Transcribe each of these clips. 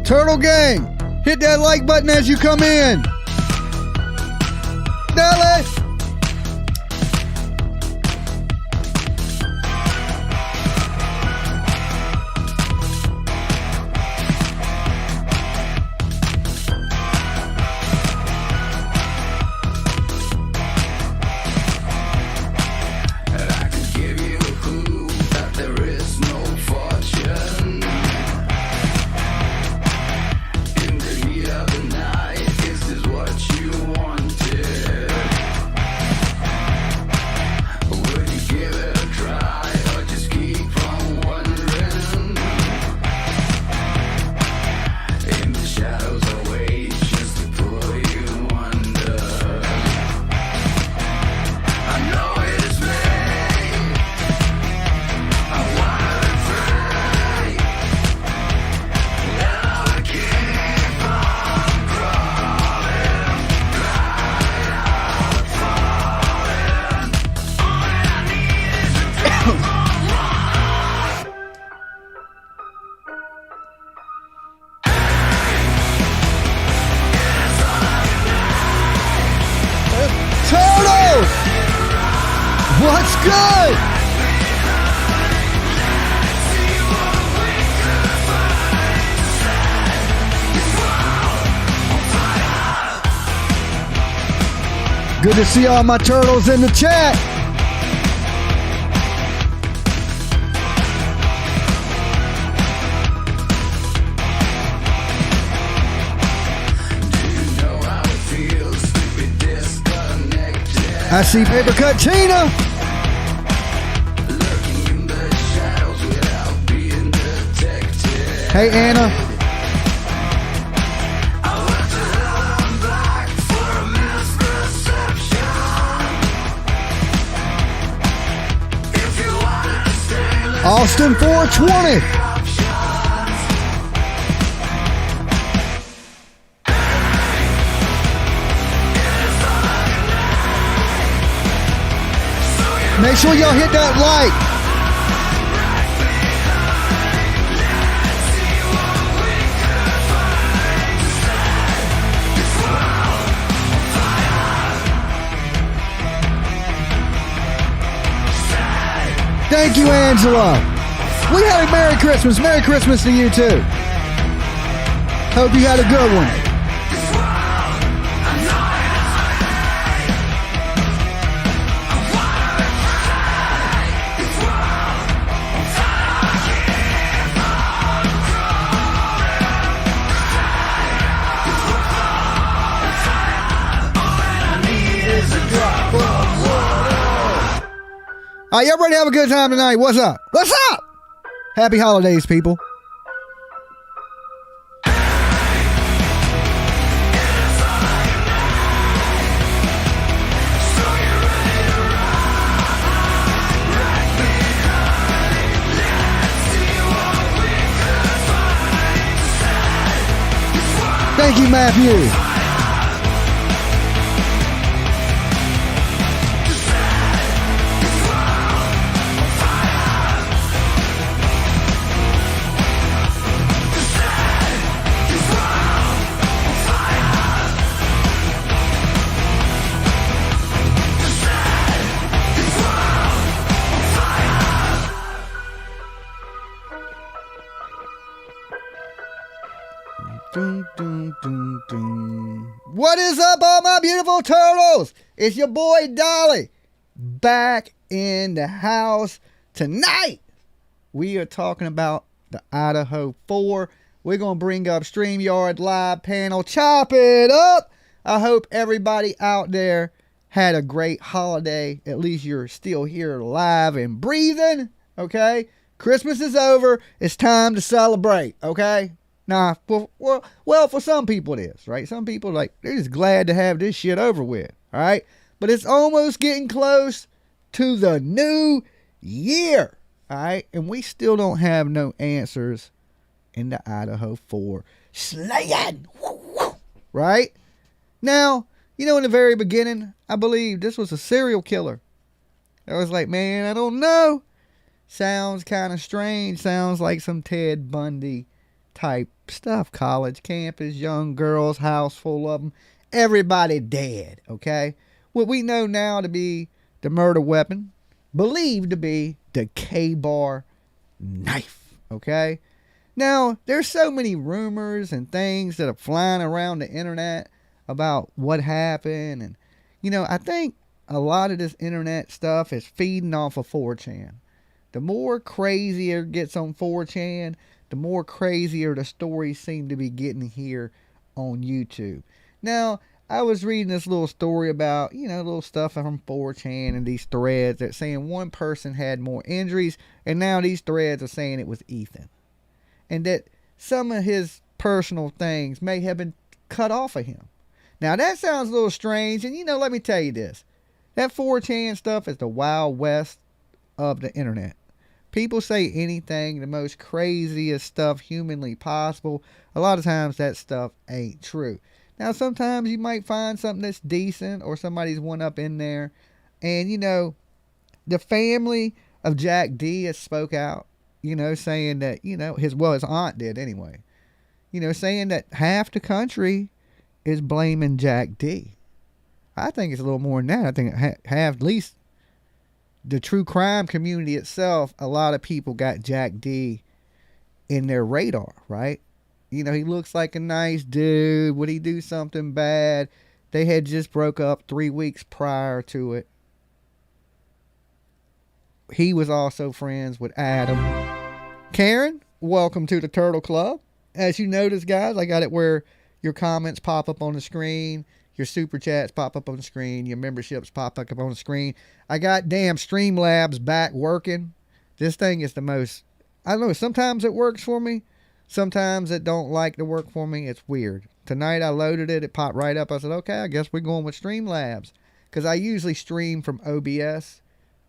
Turtle Gang, hit that like button as you come in. Dale. What's good? Good to see all my turtles in the chat. I see Paper Cut Tina. Hey, Anna. Austin 420. Make sure y'all hit that like. Thank you, Angela. We had a Merry Christmas. Merry Christmas to you, too. Hope you had a good one. All right, y'all ready to have a good time tonight? What's up? What's up? Happy holidays, people. Thank you, Matthew. What is up, all my beautiful turtles? It's your boy Dolly, back in the house tonight. We are talking about the Idaho 4. We're going to bring up StreamYard live panel. Chop it up. I hope everybody out there had a great holiday. At least you're still here alive and breathing, okay? Christmas is over. It's time to celebrate, okay? Nah, well, for some people it is, right? Some people, like, they're just glad to have this shit over with, all right? But it's almost getting close to the new year, all right? And we still don't have no answers in the Idaho 4 slaying, right? Now, you know, in the very beginning, I believe this was a serial killer. I was like, man, I don't know. Sounds kind of strange. Sounds like some Ted Bundy type stuff. College campus, young girls, house full of them. Everybody dead, okay? What we know now to be the murder weapon, believed to be the K-bar knife, okay? Now, there's so many rumors and things that are flying around the internet about what happened. And, I think a lot of this internet stuff is feeding off of 4chan. The more crazier it gets on 4chan, the more crazier the stories seem to be getting here on YouTube. Now, I was reading this little story about, little stuff from 4chan and these threads that saying one person had more injuries, and now these threads are saying it was Ethan. And that some of his personal things may have been cut off of him. Now, that sounds a little strange, and let me tell you this. That 4chan stuff is the Wild West of the internet. People say anything, the most craziest stuff humanly possible. A lot of times that stuff ain't true. Now, sometimes you might find something that's decent or somebody's one up in there. And, the family of Jack D has spoke out, saying that, his aunt did anyway. Saying that half the country is blaming Jack D. I think it's a little more than that. I think half, at least the true crime community itself, a lot of people got Jack D in their radar, right? He looks like a nice dude. Would he do something bad? They had just broke up 3 weeks prior to it. He was also friends with Adam. Karen, welcome to the Turtle Club. As you notice, guys, I got it where your comments pop up on the screen. Your super chats pop up on the screen. Your memberships pop up on the screen. I got damn Streamlabs back working. This thing is the most... I don't know. Sometimes it works for me. Sometimes it don't like to work for me. It's weird. Tonight I loaded it. It popped right up. I said, okay, I guess we're going with Streamlabs. Because I usually stream from OBS.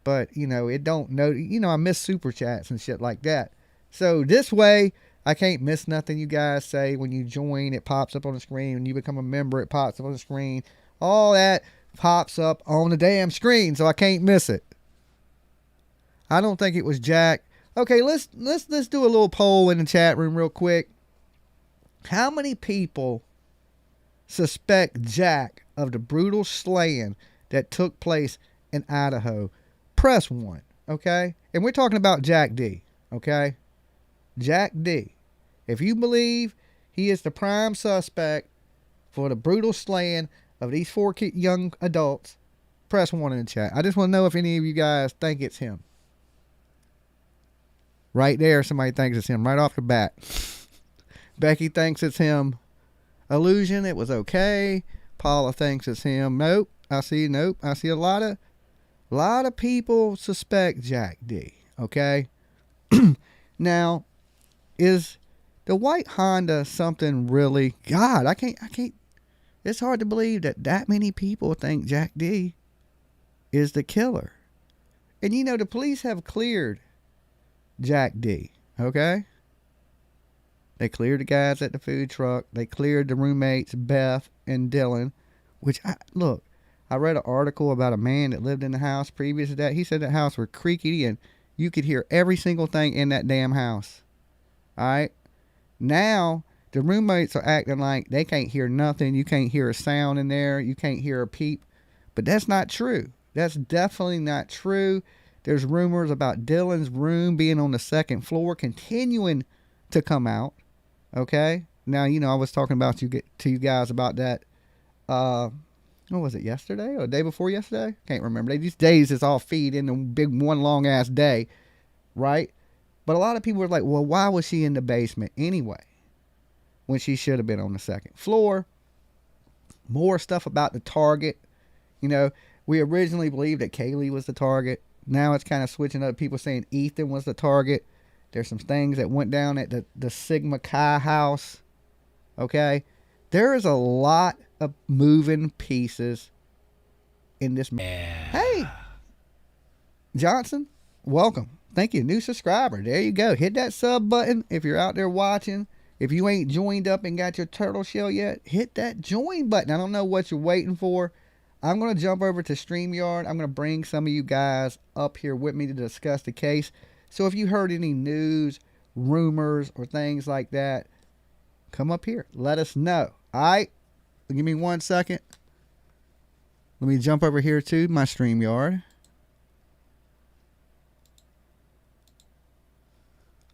But, it don't know... I miss super chats and shit like that. So this way... I can't miss nothing you guys say. When you join, it pops up on the screen. When you become a member, it pops up on the screen. All that pops up on the damn screen, so I can't miss it. I don't think it was Jack. Okay, let's do a little poll in the chat room real quick. How many people suspect Jack of the brutal slaying that took place in Idaho? Press 1, okay? And we're talking about Jack D, okay? Jack D. If you believe he is the prime suspect for the brutal slaying of these 4 young adults, press 1 in the chat. I just want to know if any of you guys think it's him. Right there, somebody thinks it's him right off the bat. Becky thinks it's him. Illusion, it was okay. Paula thinks it's him. Nope. I see a lot of people suspect Jack D. Okay. Now, is the white Honda something really... God, I can't... It's hard to believe that many people think Jack D is the killer. And the police have cleared Jack D, okay? They cleared the guys at the food truck. They cleared the roommates, Beth and Dylan, which, I read an article about a man that lived in the house previous to that. He said that house was creaky and you could hear every single thing in that damn house. All right. Now, the roommates are acting like they can't hear nothing. You can't hear a sound in there. You can't hear a peep. But that's not true. That's definitely not true. There's rumors about Dylan's room being on the 2nd floor, continuing to come out. Okay. Now, I was talking about to you guys about that. What was it, yesterday or the day before yesterday? Can't remember. These days is all feed in a big one long ass day. Right. But a lot of people are like, well, why was she in the basement anyway? When she should have been on the 2nd floor. More stuff about the target. We originally believed that Kaylee was the target. Now it's kind of switching up. People saying Ethan was the target. There's some things that went down at the Sigma Chi house. Okay. There is a lot of moving pieces in this. Yeah. Hey, Johnson, welcome. Thank you. New subscriber. There you go. Hit that sub button if you're out there watching. If you ain't joined up and got your turtle shell yet, hit that join button. I don't know what you're waiting for. I'm going to jump over to StreamYard. I'm going to bring some of you guys up here with me to discuss the case. So if you heard any news, rumors, or things like that, come up here. Let us know. All right? Give me 1 second. Let me jump over here to my StreamYard.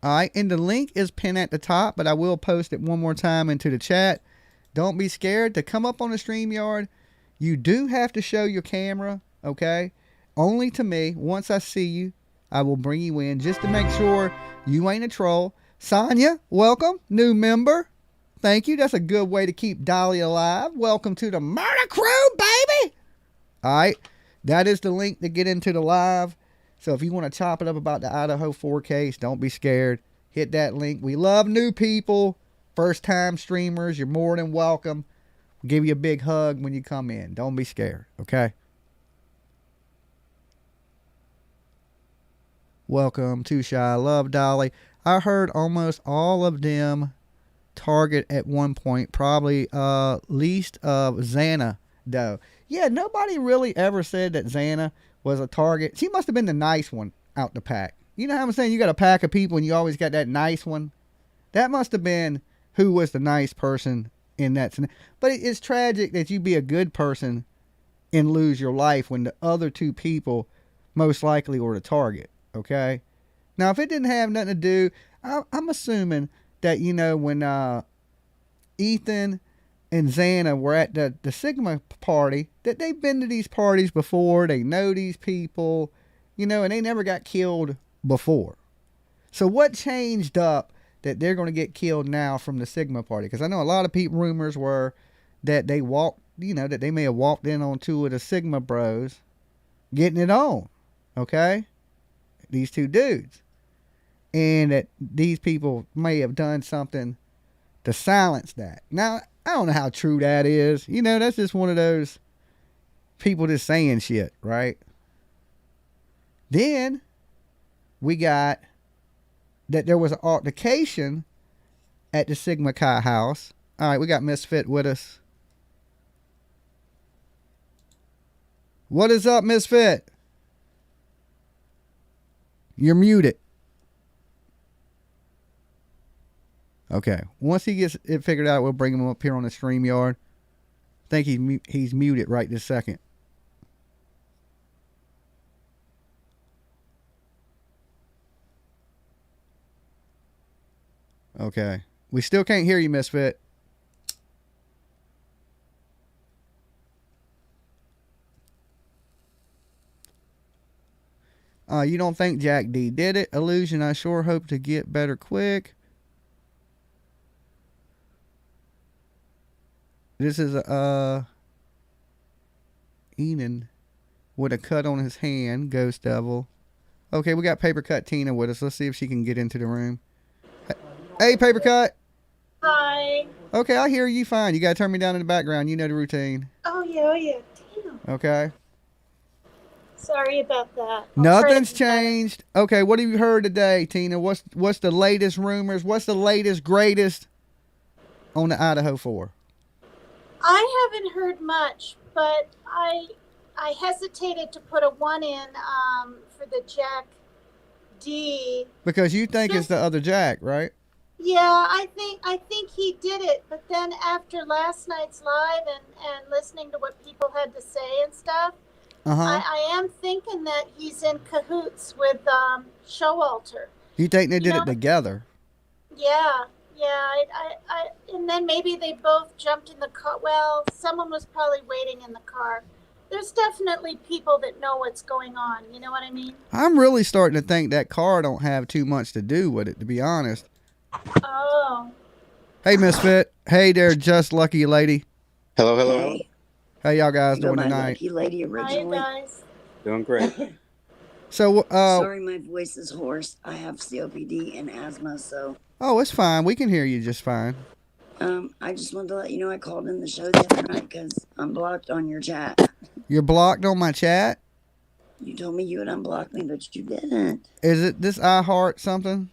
All right, and the link is pinned at the top, but I will post it one more time into the chat. Don't be scared to come up on the StreamYard. You do have to show your camera, okay? Only to me. Once I see you, I will bring you in just to make sure you ain't a troll. Sonia, welcome. New member. Thank you. That's a good way to keep Dolly alive. Welcome to the Murder Crew, baby. All right, that is the link to get into the live. So if you want to chop it up about the Idaho 4 case, don't be scared. Hit that link. We love new people, first-time streamers. You're more than welcome. We'll give you a big hug when you come in. Don't be scared, okay? Welcome to Shy Love Dolly. I heard almost all of them target at one point, probably least of Xana, though. Yeah, nobody really ever said that Xana was a target. She must have been the nice one out the pack. You know how I'm saying? You got a pack of people and you always got that nice one. That must have been who was the nice person in that scenario. But it's tragic that you be a good person and lose your life when the other two people most likely were the target. Okay? Now, if it didn't have nothing to do, I'm assuming that, you know, when Ethan and Xana were at the Sigma party, that they've been to these parties before. They know these people, you know, and they never got killed before. So what changed up that they're going to get killed now from the Sigma party? Because I know a lot of people, rumors were that they walked, you know, that they may have walked in on two of the Sigma bros getting it on. Okay? These two dudes. And that these people may have done something to silence that. Now, I don't know how true that is. You know, that's just one of those people just saying shit, right? Then we got that there was an altercation at the Sigma Chi house. All right, we got Misfit with us. What is up, Misfit? You're muted. Okay. Once he gets it figured out, we'll bring him up here on the StreamYard. I think he's muted right this second. Okay. We still can't hear you, Misfit. You don't think Jack D did it? Illusion, I sure hope to get better quick. This is Enon with a cut on his hand, Ghost Devil. Okay, we got Paper Cut Tina with us. Let's see if she can get into the room. Hey, Paper Cut. Hi. Okay, I hear you fine. You got to turn me down in the background. You know the routine. Oh, yeah. Tina. Okay. Sorry about that. Nothing's changed. Okay, what have you heard today, Tina? What's the latest rumors? What's the latest, greatest on the Idaho 4? I haven't heard much, but I hesitated to put a 1 in for the Jack D. Because you think it's the other Jack, right? Yeah, I think he did it, but then after last night's live and listening to what people had to say and stuff, I am thinking that he's in cahoots with Showalter. You think they did it together? Yeah. And then maybe they both jumped in the car. Well, someone was probably waiting in the car. There's definitely people that know what's going on. You know what I mean? I'm really starting to think that car don't have too much to do with it, to be honest. Oh. Hey, Misfit. Hey there, Just Lucky Lady. Hello. Hey. How y'all guys doing my tonight? Lucky Lady originally. Hi, guys. Doing great. So, sorry, my voice is hoarse. I have COPD and asthma, so. Oh, it's fine. We can hear you just fine. I just wanted to let you know I called in the show the other night because I'm blocked on your chat. You're blocked on my chat? You told me you would unblock me, but you didn't. Is it this I Heart something?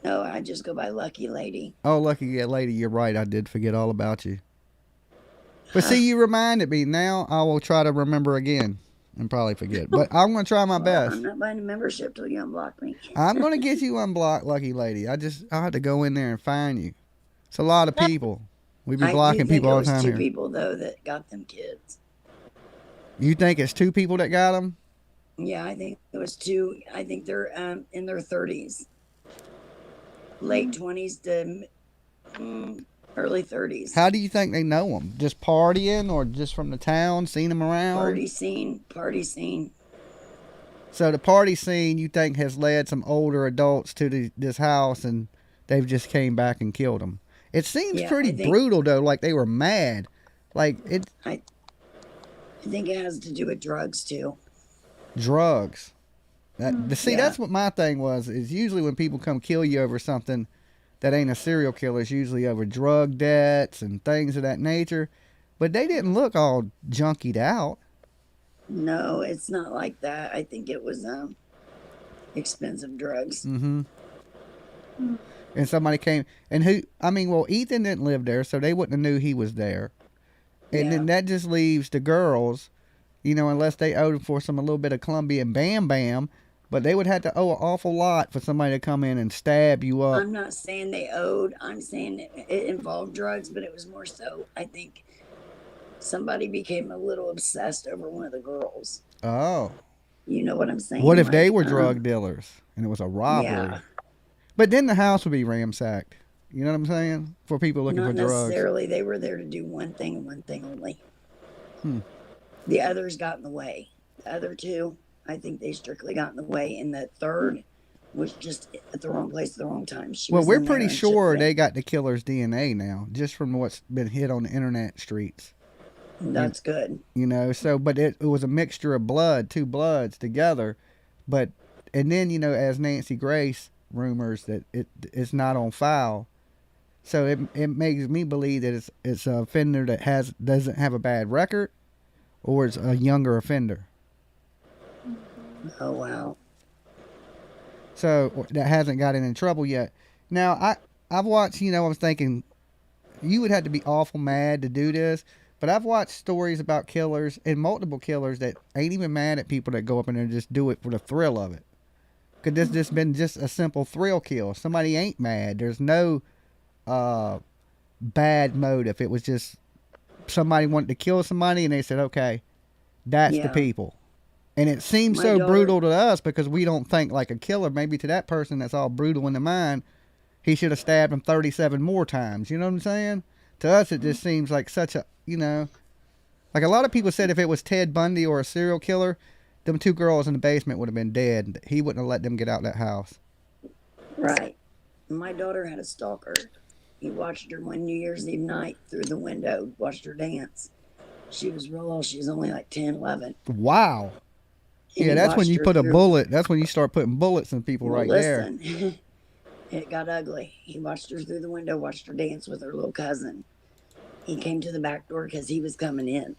No, I just go by Lucky Lady. Oh, Lucky Lady, you're right. I did forget all about you. But see, you reminded me. Now I will try to remember again and probably forget. But I'm going to try my best. I'm not buying a membership till you unblock me. I'm going to get you unblocked, Lucky Lady. I'll have to go in there and find you. It's a lot of people. We be I do blocking think people it all the was time two here. people though that got them kids. You think it's 2 people that got them? Yeah, I think it was two. I think they're in their 30s, late 20s to early 30s. How do you think they know them? Just partying or just from the town, seen them around? Party scene. So the party scene, you think, has led some older adults to this house, and they've just came back and killed them. It seems pretty brutal, though. Like they were mad. Like it. I think it has to do with drugs too. Drugs. That's what my thing was. Is usually when people come kill you over something that ain't a serial killer, it's usually over drug debts and things of that nature. But they didn't look all junkied out. No, it's not like that. I think it was expensive drugs. Mm-hmm. And somebody came, and Ethan didn't live there, so they wouldn't have knew he was there. And then that just leaves the girls, unless they owed for a little bit of Colombian Bam Bam, but they would have to owe an awful lot for somebody to come in and stab you up. I'm not saying they owed. I'm saying it involved drugs, but it was more so, I think, somebody became a little obsessed over one of the girls. Oh. You know what I'm saying? What if they were drug dealers and it was a robbery? Yeah. But then the house would be ransacked. You know what I'm saying? For people looking for drugs. Not necessarily. They were there to do one thing and one thing only. The others got in the way. The other two, I think they strictly got in the way. And the third was just at the wrong place at the wrong time. We're pretty sure they got the killer's DNA now, just from what's been hit on the internet streets. That's good. But it was a mixture of two bloods together. And then, as Nancy Grace rumors that it's not on file. So it makes me believe that it's an offender that doesn't have a bad record, or it's a younger offender. Oh, wow. So that hasn't gotten in trouble yet. Now, I've watched, I was thinking, you would have to be awful mad to do this, but I've watched stories about killers and multiple killers that ain't even mad at people that go up in there and just do it for the thrill of it. Could this just been just a simple thrill kill? Somebody ain't mad. There's no bad motive. It was just somebody wanted to kill somebody and they said, okay, that's the people. And it seems brutal to us because we don't think like a killer. Maybe to that person that's all brutal in the mind, he should have stabbed him 37 more times. You know what I'm saying? To us, it just seems like such a, like a lot of people said if it was Ted Bundy or a serial killer, them 2 girls in the basement would have been dead. He wouldn't have let them get out of that house. Right. My daughter had a stalker. He watched her one New Year's Eve night through the window, watched her dance. She was real old. She was only like 10, 11. Wow. Yeah, that's when you put a bullet. That's when you start putting bullets in people there. It got ugly. He watched her through the window, watched her dance with her little cousin. He came to the back door because he was coming in.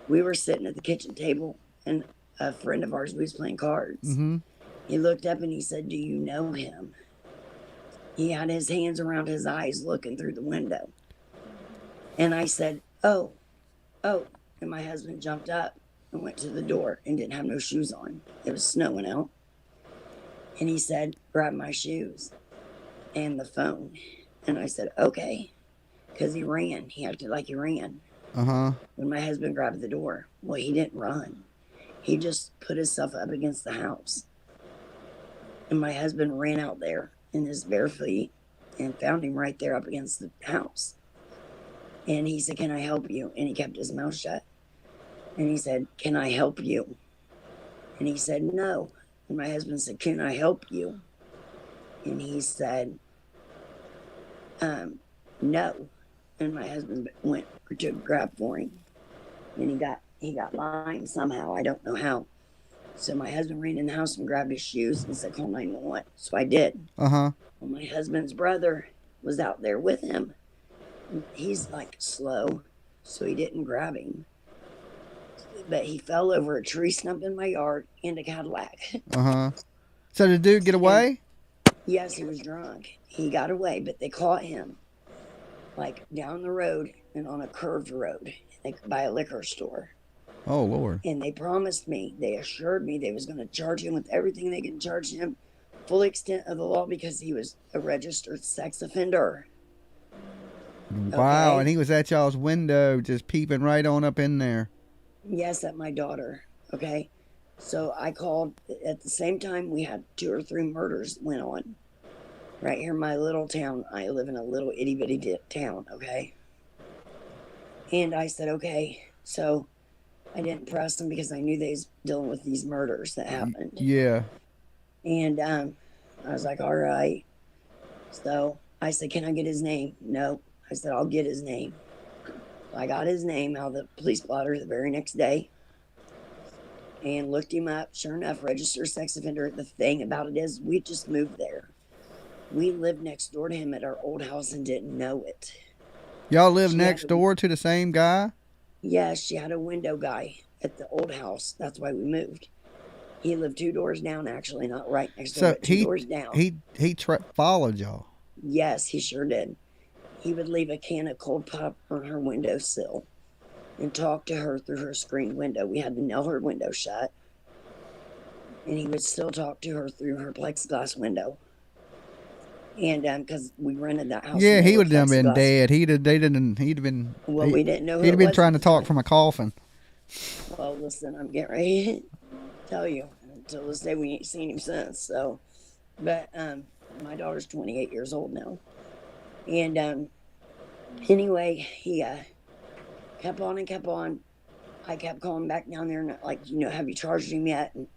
We were sitting at the kitchen table, and a friend of ours, we was playing cards. Mm-hmm. He looked up and he said, "Do you know him?" He had his hands around his eyes looking through the window. And I said, oh. And my husband jumped up and went to the door and didn't have no shoes on. It was snowing out. And he said, "Grab my shoes and the phone." And I said, okay. Because he ran. He acted like he ran. Uh-huh. When my husband grabbed the door, well, he didn't run. He just put himself up against the house. And my husband ran out there in his bare feet and found him right there up against the house. And he said, "Can I help you?" And he kept his mouth shut. And he said, "Can I help you?" And he said, "No." And my husband said, "Can I help you?" And he said, "No." And my husband went to grab for him. And he got lying somehow. I don't know how. So my husband ran in the house and grabbed his shoes and said, "Call 911." So I did. Uh-huh. Well, my husband's brother was out there with him. He's like slow, so he didn't grab him. But he fell over a tree stump in my yard and a Cadillac. Uh-huh. So the dude get away? Yes, he was drunk. He got away, but they caught him like down the road and on a curved road by a liquor store. Oh, Lord. And they promised me, they assured me they was going to charge him with everything they can charge him, full extent of the law, because he was a registered sex offender. Wow, Okay. and he was at y'all's window just peeping right on up in there. Yes, at my daughter. Okay. So I called at the same time we had 2 or 3 murders went on. Right here in my little town. I live in a little itty bitty town, okay? And I said, okay. So I didn't press them because I knew they was dealing with these murders that happened. Yeah. And I was like, all right. So I said, can I get his name? No. I said, I'll get his name. I got his name out of the police blotter the very next day and looked him up. Sure enough, registered sex offender. The thing about it is, we just moved there. We lived next door to him at our old house and didn't know it. Y'all live next door to the same guy? Yeah, she had a window guy at the old house. That's why we moved. He lived 2 doors down, actually, not right next door, but 2 doors down. He followed y'all. Yes, he sure did. He would leave a can of cold pop on her windowsill and talk to her through her screen window. We had to nail her window shut. And he would still talk to her through her plexiglass window. And because we rented that house. Yeah, he would have been dead. He'd have been. Well, we didn't know who he'd have been trying to talk from a coffin. Well, listen, I'm getting ready to tell you. Until this day, we ain't seen him since. So, but my daughter's 28 years old now. And anyway, he kept on and kept on. I kept calling back down there and like, have you charged him yet? And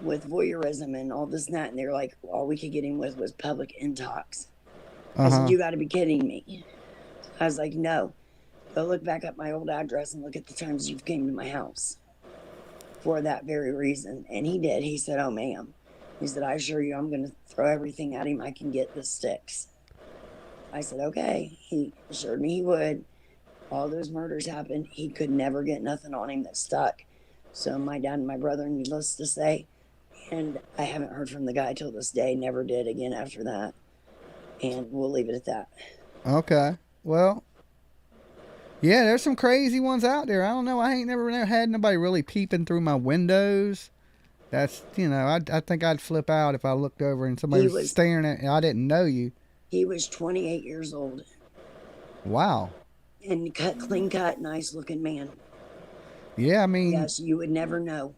with voyeurism and all this and that. And they're like, all we could get him with was public intox. I said, you got to be kidding me. I was like, no. Go look back up my old address and look at the times you've came to my house for that very reason. And he did. He said, oh, ma'am. He said, I assure you I'm going to throw everything at him I can get that sticks. I said, okay. He assured me he would. All those murders happened. He could never get nothing on him that stuck. So my dad and my brother, needless to say, and I haven't heard from the guy till this day, never did again after that. And we'll leave it at that. Okay. Well, yeah, there's some crazy ones out there. I don't know. I ain't never had nobody really peeping through my windows. That's, I think I'd flip out if I looked over and somebody was staring at me. I didn't know you. He was 28 years old. Wow. And clean cut, nice looking man. Yeah, I mean. Yes, you would never know.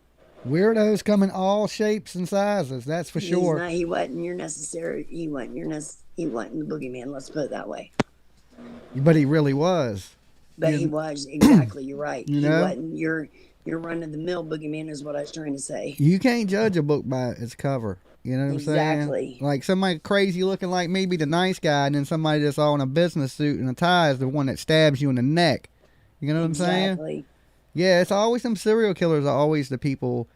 Weirdos come in all shapes and sizes, that's for sure. He wasn't your necessary, he wasn't the boogeyman, let's put it that way. But he really was. But he was, exactly, you're right. He wasn't your run-of-the-mill boogeyman is what I was trying to say. You can't judge a book by its cover. You know what I'm saying? Exactly. Like somebody crazy looking like me be the nice guy, and then somebody that's all in a business suit and a tie is the one that stabs you in the neck. You know what I'm saying? Exactly. Yeah, it's always some serial killers are always the people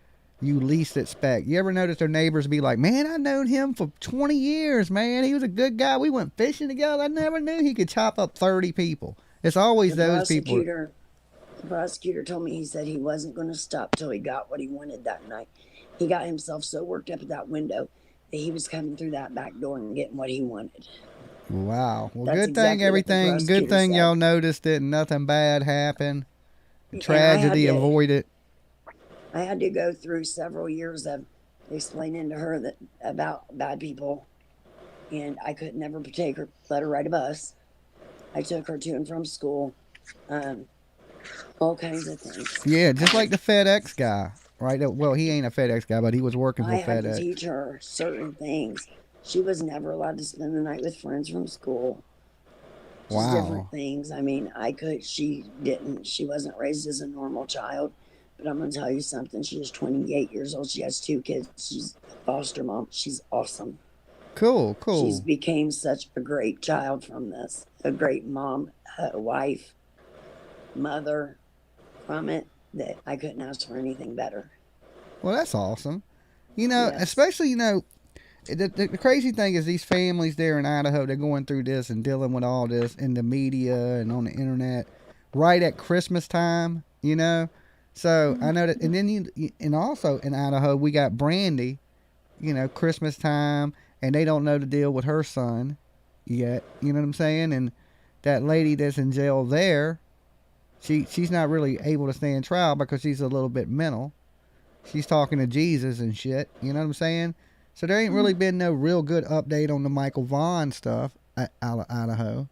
you least expect. You ever notice their neighbors be like, man, I known him for 20 years, man. He was a good guy. We went fishing together. I never knew he could chop up 30 people. It's always those people. The prosecutor told me, he said he wasn't going to stop till he got what he wanted that night. He got himself so worked up at that window that he was coming through that back door and getting what he wanted. Wow. Well, good thing y'all noticed it and nothing bad happened. Tragedy avoided. I had to go through several years of explaining to her that about bad people, and I could never take her, let her ride a bus. I took her to and from school, all kinds of things. Yeah, just like the FedEx guy, right? Well, he ain't a FedEx guy, but he was working for FedEx. I had to teach her certain things. She was never allowed to spend the night with friends from school. Just different things. I mean, she wasn't raised as a normal child. But I'm going to tell you something. She is 28 years old. She has 2 kids. She's a foster mom. She's awesome. Cool. She's became such a great child from this. A great mom, wife, mother from it that I couldn't ask for anything better. Well, that's awesome. Especially, the crazy thing is these families there in Idaho, they're going through this and dealing with all this in the media and on the internet right at Christmas time, So I know that, and then and also in Idaho we got Brandy, Christmas time, and they don't know the deal with her son yet. You know what I'm saying? And that lady that's in jail there, she's not really able to stand trial because she's a little bit mental. She's talking to Jesus and shit. You know what I'm saying? So there ain't really been no real good update on the Michael Vaughn stuff out of Idaho.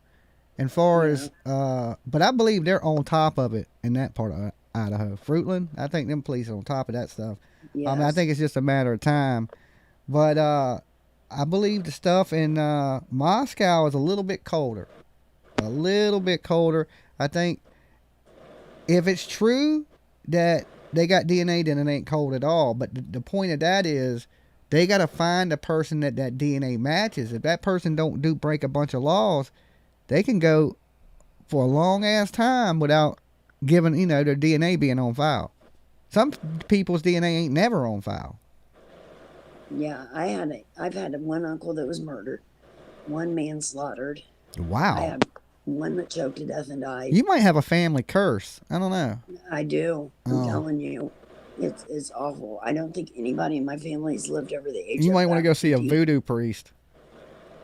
And far as, but I believe they're on top of it in that part of Idaho. Fruitland, I think them police are on top of that stuff. Yes. I mean, I think it's just a matter of time. But I believe the stuff in Moscow is a little bit colder. A little bit colder. I think if it's true that they got DNA, then it ain't cold at all. But the point of that is they got to find a person that DNA matches. If that person don't break a bunch of laws, they can go for a long ass time without giving, their DNA being on file. Some people's DNA ain't never on file. Yeah, I've had one uncle that was murdered, one manslaughtered. Wow. I have one that choked to death and died. You might have a family curse. I don't know. I do. I'm telling you. It's awful. I don't think anybody in my family's lived over the age. You might want to go see a voodoo priest.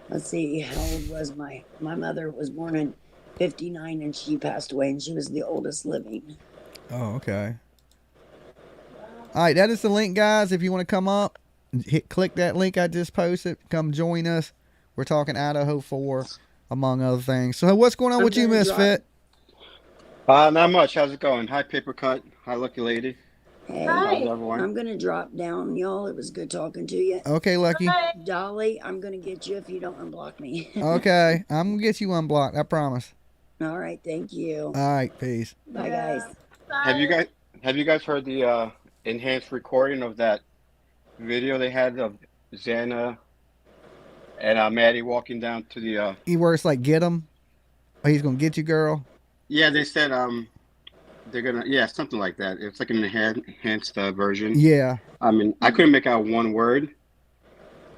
Let's see, how old was my mother was born in 59 and she passed away and she was the oldest living. Oh, okay. All right, that is the link, guys. If you want to come up, click that link I just posted. Come join us. We're talking Idaho 4, among other things. So what's going on with you, Misfit? Not much. How's it going? Hi, Paper Cut. Hi, Lucky Lady. Hey, Hi. Everyone? I'm going to drop down, y'all. It was good talking to you. Okay, Lucky. Hi. Dolly, I'm going to get you if you don't unblock me. Okay, I'm going to get you unblocked. I promise. All right, thank you. All right, peace. Bye, guys. Bye. Have you guys heard the enhanced recording of that video they had of Xana and Maddie walking down to the Where it's like, get him? Or he's going to get you, girl? Yeah, they said they're gonna something like that. It's like an enhanced version. Yeah. I mean, I couldn't make out one word,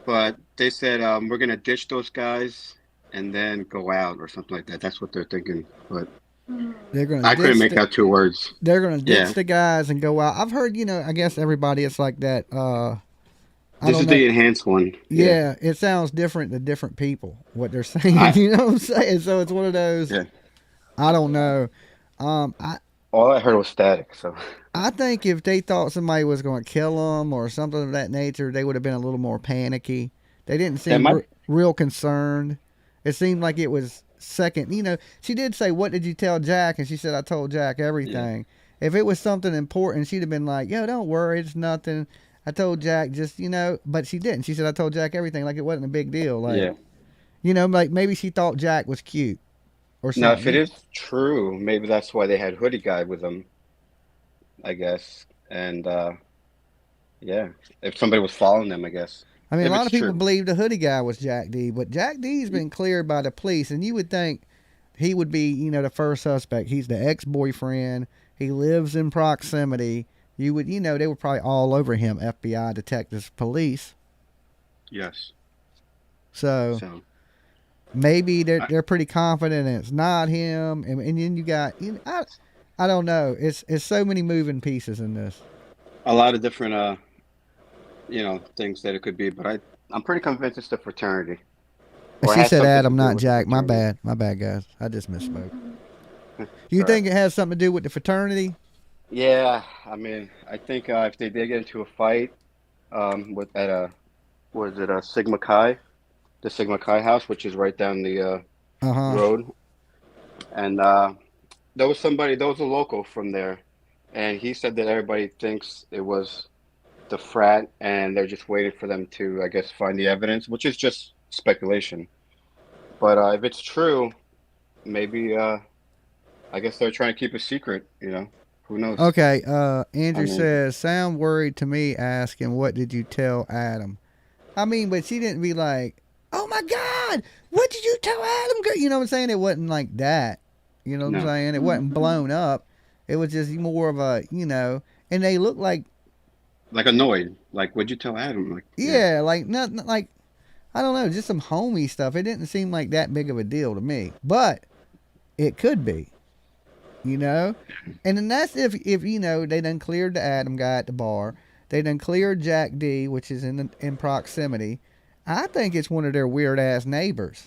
but they said we're gonna ditch those guys and then go out or something like that. That's what they're thinking. But They're gonna I couldn't make out 2 words. They're going to ditch the guys and go out. I've heard, I guess everybody, it's like that. This is the enhanced one. Yeah, it sounds different to different people, what they're saying. You know what I'm saying? So it's one of those. Yeah. I don't know. All I heard was static. So I think if they thought somebody was going to kill them or something of that nature, they would have been a little more panicky. They didn't seem real concerned. It seemed like it was second. She did say, "What did you tell Jack?" And she said, "I told Jack everything." Yeah. If it was something important, she'd have been like, "Yo, don't worry, it's nothing. I told Jack just, but she didn't. She said, "I told Jack everything," like it wasn't a big deal. Like, like maybe she thought Jack was cute or something. Now, if it is true, maybe that's why they had Hoodie Guy with them, I guess. And, if somebody was following them, I guess. I mean, a lot of people believe the Hoodie Guy was Jack D, but Jack D's been cleared by the police, and you would think he would be, the first suspect. He's the ex-boyfriend. He lives in proximity. You would, they were probably all over him, FBI, detectives, police. Yes. So maybe they're pretty confident it's not him. And then you got, I don't know. It's so many moving pieces in this. A lot of different, things that it could be, but I'm pretty convinced it's the fraternity. She said Adam, not Jack. My bad, guys. I just misspoke. You think it has something to do with the fraternity? Yeah, I mean, I think if they did get into a fight at Sigma Chi, the Sigma Chi house, which is right down the road, and there was a local from there, and he said that everybody thinks it was the frat, and they're just waiting for them to, I guess, find the evidence, which is just speculation. But if it's true, maybe I guess they're trying to keep a secret, Who knows? Okay, Andrew says, sound worried to me asking, what did you tell Adam? I mean, but she didn't be like, oh my God, what did you tell Adam? You know what I'm saying? It wasn't like that. You know what I'm saying? It wasn't blown up. It was just more of a, and they looked like annoyed. Like, what'd you tell Adam? Like, like nothing, like, I don't know, just some homey stuff. It didn't seem like that big of a deal to me, but it could be. And then that's if they done cleared the Adam guy at the bar. They done cleared Jack D, which is in proximity. I think it's one of their weird ass neighbors.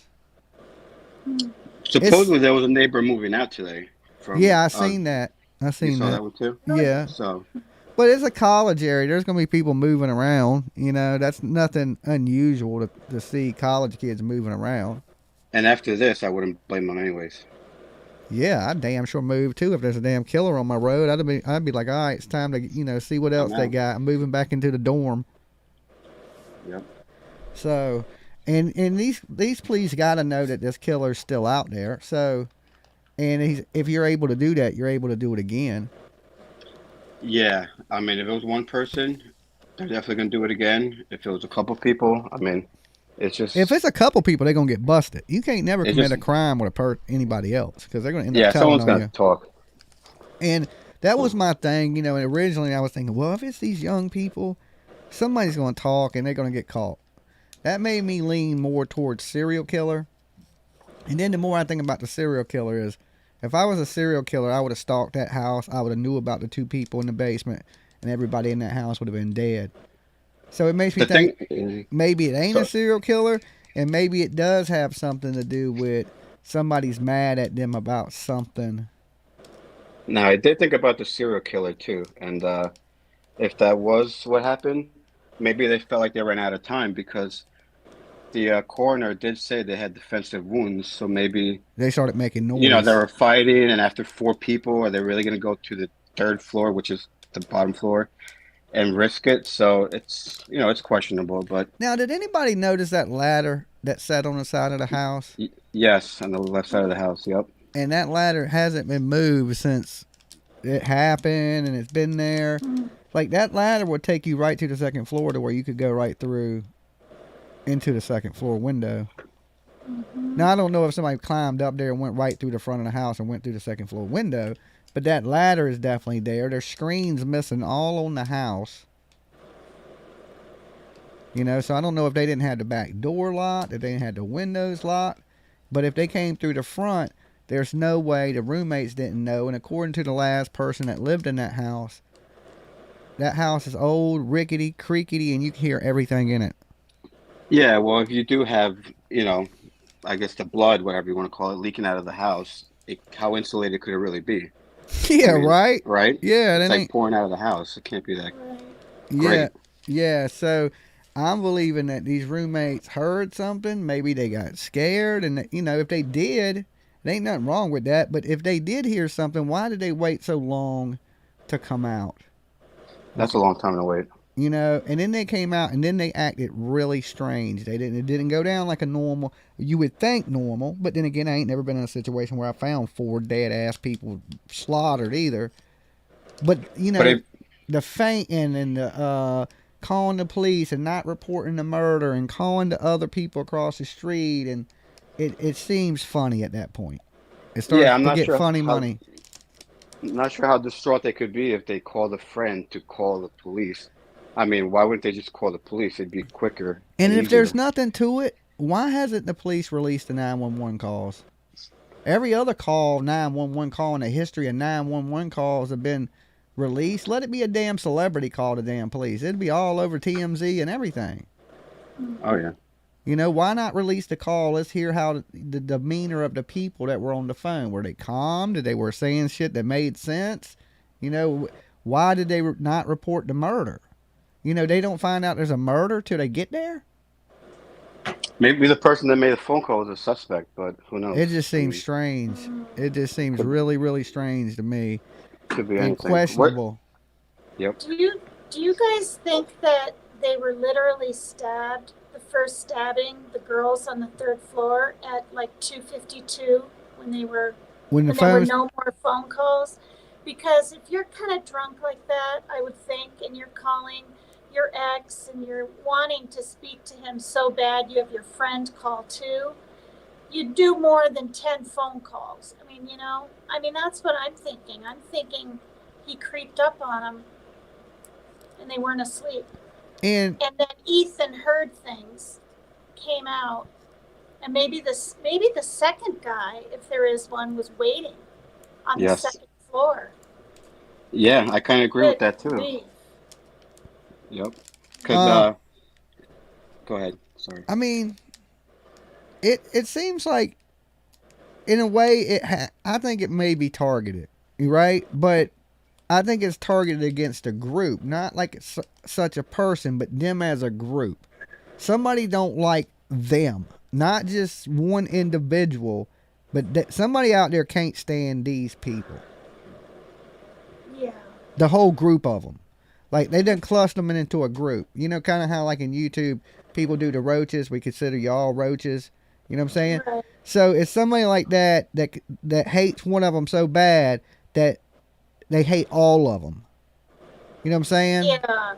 Supposedly there was a neighbor moving out today. I seen that. I seen that. That one too? Yeah. So, but it's a college area. There's gonna be people moving around. That's nothing unusual to see college kids moving around. And after this, I wouldn't blame them anyways. Yeah, I'd damn sure move too if there's a damn killer on my road. I'd be like, all right, it's time to see what else they got. I'm moving back into the dorm. Yep. So, and these police got to know that this killer's still out there. So, and if you're able to do that, you're able to do it again. Yeah, I mean, if it was one person, they're definitely gonna do it again. If it was a couple people, I mean, it's just if it's a couple people, they're gonna get busted. You can't never commit a crime with anybody else because they're gonna end up telling someone's on gonna you. talk. And that was my thing, and originally I was thinking, well, if it's these young people, somebody's gonna talk and they're gonna get caught. That made me lean more towards serial killer. And then the more I think about the serial killer is, if I was a serial killer, I would have stalked that house. I would have knew about the two people in the basement, and everybody in that house would have been dead. So it makes me think maybe it ain't a serial killer, and maybe it does have something to do with somebody's mad at them about something. Now, I did think about the serial killer too, and if that was what happened, maybe they felt like they ran out of time because the coroner did say they had defensive wounds, so maybe they started making noise. They were fighting, and after 4 people, are they really going to go to the 3rd floor, which is the bottom floor, and risk it? So it's it's questionable. But now, did anybody notice that ladder that sat on the side of the house? Yes, on the left side of the house. Yep. And that ladder hasn't been moved since it happened, and it's been there. Like, that ladder would take you right to the 2nd floor to where you could go right through into the 2nd floor window. Now, I don't know if somebody climbed up there and went right through the front of the house and went through the 2nd floor window, but that ladder is definitely there. There's screens missing all on the house. So I don't know if they didn't have the back door locked, if they didn't have the windows locked, but if they came through the front, there's no way the roommates didn't know. And according to the last person that lived in that house is old, rickety, creaky, and you can hear everything in it. Yeah, well, if you do have, I guess the blood, whatever you want to call it, leaking out of the house, how insulated could it really be? Yeah, right? Right? Yeah. It's like pouring out of the house. It can't be that great. Yeah, yeah. So I'm believing that these roommates heard something. Maybe they got scared. And, if they did, there ain't nothing wrong with that. But if they did hear something, why did they wait so long to come out? That's a long time to wait. And then they came out, and then they acted really strange. It didn't go down like a normal, you would think normal, but then again, I ain't never been in a situation where I found 4 dead-ass people slaughtered either. But, the fainting and the calling the police and not reporting the murder and calling the other people across the street, and it seems funny at that point. It starts to get funny money. I'm not sure how distraught they could be if they called a friend to call the police. I mean, why wouldn't they just call the police? It'd be quicker. And if there's nothing to it, why hasn't the police released the 911 calls? Every other 911 call in the history of 911 calls have been released. Let it be a damn celebrity call the damn police. It'd be all over TMZ and everything. Oh, yeah. Why not release the call? Let's hear how the demeanor of the people that were on the phone. Were they calm? Did they were saying shit that made sense? Why did they not report the murder? They don't find out there's a murder till they get there. Maybe the person that made the phone call was a suspect, but who knows? It just seems strange. It just seems really, really strange to me. Could be anything. Questionable. Yep. Do you guys think that they were literally stabbed? The first stabbing, the girls on the 3rd floor at like 2:52 when there were no more phone calls. Because if you're kind of drunk like that, I would think, and you're calling your ex and you're wanting to speak to him so bad, you have your friend call too, you do more than 10 phone calls. I mean, that's what I'm thinking. I'm thinking he creeped up on them and they weren't asleep. And then Ethan heard things, came out, and maybe the second guy, if there is one, was waiting on the 2nd floor. Yeah, I kind of agree with that too. Yep. Because go ahead. Sorry. I mean, it seems like, in a way, I think it may be targeted, right? But I think it's targeted against a group, not like such a person, but them as a group. Somebody don't like them. not just one individual, but that somebody out there can't stand these people. Yeah. The whole group of them. Like, they done cluster them into a group. You know, kind of how, like, in YouTube, people do the roaches. We consider y'all roaches. You know what I'm saying? Right. So, it's somebody like that hates one of them so bad that they hate all of them. You know what I'm saying? Yeah.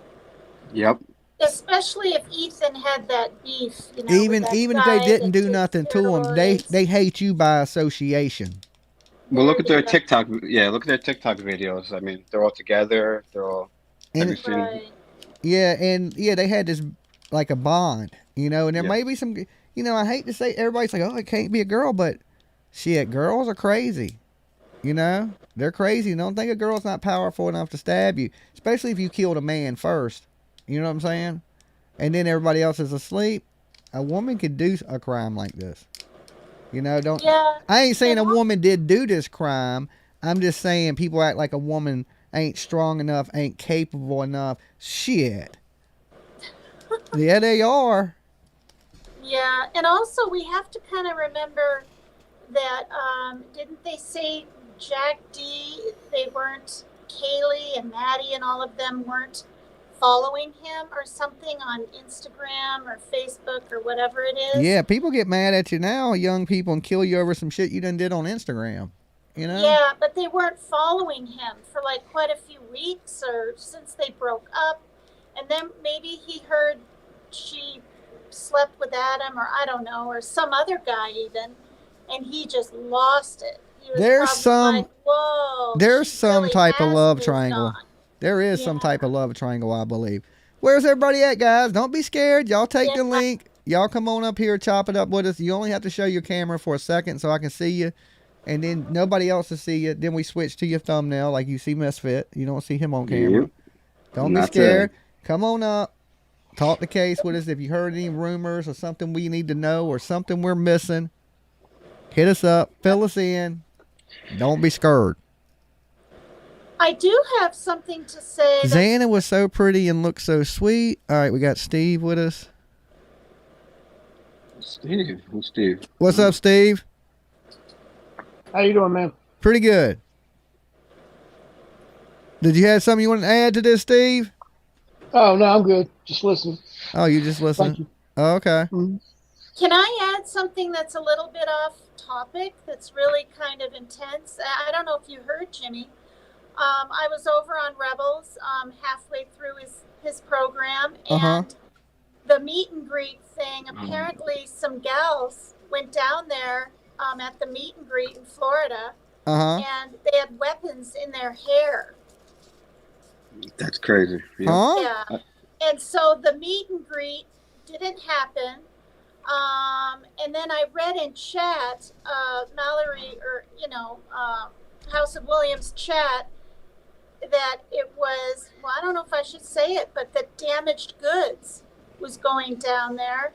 Yep. Especially if Ethan had that beef, you know. Even if they didn't do nothing to them, they hate you by association. Well, look at their TikTok. Yeah, look at their TikTok videos. I mean, they're all together. They're all. Have you seen? Right. Yeah, and yeah, they had this like a bond, you know. And there may be some, you know. I hate to say everybody's like, oh, it can't be a girl, but shit, girls are crazy. You know, they're crazy. Don't think a girl's not powerful enough to stab you, especially if you killed a man first. You know what I'm saying? And then everybody else is asleep. A woman could do a crime like this. You know, I ain't saying a woman did do this crime. I'm just saying people act like a woman ain't strong enough, ain't capable enough. Shit. Yeah, they are. Yeah, and also we have to kind of remember that, didn't they say Jack D, they weren't, Kaylee and Maddie and all of them weren't following him or something on Instagram or Facebook or whatever it is? Yeah, people get mad at you now, young people, and kill you over some shit you done did on Instagram. You know? Yeah, but they weren't following him for like quite a few weeks or since they broke up. And then maybe he heard she slept with Adam or I don't know, or some other guy even, and he just lost it. He was there's some like, whoa, there's some really type of love triangle. on. There is some type of love triangle, I believe. Where's everybody at, guys? Don't be scared. Y'all take the link. Y'all come on up here, chop it up with us. You only have to show your camera for a second so I can see you. And then nobody else will see you. Then we switch to your thumbnail like you see Misfit. You don't see him on camera. Yep. Don't be scared. Come on up. Talk the case with us. If you heard any rumors or something we need to know or something we're missing, hit us up. Fill us in. Don't be scared. I do have something to say. Xana was so pretty and looked so sweet. All right, we got Steve with us. Steve? Who's Steve? What's up, Steve? How you doing, man? Pretty good. Did you have something you want to add to this, Steve? Oh, no, I'm good. Just listening. Oh, you just listening? Thank you. Oh, okay. Mm-hmm. Can I add something that's a little bit off topic that's really kind of intense? I don't know if you heard, Jimmy. I was over on Rebels halfway through his program, and the meet and greet thing, apparently some gals went down there at the meet and greet in Florida, and they had weapons in their hair. That's crazy. Yeah. Huh? Yeah. And so the meet and greet didn't happen. And then I read in chat, Mallory, or, House of Williams chat, that it was, well, I don't know if I should say it, but that damaged goods was going down there.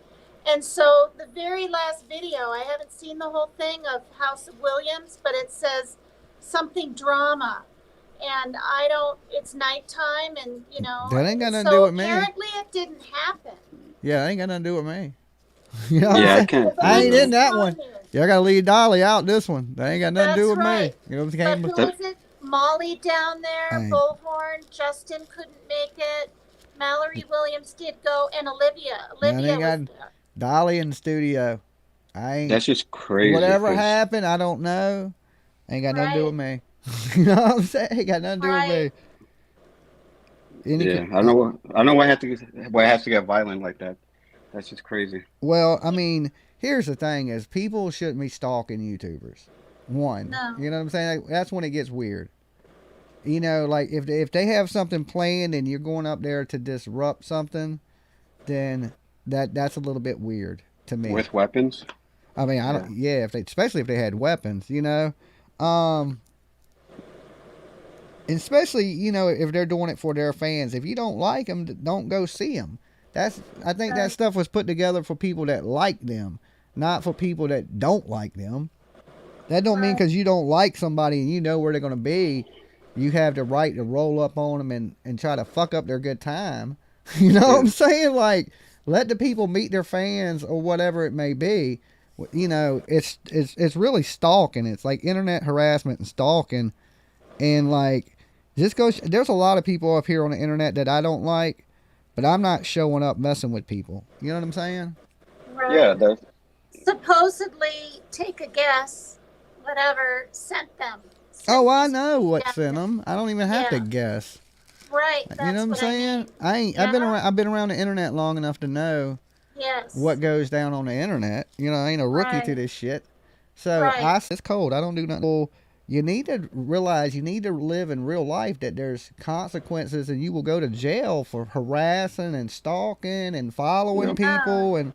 And so the very last video, I haven't seen the whole thing of House of Williams, but it says something drama. And it's nighttime and, That ain't got nothing to do with me. Apparently it didn't happen. Yeah, that ain't got nothing to do with me. You know I can't. I ain't in that one. Y'all got to leave Dolly out this one. That ain't got nothing to do with me. You know what I'm saying? But who was it? Molly down there, Bullhorn, Justin couldn't make it. Mallory Williams did go, and Olivia. Olivia was there. Dolly in the studio. That's just crazy. Whatever happened, I don't know. Ain't got nothing to do with me. You know what I'm saying? Ain't got nothing to do with me. I know why it has to get violent like that. That's just crazy. Well, I mean, here's the thing: is people shouldn't be stalking YouTubers. One, you know what I'm saying? That's when it gets weird. You know, like if they have something planned and you're going up there to disrupt something, then that's a little bit weird to me. With weapons? I mean, I don't. Yeah, especially if they had weapons, you know. Especially, if they're doing it for their fans. If you don't like them, don't go see them. I think that stuff was put together for people that like them, not for people that don't like them. That don't mean because you don't like somebody and you know where they're going to be, you have the right to roll up on them and try to fuck up their good time. You know what I'm saying? Like let the people meet their fans or whatever it may be. You know, it's really stalking. It's like internet harassment and stalking, and like just goes. There's a lot of people up here on the internet that I don't like, but I'm not showing up messing with people. You know what I'm saying? Right. Yeah. Supposedly, take a guess. Whatever sent them. I know what sent them. I don't even have to guess. Right. You know what I'm saying? I ain't. I've been around the internet long enough to know. Yes. What goes down on the internet. You know, I ain't a rookie to this shit. So it's cold. I don't do nothing. Well, you need to realize you need to live in real life that there's consequences and you will go to jail for harassing and stalking and following people and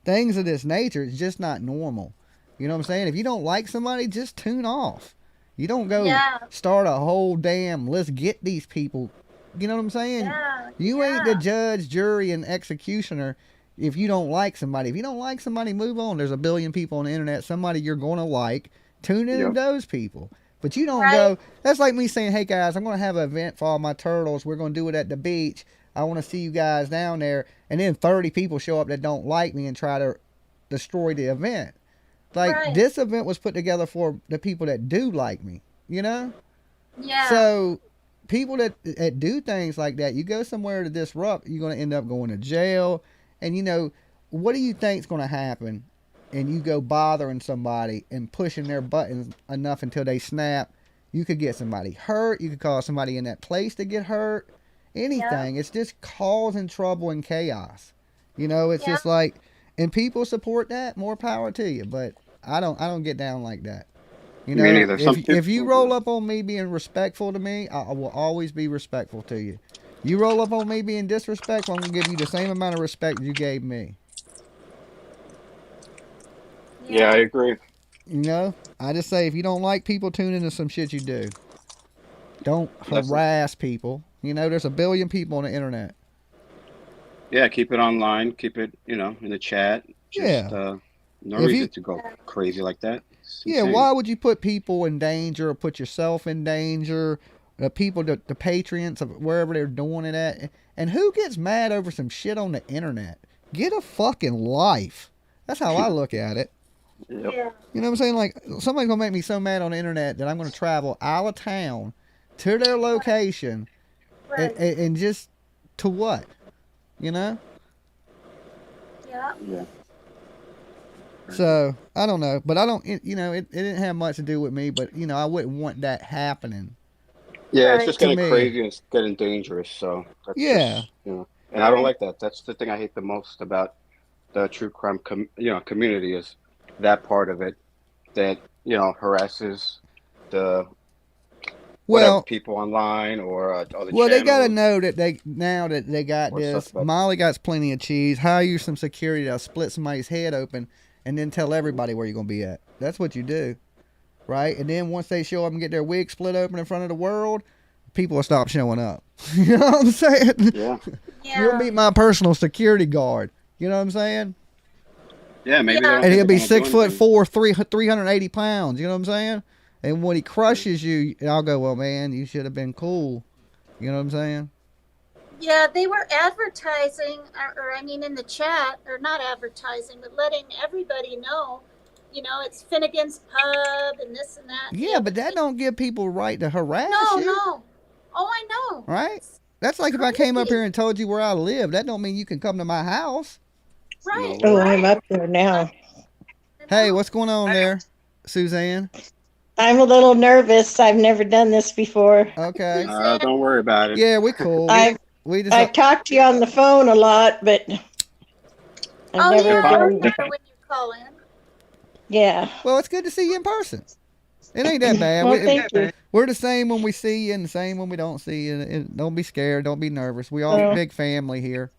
things of this nature. It's just not normal. You know what I'm saying? If you don't like somebody, just tune off. You don't go start a whole damn, let's get these people. You know what I'm saying? Yeah. You ain't the judge, jury, and executioner. If you don't like somebody, move on. There's a billion people on the internet. Somebody you're going to like. Tune into those people. But you don't go. That's like me saying, hey, guys, I'm going to have an event for all my turtles. We're going to do it at the beach. I want to see you guys down there. And then 30 people show up that don't like me and try to destroy the event. Like, this event was put together for the people that do like me, you know? Yeah. So people that do things like that, you go somewhere to disrupt, you're going to end up going to jail. And, you know, what do you think's going to happen? And you go bothering somebody and pushing their buttons enough until they snap. You could get somebody hurt. You could cause somebody in that place to get hurt. Anything. It's just causing trouble and chaos. You know, it's just like, and people support that. More power to you. But I don't get down like that. You know, if you roll up on me being respectful to me, I will always be respectful to you. You roll up on me being disrespectful, I'm going to give you the same amount of respect you gave me. Yeah, I agree. You know, I just say if you don't like people, tune into some shit you do. Don't harass people. You know, there's a billion people on the internet. Yeah, keep it online. Keep it, you know, in the chat. Just, no reason to go crazy like that. Yeah, why would you put people in danger or put yourself in danger? The people, the patrons of wherever they're doing it at. And who gets mad over some shit on the internet? Get a fucking life. That's how I look at it. Yep. Yeah. You know what I'm saying? Like, somebody's going to make me so mad on the internet that I'm going to travel out of town to their location and just to what? You know? Yeah. Yeah. So, I don't know. But I don't, you know, it didn't have much to do with me, but, you know, I wouldn't want that happening. Yeah, it's just getting crazy and it's getting dangerous. So, that's just, you know, and I don't like that. That's the thing I hate the most about the true crime, community is that part of it that, you know, harasses the people online or other channels. They got to know that they got this. Molly got plenty of cheese. Hire you some security to split somebody's head open and then tell everybody where you're going to be at. That's what you do. Right? And then once they show up and get their wig split open in front of the world, people will stop showing up. You know what I'm saying? Yeah. You'll be my personal security guard. You know what I'm saying? Yeah, maybe. And he'll be 6'4", 380 pounds. You know what I'm saying? And when he crushes you, I'll go, well, man, you should have been cool. You know what I'm saying? Yeah, they were advertising, or I mean in the chat, or not advertising, but letting everybody know, you know, it's Finnegan's Pub and this and that. Yeah, but that don't give people right to harass you. No. Oh, I know. Right? That's like if I came up here and told you where I live. That don't mean you can come to my house. Right. Oh, I'm up there now. Hey, what's going on there, Suzanne? I'm a little nervous. I've never done this before. Okay. Don't worry about it. Yeah, we're cool. I've talked to you on the phone a lot, but I've never been. When you call in. Yeah. Well, it's good to see you in person. It ain't that bad. Well, thank you. We're the same when we see you and the same when we don't see you. And don't be scared. Don't be nervous. We all a big family here.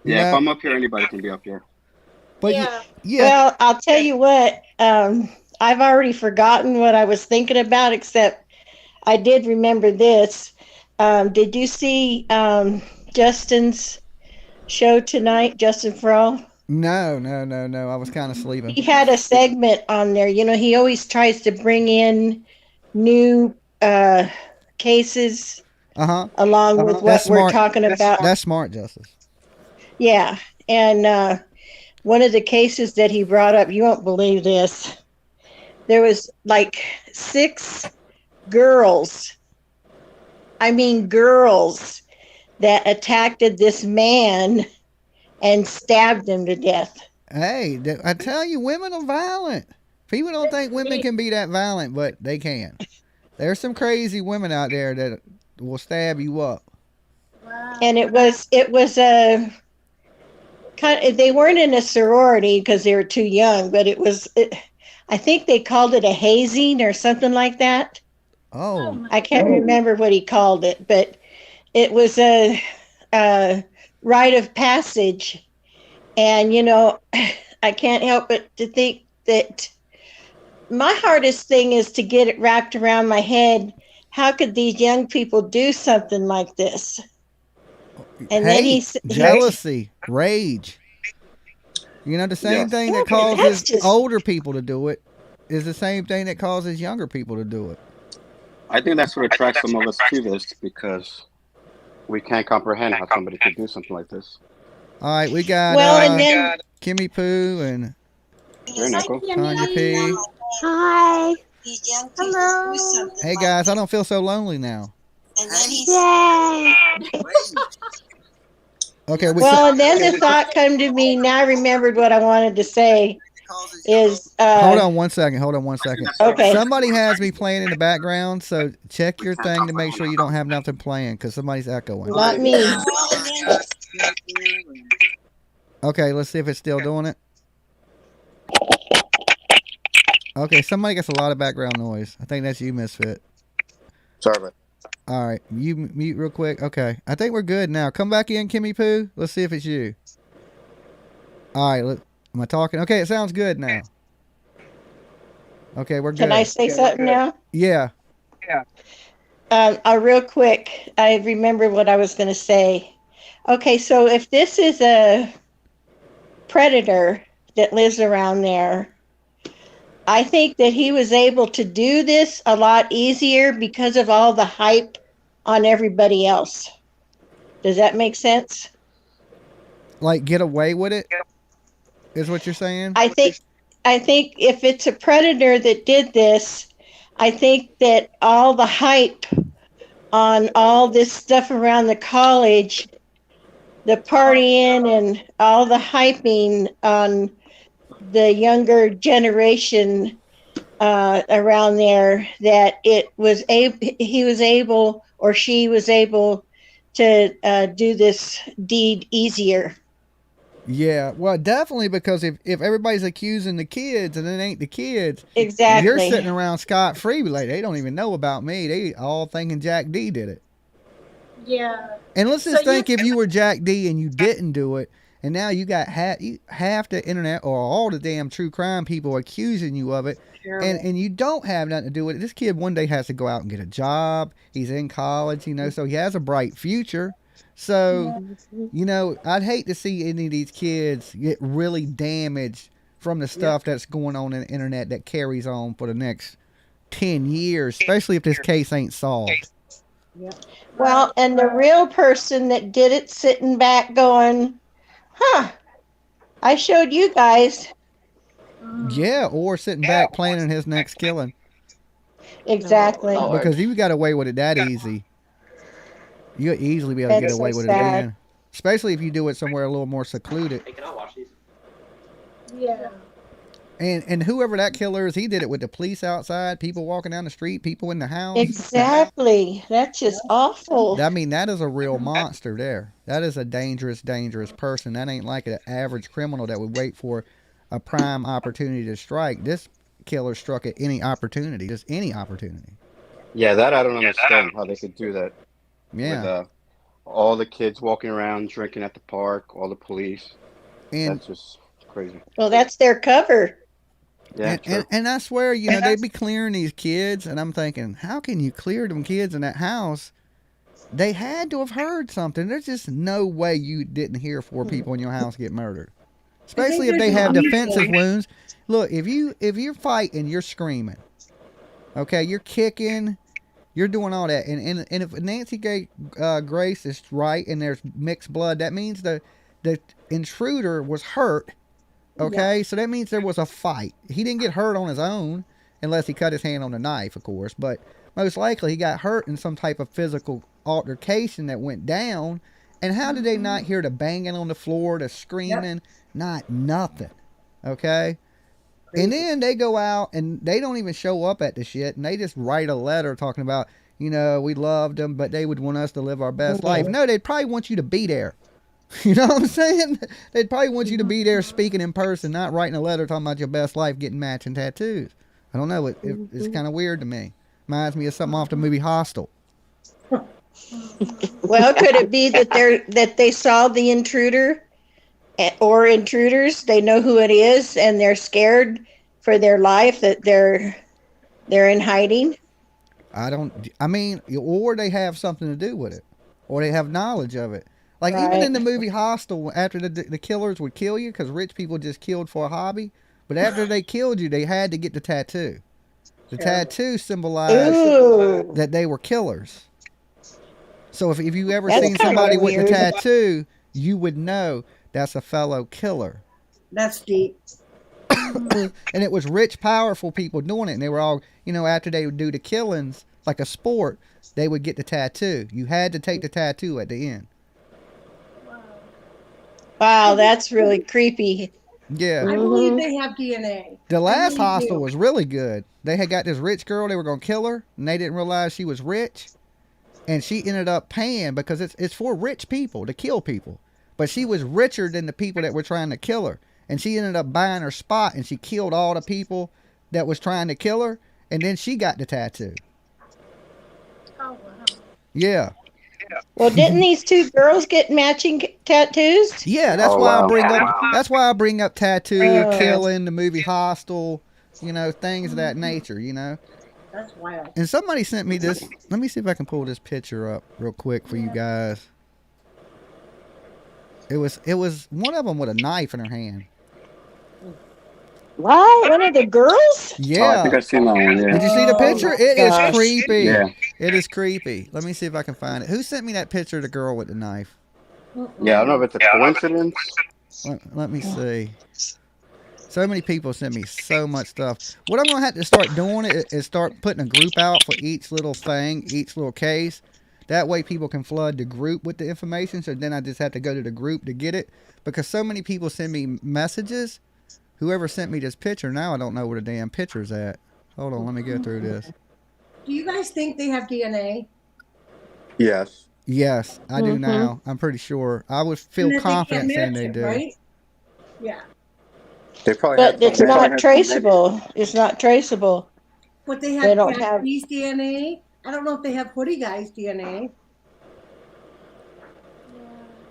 Yeah, if I'm up here, anybody can be up here. But yeah. Well, I'll tell you what. I've already forgotten what I was thinking about, except I did remember this. Did you see Justin's show tonight, Justin Frall? No. I was kind of sleeping. He had a segment on there. You know, he always tries to bring in new cases along with what we're talking about. That's smart, Justice. Yeah. And one of the cases that he brought up, you won't believe this. There was like 6 girls, I mean girls, that attacked this man and stabbed him to death. Hey, I tell you, women are violent. People don't think women can be that violent, but they can. There's some crazy women out there that will stab you up. Wow. And it was a kind of, they weren't in a sorority because they were too young, but I think they called it a hazing or something like that. Oh. I can't remember what he called it, but it was a rite of passage. And, I can't help but to think that my hardest thing is to get it wrapped around my head. How could these young people do something like this? And then jealousy, rage. The same thing that causes older people to do it is the same thing that causes younger people to do it. I think that's what attracts some of us to this, because we can't comprehend how somebody could do something like this. All right, we got and then Kimmy Poo and Tanya P. Hi. Hello. Hey guys, I don't feel so lonely now. And then Yay. Okay. And then the thought came to me. Now I remembered what I wanted to say. Is hold on one second. Okay. Somebody has me playing in the background, so check your thing to make sure you don't have nothing playing, because somebody's echoing. Not me. Okay, let's see if it's still doing it. Okay, somebody gets a lot of background noise. I think that's you, Misfit. Sorry about that. All right, you mute real quick. Okay, I think we're good now. Come back in, Kimmy Poo. Let's see if it's you. All right, am I talking? Okay, it sounds good now. Okay, we're good. Can I say something now? Yeah. Real quick, I remember what I was going to say. Okay, so if this is a predator that lives around there, I think that he was able to do this a lot easier because of all the hype on everybody else. Does that make sense? Like get away with it, is what you're saying? I think if it's a predator that did this, I think that all the hype on all this stuff around the college, the partying and all the hyping on the younger generation around there, that he was able, or she was able to do this deed easier. Yeah, well, definitely, because if everybody's accusing the kids and it ain't the kids, exactly, you're sitting around scot-free, like, they don't even know about me. They all thinking Jack D did it. Yeah. And let's just think if you were Jack D and you didn't do it, and now you got half the internet or all the damn true crime people accusing you of it, and you don't have nothing to do with it. This kid one day has to go out and get a job. He's in college, so he has a bright future. So, I'd hate to see any of these kids get really damaged from the stuff that's going on in the internet that carries on for the next 10 years, especially if this case ain't solved. Well, and the real person that did it sitting back going, I showed you guys. Yeah, or sitting back planning his next killing. Exactly. Because you got away with it that easy. You'll easily be able to get away with it again. Especially if you do it somewhere a little more secluded. Hey, can I watch these? Yeah. And whoever that killer is, he did it with the police outside, people walking down the street, people in the house. Exactly. That's just awful. I mean, that is a real monster there. That is a dangerous, dangerous person. That ain't like an average criminal that would wait for a prime opportunity to strike. This killer struck at any opportunity, just any opportunity. Yeah, that I don't understand how they could do that. Yeah. With all the kids walking around drinking at the park, all the police. And that's just crazy. Well, that's their cover. Yeah, and I swear, they'd be clearing these kids, and I'm thinking, how can you clear them kids in that house? They had to have heard something. There's just no way you didn't hear 4 people in your house get murdered. Especially if they have defensive wounds. Look, if you're fighting, you're screaming. Okay, you're kicking, you're doing all that. And if Nancy Grace is right and there's mixed blood, that means the the intruder was hurt. Okay, so that means there was a fight. He didn't get hurt on his own, unless he cut his hand on the knife, of course. But most likely he got hurt in some type of physical altercation that went down. And how did they not hear the banging on the floor, the screaming? Not nothing. Okay? And then they go out and they don't even show up at the shit. And they just write a letter talking about, we loved them, but they would want us to live our best life. No, they'd probably want you to be there. You know what I'm saying? They'd probably want you to be there speaking in person, not writing a letter talking about your best life, getting matching tattoos. I don't know. It's kind of weird to me. Reminds me of something off the movie Hostel. Well, could it be that they saw the intruder or intruders? They know who it is, and they're scared for their life, that they're in hiding. Or they have something to do with it, or they have knowledge of it. Like even in the movie Hostel, after the killers would kill you, because rich people just killed for a hobby, but after they killed you, they had to get the tattoo. The tattoo symbolized that they were killers. So if you ever seen somebody with the tattoo, you would know that's a fellow killer. That's deep. And it was rich, powerful people doing it. And they were all, after they would do the killings, like a sport, they would get the tattoo. You had to take the tattoo at the end. Wow, that's really creepy. Yeah. I believe they have DNA. The last Hostel was really good. They had got this rich girl, they were going to kill her, and they didn't realize she was rich. And she ended up paying, because it's for rich people to kill people. But she was richer than the people that were trying to kill her. And she ended up buying her spot, and she killed all the people that was trying to kill her. And then she got the tattoo. Oh, wow. Yeah. Well, didn't these two girls get matching tattoos? Yeah, that's why I bring up tattoo, killing, the movie Hostel, things of that nature, That's wild. And somebody sent me this. Let me see if I can pull this picture up real quick for you guys. It was one of them with a knife in her hand. What? One of the girls? Yeah. Oh, I think I've seen that one, yeah. Did you see the picture? It gosh. is creepy. Yeah. It is creepy. Let me see if I can find it. Who sent me that picture of the girl with the knife? Yeah, I don't know if it's a coincidence. Let me see. So many people send me so much stuff. What I'm going to have to start doing is start putting a group out for each little thing, each little case. That way people can flood the group with the information. So then I just have to go to the group to get it. Because so many people send me messages. Whoever sent me this picture, now I don't know where the damn picture's at. Hold on, let me go through this. Do you guys think they have DNA? Yes. Yes, I do now. I'm pretty sure. I would feel confident saying they do. Right? Yeah. They probably But it's not traceable. It's not traceable. But they don't have have these DNA. I don't know if they have Hoodie Guy's DNA.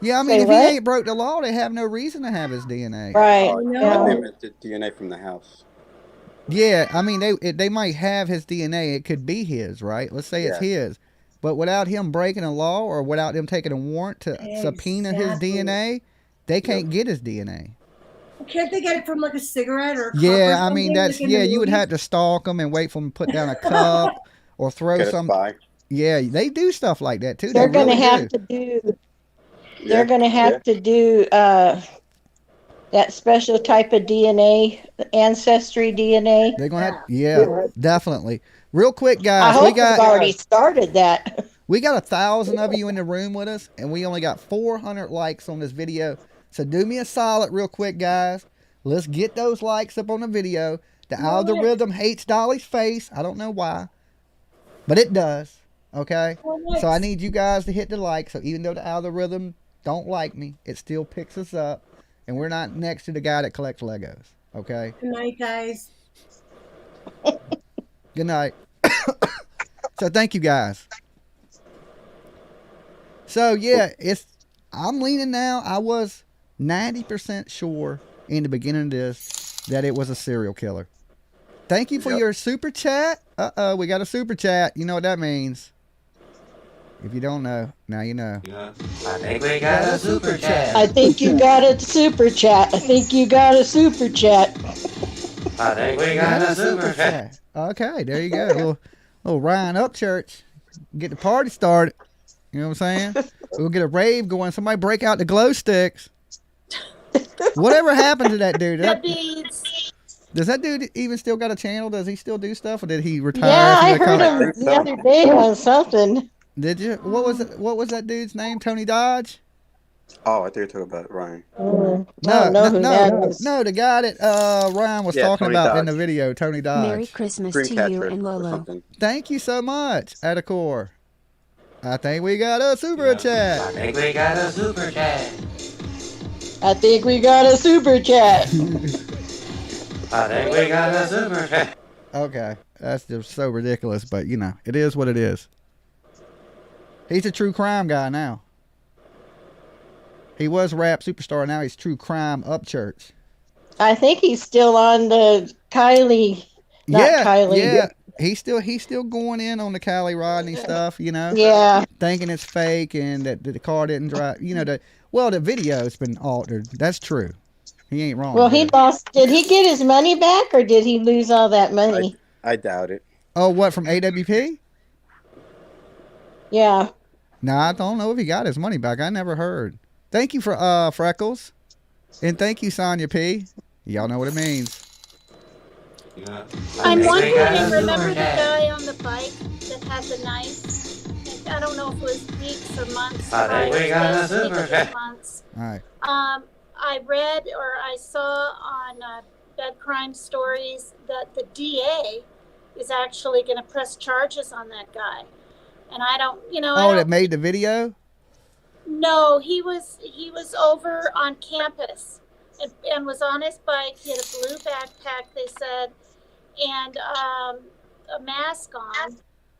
Yeah, I mean, if he ain't broke the law, they have no reason to have his DNA. Right. Oh, No. they meant the DNA from the house. Yeah, I mean, they might have his DNA. It could be his, right? Let's say it's his. But without him breaking a law or without them taking a warrant to subpoena his DNA, they can't get his DNA. Can't they get it from like a cigarette or a cup Yeah, or I mean, something, like you would have to stalk them and wait for them to put down a cup or throw Get a some. spy. Yeah, they do stuff like that too. They're going to really have to do. They're going to have to do that special type of DNA, ancestry DNA. They're going to definitely. Real quick, guys, I hope we've already started that. We got 1,000 of you in the room with us, and we only got 400 likes on this video. So do me a solid real quick, guys. Let's get those likes up on the video. The algorithm hates Dolly's face. I don't know why, but it does. Okay? So I need you guys to hit the like. So even though the algorithm don't like me, it still picks us up. And we're not next to the guy that collects Legos. Okay? Good night, guys. Good night. So thank you, guys. So yeah, I'm leaning now. I was 90% sure in the beginning of this that it was a serial killer. Thank you for your super chat. We got a super chat. You know what that means. If you don't know, now you know. I think we got a super chat. I think you got a super chat. I think you got a super chat. I think we got a super chat. Okay, there you go. little Ryan Upchurch. Get the party started. You know what I'm saying? We'll get a rave going. Somebody break out the glow sticks. Whatever happened to that dude? The beads. Does that dude even still got a channel? Does he still do stuff, or did he retire? Yeah, I heard I him think the so. other day on something. Did you? What was that dude's name? Tony Dodge? Oh, I think you're talking about Ryan. I don't No, know no, who no, that is. no. The guy that Ryan was Yeah, talking Tony about in the Dodge. video, Tony Dodge. Merry Christmas to you Dreamcatcher and or Lolo. something. Thank you so much, Adacore. I think we got a super chat. I think we got a super chat. I think we got a super chat. I think we got a super chat. Okay, that's just so ridiculous, but you know, it is what it is. He's a true crime guy now. He was rap superstar, now he's true crime upchurch. I think he's still on the Kylie. Kylie. Yeah. He's still going in on the Callie Rodney stuff, you know. Yeah. Thinking it's fake and that the car didn't drive. You know, the video's been altered. That's true. He ain't wrong. Well, he lost. Did he get his money back, or did he lose all that money? I doubt it. Oh, what, from AWP? Yeah. No, I don't know if he got his money back. I never heard. Thank you for Freckles, and thank you Sonya P. Y'all know what it means. I'm wondering, remember the guy on the bike that had the knife? I don't know if it was weeks or months. I think we got a super chat. Months. All right. I read or I saw on Bed Crime Stories that the DA is actually going to press charges on that guy. And I don't, that made the video? No, he was over on campus and was on his bike. He had a blue backpack, they said, and a mask on,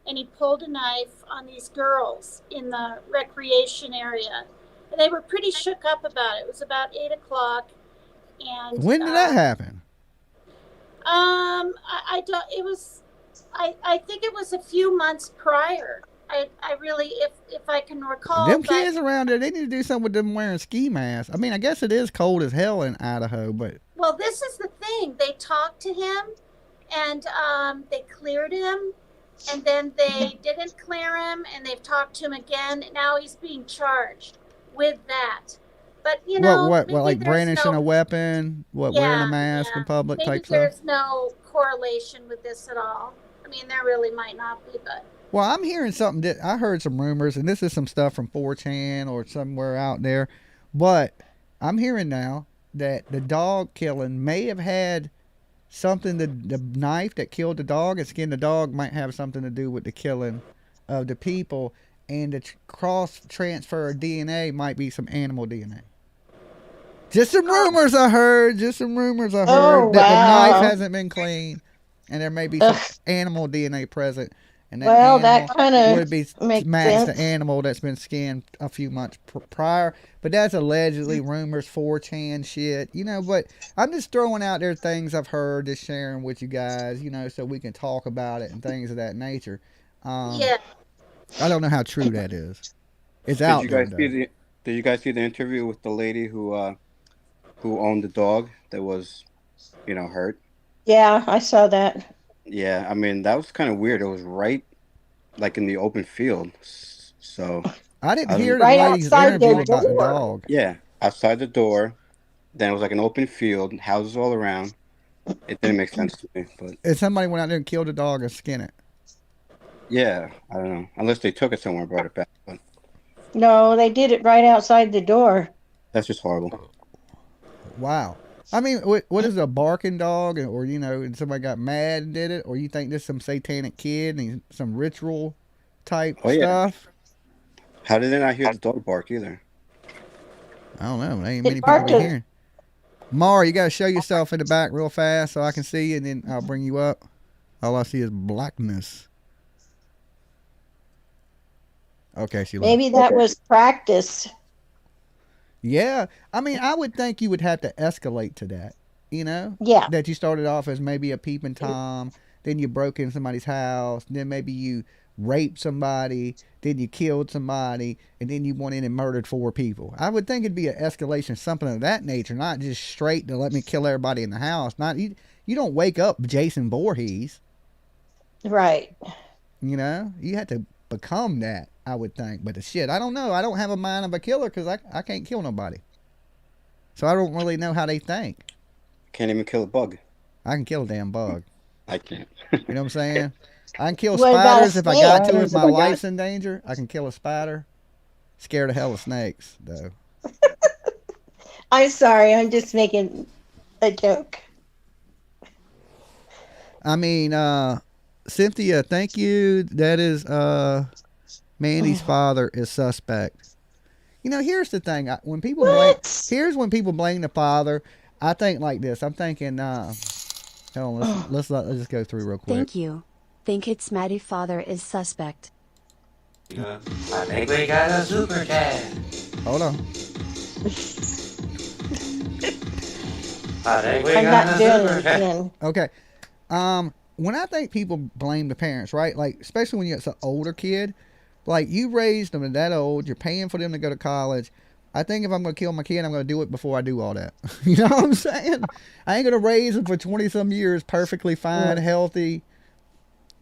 and he pulled a knife on these girls in the recreation area. And they were pretty shook up about it. It was about 8 o'clock. And when did that happen? I don't. It was. I think it was a few months prior. I really, if I can recall. Them kids around there, they need to do something with them wearing ski masks. I mean, I guess it is cold as hell in Idaho, but. Well, this is the thing. They talked to him, and they cleared him, and then they didn't clear him, and they've talked to him again. And now he's being charged with that. But what like brandishing a weapon, wearing a mask in public maybe type stuff. There's no correlation with this at all. I mean, there really might not be, but. Well, I'm hearing something that I heard some rumors, and this is some stuff from 4chan or somewhere out there, but I'm hearing now that the dog killing may have had something, the knife that killed the dog and skinned the dog might have something to do with the killing of the people, and the cross transfer of DNA might be some animal DNA. Just some rumors I heard. That the knife hasn't been cleaned, and there may be some animal DNA present. And that kind of would be matched the animal that's been skinned a few months prior. But that's allegedly rumors, 4chan shit, But I'm just throwing out there things I've heard, just sharing with you guys, so we can talk about it and things of that nature. Yeah. I don't know how true that is. It's out there. Did you guys see the interview with the lady who owned the dog that was, hurt? Yeah, I saw that. Yeah, I mean, that was kind of weird. It was right, like, in the open field. So I didn't hear the lady's interview about the dog. Yeah, outside the door. Then it was like an open field, houses all around. It didn't make sense to me. But and somebody went out there and killed the dog and skinned it. Yeah, I don't know. Unless they took it somewhere and brought it back. But no, they did it right outside the door. That's just horrible. Wow. I mean, what is a barking dog, or and somebody got mad and did it, or you think this is some satanic kid and some ritual type stuff? How did they not hear the dog bark either? I don't know. There ain't many people be hearing. Mara, you gotta show yourself in the back real fast so I can see you, and then I'll bring you up. All I see is blackness. Okay, she left. Maybe that was practice. Yeah, I mean, I would think you would have to escalate to that, Yeah. That you started off as maybe a peeping Tom, then you broke in somebody's house, then maybe you raped somebody, then you killed somebody, and then you went in and murdered 4 people. I would think it'd be an escalation, something of that nature, not just straight to let me kill everybody in the house. Not you don't wake up Jason Voorhees. Right. You had to become that, I would think. But the shit, I don't know. I don't have a mind of a killer because I can't kill nobody. So I don't really know how they think. Can't even kill a bug. I can kill a damn bug. I can't. You know what I'm saying? I can kill What about a spiders if I got to. snake? If my life's in danger, I can kill a spider. Scared of hell of snakes, though. I'm sorry, I'm just making a joke. I mean, Cynthia, thank you. That is Mandy's father is suspect. You know, here's the thing. When people blame the father, I think like this. I'm thinking, hold on, let's just go through real quick. Thank you. Think it's Maddie's father is suspect. I think we got a super chat. Hold on. I think we I'm got not a doing super it chat. again. Okay. When I think people blame the parents, right? Like, especially when it's an older kid, like you raised them that old, you're paying for them to go to college. I think if I'm going to kill my kid, I'm going to do it before I do all that. You know what I'm saying? I ain't going to raise them for 20 some years perfectly fine, healthy.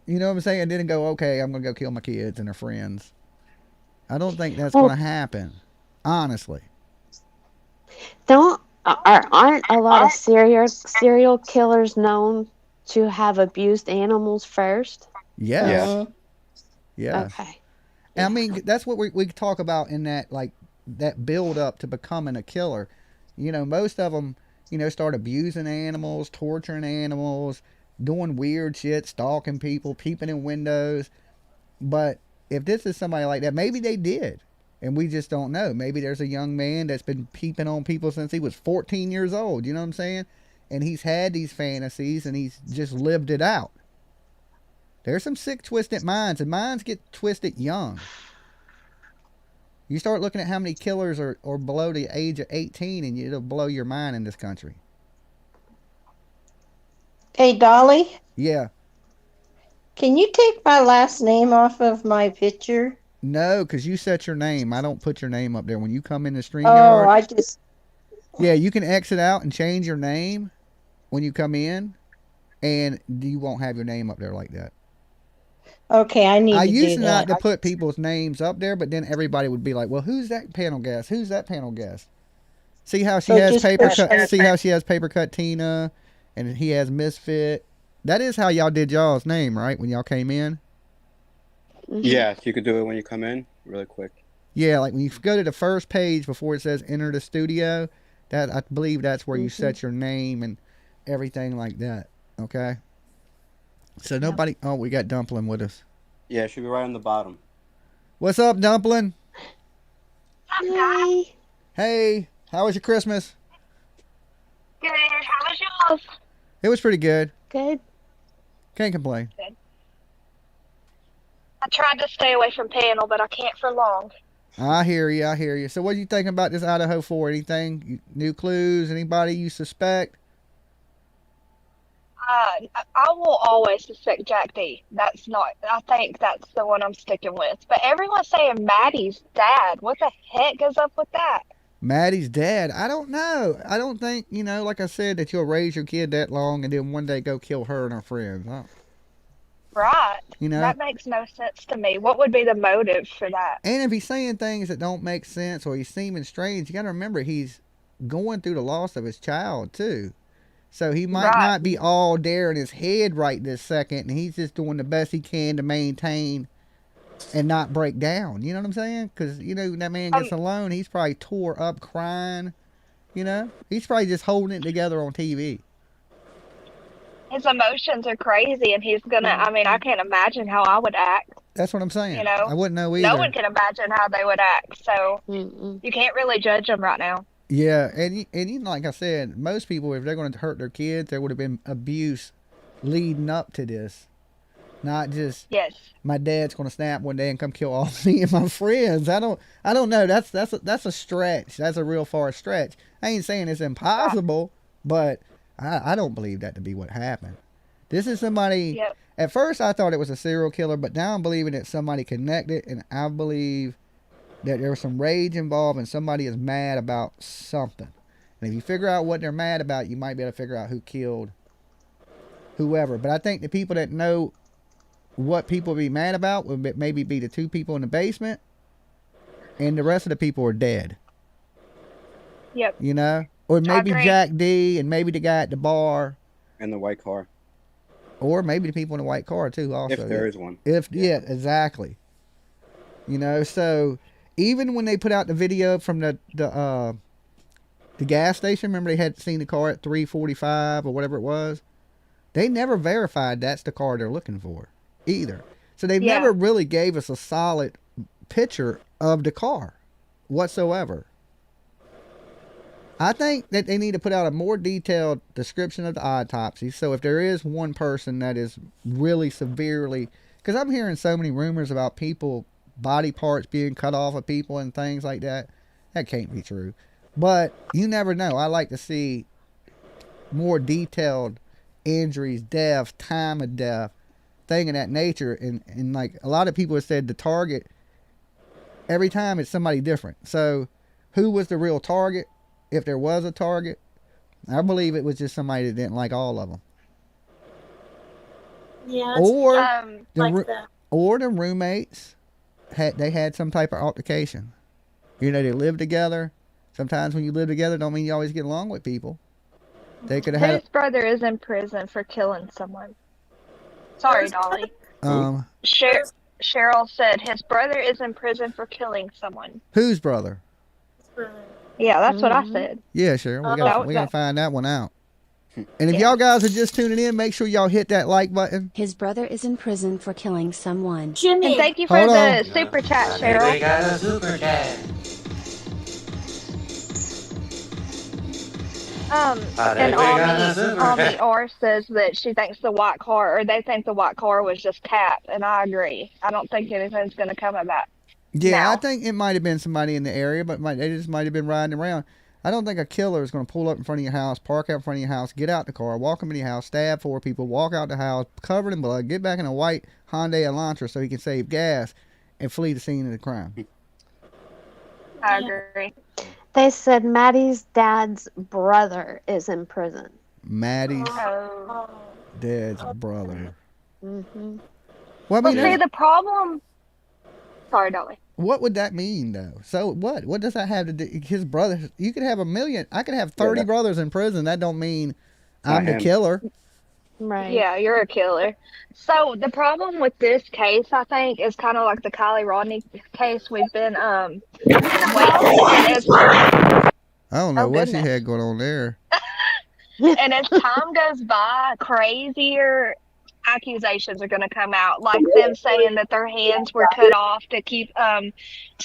You know what I'm saying? And then go, okay, I'm going to go kill my kids and their friends. I don't think that's going to happen. Honestly. Aren't a lot of serial killers known to have abused animals first? Yes. Yeah. Okay. I mean, that's what we talk about in that, like, that build up to becoming a killer. You know, most of them, you know, start abusing animals, torturing animals, doing weird shit, stalking people, peeping in windows. But if this is somebody like that, maybe they did. And we just don't know. Maybe there's a young man that's been peeping on people since he was 14 years old. You know what I'm saying? And he's had these fantasies and he's just lived it out. There's some sick, twisted minds, and minds get twisted young. You start looking at how many killers are below the age of 18, and it'll blow your mind in this country. Hey, Dolly? Yeah. Can you take my last name off of my picture? No, because you set your name. I don't put your name up there. When you come in the Oh, StreamYard. I just... Yeah, you can exit out and change your name when you come in, and you won't have your name up there like that. Okay, I need to do that. I used not to put people's names up there, but then everybody would be like, well, who's that panel guest? Who's that panel guest? See how she has paper cut? See how she has paper cut Tina, and he has Misfit. That is how y'all did y'all's name, right? When y'all came in. Yes, you could do it when you come in, really quick. Yeah, like when you go to the first page before it says enter the studio, that I believe that's where you set your name and everything like that. Okay. So nobody. Oh, we got Dumpling with us. Yeah, it should be right on the bottom. What's up, Dumpling? Hi. Hey, how was your Christmas? Good. How was yours? It was pretty good. Good. Can't complain. Good. I tried to stay away from panel, but I can't for long. I hear you. I hear you. So, what are you thinking about this Idaho 4? Anything? New clues? Anybody you suspect? I will always suspect Jack D. That's not. I think that's the one I'm sticking with. But everyone's saying Maddie's dad. What the heck is up with that? Maddie's dad. I don't know. I don't think, you know, like I said, that you'll raise your kid that long and then one day go kill her and her friends. Right. You know? That makes no sense to me. What would be the motive for that? And if he's saying things that don't make sense or he's seeming strange, you got to remember he's going through the loss of his child too. So he might not be all there in his head right this second, and he's just doing the best he can to maintain and not break down. You know what I'm saying? Because, you know, that man gets alone, he's probably tore up crying. You know? He's probably just holding it together on TV. His emotions are crazy, and he's gonna. I mean, I can't imagine how I would act. That's what I'm saying. You know, I wouldn't know either. No one can imagine how they would act, so you can't really judge them right now. Yeah, and even like I said, most people, if they're going to hurt their kids, there would have been abuse leading up to this. Not just my dad's going to snap one day and come kill all me and my friends. I don't know. That's a stretch. That's a real far stretch. I ain't saying it's impossible, but I don't believe that to be what happened. This is somebody. At first, I thought it was a serial killer, but now I'm believing that somebody connected, and I believe that there was some rage involved and somebody is mad about something. And if you figure out what they're mad about, you might be able to figure out who killed whoever. But I think the people that know what people be mad about would maybe be the two people in the basement, and the rest of the people are dead. Yep. You know? Or maybe Jack D, and maybe the guy at the bar. And the white car. Or maybe the people in the white car, too, also. If there is one. Yeah, exactly. You know, so even when they put out the video from the gas station, remember they had seen the car at 3:45 or whatever it was? They never verified that's the car they're looking for either. So they never really gave us a solid picture of the car whatsoever. I think that they need to put out a more detailed description of the autopsy. So if there is one person that is really severely, because I'm hearing so many rumors about people, body parts being cut off of people and things like that. That can't be true. But you never know. I like to see more detailed injuries, death, time of death, thing of that nature. And like a lot of people have said, the target, every time it's somebody different. So who was the real target? If there was a target, I believe it was just somebody that didn't like all of them. Yeah. Or the roommates had some type of altercation. You know, they live together. Sometimes when you live together, don't mean you always get along with people. They could have His brother is in prison for killing someone. Sorry, Dolly. Cheryl said his brother is in prison for killing someone. Whose brother? Yeah, that's what I said. Yeah, Cheryl. We gotta find that one out. And if y'all guys are just tuning in, make sure y'all hit that like button. His brother is in prison for killing someone. Jimmy. And thank you for the super chat, Cheryl. We got a super chat. And Omni R says that she thinks the white car, or they think the white car was just Cap, and I agree. I don't think anything's going to come of that. Yeah, I think it might have been somebody in the area, but they just might have been riding around. I don't think a killer is going to pull up in front of your house, park out in front of your house, get out the car, walk into your house, stab 4 people, walk out the house, covered in blood, get back in a white Hyundai Elantra so he can save gas, and flee the scene of the crime. I agree. They said Maddie's dad's brother is in prison. Maddie's dad's brother. Mm-hmm. Well, I mean, see, the problem... Sorry, Dolly. What would that mean, though? So what? What does that have to do? His brother, you could have 1 million. I could have 30 brothers in prison. That don't mean I'm the killer. Right. Yeah, you're a killer. So the problem with this case, I think, is kind of like the Kylie Rodney case. We've been waiting. I don't know what she had going on there. And as time goes by, crazier accusations are going to come out, like them saying that their hands were cut off to keep to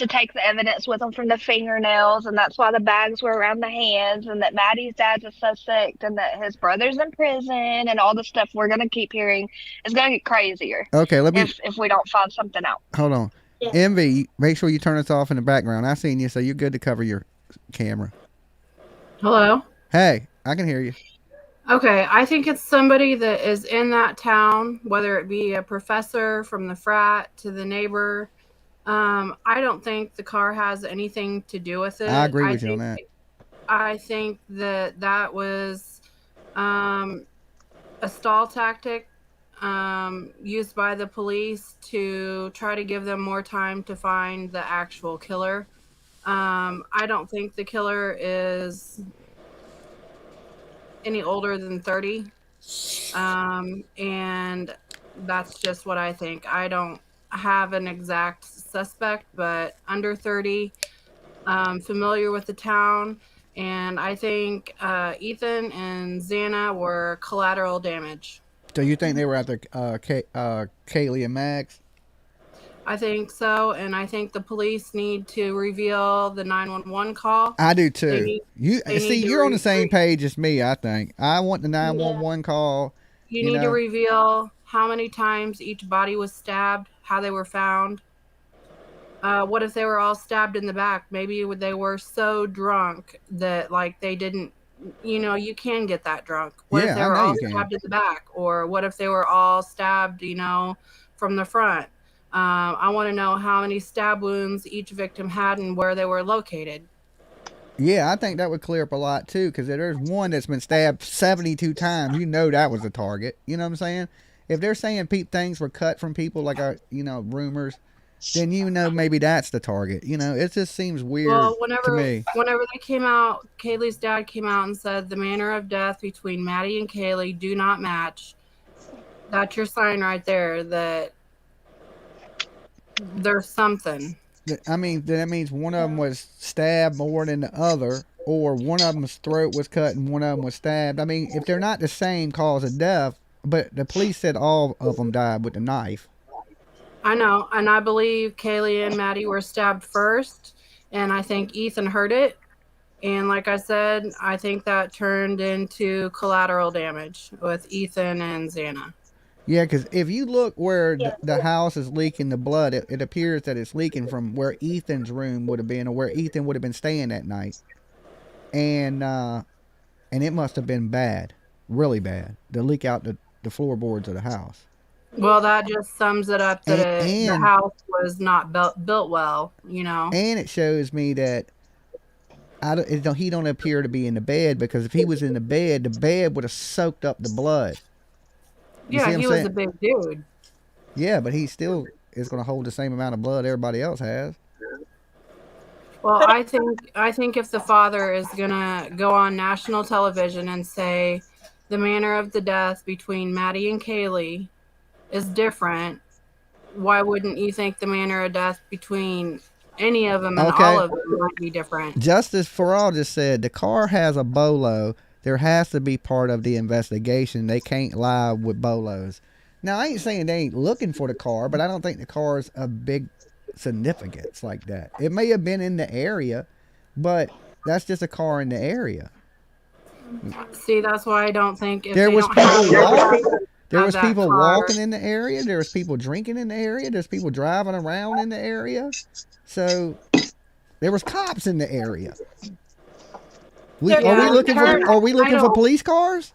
take the evidence with them from the fingernails, and that's why the bags were around the hands, and that Maddie's dad's a suspect, and that his brother's in prison, and all the stuff we're going to keep hearing is going to get crazier. Okay, if we don't find something out. Hold on. Yeah. Envy, make sure you turn this off in the background. I seen you, so you're good to cover your camera. Hello? Hey, I can hear you. Okay, I think it's somebody that is in that town, whether it be a professor from the frat to the neighbor. I don't think the car has anything to do with it. I agree with you on that. I think that was a stall tactic used by the police to try to give them more time to find the actual killer. I don't think the killer is any older than 30, and that's just what I think. I don't have an exact suspect, but under 30, familiar with the town, and I think Ethan and Xana were collateral damage. So you think they were after Kaylee and Max? I think so, and I think the police need to reveal the 911 call. I do too. You're on the same page as me, I think. I want the 911 call. You need to reveal how many times each body was stabbed, how they were found. What if they were all stabbed in the back? Maybe they were so drunk that they didn't, you can get that drunk. What if they were all stabbed in the back? Or what if they were all stabbed, from the front? I want to know how many stab wounds each victim had and where they were located. Yeah, I think that would clear up a lot too, because if there's one that's been stabbed 72 times, that was a target. You know what I'm saying? If they're saying things were cut from people, rumors, then you know maybe that's the target. You know, it just seems weird to me. Whenever they came out, Kaylee's dad came out and said the manner of death between Maddie and Kaylee do not match. That's your sign right there that there's something. I mean, that means one of them was stabbed more than the other, or one of them's throat was cut and one of them was stabbed. I mean, if they're not the same cause of death, but the police said all of them died with a knife. I know, and I believe Kaylee and Maddie were stabbed first, and I think Ethan heard it. And like I said, I think that turned into collateral damage with Ethan and Xana. Yeah, because if you look where the house is leaking the blood, it appears that it's leaking from where Ethan's room would have been, or where Ethan would have been staying that night. And it must have been bad, really bad, to leak out the floorboards of the house. Well, that just sums it up that the house was not built well, you know. And it shows me that he don't appear to be in the bed, because if he was in the bed would have soaked up the blood. Yeah, he was a big dude. Yeah, but he still is going to hold the same amount of blood everybody else has. Well, I think if the father is going to go on national television and say the manner of the death between Maddie and Kaylee is different, why wouldn't you think the manner of death between any of them and all of them might be different? Justice for All just said the car has a bolo. There has to be part of the investigation. They can't lie with bolos. Now, I ain't saying they ain't looking for the car, but I don't think the car's a big significance like that. It may have been in the area, but that's just a car in the area. See, that's why I don't think if there was people car, walking in the area. There was people drinking in the area. There's people driving around in the area. So there was cops in the area. Are we looking for police cars?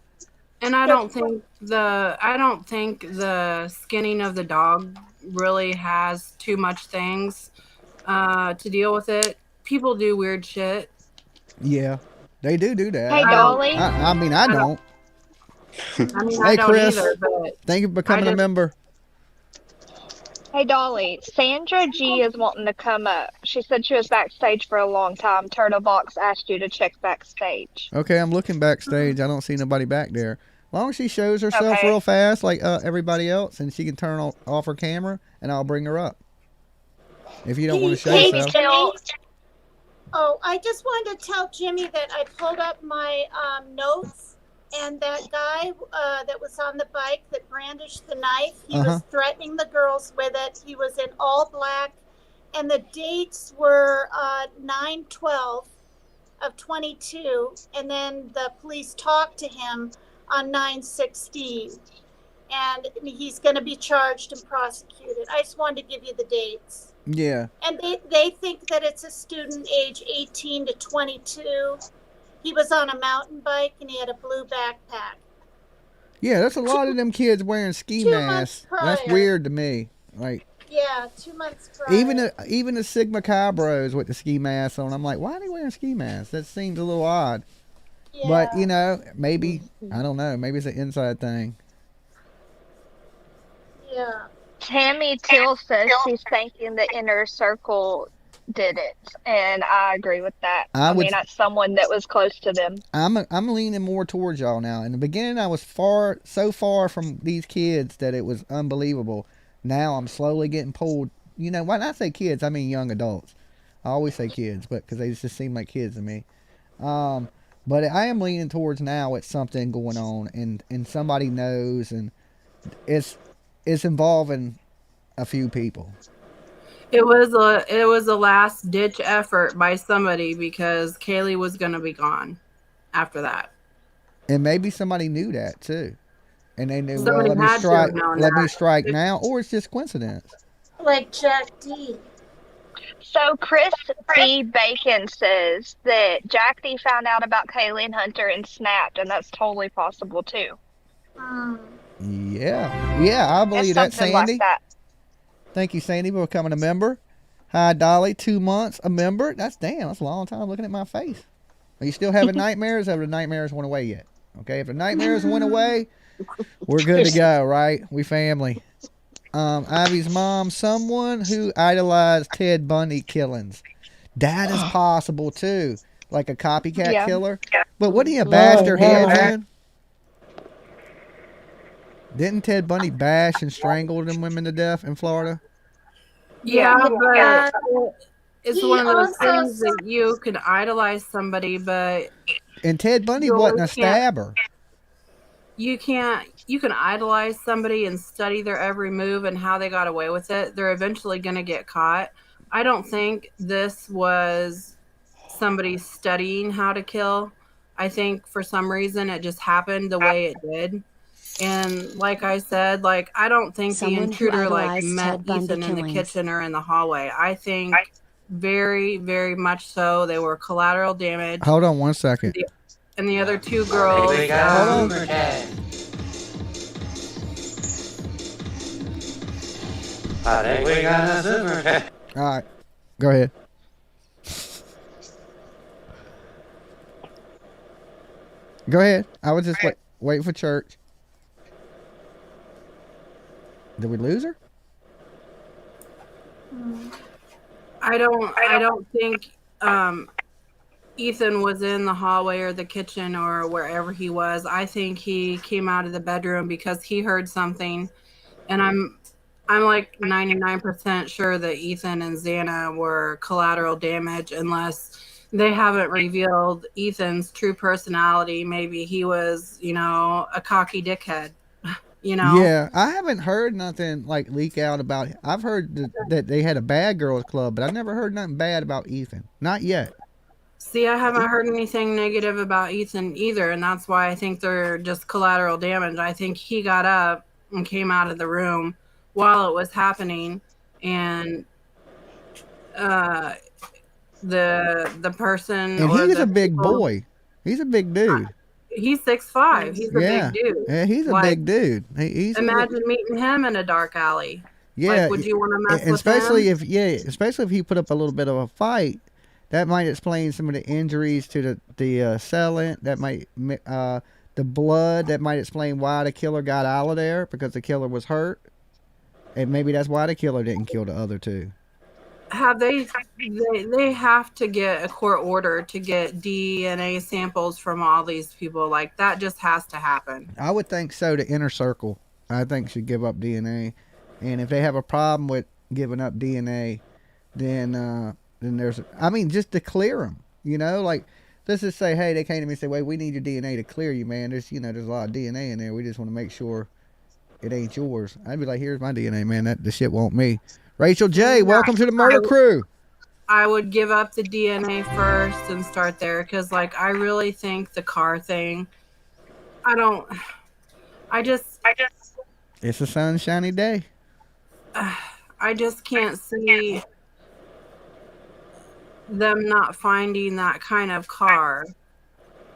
And I don't think the skinning of the dog really has too much things to deal with it. People do weird shit. Yeah, they do that. Hey, Dolly. I mean, I don't. Hey, Chris. Either, but thank you for becoming a member. Hey, Dolly, Sandra G is wanting to come up. She said she was backstage for a long time. Turtle Box asked you to check backstage. Okay, I'm looking backstage. I don't see nobody back there. As long as she shows herself real fast like everybody else, and she can turn off her camera, and I'll bring her up. If you don't want to show yourself. Oh, I just wanted to tell Jimmy that I pulled up my notes. And that guy that was on the bike that brandished the knife, he was threatening the girls with it. He was in all black. And the dates were 9/12 of 22. And then the police talked to him on 9/16. And he's going to be charged and prosecuted. I just wanted to give you the dates. Yeah. And they think that it's a student age 18 to 22. He was on a mountain bike and he had a blue backpack. Yeah, that's a lot of them kids wearing ski masks. That's weird to me. Like, yeah, 2 months prior. Even the Sigma Chi bros with the ski masks on. I'm like, why are they wearing ski masks? That seems a little odd. Yeah. But you know, maybe I don't know. Maybe it's an inside thing. Yeah. Tammy Till says she's thinking the inner circle did it, and I agree with that. I mean, that's someone that was close to them. I'm leaning more towards y'all now. In the beginning, I was so far from these kids that it was unbelievable. Now I'm slowly getting pulled. You know, when I say kids, I mean young adults. I always say kids, but because they just seem like kids to me. But I am leaning towards now it's something going on, and somebody knows, and it's involving a few people. It was a last ditch effort by somebody because Kaylee was going to be gone after that. And maybe somebody knew that too. And they knew, somebody let me strike now, or it's just coincidence. Like Jack D. So Chris B. Bacon says that Jack D found out about Kaylee and Hunter and snapped, and that's totally possible too. Yeah, I believe that, Sandy. Like that. Thank you, Sandy, for becoming a member. Hi, Dolly. 2 months a member. That's a long time looking at my face. Are you still having nightmares? Have the nightmares went away yet? Okay, if the nightmares went away, we're good to go, right? We family. Ivy's mom, someone who idolized Ted Bundy killings. That is possible too, like a copycat killer. But wasn't he a bashed her heads in? Didn't Ted Bundy bash and strangle them women to death in Florida? Yeah, but it's one of those things that you can idolize somebody, but and Ted Bundy wasn't a stabber. You can idolize somebody and study their every move and how they got away with it. They're eventually going to get caught. I don't think this was somebody studying how to kill. I think for some reason it just happened the way it did. And like I said, like, I don't think the intruder like met Ethan in the kitchen or in the hallway. I think very, very much so. They were collateral damage. Hold on 1 second. And the other two girls. Hold on. I think we got a super chat. All right, go ahead. Go ahead. I was just waiting for church. Did we lose her? I don't think Ethan was in the hallway or the kitchen or wherever he was. I think he came out of the bedroom because he heard something, and I'm like 99% sure that Ethan and Xana were collateral damage unless they haven't revealed Ethan's true personality. Maybe he was, a cocky dickhead. Yeah, I haven't heard nothing like leak out about it. I've heard that they had a bad girls club, but I never heard nothing bad about Ethan. Not yet. See, I haven't heard anything negative about Ethan either, and that's why I think they're just collateral damage. I think he got up and came out of the room while it was happening, and the person. And he's a big boy. He's a big dude. He's 6'5". He's a big dude. Yeah, he's a big dude. Imagine meeting him in a dark alley. Yeah, like, would you want to mess with especially him? Especially if he put up a little bit of a fight. That might explain some of the injuries to the assailant. That might the blood. That might explain why the killer got out of there, because the killer was hurt, and maybe that's why the killer didn't kill the other two. Have they have to get a court order to get DNA samples from all these people. Like, that just has to happen. I would think so. The inner circle, I think, should give up DNA, and if they have a problem with giving up DNA, then there's, just to clear them, like, let's just say, hey, they came to me and said, wait, we need your DNA to clear you, man. There's a lot of DNA in there. We just want to make sure it ain't yours. I'd be like, here's my DNA, man. The shit won't me. Rachel J., welcome to the murder crew. I would give up the DNA first and start there, because, like, I really think the car thing, it's a sunshiny day. I just can't see them not finding that kind of car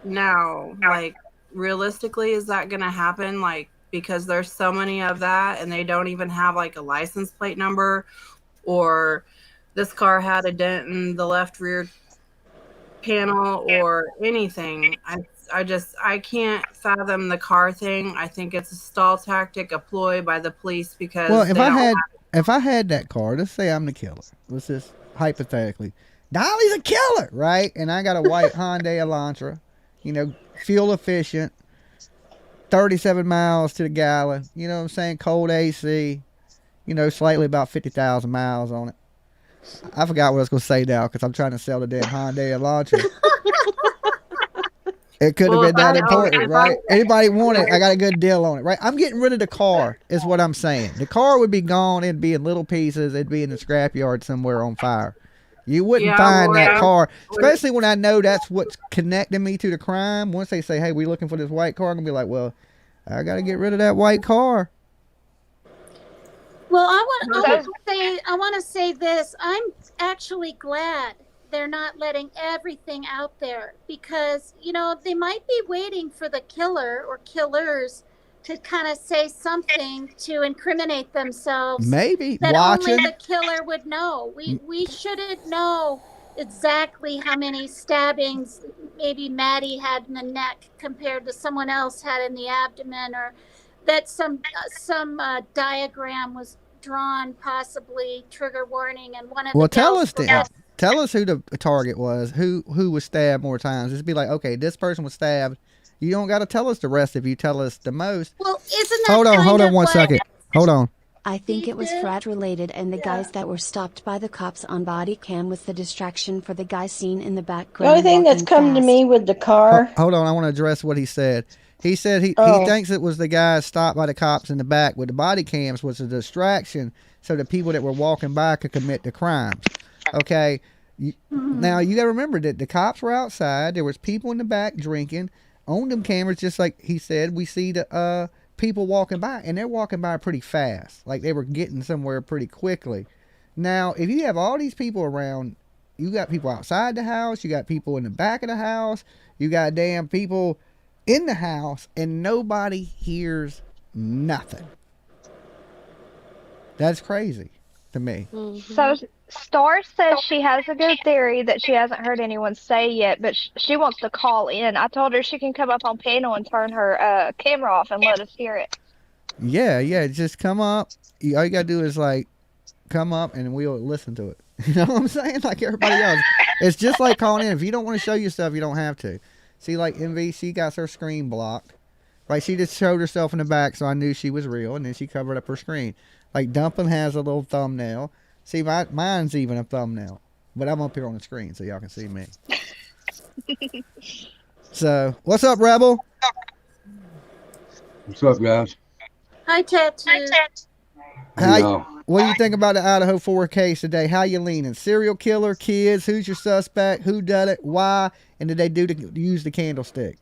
now. Like, realistically, is that going to happen? Like, because there's so many of that, and they don't even have like a license plate number, or this car had a dent in the left rear panel or anything. I can't fathom the car thing. I think it's a stall tactic, a ploy by the police, because if I had that car, let's say I'm the killer. Let's just hypothetically, Dolly's a killer, right? And I got a white Hyundai Elantra, fuel efficient, 37 miles to the gallon, you know what I'm saying? Cold AC, slightly about 50,000 miles on it. I forgot what I was going to say now because I'm trying to sell the damn Hyundai Elantra. It couldn't have been that important, right? Anybody want it, I got a good deal on it, right? I'm getting rid of the car, is what I'm saying. The car would be gone. It'd be in little pieces. It'd be in the scrapyard somewhere on fire. You wouldn't find that car, especially when I know that's what's connecting me to the crime. Once they say, hey, we're looking for this white car, I'm going to be like, well, I got to get rid of that white car. Well, I want to say this. I'm actually glad they're not letting everything out there, because, they might be waiting for the killer or killers to kind of say something to incriminate themselves. Maybe that watching. Only the killer would know. We shouldn't know exactly how many stabbings maybe Maddie had in the neck compared to someone else had in the abdomen, or that some diagram was drawn, possibly trigger warning, and one of well, the tell gals us then. Tell us who the target was. Who was stabbed more times? Just be like, okay, this person was stabbed. You don't got to tell us the rest if you tell us the most. Well, isn't that Hold on 1 second. Hold on. I think it was frat related, and the guys that were stopped by the cops on body cam was the distraction for the guy seen in the background. The only thing that's come to me with the car. Hold on, I want to address what he said. He said he thinks it was the guy stopped by the cops in the back with the body cams was a distraction so the people that were walking by could commit the crimes. Okay. Now you got to remember that the cops were outside. There was people in the back drinking. On them cameras, just like he said, we see the people walking by, and they're walking by pretty fast. Like they were getting somewhere pretty quickly. Now, if you have all these people around, you got people outside the house, you got people in the back of the house, you got damn people in the house, and nobody hears nothing. That's crazy to me. So Star says she has a good theory that she hasn't heard anyone say yet, but she wants to call in. I told her she can come up on panel and turn her camera off and let us hear it. Yeah, just come up. All you gotta do is like come up and we'll listen to it. You know what I'm saying? Like everybody else. It's just like calling in. If you don't want to show yourself, you don't have to. See, like MV, she got her screen blocked. Right? She just showed herself in the back, so I knew she was real, and then she covered up her screen. Like Dumpling has a little thumbnail. See, mine's even a thumbnail, but I'm up here on the screen so y'all can see me. So, what's up, Rebel? What's up, guys? Hi, Tattoo. What do you think about the Idaho 4 case today? How you leaning? Serial killer, kids? Who's your suspect? Who did it? Why? And did they use the candlestick?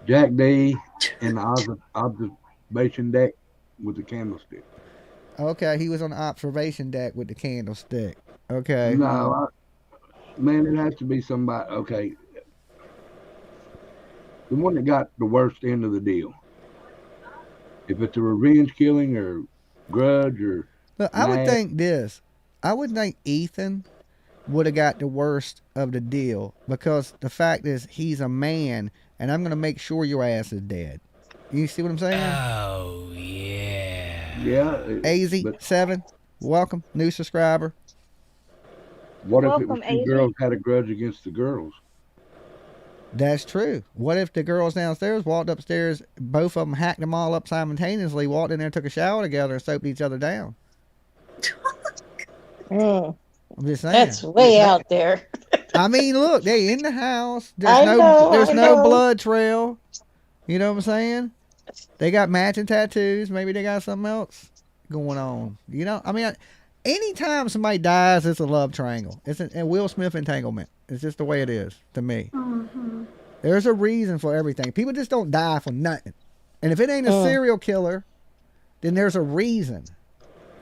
Jack D in the observation deck with the candlestick. Okay, he was on the observation deck with the candlestick. Okay. No, man, it has to be somebody. Okay. The one that got the worst end of the deal. If it's a revenge killing or grudge or... Look, I would think this. I would think Ethan would have got the worst of the deal because the fact is he's a man and I'm going to make sure your ass is dead. You see what I'm saying? Oh, yeah. Yeah. AZ7, welcome, new subscriber. What if it was two girls had a grudge against the girls? That's true. What if the girls downstairs walked upstairs, both of them hacked them all up simultaneously, walked in there, took a shower together, and soaped each other down? I'm just saying. That's way out there. I mean, look, they in the house. There's no blood trail. You know what I'm saying? They got matching tattoos. Maybe they got something else going on. You know, I mean, anytime somebody dies, it's a love triangle. It's a Will Smith entanglement. It's just the way it is to me. Mm-hmm. There's a reason for everything. People just don't die for nothing. And if it ain't a serial killer, then there's a reason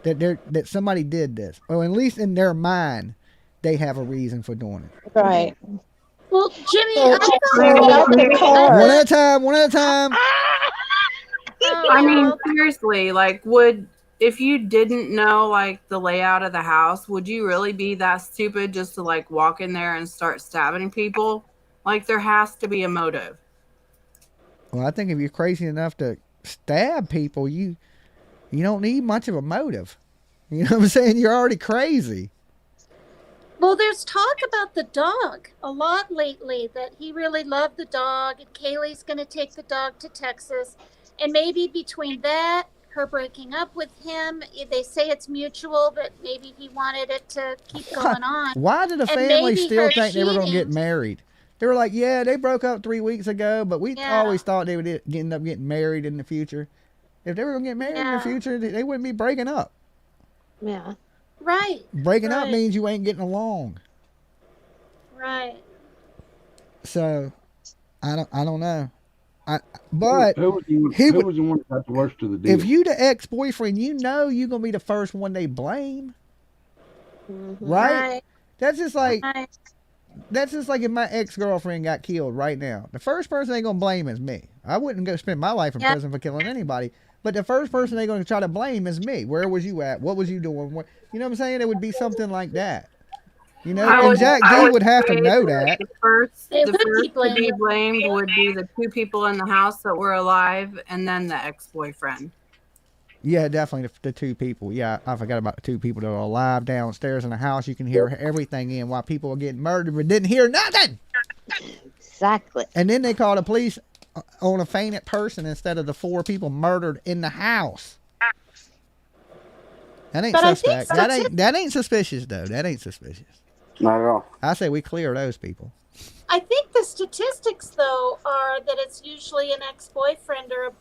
that somebody did this. Or at least in their mind, they have a reason for doing it. Right. Well, Jimmy, one at a time. I mean, seriously, like, if you didn't know, like, the layout of the house, would you really be that stupid just to, like, walk in there and start stabbing people? Like, there has to be a motive. Well, I think if you're crazy enough to stab people, you don't need much of a motive. You know what I'm saying? You're already crazy. Well, there's talk about the dog a lot lately, that he really loved the dog, and Kaylee's going to take the dog to Texas. And maybe between that, her breaking up with him, they say it's mutual, but maybe he wanted it to keep going on. Why did the family still think they were going to get married? They were like, yeah, they broke up 3 weeks ago, but we always thought they would end up getting married in the future. If they were going to get married in the future, they wouldn't be breaking up. Yeah. Right. Breaking up means you ain't getting along. Right. So, I don't know. But who was the one that got the worst of the deal? If you the ex-boyfriend, you know you're gonna be the first one they blame, right? That's just like if my ex-girlfriend got killed right now. The first person they gonna blame is me. I wouldn't go spend my life in prison for killing anybody, but the first person they gonna try to blame is me. Where was you at? What was you doing? You know what I'm saying? It would be something like that. You know, and Jack D would have to know that. The first to be blamed would be the two people in the house that were alive, and then the ex-boyfriend. Yeah, definitely the two people. Yeah, I forgot about the two people that are alive downstairs in the house. You can hear everything in while people are getting murdered, but didn't hear nothing. Exactly. And then they called the police on a fainted person instead of the 4 people murdered in the house. That ain't suspect. That ain't suspicious though. That ain't suspicious. Not at all. I say we clear those people. I think the statistics, though, are that it's usually an ex-boyfriend or a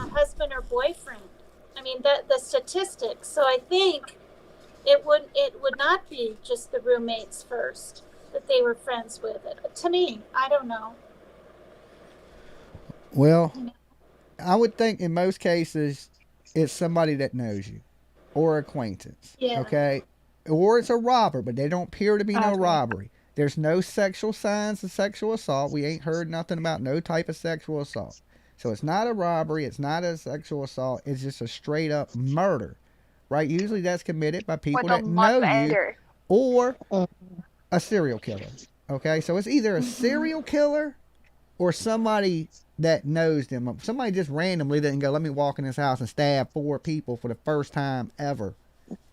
husband or boyfriend. I mean, the statistics. So I think it would not be just the roommates first that they were friends with. To me, I don't know. Well, I would think in most cases it's somebody that knows you or acquaintance. Yeah. Okay. Or it's a robber, but they don't appear to be no robbery. There's no sexual signs of sexual assault. We ain't heard nothing about no type of sexual assault. So it's not a robbery. It's not a sexual assault. It's just a straight up murder, right? Usually that's committed by people that know you or a serial killer. Okay, so it's either a serial killer or somebody that knows them. Somebody just randomly didn't go, let me walk in this house and stab 4 people for the first time ever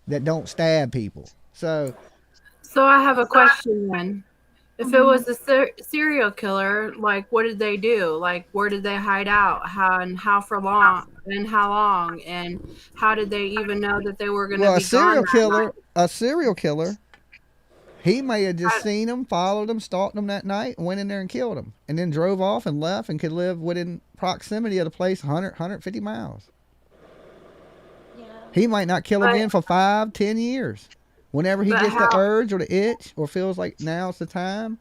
that don't stab people. So I have a question then. If it was a serial killer, like what did they do? Like where did they hide out? How long? And how did they even know that they were going to be gone? A serial killer, he may have just seen them, followed them, stalked them that night, went in there and killed them, and then drove off and left and could live within proximity of the place 150 miles. Yeah. He might not kill again for 5-10 years. Whenever he gets the urge or the itch or feels like now's the time,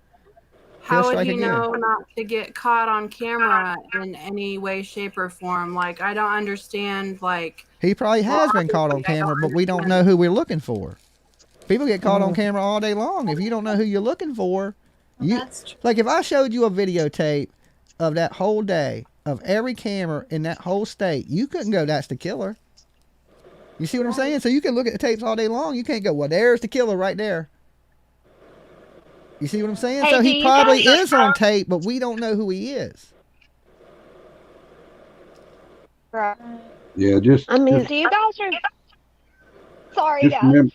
how would he know not to get caught on camera in any way, shape, or form? Like, I don't understand, like... He probably has been caught on camera, but we don't know who we're looking for. People get caught on camera all day long. If you don't know who you're looking for, like if I showed you a videotape of that whole day, of every camera in that whole state, you couldn't go, that's the killer. You see what I'm saying? So you can look at the tapes all day long. You can't go, well, there's the killer right there. You see what I'm saying? So he probably is on tape, but we don't know who he is. Right. Yeah, do you guys are... Sorry, just guys.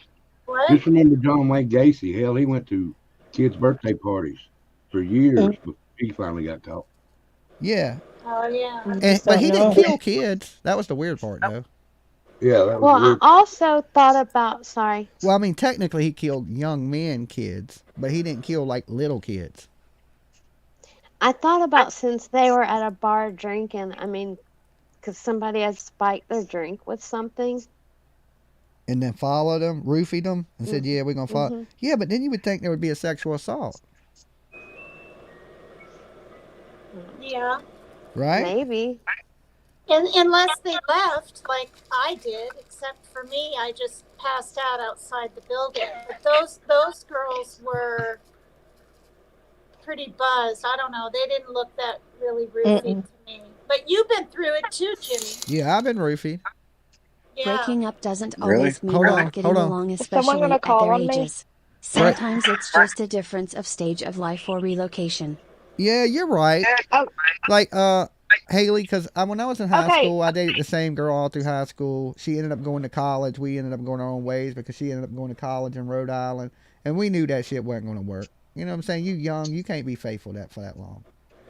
Remember John Wayne Gacy. Hell, he went to kids' birthday parties for years before he finally got caught. Yeah. Oh, yeah. But he didn't kill kids. That was the weird part, though. Yeah, that was well, weird. I also thought about, sorry. Well, I mean, technically he killed young men kids, but he didn't kill, like, little kids. I thought about since they were at a bar drinking, I mean, because somebody had spiked their drink with something. And then followed them, roofied them, and said, yeah, we're going to follow. Mm-hmm. Yeah, but then you would think there would be a sexual assault. Yeah. Right? Maybe. Unless they left, like I did, except for me, I just passed out outside the building. But those girls were pretty buzzed. I don't know. They didn't look that really roofied to me. But you've been through it too, Jimmy. Yeah, I've been roofied. Yeah. Breaking up doesn't always mean not getting along, especially at their ages. Sometimes it's just a difference of stage of life or relocation. Yeah, you're right. Like, Haley, because when I was in high school, I dated the same girl all through high school. She ended up going to college. We ended up going our own ways because she ended up going to college in Rhode Island. And we knew that shit wasn't going to work. You know what I'm saying? You young, you can't be faithful for that long.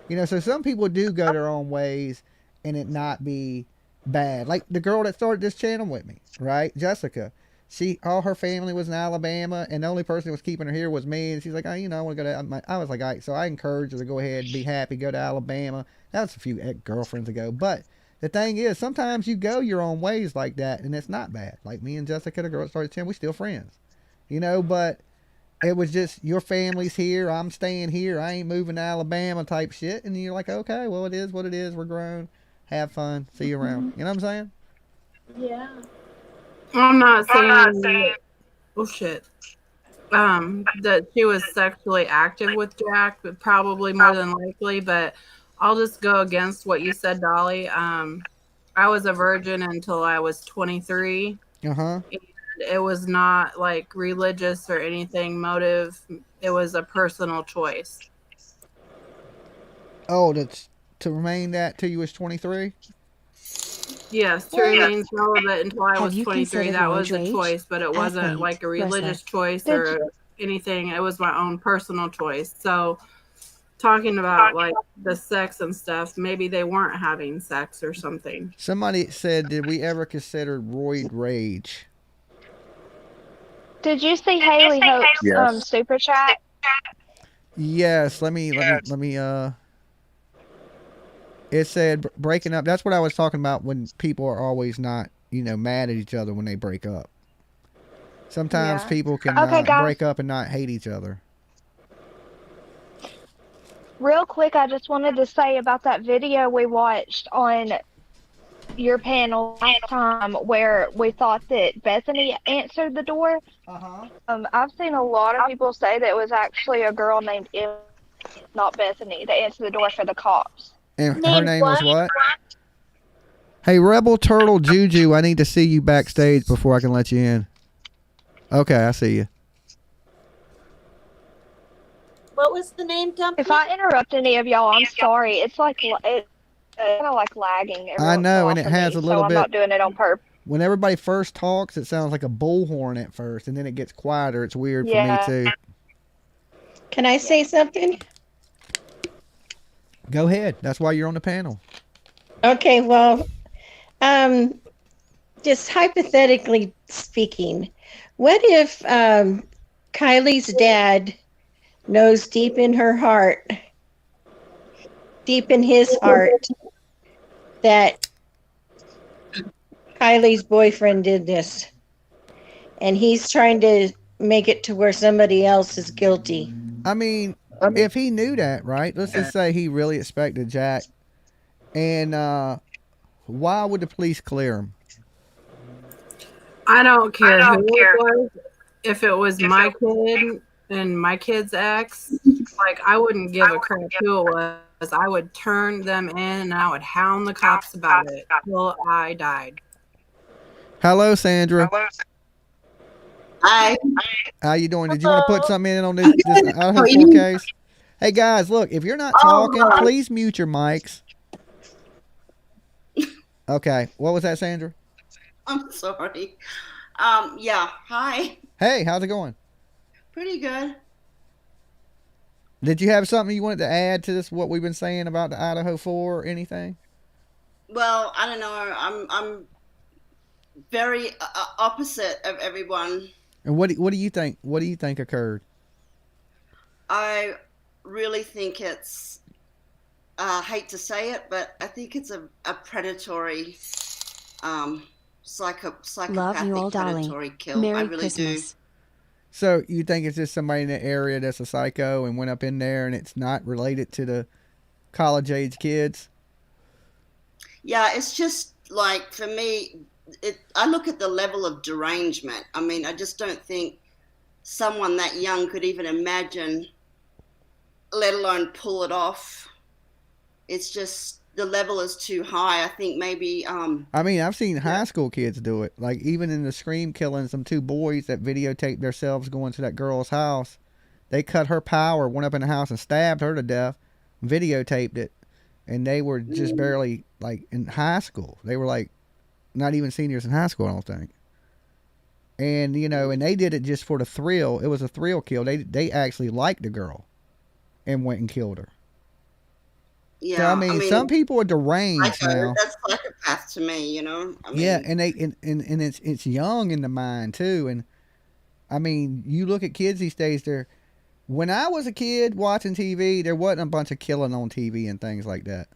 You know, so some people do go their own ways and it not be bad. Like the girl that started this channel with me, right? Jessica. All her family was in Alabama, and the only person that was keeping her here was me. And she's like, I want to go to. I was like, all right. So I encouraged her to go ahead and be happy, go to Alabama. That was a few girlfriends ago. But the thing is, sometimes you go your own ways like that, and it's not bad. Like me and Jessica, the girl that started the channel, we still friends, you know. But it was just your family's here, I'm staying here, I ain't moving to Alabama type shit. And you're like, okay, well, it is what it is. We're grown. Have fun. See you around. You know what I'm saying? Yeah. I'm not saying that she was sexually active with Jack, but probably more than likely. But I'll just go against what you said, Dolly. I was a virgin until I was 23. Uh-huh. It was not like religious or anything motive. It was a personal choice. Oh, that's to remain that till you was 23? Yes, to remain celibate until I was 23. That was a rage? choice, but it wasn't Athlete, like a religious wrestler. choice or anything. It was my own personal choice. So, talking about like the sex and stuff, maybe they weren't having sex or something. Somebody said, did we ever consider roid rage? Did you see Haley Hope's super chat? Yes, let me it said breaking up. That's what I was talking about when people are always not, mad at each other when they break up. Sometimes people can break up and not hate each other. Real quick, I just wanted to say about that video we watched on your panel last time where we thought that Bethany answered the door. I've seen a lot of people say that it was actually a girl named Emily, not Bethany, that answered the door for the cops. And her name was what? Hey, Rebel Turtle Juju, I need to see you backstage before I can let you in. Okay, I see you. What was the name, Dumpy? If I interrupt any of y'all, I'm sorry. It's like it's kind of like lagging. I know, and it has a little bit. So I'm not doing it on purpose. When everybody first talks, it sounds like a bullhorn at first, and then it gets quieter. It's weird for me too. Can I say something? Go ahead. That's why you're on the panel. Okay, well, just hypothetically speaking, what if Kylie's dad knows deep in her heart, deep in his heart, that Kylie's boyfriend did this, and he's trying to make it to where somebody else is guilty? I mean, if he knew that, right? Let's just say he really expected Jack, and why would the police clear him? I don't care who it was. If it was my kid and my kid's ex, like, I wouldn't give a crap who it was. I would turn them in and I would hound the cops about it till I died. Hello, Sandra. Hi. How you doing? Did you want to put something in on this Idaho 4 case? Hey, guys, look, if you're not talking, please mute your mics. Okay. What was that, Sandra? I'm sorry. Yeah. Hi. Hey, how's it going? Pretty good. Did you have something you wanted to add to this, what we've been saying about the Idaho 4 or anything? Well, I don't know. I'm very opposite of everyone. And what do you think? What do you think occurred? I really think it's, I hate to say it, but I think it's a predatory, psychopathic Love you, old predatory kill. Merry I really Christmas. do. So you think it's just somebody in the area that's a psycho and went up in there and it's not related to the college age kids? Yeah, it's just like, for me, I look at the level of derangement. I mean, I just don't think someone that young could even imagine, let alone pull it off. It's just, the level is too high. I think maybe... I mean, I've seen high school kids do it. Like, even in the Scream killings, some 2 boys that videotaped themselves going to that girl's house, they cut her power, went up in the house and stabbed her to death, videotaped it, and they were just barely, like, in high school. They were, like, not even seniors in high school, I don't think. And, and they did it just for the thrill. It was a thrill kill. They actually liked the girl and went and killed her. Yeah, so, I mean, some people are deranged now. That's psychopath to me, I mean, yeah, and it's young in the mind too. And I mean, you look at kids these days. When I was a kid watching TV, there wasn't a bunch of killing on TV and things like that.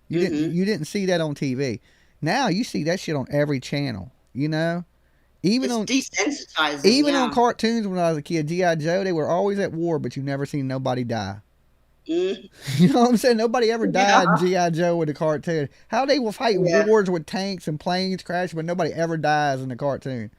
You didn't see that on TV. Now you see that shit on every channel. Even it's on desensitizing. Even on cartoons when I was a kid, G.I. Joe, they were always at war, but you never seen nobody die. You know what I'm saying? Nobody ever died in G.I. Joe with a cartoon. How they will fight wars with tanks and planes crash, but nobody ever dies in the cartoon,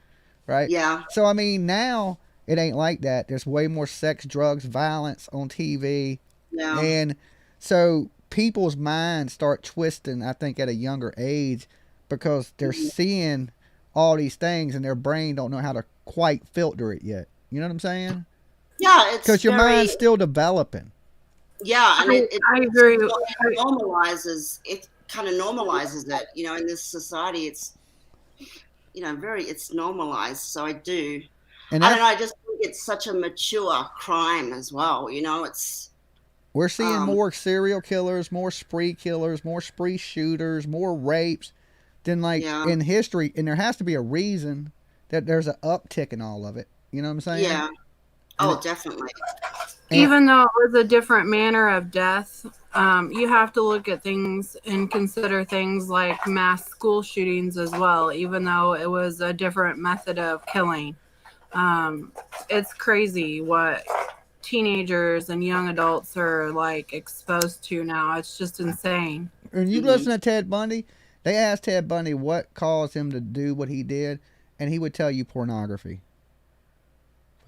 right? Yeah. So, I mean, now it ain't like that. There's way more sex, drugs, violence on TV. Yeah. And so people's minds start twisting, I think, at a younger age because they're seeing all these things and their brain don't know how to quite filter it yet. You know what I'm saying? Yeah, it's because your mind's still developing. Yeah, and I agree. It normalizes it. kind of normalizes it. You know, in this society, it's, you know, it's normalized. So I don't know, I just think it's such a mature crime as well. You know, we're seeing more serial killers, more spree killers, more spree shooters, more rapes than in history. And there has to be a reason that there's an uptick in all of it. You know what I'm saying? Yeah. Oh, definitely. Even though it was a different manner of death, you have to look at things and consider things like mass school shootings as well, even though it was a different method of killing. It's crazy what teenagers and young adults are exposed to now. It's just insane. And you listen to Ted Bundy, they asked Ted Bundy what caused him to do what he did, and he would tell you pornography.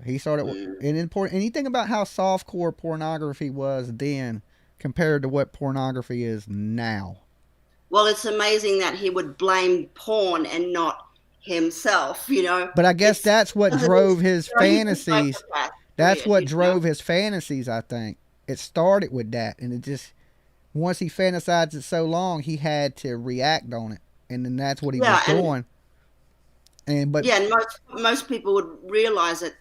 He started, and you think about how softcore pornography was then compared to what pornography is now. Well, it's amazing that he would blame porn and not himself, you know. But I guess that's what drove his fantasies. That's what drove his fantasies, I think. It started with that, and it just, once he fantasized it so long, he had to react on it, and then that's what he was doing. And most people would realize that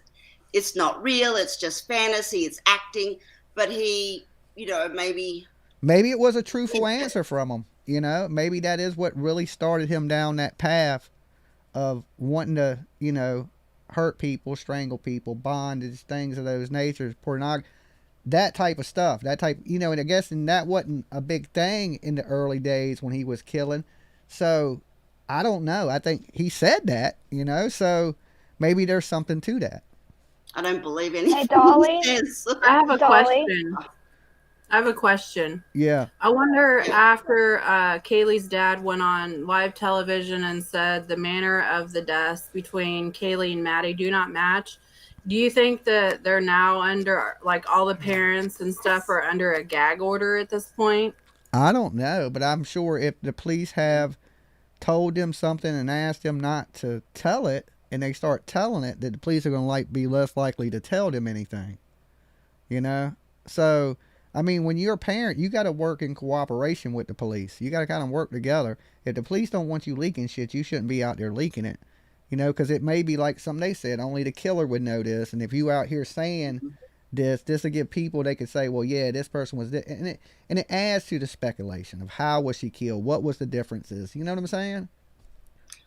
it's not real, it's just fantasy, it's acting, but he, you know, maybe it was a truthful answer from him, you know. Maybe that is what really started him down that path of wanting to, you know, hurt people, strangle people, bondage, things of those natures, pornography, that type of stuff, you know. And I guess that wasn't a big thing in the early days when he was killing. So I don't know, I think he said that, you know, so maybe there's something to that. I don't believe anything. Hey, Dolly. I have a question. I have a question. Yeah. I wonder, after Kaylee's dad went on live television and said the manner of the deaths between Kaylee and Maddie do not match, do you think that they're now under, all the parents and stuff are under a gag order at this point? I don't know, but I'm sure if the police have told them something and asked them not to tell it, and they start telling it, that the police are going to be less likely to tell them anything, you know. So I mean, when you're a parent, you got to work in cooperation with the police. You got to kind of work together. If the police don't want you leaking shit, you shouldn't be out there leaking it, you know, because it may be like something they said, only the killer would know this. And if you out here saying this will give people, they could say, well, yeah, this person was this. And it adds to the speculation of how was she killed, what was the differences, you know what I'm saying?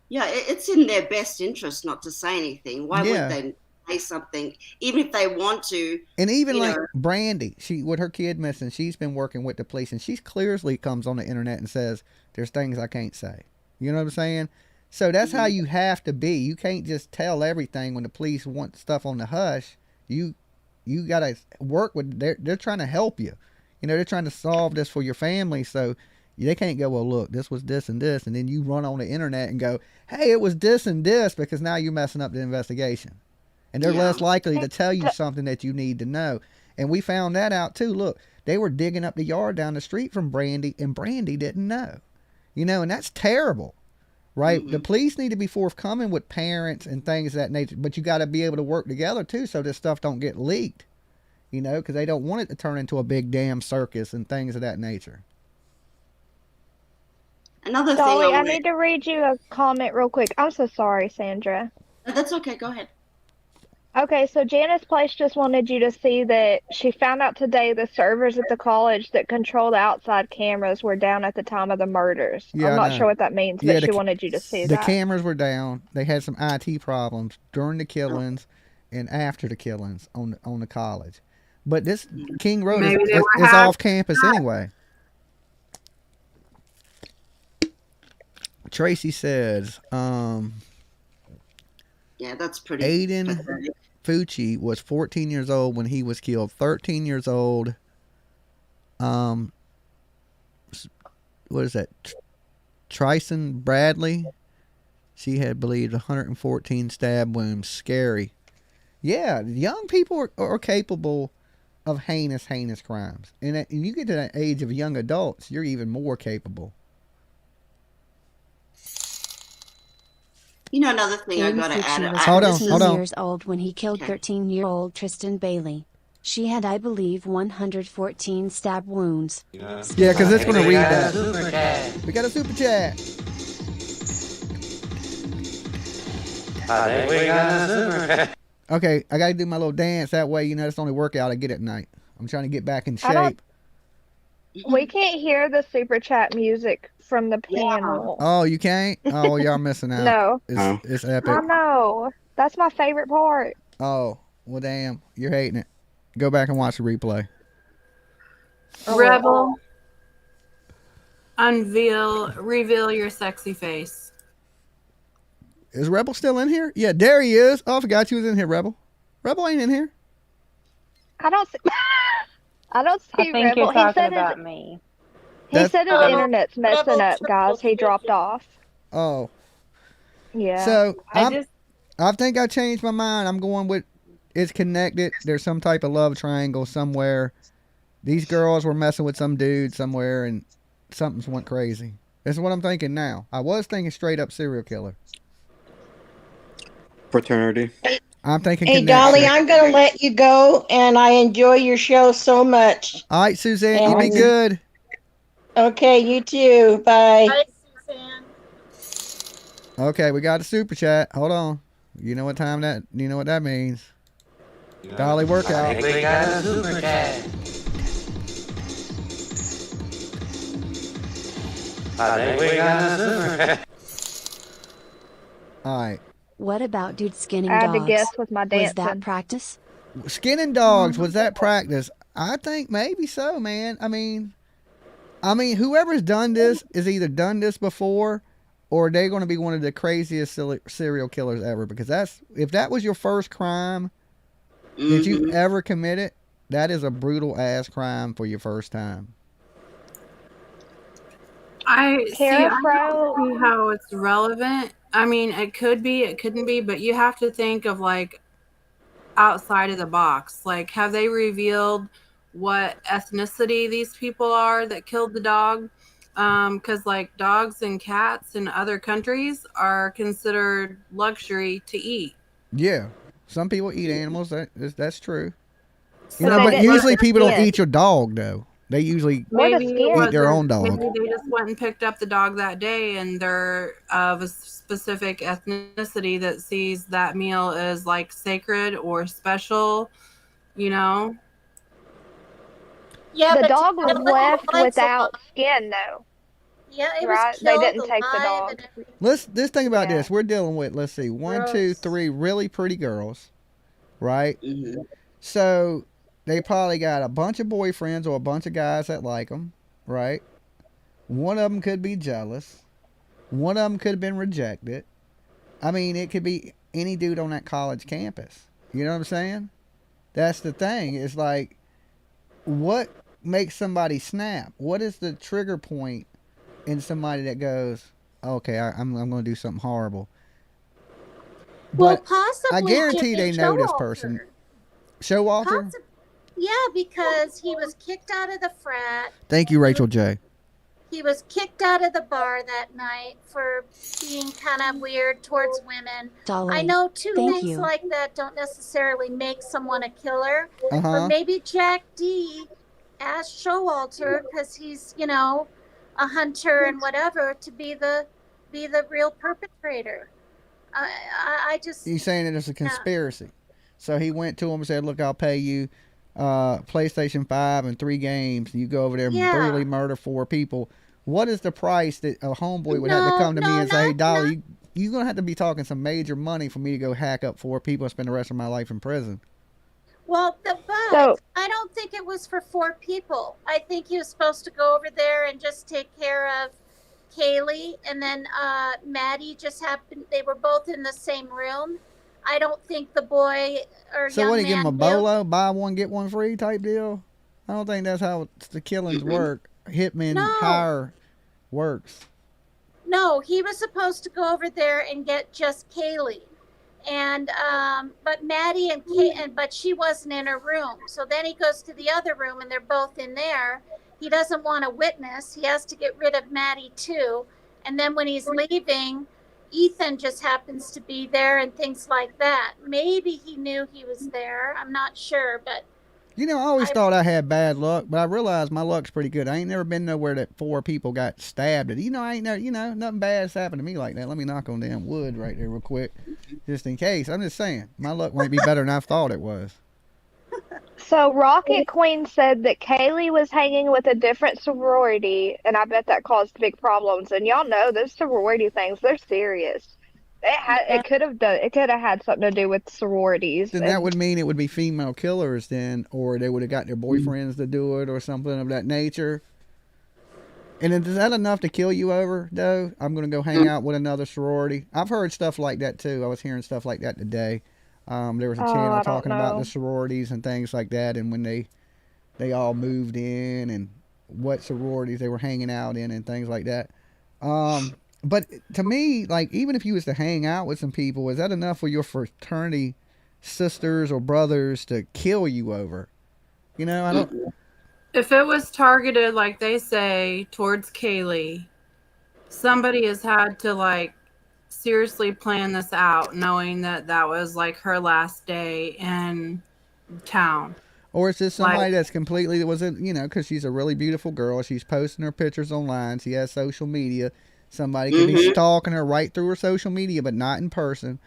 Yeah, it's in their best interest not to say anything. Why would they say something, even if they want to? And even Brandy, with her kid missing, she's been working with the police, and she clearly comes on the internet and says, there's things I can't say. You know what I'm saying? So that's how you have to be. You can't just tell everything when the police want stuff on the hush. You got to work with, they're trying to help you. You know, they're trying to solve this for your family, so they can't go, well, look, this was this and this, and then you run on the internet and go, hey, it was this and this, because now you're messing up the investigation. And they're less likely to tell you something that you need to know. And we found that out too. Look, they were digging up the yard down the street from Brandy, and Brandy didn't know. You know, and that's terrible, right? Mm-hmm. The police need to be forthcoming with parents and things of that nature, but you got to be able to work together too, so this stuff don't get leaked, you know, because they don't want it to turn into a big damn circus and things of that nature. Another Dolly, thing I need to read you a comment real quick. I'm so sorry, Sandra. That's okay. Go ahead. Okay, so Janice Place just wanted you to see that she found out today the servers at the college that control the outside cameras were down at the time of the murders. Yeah, I'm not sure what that means, but she wanted you to see that. The cameras were down. They had some IT problems during the killings and after the killings on the college. But this King Road is off campus anyway. Tracy says, yeah, that's pretty. Aiden Fucci was 14 years old when he was killed. 13 years old. What is that? Trison Bradley. She had believed 114 stab wounds. Scary. Yeah, young people are capable of heinous crimes. And you get to that age of young adults, you're even more capable. You know, another thing I got to add. Hold on. Years old when he killed 13-year-old Tristan Bailey. She had, I believe, 114 stab wounds. Yeah, because it's going to read that. We got a super chat. I think we got a super chat. Okay, I got to do my little dance. That way, you know, that's the only workout I get at night. I'm trying to get back in shape. We can't hear the super chat music from the panel. Oh, you can't? Oh, y'all missing out. No. It's epic. I know. That's my favorite part. Oh, well, damn. You're hating it. Go back and watch the replay. Rebel, reveal your sexy face. Is Rebel still in here? Yeah, there he is. Oh, I forgot you was in here, Rebel. Rebel ain't in here. I don't see I think Rebel. you're talking about me. He said his internet's messing up, guys. He dropped off. Oh. Yeah. So, I think I changed my mind. I'm going with it's connected. There's some type of love triangle somewhere. These girls were messing with some dude somewhere and something's went crazy. That's what I'm thinking now. I was thinking straight up serial killer. Fraternity. I'm thinking Hey, Dolly, I'm going to let you go, and I enjoy your show so much. All right, Suzanne, you be good. Okay, you too. Bye. Bye, Suzanne. Okay, we got a super chat. Hold on. You know what that means. Dolly workout. I think we got a super chat. I think we got a super chat. All right. What about dude skinning I had dogs? to guess with my dancing. Was that practice? Skinning dogs, was that practice? I think maybe so, man. I mean, whoever's done this is either done this before or they're going to be one of the craziest serial killers ever, because if that was your first crime that you ever committed, that is a brutal ass crime for your first time. I don't see how it's relevant. I mean, it could be, it couldn't be, but you have to think of like outside of the box. Like, have they revealed what ethnicity these people are that killed the dog? Because like dogs and cats in other countries are considered luxury to eat. Yeah, some people eat animals. That's true. So but usually people don't eat your dog though. They usually eat their own dog. Maybe they just went and picked up the dog that day and they're of a specific ethnicity that sees that meal as like sacred or special, you know? Yeah, the dog was left without skin, though. Yeah, it right? was killed. They didn't take the dog. Let's think about this. We're dealing with, let's see, 1, 2, 3 really pretty girls, right? Mm-hmm. So they probably got a bunch of boyfriends or a bunch of guys that like them, right? One of them could be jealous. One of them could have been rejected. I mean, it could be any dude on that college campus. You know what I'm saying? That's the thing. It's like, what makes somebody snap? What is the trigger point in somebody that goes, okay, I'm going to do something horrible? Well, But possibly I guarantee Jimmy they know this Showalter. person. Showalter? Yeah, because he was kicked out of the frat. Thank you, Rachel J. He was kicked out of the bar that night for being kind of weird towards women. Dolly, I know two thank names you. like that don't necessarily make someone a killer, Uh-huh. but maybe Jack D asked Showalter, because he's, you know, a hunter and whatever, to be the real perpetrator. I just... He's saying that it's a conspiracy. So he went to him and said, look, I'll pay you PlayStation 5 and 3 games. You go over there and brutally murder 4 people. What is the price that a homeboy would have to come to me and say, hey, Dolly, you're going to have to be talking some major money for me to go hack up 4 people and spend the rest of my life in prison? Well, but I don't think it was for 4 people. I think he was supposed to go over there and just take care of Kaylee, and then Maddie just happened. They were both in the same room. I don't think the boy or So young what, man he give him a knew. bolo, buy one, get one free type deal? I don't think that's how the killings work. Hitman hire works. No, he was supposed to go over there and get just Kaylee. And but Maddie and but she wasn't in her room. So then he goes to the other room and they're both in there. He doesn't want to witness. He has to get rid of Maddie too. And then when he's leaving, Ethan just happens to be there and things like that. Maybe he knew he was there. I'm not sure, but You know, I always thought I had bad luck, but I realized my luck's pretty good. I ain't never been nowhere that 4 people got stabbed. You know, I ain't never, nothing bad's happened to me like that. Let me knock on damn wood right there real quick, just in case. I'm just saying, my luck might be better than I thought it was. So Rocket Queen said that Kaylee was hanging with a different sorority, and I bet that caused big problems. And y'all know those sorority things, they're serious. It could have had something to do with sororities. Then that would mean it would be female killers then, or they would have got their boyfriends to do it or something of that nature. And is that enough to kill you over, though? I'm going to go hang out with another sorority. I've heard stuff like that, too. I was hearing stuff like that today. There was a channel talking about the sororities and things like that, and when they all moved in and what sororities they were hanging out in and things like that. But to me, like, even if you was to hang out with some people, is that enough for your fraternity sisters or brothers to kill you over? You know, I don't... If it was targeted, like they say, towards Kaylee, somebody has had to, like, seriously plan this out, knowing that that was, like, her last day in town. Or it's just somebody that's completely, wasn't, because she's a really beautiful girl. She's posting her pictures online. She has social media. Somebody could be stalking her right through her social media, but not in person,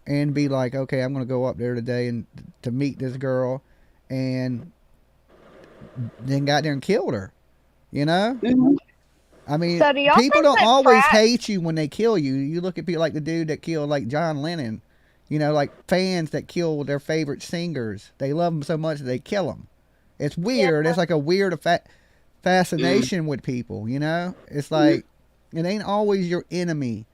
and be like, okay, I'm going to go up there today and to meet this girl, and then got there and killed her, I mean, so do people don't always hate you when they kill you. You look at people like the dude that killed, like, John Lennon, like fans that kill their favorite singers. They love them so much that they kill them. It's weird. It's like a weird fascination with people, It's like, it ain't always your enemy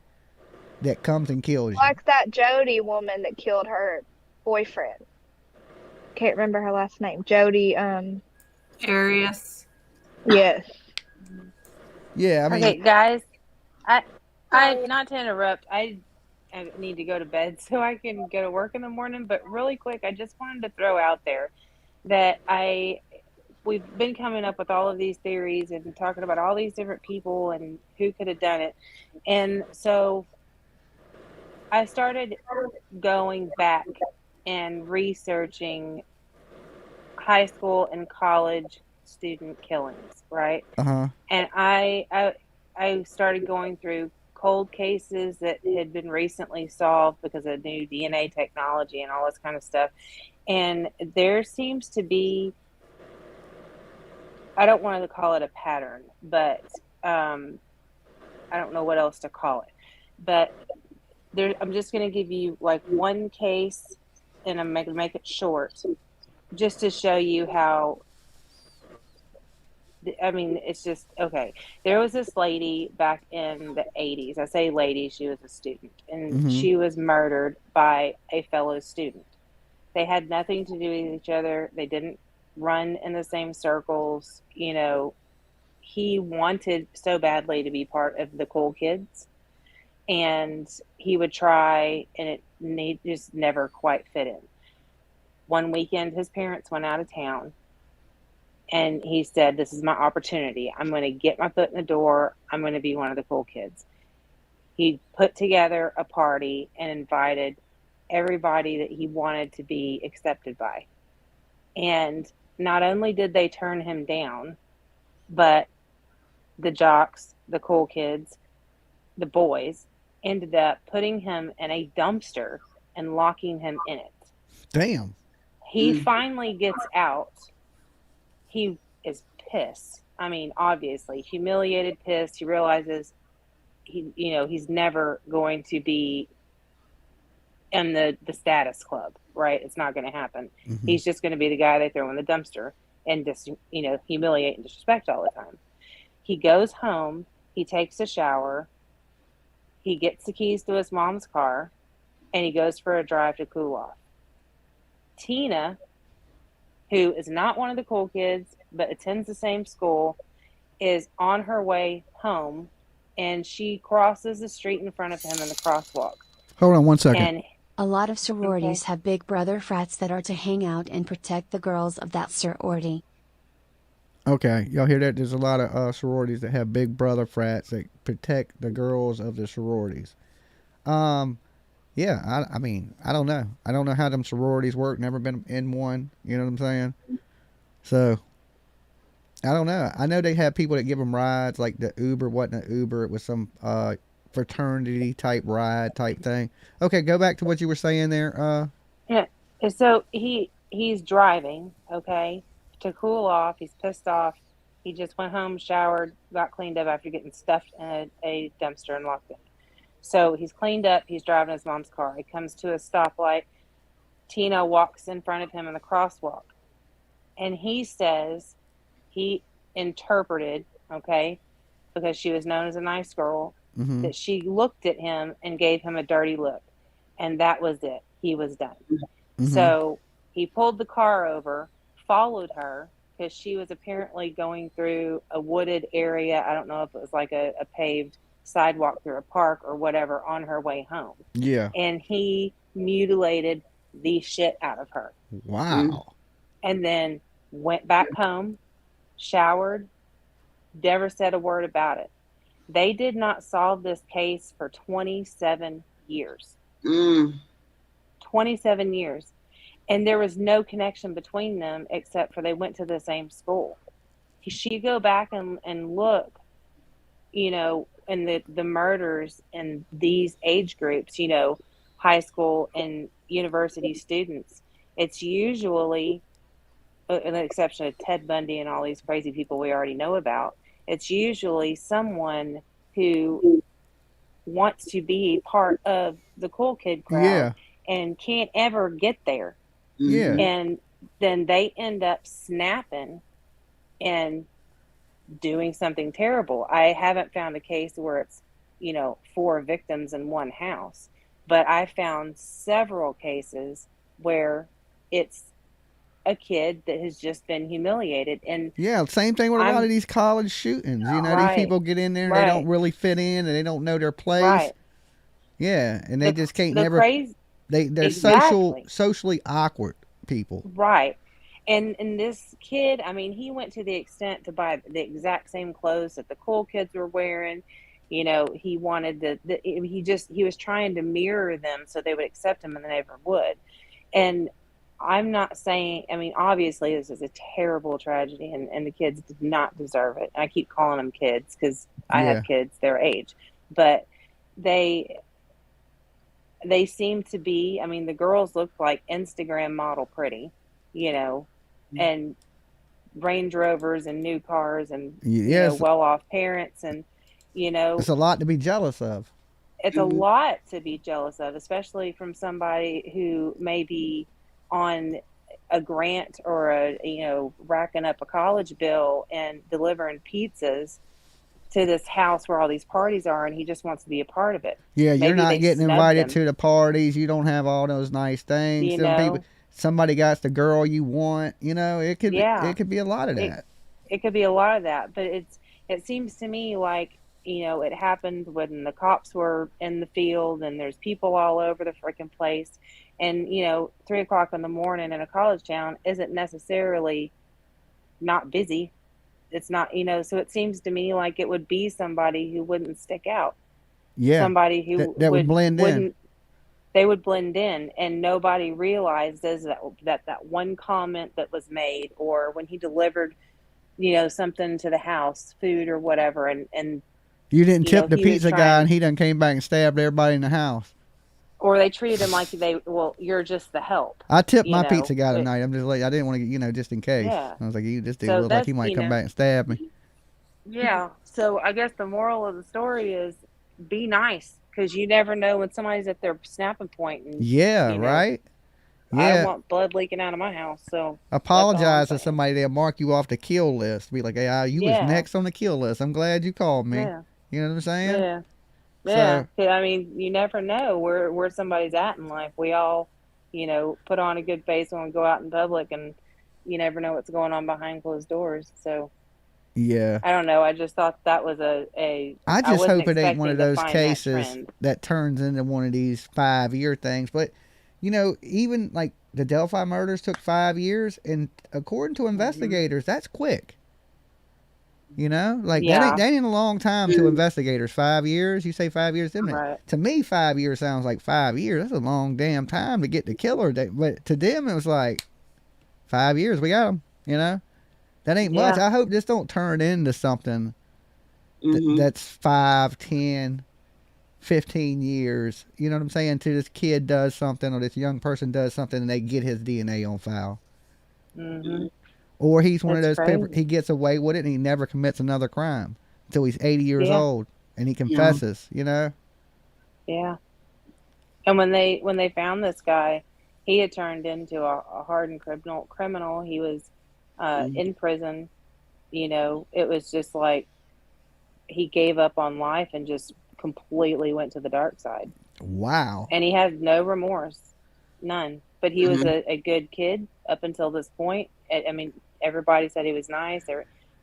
that comes and kills you. Like that Jody woman that killed her boyfriend. Can't remember her last name. Jody, Arias. Yes. Yeah, I mean... Okay, guys, I not to interrupt, I need to go to bed so I can go to work in the morning, but really quick, I just wanted to throw out there that we've been coming up with all of these theories and talking about all these different people and who could have done it. And so I started going back and researching high school and college student killings, right? Uh-huh. And I started going through cold cases that had been recently solved because of new DNA technology and all this kind of stuff. And there seems to be, I don't want to call it a pattern, but I don't know what else to call it. But I'm just going to give you like one case, and I'm going to make it short, just to show you how, I mean, it's just, okay. There was this lady back in the 80s. I say lady, she was a student, and she was murdered by a fellow student. They had nothing to do with each other. They didn't run in the same circles. He wanted so badly to be part of the cool kids, and he would try, and it just never quite fit in. One weekend, his parents went out of town, and he said, this is my opportunity. I'm going to get my foot in the door. I'm going to be one of the cool kids. He put together a party and invited everybody that he wanted to be accepted by. And not only did they turn him down, but the jocks, the cool kids, the boys, ended up putting him in a dumpster and locking him in it. Damn. He finally gets out. He is pissed. I mean, obviously, humiliated, pissed. He realizes he's never going to be in the status club, right? It's not going to happen. He's just going to be the guy they throw in the dumpster and just, humiliate and disrespect all the time. He goes home. He takes a shower. He gets the keys to his mom's car, and he goes for a drive to cool off. Tina, who is not one of the cool kids, but attends the same school, is on her way home, and she crosses the street in front of him in the crosswalk. Hold on 1 second. A lot of sororities have big brother frats that are to hang out and protect the girls of that sorority. Okay, y'all hear that? There's a lot of sororities that have big brother frats that protect the girls of the sororities. Yeah, I mean, I don't know. I don't know how them sororities work. Never been in one. You know what I'm saying? So I don't know. I know they have people that give them rides, like the Uber wasn't an Uber. It was some fraternity type ride type thing. Okay, go back to what you were saying there. Yeah. And so he's driving, okay, to cool off. He's pissed off. He just went home, showered, got cleaned up after getting stuffed in a dumpster and locked in. So he's cleaned up. He's driving his mom's car. He comes to a stoplight. Tina walks in front of him in the crosswalk. And he says he interpreted, okay, because she was known as a nice girl, that she looked at him and gave him a dirty look. And that was it. He was done. So he pulled the car over, followed her, because she was apparently going through a wooded area. I don't know if it was like a paved sidewalk through a park or whatever on her way home. Yeah. And he mutilated the shit out of her. Wow. And then went back home, showered, never said a word about it. They did not solve this case for 27 years. 27 years. And there was no connection between them except for they went to the same school. You go back and look, you know, in the murders in these age groups, you know, high school and university students, it's usually, with the exception of Ted Bundy and all these crazy people we already know about, it's usually someone who wants to be part of the cool kid crowd and can't ever get there. Yeah. And then they end up snapping and doing something terrible. I haven't found a case where it's, you know, 4 victims in one house, but I found several cases where it's a kid that has just been humiliated. And yeah, same thing with a lot of these college shootings. You know, these people get in there and they don't really fit in and they don't know their place. Right. Yeah, and they just can't they're exactly. socially awkward people. Right. And this kid, I mean, he went to the extent to buy the exact same clothes that the cool kids were wearing. You know, he wanted he was trying to mirror them so they would accept him, and they never would. And I'm not saying, I mean, obviously this is a terrible tragedy and the kids did not deserve it. And I keep calling them kids because I have kids their age, but they seem to be, I mean, the girls look like Instagram model pretty, you know, and Range Rovers and new cars and you know, well-off parents, and you know, it's a lot to be jealous of. It's a lot to be jealous of, especially from somebody who may be on a grant or a, you know, racking up a college bill and delivering pizzas to this house where all these parties are, and he just wants to be a part of it. Yeah, you're not getting invited to the parties. You don't have all those nice things. You know, somebody got the girl you want. You know, it could be a lot of that. It could be a lot of that, but it seems to me like, you know, it happened when the cops were in the field and there's people all over the freaking place. And, you know, 3 o'clock in the morning in a college town isn't necessarily not busy. It's not, you know, so it seems to me like it would be somebody who wouldn't stick out. Yeah. Somebody who that would blend in. They would blend in, and nobody realizes that one comment that was made, or when he delivered, you know, something to the house, food or whatever, and you didn't tip the pizza guy, and he done came back and stabbed everybody in the house. Or they treated him like you're just the help. I tipped my pizza guy tonight. I'm just like, I didn't want to, you know, just in case. Yeah. I was like, this dude looks like he might come back and stab me. Yeah. So I guess the moral of the story is be nice, because you never know when somebody's at their snapping point. And, yeah, you know, right? Yeah. I don't want blood leaking out of my house. So apologize to somebody. They'll mark you off the kill list. Be like, hey, you was next on the kill list. I'm glad you called me. Yeah. You know what I'm saying? Yeah. Yeah. So, I mean, you never know where somebody's at in life. We all, you know, put on a good face when we go out in public, and you never know what's going on behind closed doors. So yeah, I don't know. I just thought that was I just hope it ain't one of those cases that turns into one of these 5-year things. But you know, even like the Delphi murders took 5 years, and according to investigators, that's quick. You know, like that ain't a long time to investigators. 5 years, you say 5 years, isn't it? Right. To me, 5 years sounds like 5 years. That's a long damn time to get the killer. But to them, it was like 5 years. We got him. You know. That ain't much. I hope this don't turn into something that's 5, 10, 15 years. You know what I'm saying? Until this kid does something or this young person does something and they get his DNA on file. Or he's one of those people, he gets away with it and he never commits another crime until he's 80 years old and he confesses, you know? Yeah. And when they found this guy, he had turned into a hardened criminal. He was in prison. You know, it was just like he gave up on life and just completely went to the dark side. Wow. And he had no remorse, none. But he was a good kid up until this point. I mean, everybody said he was nice.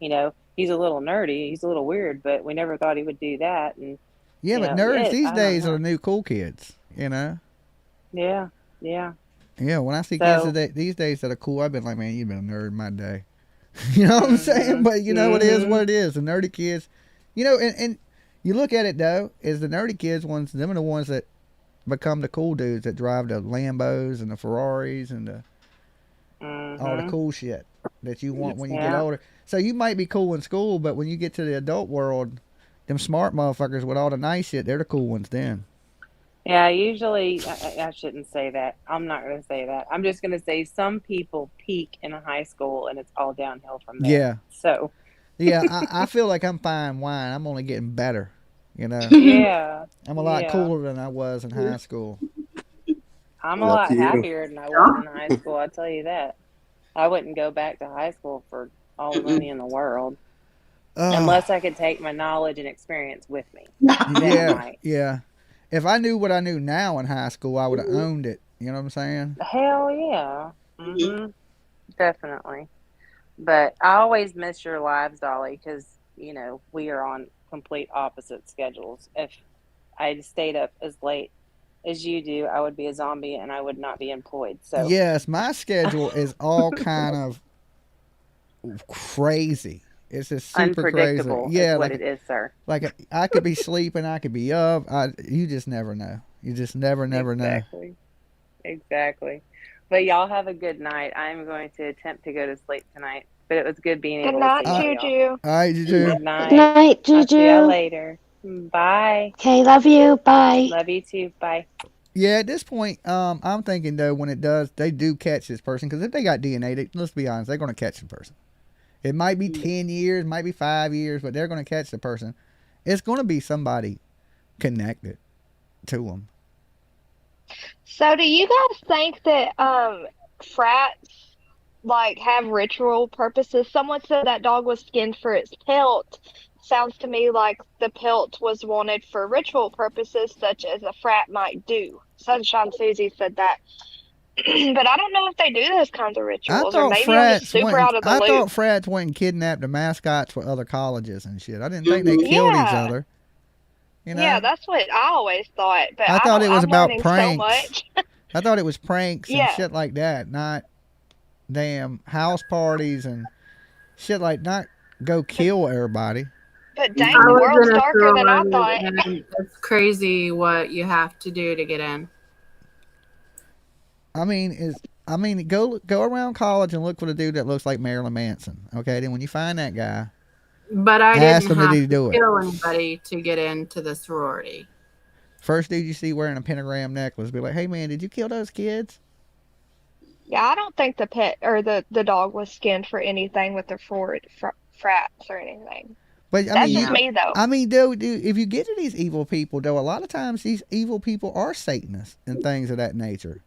You know, he's a little nerdy. He's a little weird, but we never thought he would do that. And yeah, but nerds these days are the new cool kids, you know? Yeah, yeah. Yeah, when I see kids these days that are cool, I've been like, man, you've been a nerd in my day. You know what I'm saying? But, you know, it is what it is. The nerdy kids, you know, and you look at it, though, is the nerdy kids them are the ones that become the cool dudes that drive the Lambos and the Ferraris and all the cool shit that you want when you get older. So you might be cool in school, but when you get to the adult world, them smart motherfuckers with all the nice shit, they're the cool ones then. Yeah, usually, I shouldn't say that. I'm not going to say that. I'm just going to say some people peak in high school and it's all downhill from there. Yeah. So. Yeah, I feel like I'm fine wine. I'm only getting better, you know? Yeah. I'm a lot cooler than I was in high school. I'm a lot happier than I was in high school, I'll tell you that. I wouldn't go back to high school for all the money in the world. Unless I could take my knowledge and experience with me. Yeah. If I knew what I knew now in high school, I would have owned it. You know what I'm saying? Hell yeah. Definitely. But I always miss your lives, Dolly, because, you know, we are on complete opposite schedules. If I had stayed up as late as you do, I would be a zombie and I would not be employed. So yes, my schedule is all kind of crazy. It's just super crazy. Yeah, what it is, sir. Like I could be sleeping, I could be up. You just never know. You just never know. Exactly. But y'all have a good night. I'm going to attempt to go to sleep tonight. But it was good being able to see you. Juju. All right, Juju. Good night. Good night, Juju. I'll see you later. Bye. Okay, love you. Bye. Love you too. Bye. Yeah, at this point, I'm thinking, though, when they do catch this person, because if they got DNA, let's be honest, they're going to catch the person. It might be 10 years, might be 5 years, but they're going to catch the person. It's going to be somebody connected to them. So do you guys think that frats like have ritual purposes? Someone said that dog was skinned for its pelt. Sounds to me like the pelt was wanted for ritual purposes, such as a frat might do. Sunshine Susie said that. But I don't know if they do those kinds of rituals, or maybe I'm just super out of the loop. I thought frats went and kidnapped the mascots for other colleges and shit. I didn't think they killed each other. You know? Yeah, that's what I always thought. But I thought it was about pranks. So much. I thought it was pranks and shit like that, not damn house parties and shit like not go kill everybody. But dang, the world's darker than I thought. It's crazy what you have to do to get in. I mean, go around college and look for the dude that looks like Marilyn Manson. Okay, then when you find that guy, but I didn't have to kill anybody to get into the sorority. First dude you see wearing a pentagram necklace, be like, "Hey man, did you kill those kids?" Yeah, I don't think the pet or the dog was skinned for anything with the frats or anything. But that's just me, though. I mean, dude, if you get to these evil people, though, a lot of times these evil people are Satanists and things of that nature.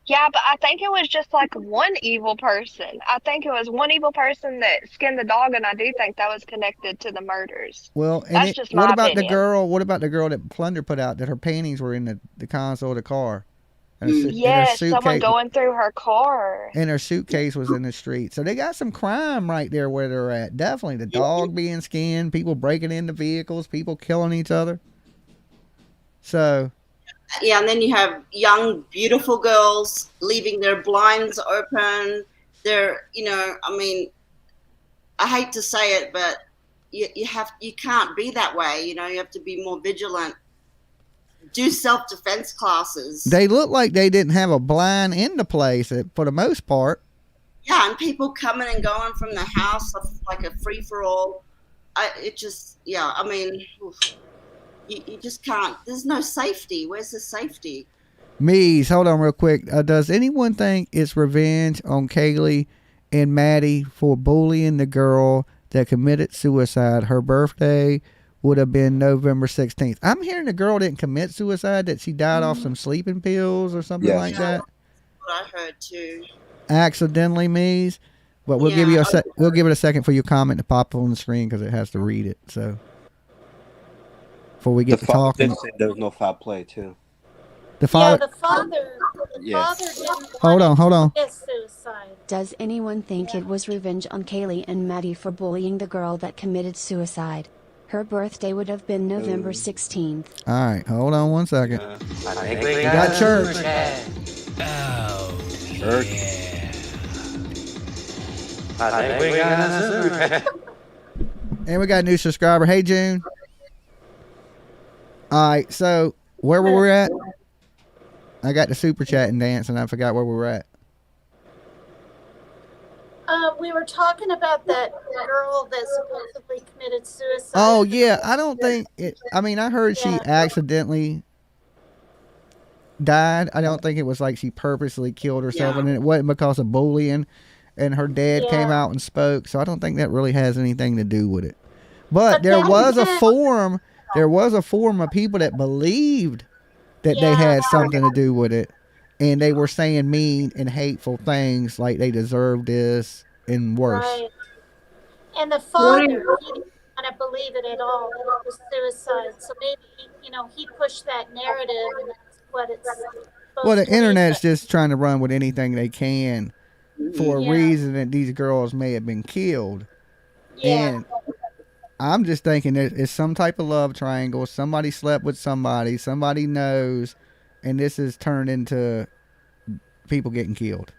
Yeah, but I think it was just like one evil person. I think it was one evil person that skinned the dog, and I do think that was connected to the murders. Well, and that's just my opinion. What about the girl that Plunder put out that her panties were in the console of the car? Yes, someone going through her car. And her suitcase was in the street. So they got some crime right there where they're at. Definitely. The dog being skinned, people breaking into vehicles, people killing each other. So. Yeah, and then you have young, beautiful girls leaving their blinds open. They're, I mean, I hate to say it, but you can't be that way. You have to be more vigilant. Do self-defense classes. They look like they didn't have a blind in the place for the most part. Yeah, and people coming and going from the house like a free-for-all. I mean, you just can't. There's no safety. Where's the safety? Mies, hold on real quick. Does anyone think it's revenge on Kaylee and Maddie for bullying the girl that committed suicide? Her birthday would have been November 16th. I'm hearing the girl didn't commit suicide, that she died off some sleeping pills or something like that. That's what I heard too. Accidentally, Mies. But we'll give you we'll give it a second for your comment to pop on the screen because it has to read it. So before we get to talking, did say there was no foul play too. The father didn't hold on. Suicide. Does anyone think it was revenge on Kaylee and Maddie for bullying the girl that committed suicide? Her birthday would have been November 16th. All right, hold on one second. I think we got church. Oh, church. Yeah. I think we got a super. And we got a new subscriber. Hey, June. All right, so where were we at? I got the super chat and dance, and I forgot where we were at. We were talking about that girl that supposedly committed suicide. Oh, yeah. I don't think it. I mean, I heard she accidentally died. I don't think it was like she purposely killed herself, and it wasn't because of bullying. And her dad came out and spoke, so I don't think that really has anything to do with it. But there was a forum. There was a forum of people that believed that they had something to do with it, and they were saying mean and hateful things like they deserved this and worse. Right. And the father, he didn't want to believe it at all, that it was suicide. So maybe, he pushed that narrative, and that's what it's Well, the internet's just trying to run with anything they can for a reason that these girls may have been killed. And I'm just thinking it's some type of love triangle. Somebody slept with somebody knows, and this has turned into people getting killed.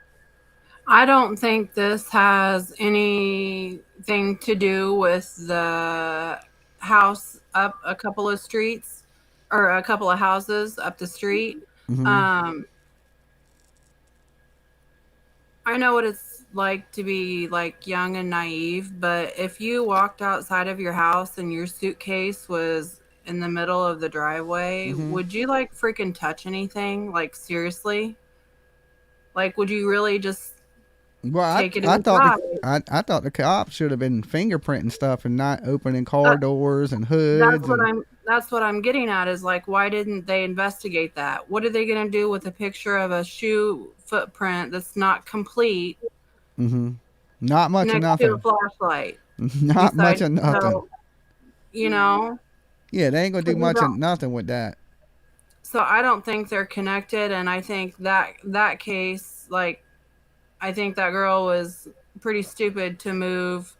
I don't think this has anything to do with the house up a couple of streets or a couple of houses up the street. Mm-hmm. I know what it's like to be like young and naive, but if you walked outside of your house and your suitcase was in the middle of the driveway, would you like freaking touch anything? Like seriously? Like would you really just take it inside? I thought the cops should have been fingerprinting stuff and not opening car doors and hoods. That's what I'm getting at is like, why didn't they investigate that? What are they going to do with a picture of a shoe footprint that's not complete? Not much of nothing. To a flashlight. Not much of nothing. So, Yeah, they ain't going to do much of nothing with that. So I don't think they're connected, and I think that case, like, I think that girl was pretty stupid to move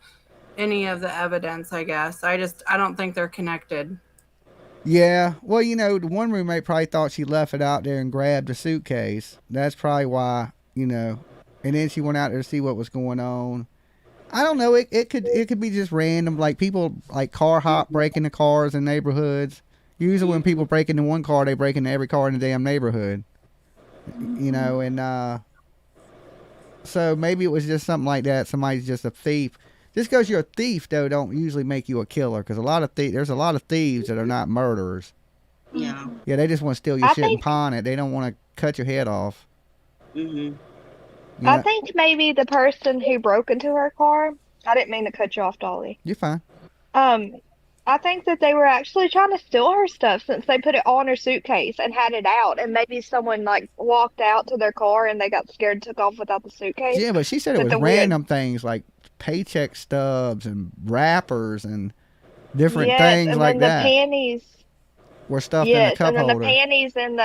any of the evidence, I guess. I don't think they're connected. Yeah, well, the one roommate probably thought she left it out there and grabbed a suitcase. That's probably why, and then she went out there to see what was going on. I don't know. It could be just random, like people like car hop breaking the cars in neighborhoods. Usually when people break into one car, they break into every car in the damn neighborhood. And so maybe it was just something like that. Somebody's just a thief. Just because you're a thief, though, don't usually make you a killer. Because there's a lot of thieves that are not murderers. Yeah. Yeah, they just want to steal your shit and pawn it. They don't want to cut your head off. I think maybe the person who broke into her car. I didn't mean to cut you off, Dolly. You're fine. I think that they were actually trying to steal her stuff since they put it all in her suitcase and had it out, and maybe someone like walked out to their car and they got scared and took off without the suitcase. Yeah, but she said it was random things like paycheck stubs and wrappers and different things like that. The panties were stuffed in a cup holder. And then the panties and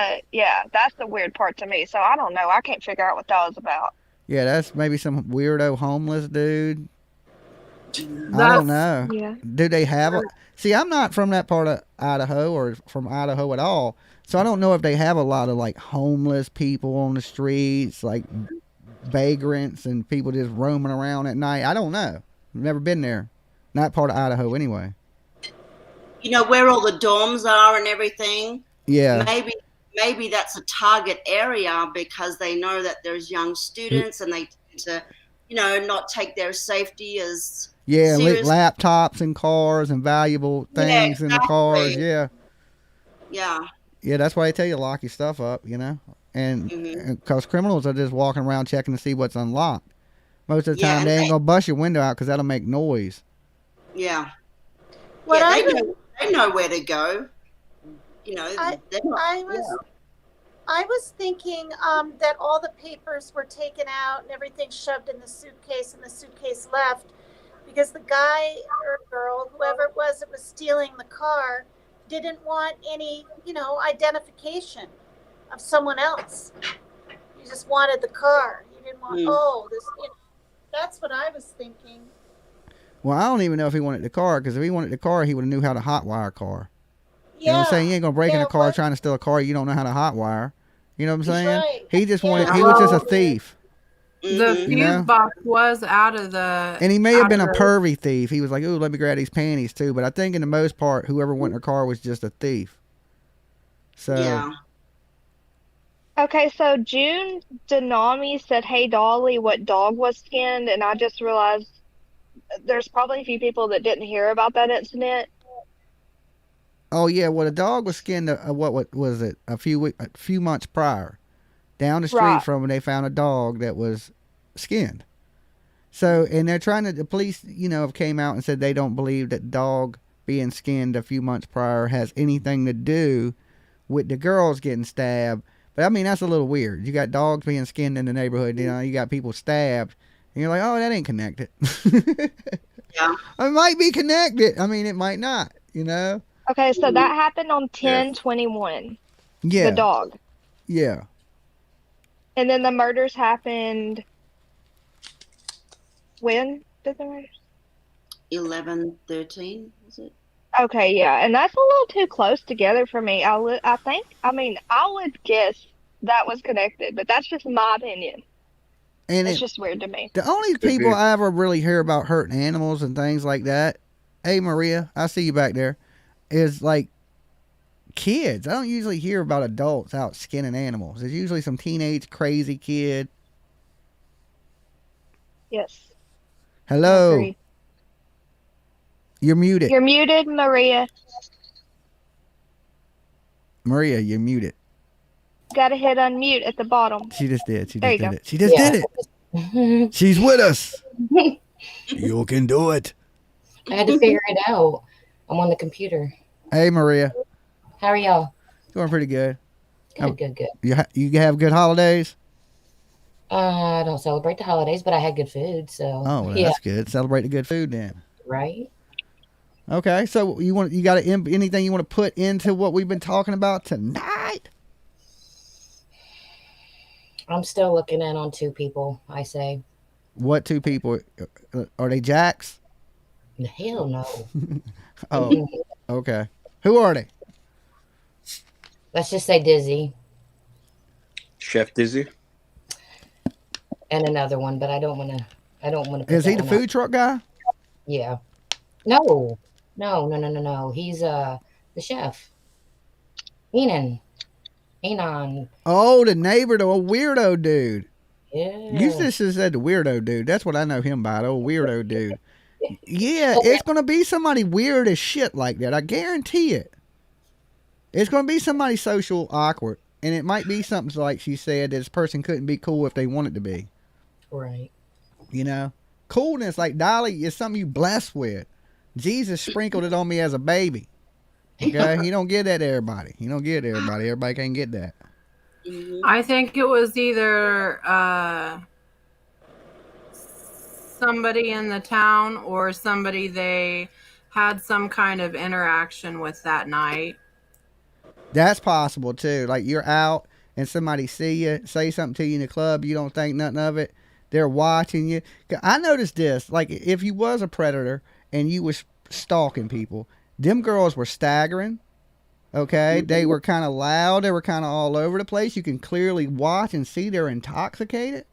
that's the weird part to me. So I don't know. I can't figure out what that was about. Yeah, that's maybe some weirdo homeless dude. I don't know. Yeah. Do they have See, I'm not from that part of Idaho or from Idaho at all. So I don't know if they have a lot of like homeless people on the streets, like vagrants and people just roaming around at night. I don't know. I've never been there. Not part of Idaho anyway. Where all the dorms are and everything. Yeah. Maybe that's a target area because they know that there's young students and they tend to not take their safety as serious. Laptops and cars and valuable things in the cars. Yeah. Yeah. Yeah, that's why they tell you to lock your stuff up, and because criminals are just walking around checking to see what's unlocked. Most of the time, they ain't gonna bust your window out because that'll make noise. Yeah. What they know where to go. I was thinking that all the papers were taken out and everything shoved in the suitcase, and the suitcase left because the guy or girl, whoever it was that was stealing the car, didn't want any, identification of someone else. He just wanted the car. He didn't want, that's what I was thinking. Well, I don't even know if he wanted the car, because if he wanted the car, he would have knew how to hotwire a car. Yeah. You know what I'm saying? You ain't going to break in a car trying to steal a car you don't know how to hotwire. You know what I'm saying? Right. He just wanted, he was just a thief. The fuse box was out of the... And he may have been a pervy thief. He was like, ooh, let me grab these panties too. But I think in the most part, whoever went in the car was just a thief. So... Yeah. Okay, so June Denami said, hey, Dolly, what dog was skinned? And I just realized there's probably a few people that didn't hear about that incident. Oh, yeah. Well, the dog was skinned, what was it, a few months prior. Down the street from when they found a dog that was skinned. So, and they're trying to, the police, have came out and said they don't believe that dog being skinned a few months prior has anything to do with the girls getting stabbed. But I mean, that's a little weird. You got dogs being skinned in the neighborhood, you got people stabbed, and you're like, oh, that ain't connected. Yeah. It might be connected. I mean, it might not, Okay, so that happened on 10/21. Yeah. The dog. Yeah. And then the murders happened. When did the murders? 11/13, was it? Okay, yeah, and that's a little too close together for me. I would guess that was connected, but that's just my opinion. And it's just weird to me. The only people I ever really hear about hurting animals and things like that, hey Maria, I see you back there, is like kids. I don't usually hear about adults out skinning animals. There's usually some teenage crazy kid. Yes. Hello. You're muted. You're muted, Maria. Maria, you're muted. Gotta hit unmute at the bottom. She just did. She just did it. She just did it. She's with us. You can do it. I had to figure it out. I'm on the computer. Hey, Maria. How are y'all? Doing pretty good. Good. You have good holidays? I don't celebrate the holidays, but I had good food, so. Oh, well, that's good. Celebrate the good food then. Right. Okay, so you got anything you want to put into what we've been talking about tonight? I'm still looking in on 2 people, I say. What 2 people? Are they Jacks? Hell no. Oh, okay. Who are they? Let's just say Dizzy. Chef Dizzy. And another one, but I don't want to. Is he the food truck guy? Yeah. No. He's the chef. Enon. Oh, the neighbor, the old weirdo dude. Yeah. You just said the weirdo dude. That's what I know him by, the old weirdo dude. Yeah, it's going to be somebody weird as shit like that. I guarantee it. It's going to be somebody social awkward. And it might be something like she said, that this person couldn't be cool if they wanted to be. Right. Coolness, like Dolly, is something you blessed with. Jesus sprinkled it on me as a baby. Okay? You don't get that to everybody. Everybody can't get that. I think it was either somebody in the town or somebody they had some kind of interaction with that night. That's possible too. Like you're out and somebody see you, say something to you in the club, you don't think nothing of it. They're watching you. I noticed this, like if you was a predator and you was stalking people, them girls were staggering. Okay, they were kind of loud. They were kind of all over the place. You can clearly watch and see they're intoxicated.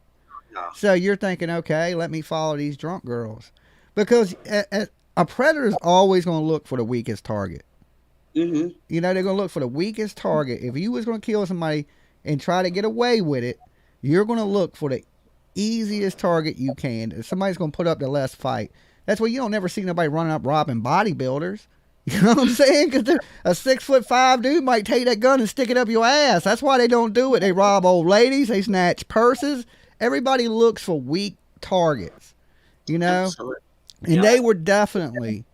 No. So you're thinking, okay, let me follow these drunk girls. Because a predator's always going to look for the weakest target. Mm-hmm. They're going to look for the weakest target. If you was going to kill somebody and try to get away with it, you're going to look for the easiest target you can. If somebody's going to put up the less fight. That's why you don't never see nobody running up robbing bodybuilders. You know what I'm saying? Because a 6'5" dude might take that gun and stick it up your ass. That's why they don't do it. They rob old ladies. They snatch purses. Everybody looks for weak targets, you know? Absolutely. And they were definitely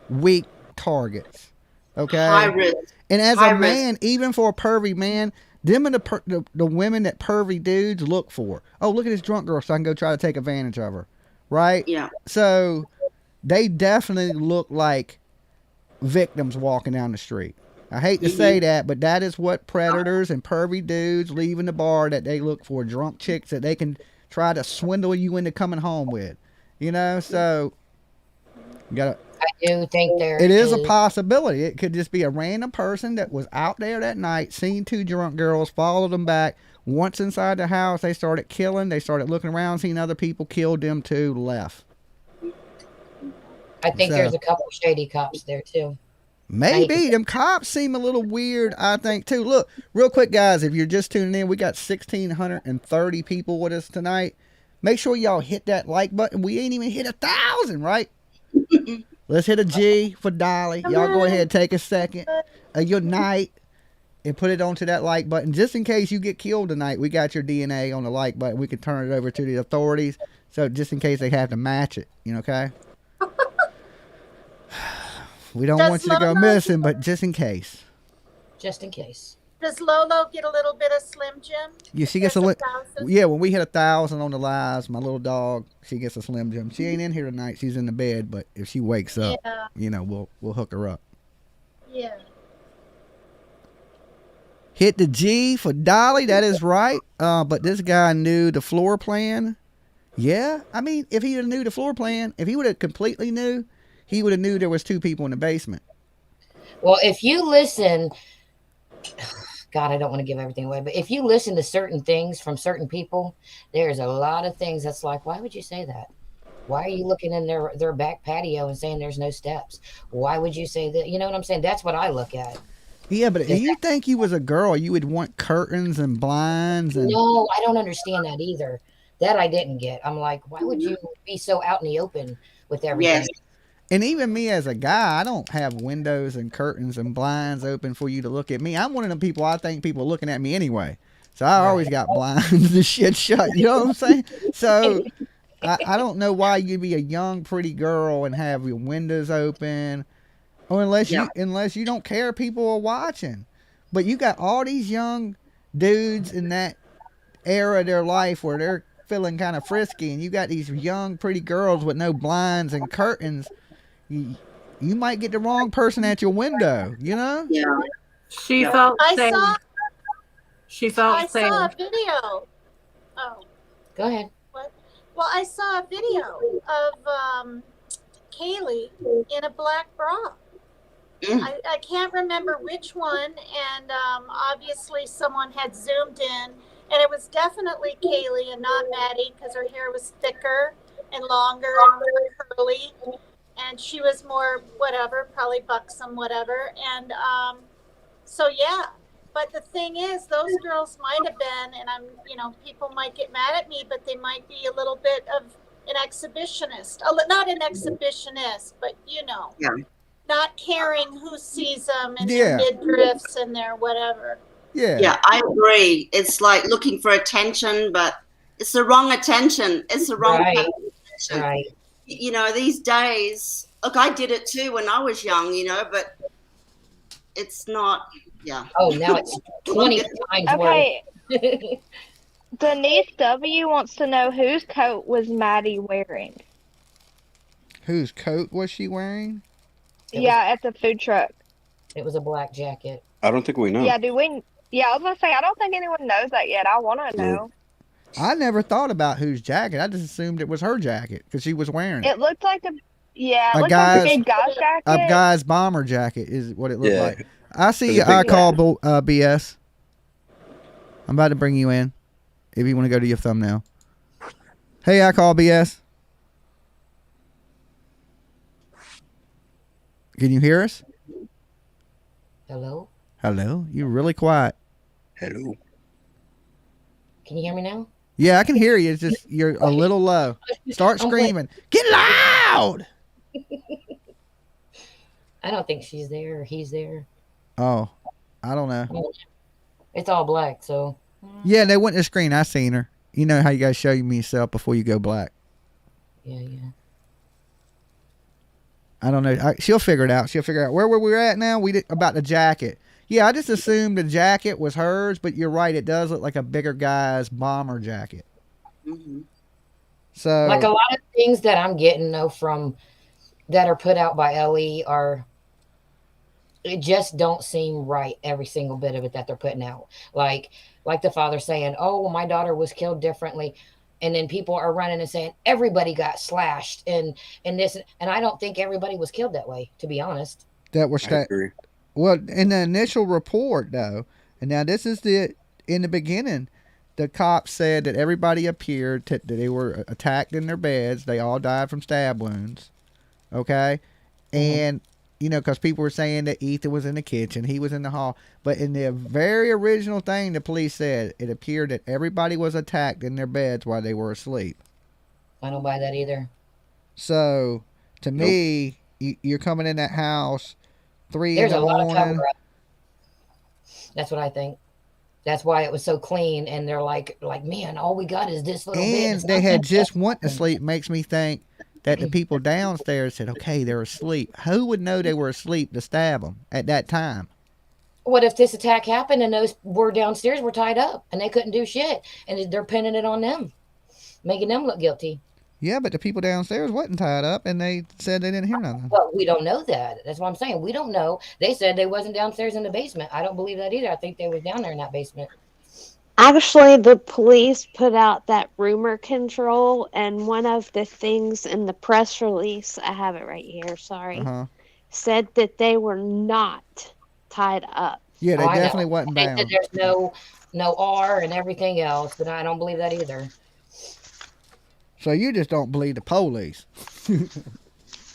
weak targets. Okay? High risk. And as High a man, risk. even for a pervy man, them and the women that pervy dudes look for. Oh, look at this drunk girl, so I can go try to take advantage of her. Right? Yeah. So they definitely look like victims walking down the street. I hate to say that, but that is what predators and pervy dudes leaving the bar that they look for. Drunk chicks that they can try to swindle you into coming home with. You know, so you gotta. I do think it is a possibility. It could just be a random person that was out there that night, seen two drunk girls, followed them back. Once inside the house, they started killing. They started looking around, seen other people, killed them too, left. I think there's a couple shady cops there too. Maybe. Them cops seem a little weird, I think, too. Look, real quick, guys, if you're just tuning in, we got 1,630 people with us tonight. Make sure y'all hit that like button. We ain't even hit 1,000, right? Let's hit a G for Dolly. Y'all go ahead, take a second of your night and put it onto that like button. Just in case you get killed tonight, we got your DNA on the like button. We can turn it over to the authorities. So just in case they have to match it, you know, okay? We don't want you to go missing, but just in case. Just in case. Does Lolo get a little bit of Slim Jim? Yeah, she gets yeah, when we hit 1,000 on the lives, my little dog, she gets a Slim Jim. She ain't in here tonight. She's in the bed, but if she wakes up, you know, we'll hook her up. Yeah. Hit the G for Dolly. That is right. But this guy knew the floor plan. Yeah, I mean, if he knew the floor plan, if he would have completely knew, he would have knew there was two people in the basement. Well, if you listen, God, I don't want to give everything away, but if you listen to certain things from certain people, there's a lot of things that's like, why would you say that? Why are you looking in their back patio and saying there's no steps? Why would you say that? You know what I'm saying? That's what I look at. Yeah, but if you think you was a girl, you would want curtains and blinds. And no, I don't understand that either. That I didn't get. I'm like, why would you be so out in the open with everything? Yes. And even me as a guy, I don't have windows and curtains and blinds open for you to look at me. I'm one of them people, I think people are looking at me anyway. So I always got blinds and shit shut. You know what I'm saying? So I don't know why you'd be a young, pretty girl and have your windows open. Or unless you don't care people are watching. But you got all these young dudes in that era of their life where they're feeling kind of frisky, and you got these young, pretty girls with no blinds and curtains. You might get the wrong person at your window, you know? Yeah. She felt safe. I saw a video. Oh. Go ahead. What? Well, I saw a video of Kaylee in a black bra. I can't remember which one, and obviously someone had zoomed in, and it was definitely Kaylee and not Maddie because her hair was thicker and longer and more curly. And she was more whatever, probably buxom, whatever. And so, yeah. But the thing is, those girls might have been, and people might get mad at me, but they might be a little bit of an exhibitionist. Not an exhibitionist, but, not caring who sees them and their midriffs and their whatever. Yeah. Yeah, I agree. It's like looking for attention, but it's the wrong attention. It's the wrong attention. Right. You know, these days, look, I did it too when I was young, but it's not, Oh, now it's 20 times okay. Denise W. wants to know whose coat was Maddie wearing? Whose coat was she wearing? At the food truck. It was a black jacket. I don't think we know. Yeah, I was going to say, I don't think anyone knows that yet. I want to know. I never thought about whose jacket. I just assumed it was her jacket because she was wearing it. It looked like like a big guy's jacket. A guy's bomber jacket is what it looked like. I see I call BS. I'm about to bring you in if you want to go to your thumbnail. Hey, I call BS. Can you hear us? Hello? Hello? You're really quiet. Hello. Can you hear me now? Yeah, I can hear you. It's just you're a little low. Start screaming. Get loud! I don't think she's there or he's there. Oh, I don't know. It's all black, so. Yeah, they went to the screen. I seen her. You know how you guys show me yourself before you go black. Yeah. I don't know. She'll figure it out. She'll figure out where we're at now. About the jacket. Yeah, I just assumed the jacket was hers, but you're right. It does look like a bigger guy's bomber jacket. Mm-hmm. So, like a lot of things that I'm getting though from that are put out by LE it just don't seem right. Every single bit of it that they're putting out, like the father saying, "Oh, well, my daughter was killed differently." And then people are running and saying everybody got slashed and this, and I don't think everybody was killed that way, to be honest. That was well in the initial report though, and now this is in the beginning, the cops said that everybody appeared that they were attacked in their beds. They all died from stab wounds. Okay, and because people were saying that Ethan was in the kitchen, he was in the hall. But in the very original thing the police said, it appeared that everybody was attacked in their beds while they were asleep. I don't buy that either. So, to me, you're coming in that house 3 There's in the a lot morning. of cover up. That's what I think. That's why it was so clean. And they're like, man, all we got is this little bit. And they had just went to sleep. Makes me think that the people downstairs said, okay, they're asleep. Who would know they were asleep to stab them at that time? What if this attack happened and those were downstairs were tied up and they couldn't do shit and they're pinning it on them, making them look guilty? Yeah, but the people downstairs wasn't tied up and they said they didn't hear nothing. Well, we don't know that. That's what I'm saying. We don't know. They said they wasn't downstairs in the basement. I don't believe that either. I think they was down there in that basement. Actually, the police put out that rumor control, and one of the things in the press release, I have it right here, sorry, said that they were not tied up. Yeah, they definitely wasn't bound. They said there's no R and everything else, but I don't believe that either. So you just don't believe the police?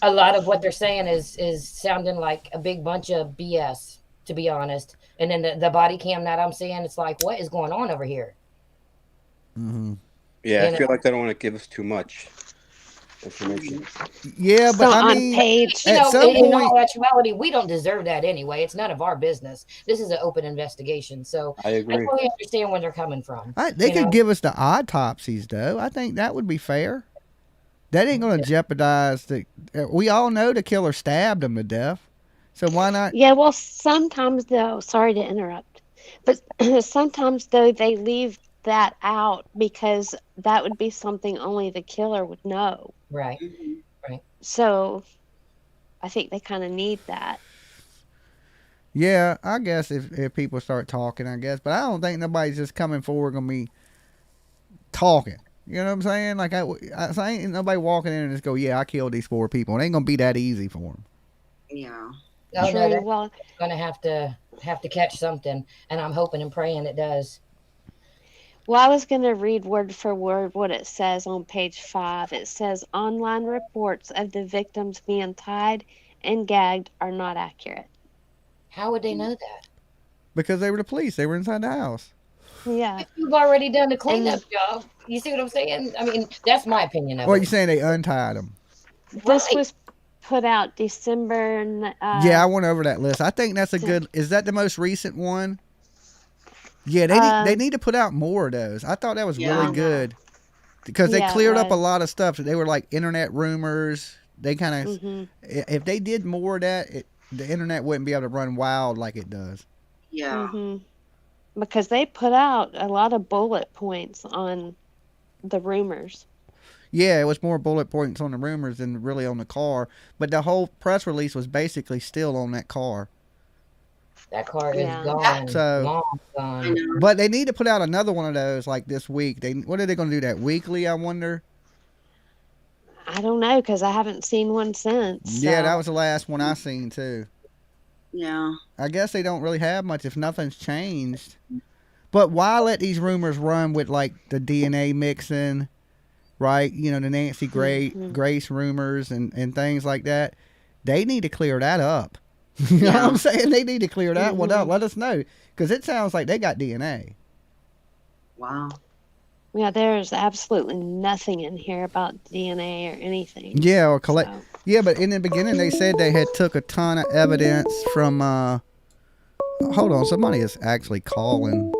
A lot of what they're saying is sounding like a big bunch of BS, to be honest. And then the body cam that I'm seeing, it's like, what is going on over here? Mm-hmm. Yeah, I feel like they don't want to give us too much information. Yeah, but I mean, at some point, in all actuality, we don't deserve that anyway. It's none of our business. This is an open investigation, so I agree. I totally understand where they're coming from. They could give us the autopsies, though. I think that would be fair. That ain't going to jeopardize we all know the killer stabbed him to death. So why not? Yeah, well, sometimes though, sorry to interrupt, but sometimes though they leave that out because that would be something only the killer would know. Right. Right. So I think they kind of need that. Yeah, I guess if people start talking, I guess, but I don't think nobody's just coming forward going to be talking. You know what I'm saying? Like I ain't nobody walking in and just go, yeah, I killed these 4 people. It ain't going to be that easy for them. Yeah. Oh, no, they're going to have to catch something, and I'm hoping and praying it does. Well, I was going to read word for word what it says on page 5. It says, online reports of the victims being tied and gagged are not accurate. How would they know that? Because they were the police. They were inside the house. Yeah. If you've already done the cleanup job. You see what I'm saying? I mean, that's my opinion of it. Well, you're saying they untied them. This was put out December. Yeah, I went over that list. I think that's a good. Is that the most recent one? Yeah, they need to put out more of those. I thought that was really good because they cleared up a lot of stuff. They were like internet rumors. They kind of, if they did more of that, the internet wouldn't be able to run wild like it does. Yeah. Because they put out a lot of bullet points on the rumors. Yeah, it was more bullet points on the rumors than really on the car. But the whole press release was basically still on that car. That car is gone. So, long gone. But they need to put out another one of those like this week. What are they going to do that weekly, I wonder? I don't know because I haven't seen one since. Yeah, that was the last one I seen too. Yeah. I guess they don't really have much if nothing's changed. But why let these rumors run with like the DNA mixing, right? You know, the Nancy Grace rumors and things like that. They need to clear that up. You know what I'm saying? They need to clear that one up. Let us know. Because it sounds like they got DNA. Wow. Yeah, there's absolutely nothing in here about DNA or anything. Yeah, or collect. So. Yeah, but in the beginning they said they had took a ton of evidence from. Hold on, somebody is actually calling.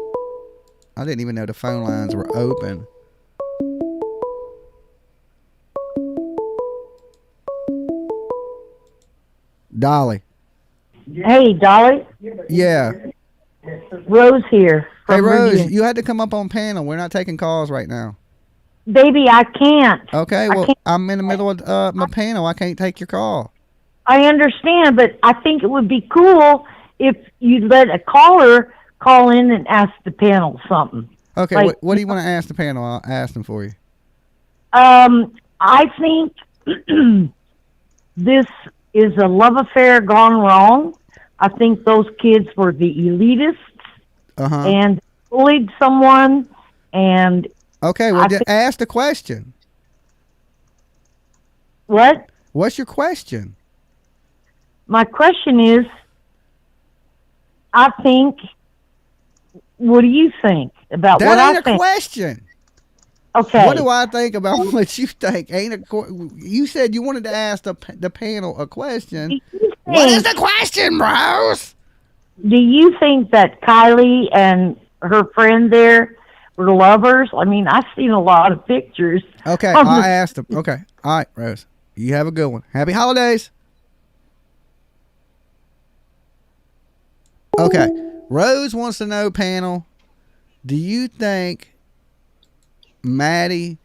I didn't even know the phone lines were open. Dolly. Hey, Dolly. Yeah. Rose here. Hey, Rose, Virginia. You had to come up on panel. We're not taking calls right now. Baby, I can't. Okay, well, I'm in the middle of my panel. I can't take your call. I understand, but I think it would be cool if you'd let a caller call in and ask the panel something. Okay, like, what do you want to ask the panel? I'll ask them for you. I think this is a love affair gone wrong. I think those kids were the elitists and bullied someone. And okay, well, just ask the question. What? What's your question? My question is, I think, what do you think about that what I think? That ain't a question. Okay. What do I think about what you think? You said you wanted to ask the panel a question. What is the question, bros? Do you think that Kaylee and her friend there were lovers? I mean, I've seen a lot of pictures. Okay, I asked them. Okay. All right, Rose. You have a good one. Happy holidays. Okay. Rose wants to know, panel, do you think Maddie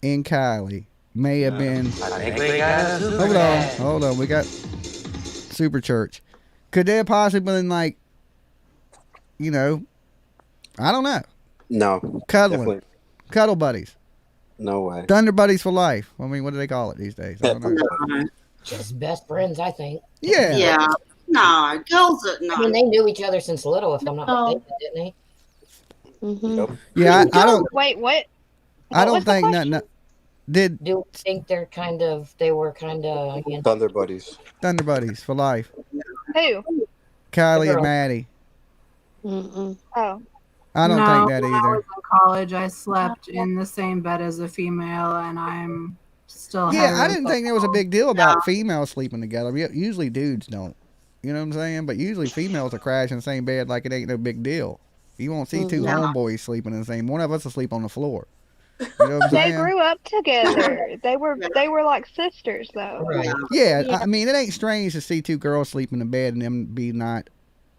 and Kaylee may have been... Hold on. We got Super Church. Could they have possibly been like, you know, I don't know. No. Cuddling. Definitely. Cuddle buddies. No way. Thunder buddies for life. I mean, what do they call it these days? I don't know. Just best friends, I think. Yeah. Yeah. No, girls are no. I mean, they knew each other since little, if I'm not mistaken, didn't they? Mm-hmm. Yeah, I don't. Wait, what? I don't think nothing. Do you think they were kind of you know, Thunder buddies? Thunder buddies for life. Who? Kylie and Maddie. Mm-mm. Oh. I don't think that either. When I was in college, I slept in the same bed as a female, and I'm still. Yeah, I didn't think there was a big deal about females sleeping together. Usually dudes don't. You know what I'm saying? But usually females will crash in the same bed like it ain't no big deal. You won't see two homeboys sleeping in the same. One of us will sleep on the floor. You know what I'm saying? They grew up together. They were like sisters, though. Right. Yeah, I mean, it ain't strange to see two girls sleep in a bed and them be not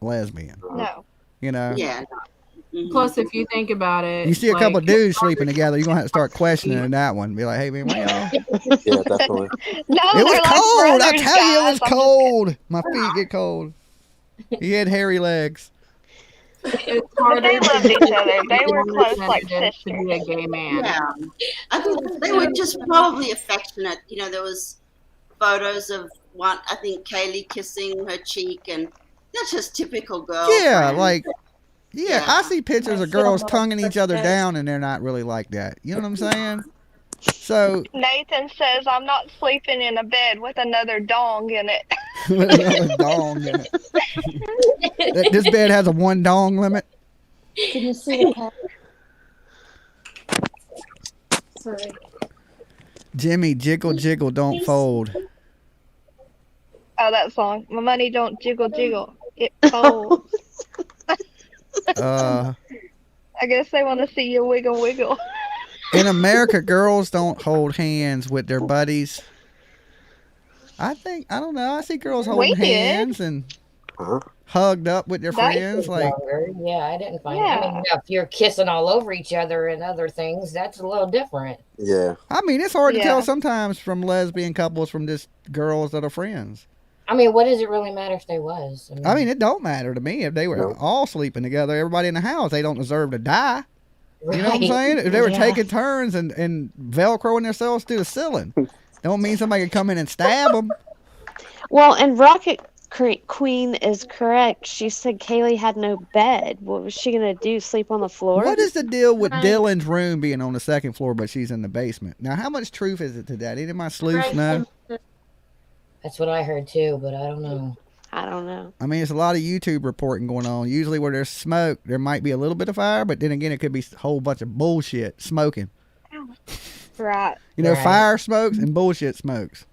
lesbian. No. You know? Yeah. Plus, if you think about it, you see a couple dudes sleeping together, you're gonna have to start questioning that one. Be like, hey man, why y'all? Yeah, definitely. No, it was cold. Like I tell you, it was cold. My feet get cold. He had hairy legs. It's but they loved each other. They were close like sisters. To be a gay man. Yeah. I think they were just probably affectionate. You know, there was photos of one. I think Kaylee kissing her cheek, and that's just typical girl. Yeah, like. Yeah, I see pictures of girls tonguing each other down, and they're not really like that. You know what I'm saying? So Nathan says, "I'm not sleeping in a bed with another dong in it." With another dong in it. This bed has a one dong limit. Can you see the cat? Sorry. Jimmy, jiggle, jiggle, don't fold. Oh, that song. My money don't jiggle, jiggle. It folds. I guess they want to see you wiggle, wiggle. In America, girls don't hold hands with their buddies. I don't know. I see girls holding hands and hugged up with their friends. Like, yeah, I didn't find it. I mean, if you're kissing all over each other and other things, that's a little different. Yeah. I mean, it's hard to tell sometimes from lesbian couples from just girls that are friends. I mean, what does it really matter if they was? I mean, it don't matter to me if they were all sleeping together. Everybody in the house, they don't deserve to die. You know what I'm saying? If they were taking turns and Velcroing themselves to the ceiling, don't mean somebody could come in and stab them. Well, and Rocket Queen is correct. She said Kaylee had no bed. What was she going to do, sleep on the floor? What is the deal with Dylan's room being on the second floor, but she's in the basement? Now, how much truth is it to that? Any of my sleuths know? That's what I heard too, but I don't know. I don't know. I mean, it's a lot of YouTube reporting going on. Usually where there's smoke, there might be a little bit of fire, but then again, it could be a whole bunch of bullshit smoking. Right. You know, fire smokes and bullshit smokes.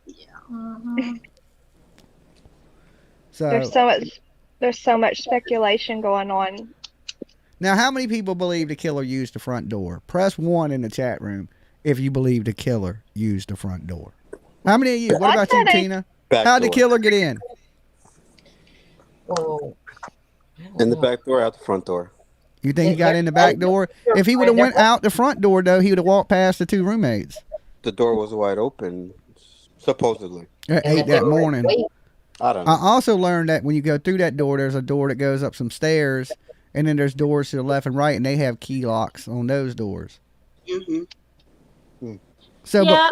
Yeah. So there's so much speculation going on. Now, how many people believe the killer used the front door? Press 1 in the chat room if you believe the killer used the front door. How many of you? What about you, Tina? How'd the killer get in? Well, in the back door, out the front door. You think he got in the back door? If he would have went out the front door, though, he would have walked past the 2 roommates. The door was wide open, supposedly. At 8 that morning. I don't know. I also learned that when you go through that door, there's a door that goes up some stairs, and then there's doors to the left and right, and they have key locks on those doors. So, yeah,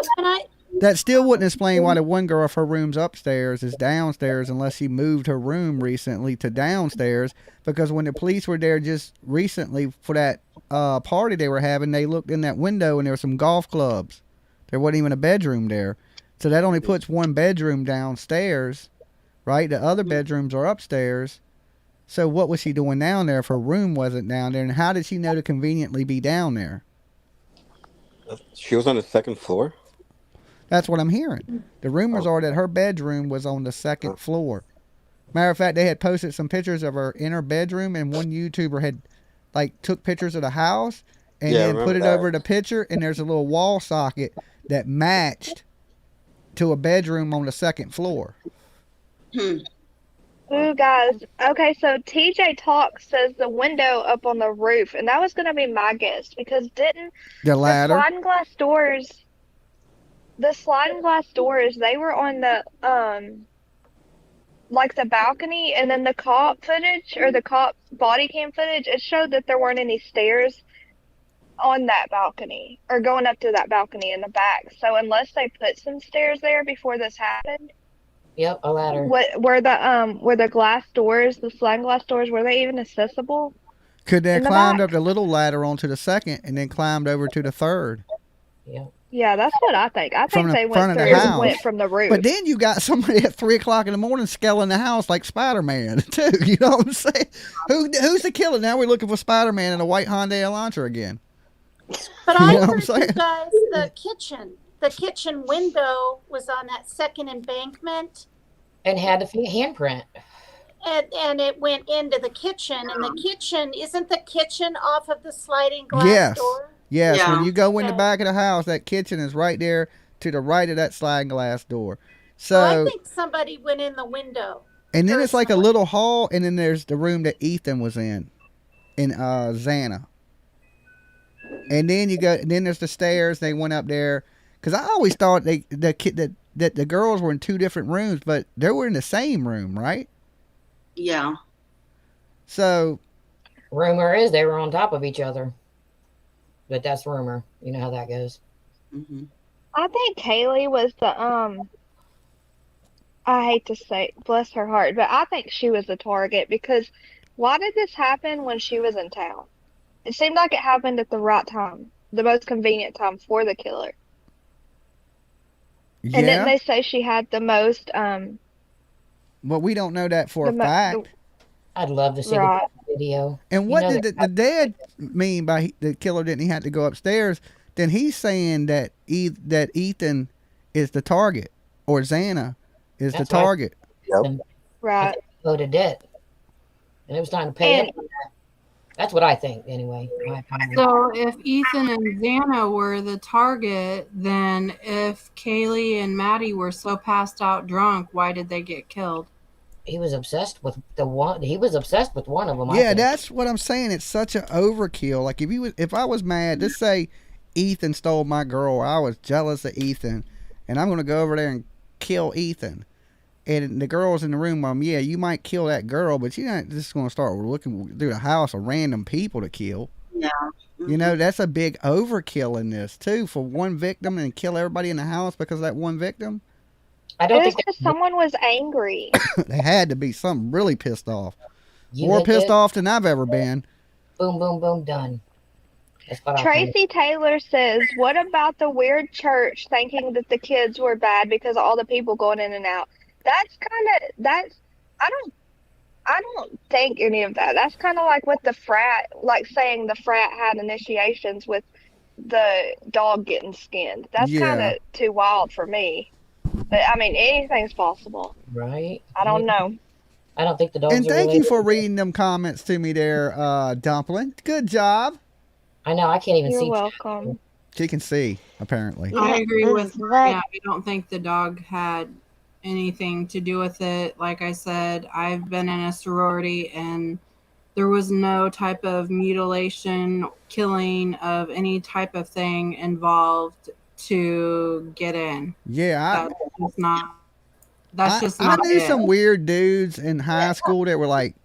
that still wouldn't explain why the one girl, if her room's upstairs, is downstairs unless she moved her room recently to downstairs. Because when the police were there just recently for that party they were having, they looked in that window and there were some golf clubs. There wasn't even a bedroom there. So that only puts one bedroom downstairs, right? The other bedrooms are upstairs. So what was she doing down there if her room wasn't down there? And how did she know to conveniently be down there? She was on the second floor? That's what I'm hearing. The rumors are that her bedroom was on the second floor. Matter of fact, they had posted some pictures of her in her bedroom, and one YouTuber had took pictures of the house and then put it over the picture, and there's a little wall socket that matched to a bedroom on the second floor. Ooh, guys. Okay, so TJ Talk says the window up on the roof, and that was going to be my guess, because didn't the ladder? The sliding glass doors, they were on the, the balcony, and then the cop footage, or the cop body cam footage, it showed that there weren't any stairs on that balcony, or going up to that balcony in the back. So unless they put some stairs there before this happened. Yep, a ladder. Were the glass doors, the sliding glass doors, were they even accessible? Could they have climbed up the little ladder onto the second and then climbed over to the third? Yep. Yeah, that's what I think. I think they went from the roof. But then you got somebody at 3 o'clock in the morning scaling the house like Spider-Man, too. You know what I'm saying? Who's the killer? Now we're looking for Spider-Man in a white Hyundai Elantra again. But I heard you guys, the kitchen window was on that second embankment. And had a handprint. And it went into the kitchen. And the kitchen, isn't the kitchen off of the sliding glass door? Yes, when you go in the back of the house, that kitchen is right there to the right of that sliding glass door. So I think somebody went in the window. And then it's like a little hall, and then there's the room that Ethan was in Xana. And then then there's the stairs. They went up there because I always thought that the girls were in 2 different rooms, but they were in the same room, right? Yeah. So, rumor is they were on top of each other, but that's rumor. You know how that goes. Mm-hmm. I think Kaylee was the I hate to say, bless her heart, but I think she was the target because why did this happen when she was in town? It seemed like it happened at the right time, the most convenient time for the killer. Yeah. And didn't they say she had the most? But we don't know that for a fact. I'd love to see the video. And what did the dad mean by the killer? Didn't he have to go upstairs? Then he's saying that Ethan is the target, or Xana is the target. Yep. Right. Loaded debt, and it was time to pay it. That's what I think, anyway. So if Ethan and Xana were the target, then if Kaylee and Maddie were so passed out drunk, why did they get killed? He was obsessed with one. He was obsessed with one of them. Yeah, that's what I'm saying. It's such an overkill. Like if I was mad, let's say Ethan stole my girl, or I was jealous of Ethan, and I'm going to go over there and kill Ethan. And the girl's in the room. Yeah, you might kill that girl, but you're not just going to start looking through the house of random people to kill. Yeah. Mm-hmm. You know, that's a big overkill in this, too, for one victim and kill everybody in the house because of that one victim. I don't think because someone was angry. They had to be something really pissed off. More pissed off than I've ever been. Boom, boom, boom, done. Tracy Taylor says, what about the weird church thinking that the kids were bad because of all the people going in and out? I don't think any of that. That's kind of like with the frat, like saying the frat had initiations with the dog getting skinned. That's kind of too wild for me. But I mean, anything's possible. Right. I don't know. I don't think the dogs and are thank you related. for reading them comments to me there, Dumpling. Good job. I know. I can't even see. You're welcome. She can see, apparently. I agree with Maria. I don't think the dog had anything to do with it. Like I said, I've been in a sorority and there was no type of mutilation, killing of any type of thing involved to get in. Yeah, that's just not I knew it. some weird dudes in high school that were like,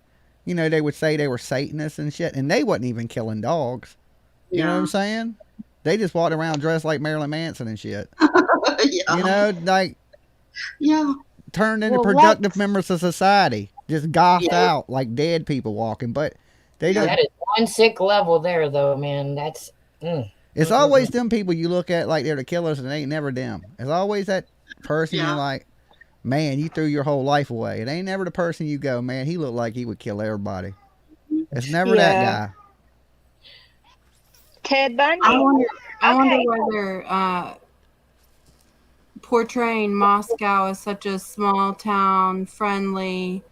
you know, they would say they were Satanists and shit, and they wasn't even killing dogs. You know what I'm saying? They just walked around dressed like Marilyn Manson and shit. You know, like turned into productive members of society, just gothed out like dead people walking. But they don't. That is one sick level there, though, man. That's. It's always them people you look at like they're the killers, and it ain't never them. It's always that person you're like, man, you threw your whole life away. It ain't never the person you go, man, he looked like he would kill everybody. It's never that guy. Ted Bundy. I wonder whether portraying Moscow as such a small town, friendly.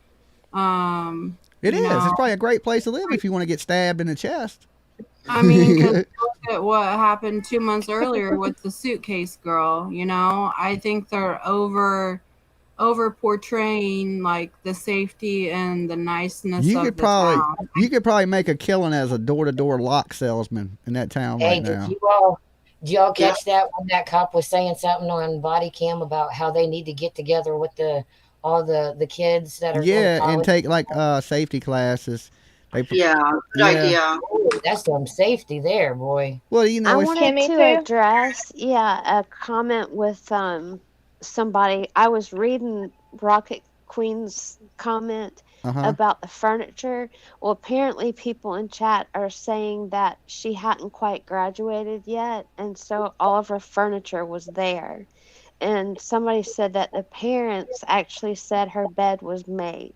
It is. It's probably a great place to live if you want to get stabbed in the chest. I mean, look at what happened 2 months earlier with the suitcase girl. You know, I think they're over portraying like the safety and the niceness of the town. You could probably make a killing as a door-to-door lock salesman in that town right now. Did y'all catch that when that cop was saying something on body cam about how they need to get together with all the kids that are and take like safety classes. Good idea. Ooh, that's some safety there, boy. Well, you know, I wanted to address a comment with somebody. I was reading Rocket Queen's comment about the furniture. Well, apparently people in chat are saying that she hadn't quite graduated yet, and so all of her furniture was there. And somebody said that the parents actually said her bed was made.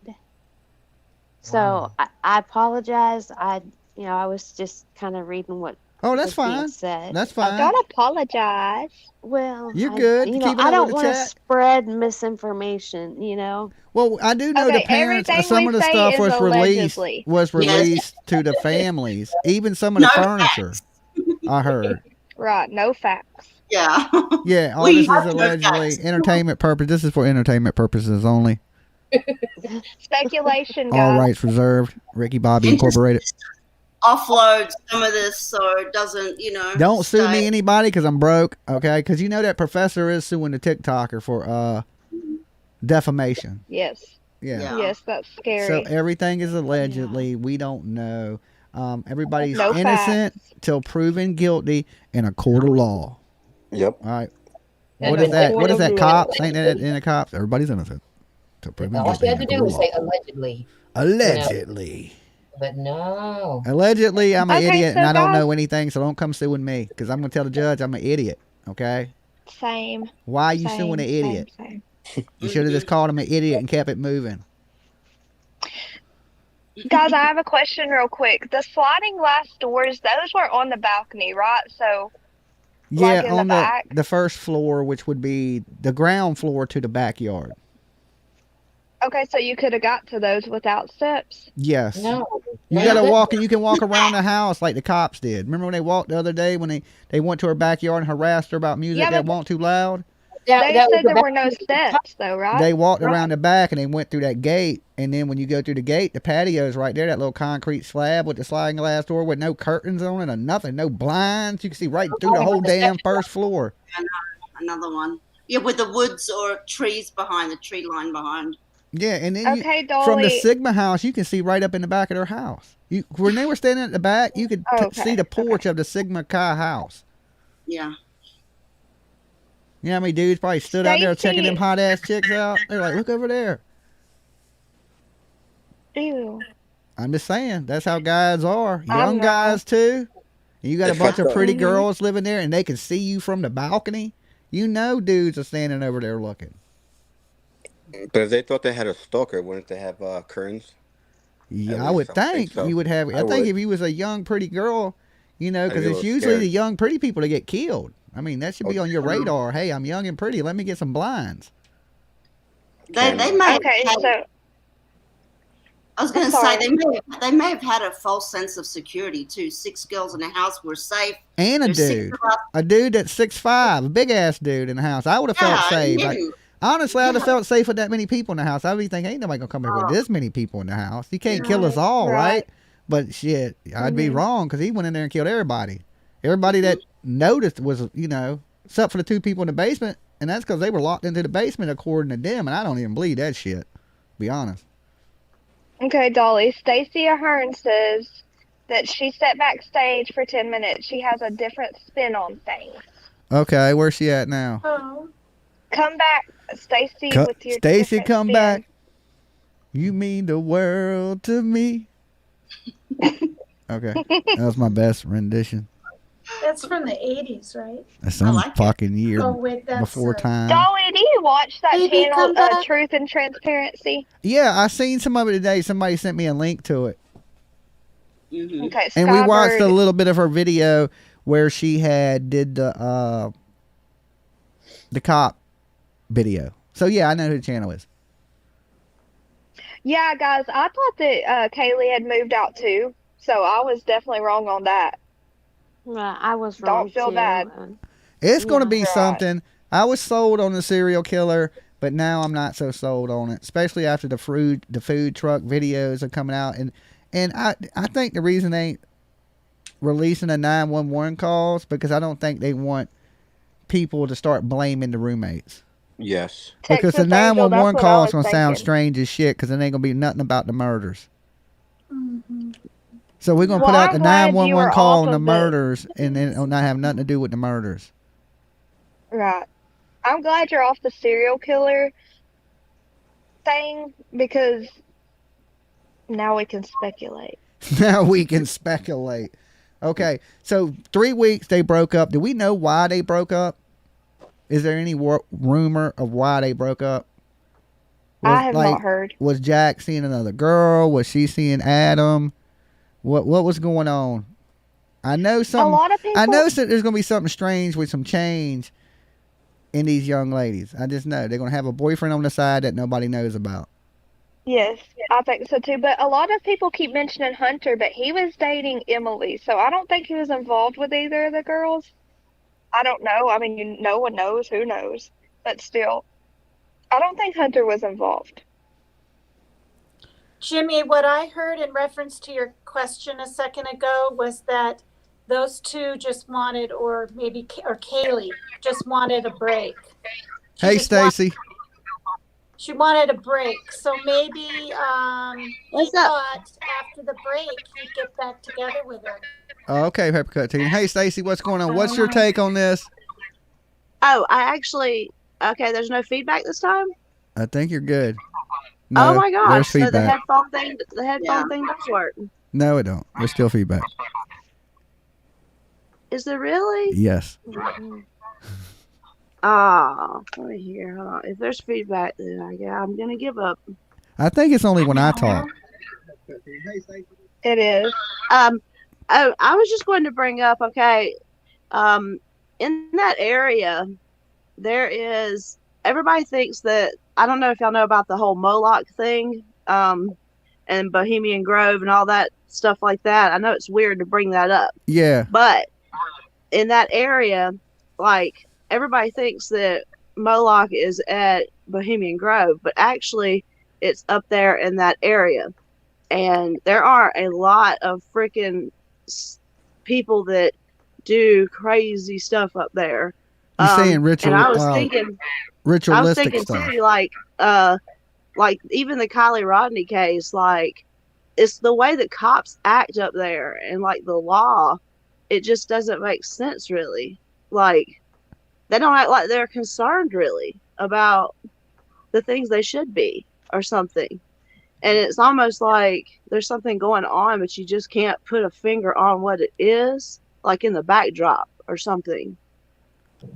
So I apologize. I was just kind of reading what. Oh, that's fine. That's fine. Don't apologize. Well, you're good. I don't want to spread misinformation. You know. Well, I do know the parents. Some of the stuff was released to the families. Even some of the furniture. I heard. Right. No facts. Yeah. Yeah. All this is allegedly entertainment purpose. This is for entertainment purposes only. Speculation, guys. All rights reserved. Ricky Bobby Incorporated. Offload some of this so it doesn't, Don't sue me, anybody, because I'm broke, okay? Because you know that professor is suing the TikToker for defamation. Yes. Yeah. Yes, that's scary. So everything is allegedly. Yeah. We don't know. Everybody's innocent till proven guilty in a court of law. Yep. All right. What is that? What is that? Cops? Ain't that in the cops? Everybody's innocent. All you had to do was say allegedly. Allegedly. But no. Allegedly, I'm an idiot and I don't know anything, so don't come suing me because I'm going to tell the judge I'm an idiot, okay? Same. Why are you suing an idiot? Same. You should have just called him an idiot and kept it moving. Guys, I have a question real quick. The sliding glass doors, those were on the balcony, right? So, yeah, like on the the first floor, which would be the ground floor to the backyard. Okay, so you could have got to those without steps? Yes. No. You got to walk, and you can walk around the house like the cops did. Remember when they walked the other day when they went to her backyard and harassed her about music that wasn't too loud? They said there were no steps, though, right? They walked around the back, and they went through that gate, and then when you go through the gate, the patio's right there, that little concrete slab with the sliding glass door with no curtains on it or nothing, no blinds. You can see right through the whole damn first floor. Another one. Yeah, with the woods or trees behind, the tree line behind. Yeah, and then from the Sigma house, you can see right up in the back of their house. When they were standing at the back, you could see the porch of the Sigma Chi house. Yeah. You know how many dudes probably stood out there checking them hot-ass chicks out? They're like, look over there. Ew. I'm just saying, that's how guys are. Young guys, too. You got a bunch of pretty girls living there, and they can see you from the balcony. You know dudes are standing over there looking. But if they thought they had a stalker, wouldn't they have Kearns? Yeah, I would think so. you would have. I think if he was a young, pretty girl, because it's usually the young, pretty people that get killed. I mean, that should be on your radar. Hey, I'm young and pretty. Let me get some blinds. They may have had, I was going to say they may have had a false sense of security too. 6 girls in the house were safe, and a dude that's 6'5", a big ass dude in the house. I would have felt safe. Honestly, I'd have felt safe with that many people in the house. I'd be thinking, ain't nobody gonna come here with this many people in the house. He can't kill us all, right? But shit, I'd be wrong because he went in there and killed everybody. Everybody that noticed was, except for the 2 people in the basement, and that's because they were locked into the basement according to them, and I don't even believe that shit, to be honest. Okay, Dolly. Stacy Ahern says that she sat backstage for 10 minutes. She has a different spin on things. Okay, where's she at now? Oh. Come back, Stacy, with your Stacy, come spin. back. You mean the world to me. Okay, that was my best rendition. That's from the 80s, right? That's some fucking year before time. Dolly, do you watch that channel, Truth and Transparency? Yeah, I seen some of it today. Somebody sent me a link to it. Mm-hmm. Okay, and we watched a little bit of her video where she did the cop video. So yeah, I know who the channel is. Yeah, guys, I thought that Kaylee had moved out too, so I was definitely wrong on that. Well, I was wrong. Don't feel bad. It's going to be something. I was sold on the serial killer, but now I'm not so sold on it, especially after the food truck videos are coming out, and I think the reason they ain't releasing the 911 calls because I don't think they want people to start blaming the roommates. Yes. Because the 911 call is going to sound strange as shit because it ain't going to be nothing about the murders. Mm-hmm. So we're going to put out the 911 call on the murders and then it'll not have nothing to do with the murders. Right. I'm glad you're off the serial killer thing because now we can speculate. Now we can speculate. Okay. So 3 weeks they broke up. Do we know why they broke up? Is there any rumor of why they broke up? I have not heard. Was Jack seeing another girl? Was she seeing Adam? What was going on? I know some. A lot of people. I know there's going to be something strange with some change in these young ladies. I just know they're going to have a boyfriend on the side that nobody knows about. Yes, I think so too. But a lot of people keep mentioning Hunter, but he was dating Emily, so I don't think he was involved with either of the girls. I don't know. I mean, no one knows. Who knows? But still, I don't think Hunter was involved. Jimmy, what I heard in reference to your question a second ago was that those two just wanted, or Kaylee just wanted a break. Hey, Stacy. She wanted a break, so maybe he thought after the break he'd get back together with her. Okay, Peppercut team. Hey, Stacy, what's going on? What's your take on this? Oh, there's no feedback this time? I think you're good. No, oh my gosh, so feedback. the headphone thing does work. No, it don't. There's still feedback. Is there really? Yes. Let me hear. Hold on. If there's feedback, then I'm going to give up. I think it's only when I talk. It is. I was just going to bring up, in that area, there is, everybody thinks that, I don't know if y'all know about the whole Moloch thing, and Bohemian Grove and all that stuff like that. I know it's weird to bring that up. Yeah. But in that area, like, everybody thinks that Moloch is at Bohemian Grove, but actually it's up there in that area. And there are a lot of freaking people that do crazy stuff up there. You're saying ritual, and I was thinking, ritualistic stuff. Too, like even the Kylie Rodney case, like it's the way that cops act up there and like the law, it just doesn't make sense really. Like they don't act like they're concerned really about the things they should be or something. And it's almost like there's something going on, but you just can't put a finger on what it is, like in the backdrop or something.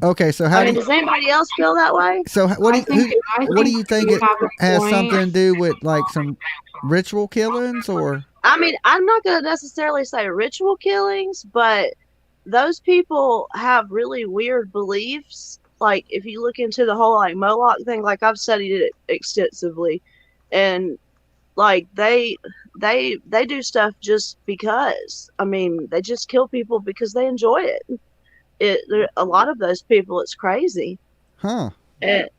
Okay, so how does anybody else feel that way? So what do you think it has something to do with like some ritual killings or? I mean, I'm not going to necessarily say ritual killings, but those people have really weird beliefs. Like if you look into the whole like Moloch thing, like I've studied it extensively, and like they do stuff just because. I mean, they just kill people because they enjoy it. A lot of those people, it's crazy. Huh. And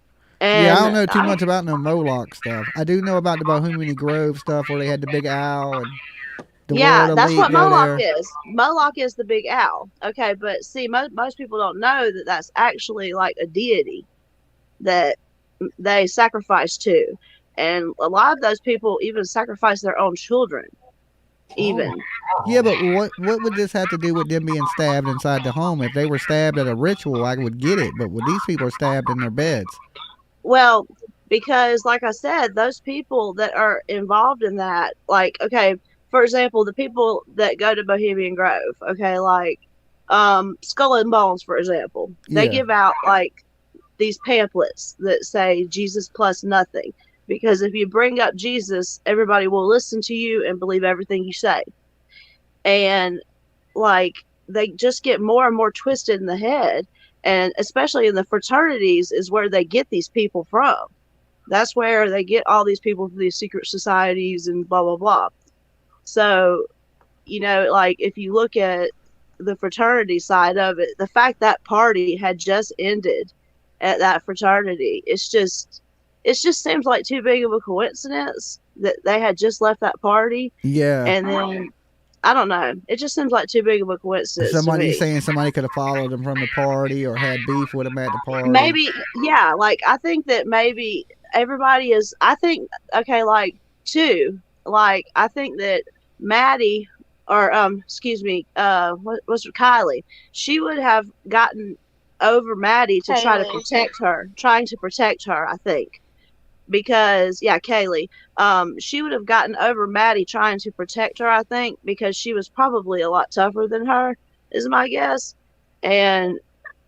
yeah, I don't know too much about no Moloch stuff. I do know about the Bohemian Grove stuff where they had the big owl and that's what Moloch is. Moloch is the big owl. Okay, but see, most people don't know that that's actually like a deity that they sacrifice to, and a lot of those people even sacrifice their own children. Even. Yeah, but what would this have to do with them being stabbed inside the home? If they were stabbed at a ritual, I would get it. But when these people are stabbed in their beds. Well, because like I said, those people that are involved in that, like, okay, for example, the people that go to Bohemian Grove, okay, like Skull and Bones, for example, they give out like these pamphlets that say Jesus plus nothing. Because if you bring up Jesus, everybody will listen to you and believe everything you say. And like they just get more and more twisted in the head. And especially in the fraternities is where they get these people from. That's where they get all these people from these secret societies and blah, blah, blah. So, like if you look at the fraternity side of it, the fact that party had just ended at that fraternity, it just seems like too big of a coincidence that they had just left that party. Yeah. And then I don't know. It just seems like too big of a coincidence. Somebody saying somebody could have followed them from the party or had beef with them at the party. Maybe, yeah. Like I think that maybe everybody is. I think like I think that Maddie or excuse me, what's her, Kaylee? She would have gotten over Maddie to trying to protect her. I think. Because Kaylee, she would have gotten over Maddie trying to protect her, I think, because she was probably a lot tougher than her, is my guess. And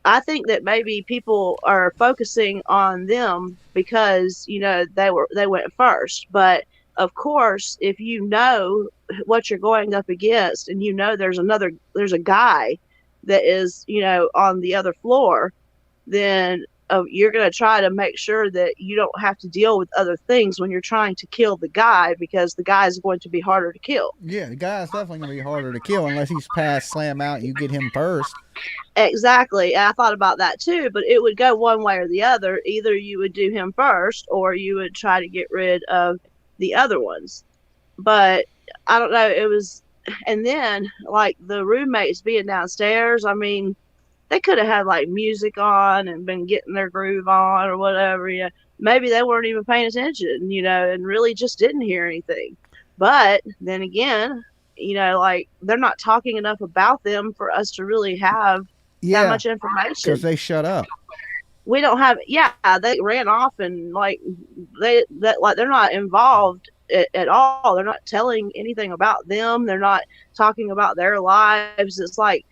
I think that maybe people are focusing on them because, they went first. But of course, if you know what you're going up against and there's a guy that is, on the other floor, then you're going to try to make sure that you don't have to deal with other things when you're trying to kill the guy, because the guy is going to be harder to kill. Yeah, the guy is definitely going to be harder to kill unless he's past slam out and you get him first. Exactly. And I thought about that too, but it would go one way or the other. Either you would do him first or you would try to get rid of the other ones. But I don't know. It was, and then like the roommates being downstairs, I mean, they could have had like music on and been getting their groove on or whatever. Yeah, maybe they weren't even paying attention, and really just didn't hear anything. But then again, like they're not talking enough about them for us to really have that much information. Because they shut up. We don't have. Yeah, they ran off and like they're not involved at all. They're not telling anything about them. They're not talking about their lives. It's like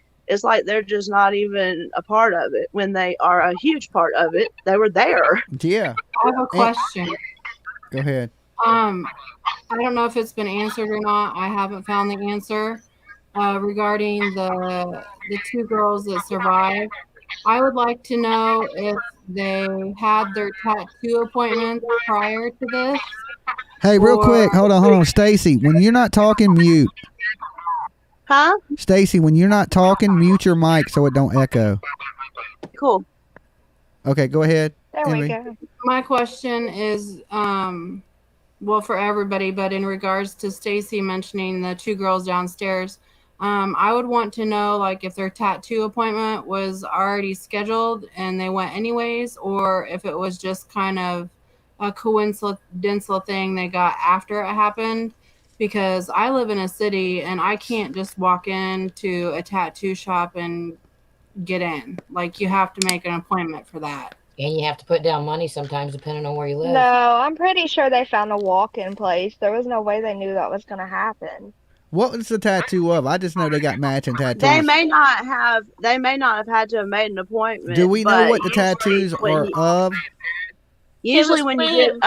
they're just not even a part of it when they are a huge part of it. They were there. Yeah. I have a question. Go ahead. I don't know if it's been answered or not. I haven't found the answer regarding the two girls that survived. I would like to know if they had their tattoo appointments prior to this. Hey, real quick. Hold on. Stacy, when you're not talking, mute. Huh? Stacy, when you're not talking, mute your mic so it don't echo. Cool. Okay, go ahead. There we go. My question is, for everybody, but in regards to Stacy mentioning the two girls downstairs, I would want to know, like, if their tattoo appointment was already scheduled and they went anyways, or if it was just kind of a coincidental thing they got after it happened. Because I live in a city and I can't just walk into a tattoo shop and get in. Like, you have to make an appointment for that. And you have to put down money sometimes depending on where you live. No, I'm pretty sure they found a walk-in place. There was no way they knew that was going to happen. What was the tattoo of? I just know they got matching tattoos. They may not have had to have made an appointment. Do we know what the tattoos are of? Usually when you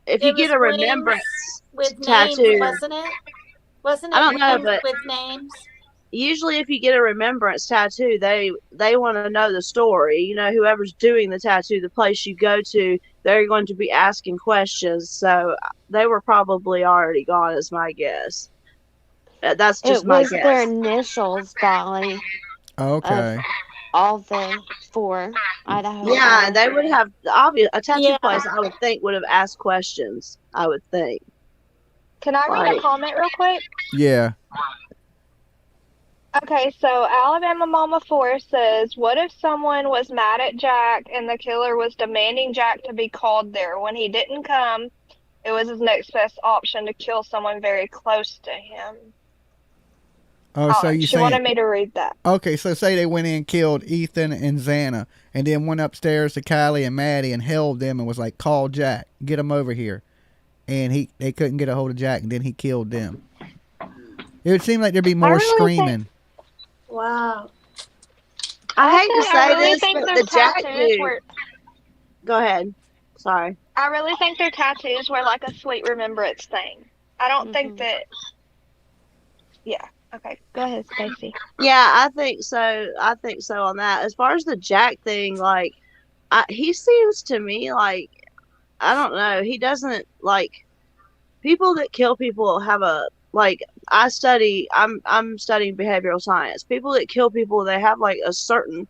get a remembrance with tattoo, names, wasn't it? Wasn't it? I don't know, but with names. Usually, if you get a remembrance tattoo, they want to know the story. You know, whoever's doing the tattoo, the place you go to, they're going to be asking questions. So they were probably already gone, is my guess. That's just my guess. It was their initials, Dolly. Okay. All the 4 Idaho. Yeah, they would have a tattoo place. I would think would have asked questions. I would think. Can I read a comment real quick? Yeah. Okay, so Alabama Mama 4 says, what if someone was mad at Jack and the killer was demanding Jack to be called there? When he didn't come, it was his next best option to kill someone very close to him. Oh, so you she wanted me to read that. Okay, so say they went in and killed Ethan and Xana and then went upstairs to Kylie and Maddie and held them and was like, call Jack, get him over here. And they couldn't get a hold of Jack and then he killed them. It would seem like there'd be more screaming. Wow. I hate to say this, but the Jack dude. Go ahead. Sorry. I really think their tattoos were like a sweet remembrance thing. I don't think that. Yeah. Okay. Go ahead, Stacey. Yeah, I think so. I think so on that. As far as the Jack thing, like, he seems to me like, I don't know. He doesn't like people that kill people have a. Like I'm studying behavioral science. People that kill people, they have like a certain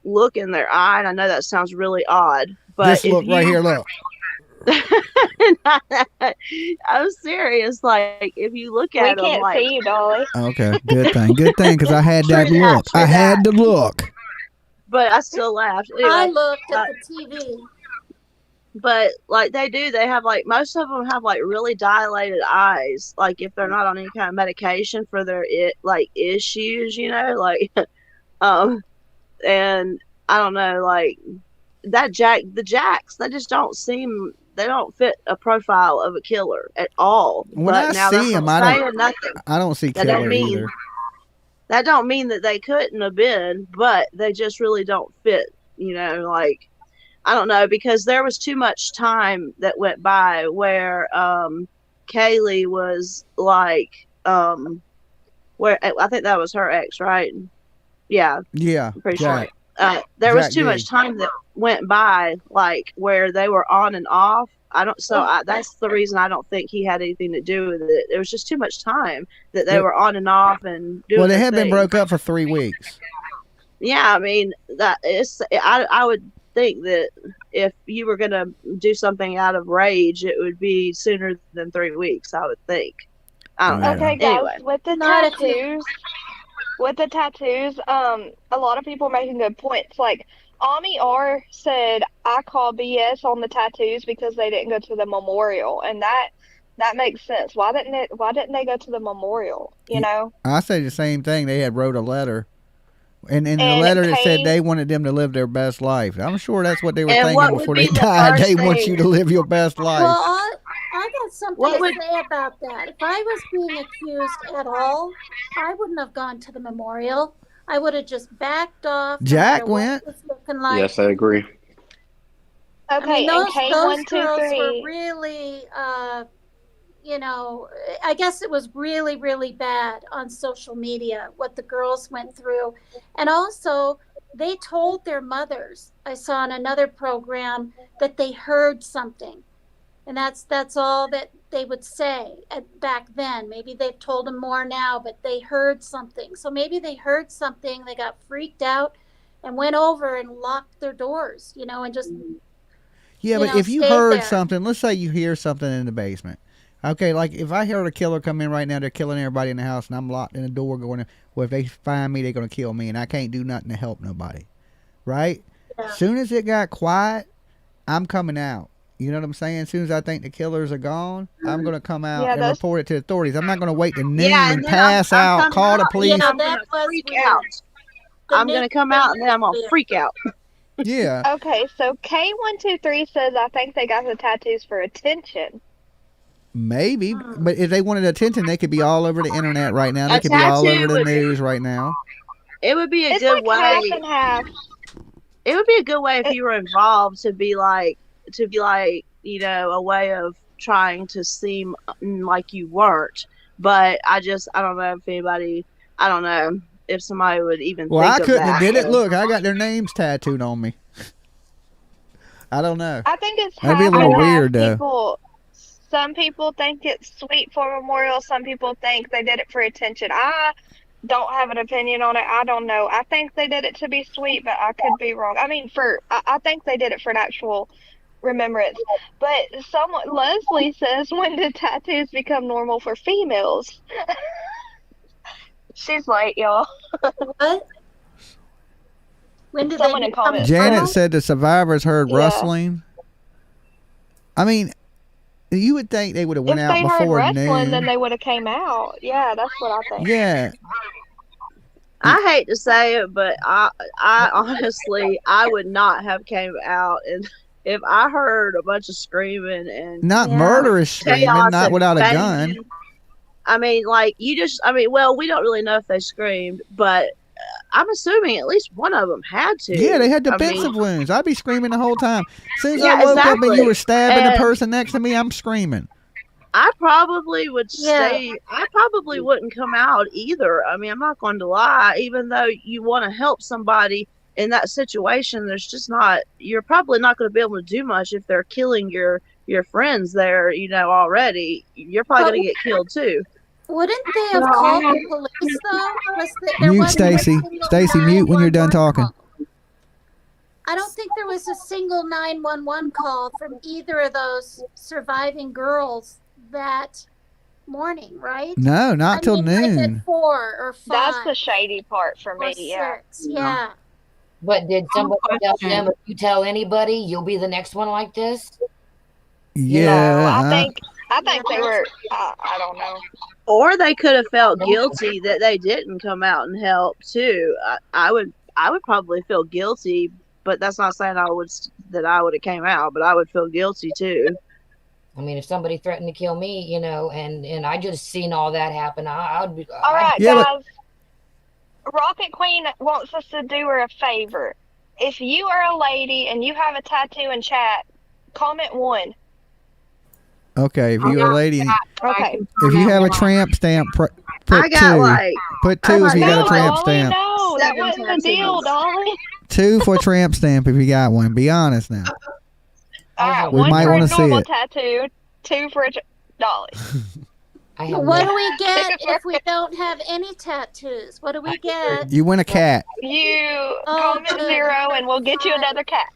look in their eye, and I know that sounds really odd, but this look right here, look. I'm serious. Like if you look at them, we can't see you, Dolly. Okay, good thing, because I had that look. I had the look. But I still laughed. Anyway, I looked at the TV. But like they have like most of them have like really dilated eyes, like if they're not on any kind of medication for their issues, you know, like and I don't know, like the Jacks, they just don't fit a profile of a killer at all. When I see them, I don't see killer either. That don't mean that they couldn't have been, but they just really don't fit, you know, like I don't know, because there was too much time that went by where Kaylee was like where I think that was her ex, right? Yeah. Yeah. I'm pretty sure. There was too much time that went by, like where they were on and off. That's the reason I don't think he had anything to do with it. There was just too much time that they were on and off and doing. Well, they had been broke up for 3 weeks. Yeah, I mean I would think that if you were going to do something out of rage, it would be sooner than 3 weeks, I would think. I don't know. Okay, guys, anyway. With the tattoos, a lot of people are making good points. Like Ami R said, I call BS on the tattoos because they didn't go to the memorial, and that makes sense. Why didn't they go to the memorial? You know, I say the same thing. They had wrote a letter. And in the letter it said they wanted them to live their best life. I'm sure that's what they were thinking before they died. They want you to live your best life. Well, I got something to say about that. If I was being accused at all, I wouldn't have gone to the memorial. I would have just backed off. Jack went. Like. Yes, I agree. Okay, those girls were really, you know, I guess it was really, really bad on social media, what the girls went through. And also, they told their mothers, I saw in another program, that they heard something. And that's all that they would say back then. Maybe they've told them more now, but they heard something. So maybe they heard something, they got freaked out and went over and locked their doors, you know, and just... Yeah, but if you heard something, let's say you hear something in the basement. Okay, like if I heard a killer come in right now, they're killing everybody in the house, and I'm locked in the door going, well, if they find me, they're going to kill me, and I can't do nothing to help nobody. Right? Yeah. Soon as it got quiet, I'm coming out. You know what I'm saying? As soon as I think the killers are gone, I'm going to come out and report it to authorities. I'm not going to wait to noon and pass out, call the police. I'm going to freak out. I'm going to come out, and then I'm going to freak out. Yeah. Okay, so K123 says, I think they got the tattoos for attention. Maybe, but if they wanted attention, they could be all over the internet right now. They could be all over the news right now. It would be a good way. Half and half. It would be a good way if you were involved to be like, a way of trying to seem like you weren't. But I don't know if anybody, I don't know if somebody would even think of that. Well, I couldn't have did it. Look, I got their names tattooed on me. I don't know. I think it's that'd be a little weird though. Some people think it's sweet for memorial. Some people think they did it for attention. I don't have an opinion on it. I don't know. I think they did it to be sweet, but I could be wrong. I mean, I think they did it for an actual remembrance. But Leslie says, when did tattoos become normal for females? She's late, y'all. What? When did someone in comments? Janet said the survivors heard rustling. I mean, you would think they would have went out before noon. If they heard rustling, then they would have came out. Yeah, that's what I think. Yeah. I hate to say it, but I honestly, I would not have came out, and if I heard a bunch of screaming and murderous screaming, not without a gun. I mean, well, we don't really know if they screamed, but I'm assuming at least one of them had to. Yeah, they had defensive wounds. I'd be screaming the whole time. As soon as I woke up and you were stabbing the person next to me, I'm screaming. I probably would stay. I probably wouldn't come out either. I mean, I'm not going to lie. Even though you want to help somebody in that situation, you're probably not going to be able to do much if they're killing your friends there, already. You're probably going to get killed too. Wouldn't they have called the police though? Mute, Stacy. Stacy, mute when you're done talking. I don't think there was a single 911 call from either of those surviving girls that morning, right? No, not till noon. Like 4 or 5. That's the shady part for me. 6. Yeah. But did somebody tell them, if you tell anybody, you'll be the next one like this? Yeah. I think they were. I don't know. Or they could have felt guilty that they didn't come out and help too. I would probably feel guilty, but that's not saying I would have came out. But I would feel guilty too. I mean, if somebody threatened to kill me, and I just seen all that happen, I'd be. All right, guys. Rocket Queen wants us to do her a favor. If you are a lady and you have a tattoo in chat, comment 1. Okay, if you're a lady, okay. If you have a tramp stamp, put 2. Put 2 if you got a tramp stamp. No, that wasn't the deal, Dolly. 2 for a tramp stamp if you got one. Be honest now. All right, we might want to see it. Tattoo, 2 for a Dolly. What do we get if we don't have any tattoos? What do we get? You win a cat. You comment 0 and we'll get you another cat.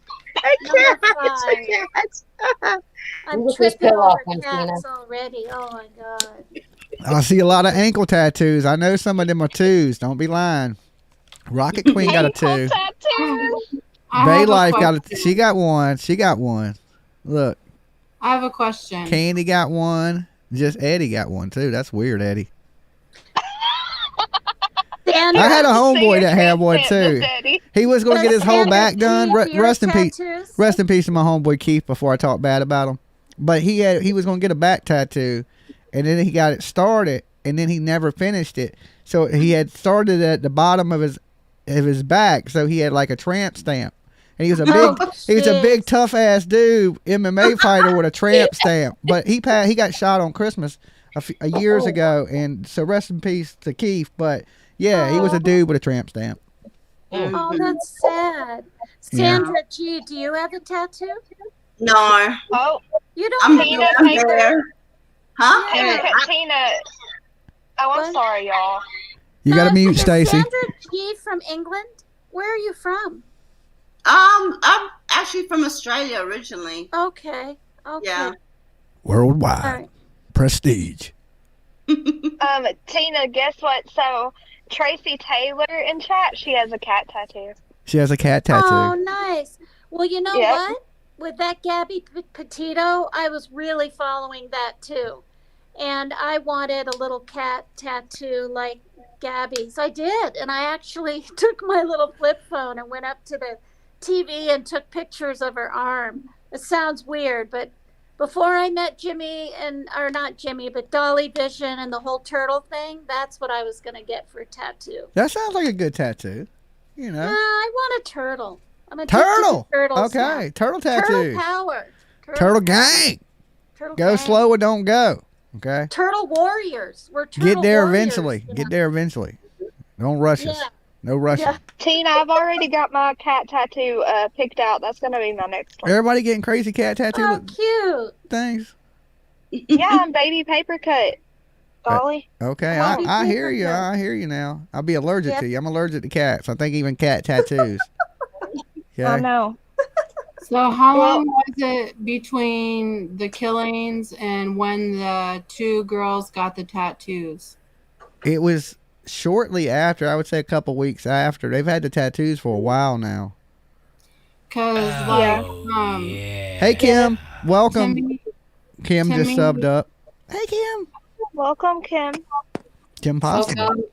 I'm tripping over cats already. Oh my god. I see a lot of ankle tattoos. I know some of them are 2s. Don't be lying. Rocket Queen got a 2. Bay Life got a. She got one. She got one. Look. I have a question. Candy got one. Just Eddie got one too. That's weird, Eddie. I had a homeboy that had one too. He was going to get his whole back done. Rest in peace. Rest in peace to my homeboy Keith. Before I talk bad about him, but he was going to get a back tattoo, and then he got it started, and then he never finished it. So he had started at the bottom of his back, so he had like a tramp stamp, and he was a big tough ass dude, MMA fighter with a tramp stamp. But he got shot on Christmas a years ago, and so rest in peace to Keith. But yeah, he was a dude with a tramp stamp. Oh, that's sad. Sandra G, do you have a tattoo? No. Oh, you don't. Tina, huh? Yeah. Tina. Oh, I'm sorry, y'all. You got to mute, Stacy. Sandra G from England. Where are you from? I'm actually from Australia originally. Okay. Yeah. Worldwide. Right. Prestige. Tina, guess what? So Tracy Taylor in chat, she has a cat tattoo. She has a cat tattoo. Oh, nice. Well, you know what? With that Gabby Petito, I was really following that too. And I wanted a little cat tattoo like Gabby's. I did. And I actually took my little flip phone and went up to the TV and took pictures of her arm. It sounds weird, but Before I met Jimmy or not Jimmy, but Dolly Vision and the whole turtle thing, that's what I was going to get for a tattoo. That sounds like a good tattoo. You know. I want a turtle. I'm a turtle. Turtles okay, now. Turtle tattoo. Turtle power. Turtle gang. Turtle Go gang. slow or don't go. Okay. Turtle warriors. We're turtle Get there warriors, eventually. Get there eventually. Don't rush us. No rushing. Yeah. Tina, I've already got my cat tattoo picked out. That's going to be my next one. Everybody getting crazy cat tattoo. Oh, cute. Things. Yeah, baby paper cut. Dolly. Okay, I hear you. I hear you now. I'll be allergic to you. I'm allergic to cats. I think even cat tattoos. Okay. I know. So how long was it between the killings and when the two girls got the tattoos? It was shortly after. I would say a couple weeks after. They've had the tattoos for a while now. Cause Hey Kim, welcome. Kim just subbed up. Hey Kim. Welcome, Kim. Kim Possible.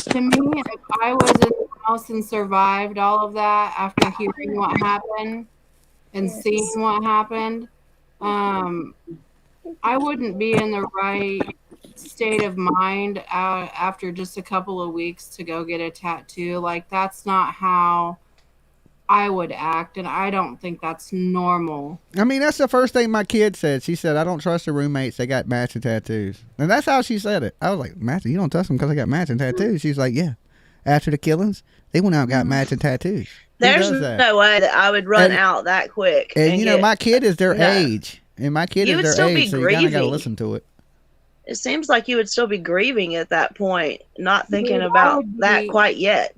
To me, if I was in the house and survived all of that after hearing what happened and seeing what happened, I wouldn't be in the right state of mind after just a couple of weeks to go get a tattoo. Like, that's not how I would act, and I don't think that's normal. I mean, that's the first thing my kid said. She said, I don't trust her roommates. They got matching tattoos. And that's how she said it. I was like, matching? You don't trust them because they got matching tattoos? She's like, yeah. After the killings, they went out and got matching tattoos. There's no way that I would run out that quick. And you know, my kid is their age. And my kid is their age, so you kind of got to listen to it. It seems like you would still be grieving at that point, not thinking about that quite yet.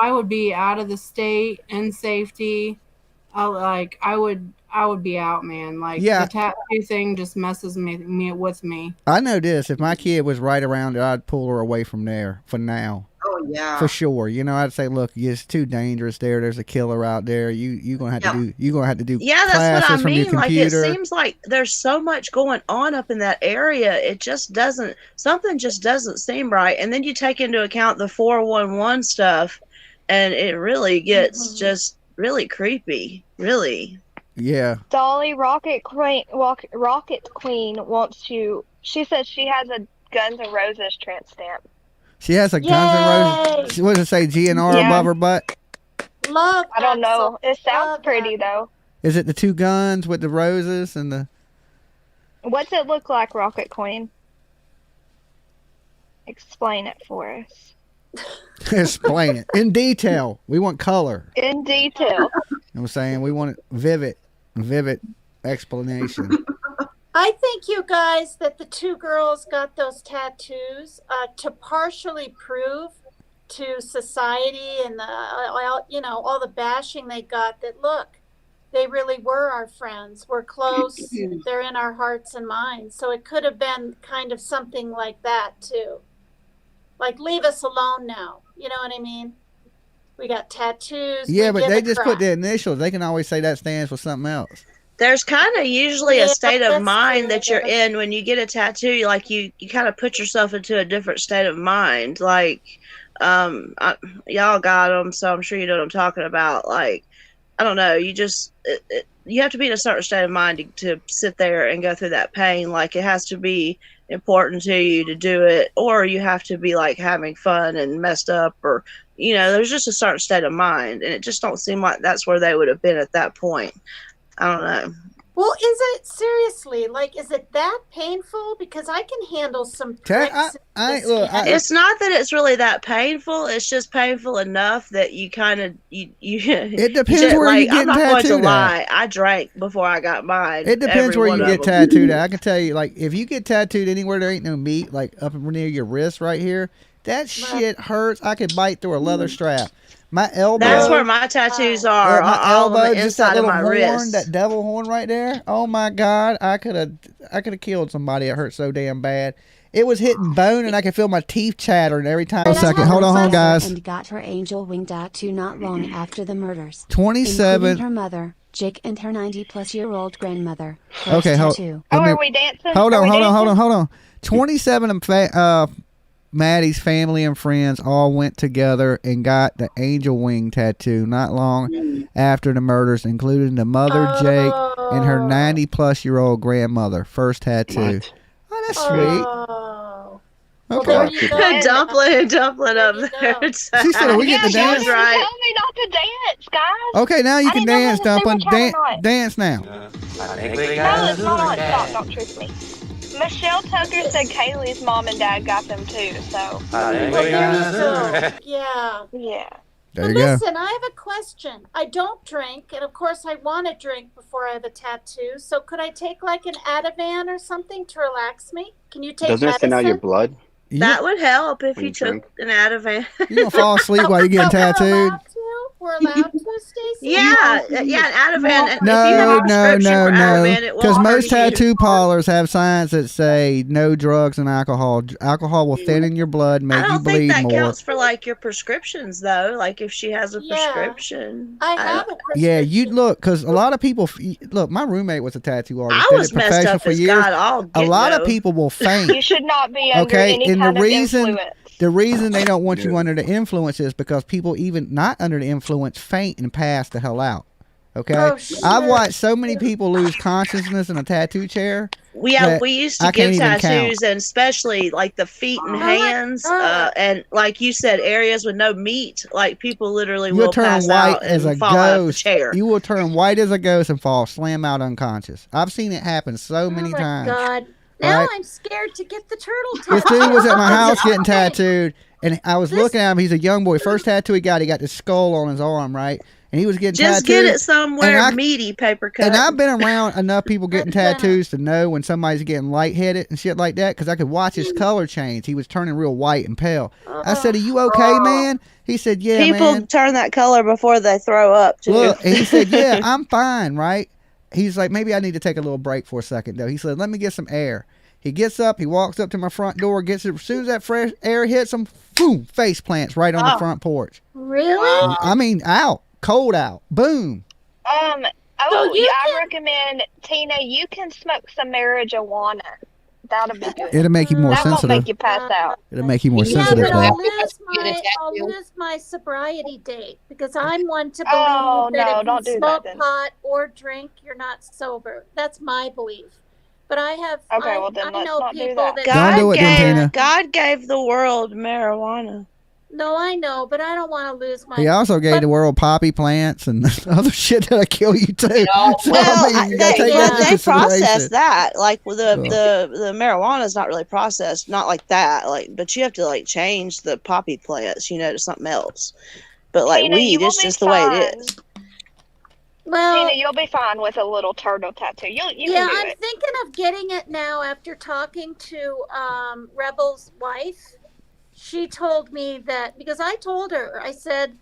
I would be out of the state in safety. I would be out, man. Like, the tattoo thing just messes with me. I know this. If my kid was right around it, I'd pull her away from there for now. Oh yeah. For sure. You know, I'd say, look, it's too dangerous there. There's a killer out there. You're gonna have to do that's what I mean. Like, it seems like there's so much going on up in that area. It just something just doesn't seem right. And then you take into account the 411 stuff, and it really gets just really creepy. Really. Yeah. Dolly, Rocket Queen wants to. She says she has a Guns N' Roses tramp stamp. She has a Guns N' Roses. What does it say? GNR above her butt? Love. I don't know. It sounds pretty though. Is it the two guns with the roses and the? What's it look like, Rocket Queen? Explain it for us. Explain it in detail. We want color. In detail. You know what I'm saying? We want vivid explanation. I think, you guys, that the two girls got those tattoos to partially prove to society and all the bashing they got that, look, they really were our friends. We're close. They're in our hearts and minds. So it could have been kind of something like that too. Like, leave us alone now. You know what I mean? We got tattoos. Yeah, but they just put the initials. They can always say that stands for something else. There's kind of usually a state of mind that you're in when you get a tattoo. Like, you kind of put yourself into a different state of mind. Like, y'all got them, so I'm sure you know what I'm talking about. Like, I don't know. You just you have to be in a certain state of mind to sit there and go through that pain. Like, it has to be important to you to do it, or you have to be like having fun and messed up, or there's just a certain state of mind, and it just don't seem like that's where they would have been at that point. I don't know. Well, is it seriously, like, is it that painful? Because I can handle some pricks. It's not that it's really that painful. It's just painful enough that you kind of you. It depends where you get tattooed. I'm not going to lie. I drank before I got mine. It depends where you get tattooed at. I can tell you, like, if you get tattooed anywhere there ain't no meat, like up near your wrist right here, that shit hurts. I could bite through a leather strap. My elbow. That's where my tattoos are. My elbow, on the just that inside little of my horn, wrist. that devil horn right there. Oh my God, I could have killed somebody. It hurt so damn bad. It was hitting bone, and I could feel my teeth chattering every time. Hold on, guys. And got her angel wing tattoo not long after the murders. 27. Including her mother, Jake, and her 90-plus-year-old grandmother. Okay, are we dancing? Hold on. 27 of Maddie's family and friends all went together and got the angel wing tattoo not long after the murders, including the mother, Jake, and her 90-plus-year-old grandmother. First tattoo. What? Oh, that's sweet. Well, Okay. there you go. Dumpling up there. She said, "We get to dance." Tell me not to dance, guys. Okay, now you can dance, Dumpling. Dance now. I think we No, got it's not on. Stop. Don't trick me. Michelle Tucker said Kaylee's mom and dad got them too. So. I think we got Yeah. Yeah. There you Listen, I have a question. I don't drink, and of course I want to drink before I have a tattoo. So could I take like an Ativan or something to relax me? Can you take Doesn't it thin out your medicine? blood? That would help if When you you took drink? an Ativan. You gonna fall asleep while you're getting tattooed? We're allowed to, Stacey? Yeah, an Ativan. And if you No, have a prescription for Ativan, it because won't most hurt you. tattoo parlors have signs that say no drugs and alcohol. Alcohol will thin in your blood, make I you don't think bleed that more. counts for like your prescriptions though. Like if she has a prescription. I have a prescription. Yeah, you look, because a lot of people look. My roommate was a tattoo artist. I did was it messed professional up for as years. God all A get lot of no. people will faint. You should not be under Okay, any and kind the of reason influence. the reason they don't want you under the influence is because people even not under the influence faint and pass the hell out. Okay, I've watched so many people lose consciousness in a tattoo chair. We used I to can't give even tattoos, count. and especially like the feet and hands, and like you said, areas with no meat. Like people literally You'll will turn pass white out as and a fall out of the ghost. chair. You will turn white as a ghost and fall slam out unconscious. I've seen it happen so many times. God. Now Right? I'm scared to get the turtle This tattoo. dude was at my house getting tattooed, and I was looking at him. He's a young boy. First tattoo he got this skull on his arm, right? And he was getting Just tattooed. get it somewhere meaty, paper cut. And I've been around enough people getting tattoos to know when somebody's getting lightheaded and shit like that, because I could watch his color change. He was turning real white and pale. I said, "Are you okay, man?" He said, "Yeah, People man." turn that color before they throw up too. Look, and he said, "Yeah, I'm fine, right?" He's like, "Maybe I need to take a little break for a second, though." He said, "Let me get some air." He gets up, he walks up to my front door, gets it. As soon as that fresh air hits him, boom, face plants right on the front porch. Really? I mean, out, cold out, boom. I recommend, Tina, you can smoke some marijuana. That'll be good. It'll make you more that sensitive. won't make you pass out. It'll make you more Yeah, sensitive, but though. I'll lose my sobriety date because I'm one to believe Oh, that no, if don't you do that smoke then. pot or drink, you're not sober. That's my belief. But I have Okay, well then I let's know not do people that. Don't do it, Tina. God gave the world marijuana. No, I know, but I don't want to lose my. He also gave the world poppy plants and other shit that'll kill you too. So, Well, I mean, you gotta take that into they consideration. process that. Like with the marijuana is not really processed, not like that. Like, but you have to like change the poppy plants, to something else. But like Tina, weed, you will it's be just the way it fine. is. Well, Tina, you'll be fine with a little turtle tattoo. You yeah, can do I'm it. thinking of getting it now after talking to Rebel's wife. She told me that because I told her, I said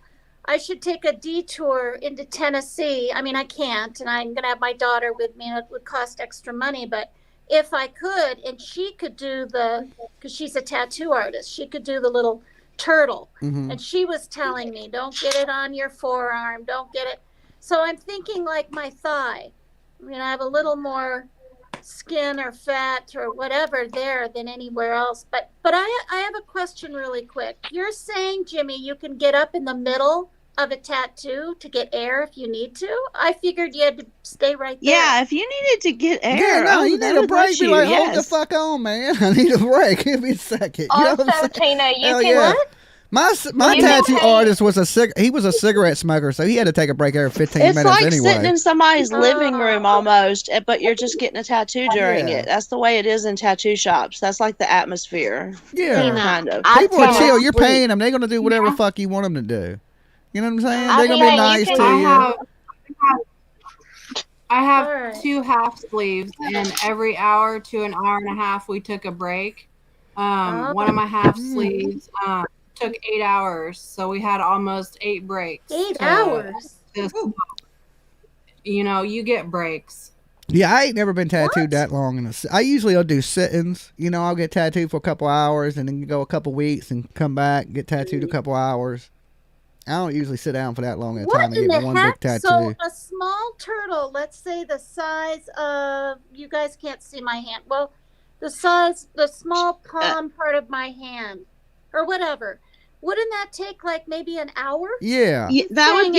I should take a detour into Tennessee. I mean, I can't, and I'm going to have my daughter with me, and it would cost extra money. But if I could, and she could do because she's a tattoo artist, she could do the little turtle. Mhm. And she was telling me, don't get it on your forearm, don't get it. So I'm thinking like my thigh. I mean, I have a little more skin or fat or whatever there than anywhere else. But I have a question really quick. You're saying, Jimmy, you can get up in the middle of a tattoo to get air if you need to? I figured you had to stay right there. Yeah, if you needed to get air, Yeah, no, you they need a would break. let Be you, like, hold the yes. fuck on, man. I need a break. Give me a second. You know what I'm Also, saying? Tina, you Hell can. yeah. What? My You tattoo can- artist was he was a cigarette smoker, so he had to take a break every 15 It's minutes like anyway. sitting in somebody's living room almost, but you're just getting a tattoo during Yeah. it. That's the way it is in tattoo shops. That's like the atmosphere. Yeah. Kind of. People are chill. You're paying them. They're going to do whatever the fuck you want them to do. You know what I'm saying? They're going to be nice to you. I have 2 half sleeves, and every hour to an hour and a half we took a break. One of my half sleeves took 8 hours, so we had almost 8 breaks. 8 hours? You get breaks. Yeah, I ain't never been tattooed that long. I usually will do sit-ins. I'll get tattooed for a couple hours and then go a couple weeks and come back and get tattooed a couple hours. I don't usually sit down for that long at a time What to in get the one heck? big tattoo. So a small turtle, let's say the size of, you guys can't see my hand. Well, the small palm part of my hand. or whatever. Wouldn't that take like maybe an hour? Yeah. That would,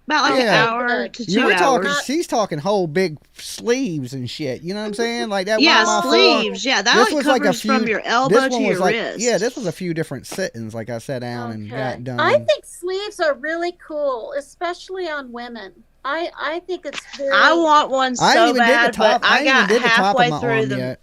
about like an hour to 2 hours. She's talking whole big sleeves and shit. You know what I'm saying? Like that. Yeah, one sleeves. Yeah, that was covers like a few, from your elbow to your wrist. Yeah, this was a few different sittings. Like I sat down and got done. I think sleeves are really cool, especially on women. I think it's very. I want one so bad, but I got halfway through the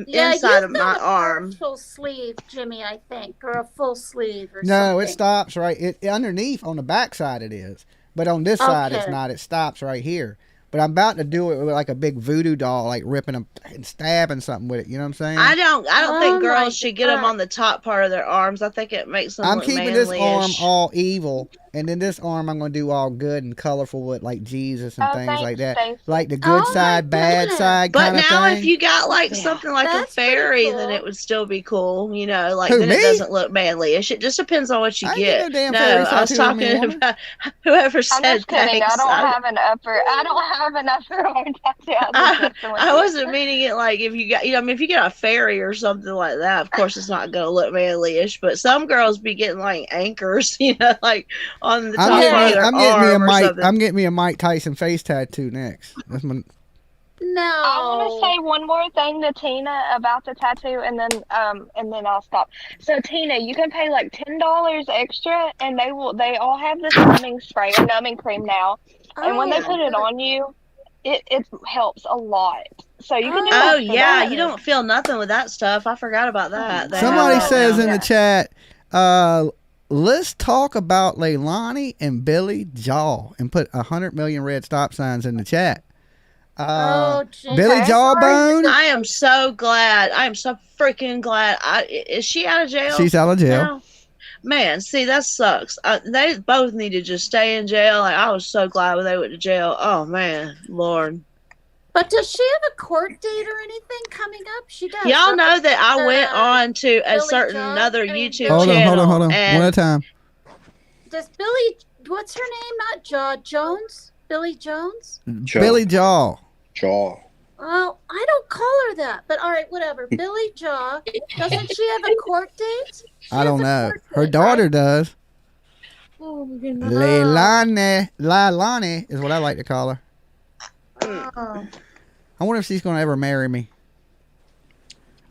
inside of my arm. Full sleeve, Jimmy, I think, or a full sleeve, or something. No, it stops right. It underneath on the back side it is, but on this side it's not. It stops right here. But I'm about to do it with like a big voodoo doll, like ripping them and stabbing something with it. You know what I'm saying? I don't think girls should get them on the top part of their arms. I think it makes them look keeping manly-ish. this arm all evil, and then this arm I'm going to do all good and colorful with like Jesus and things like that. Like the good side, bad side kind of thing. But now if you got like something like a fairy, then it would still be cool. You know, like then it doesn't look manly-ish. It just depends on what you get. I was talking about whoever said I'm just kidding. thanks. I don't have an upper arm tattoo. I wasn't meaning it like if you got, if you get a fairy or something like that, of course it's not going to look manly-ish, but some girls be getting like anchors, like on the top of their arm or something. I'm getting me a Mike Tyson face tattoo next. That's my... No. I want to say one more thing to Tina about the tattoo, and then I'll stop. So Tina, you can pay like $10 extra, and they all have this numbing spray or numbing cream now, and when they put it on you, it helps a lot. So you can do you don't feel nothing with that stuff. I forgot about that. Somebody says in the chat, let's talk about Leilani and Billy Joel, and put 100 million red stop signs in the chat. Billy Jawbone. I am so glad. I am so freaking glad. Is she out of jail? She's out of jail. Now? Man, see, that sucks. They both need to just stay in jail. Like, I was so glad when they went to jail. Oh man, Lord. But does she have a court date or anything coming up? She does. Y'all know that I went on to another YouTube channel. Hold on. One at a time. Does Billy? What's her name? Not Jones. Billy Jones. Billy Jaw. Well, I don't call her that, but all right, whatever. Billy Jaw. Doesn't she have a court date? I don't know. Her daughter does. Oh my goodness. Leilani is what I like to call her. Oh. I wonder if she's going to ever marry me.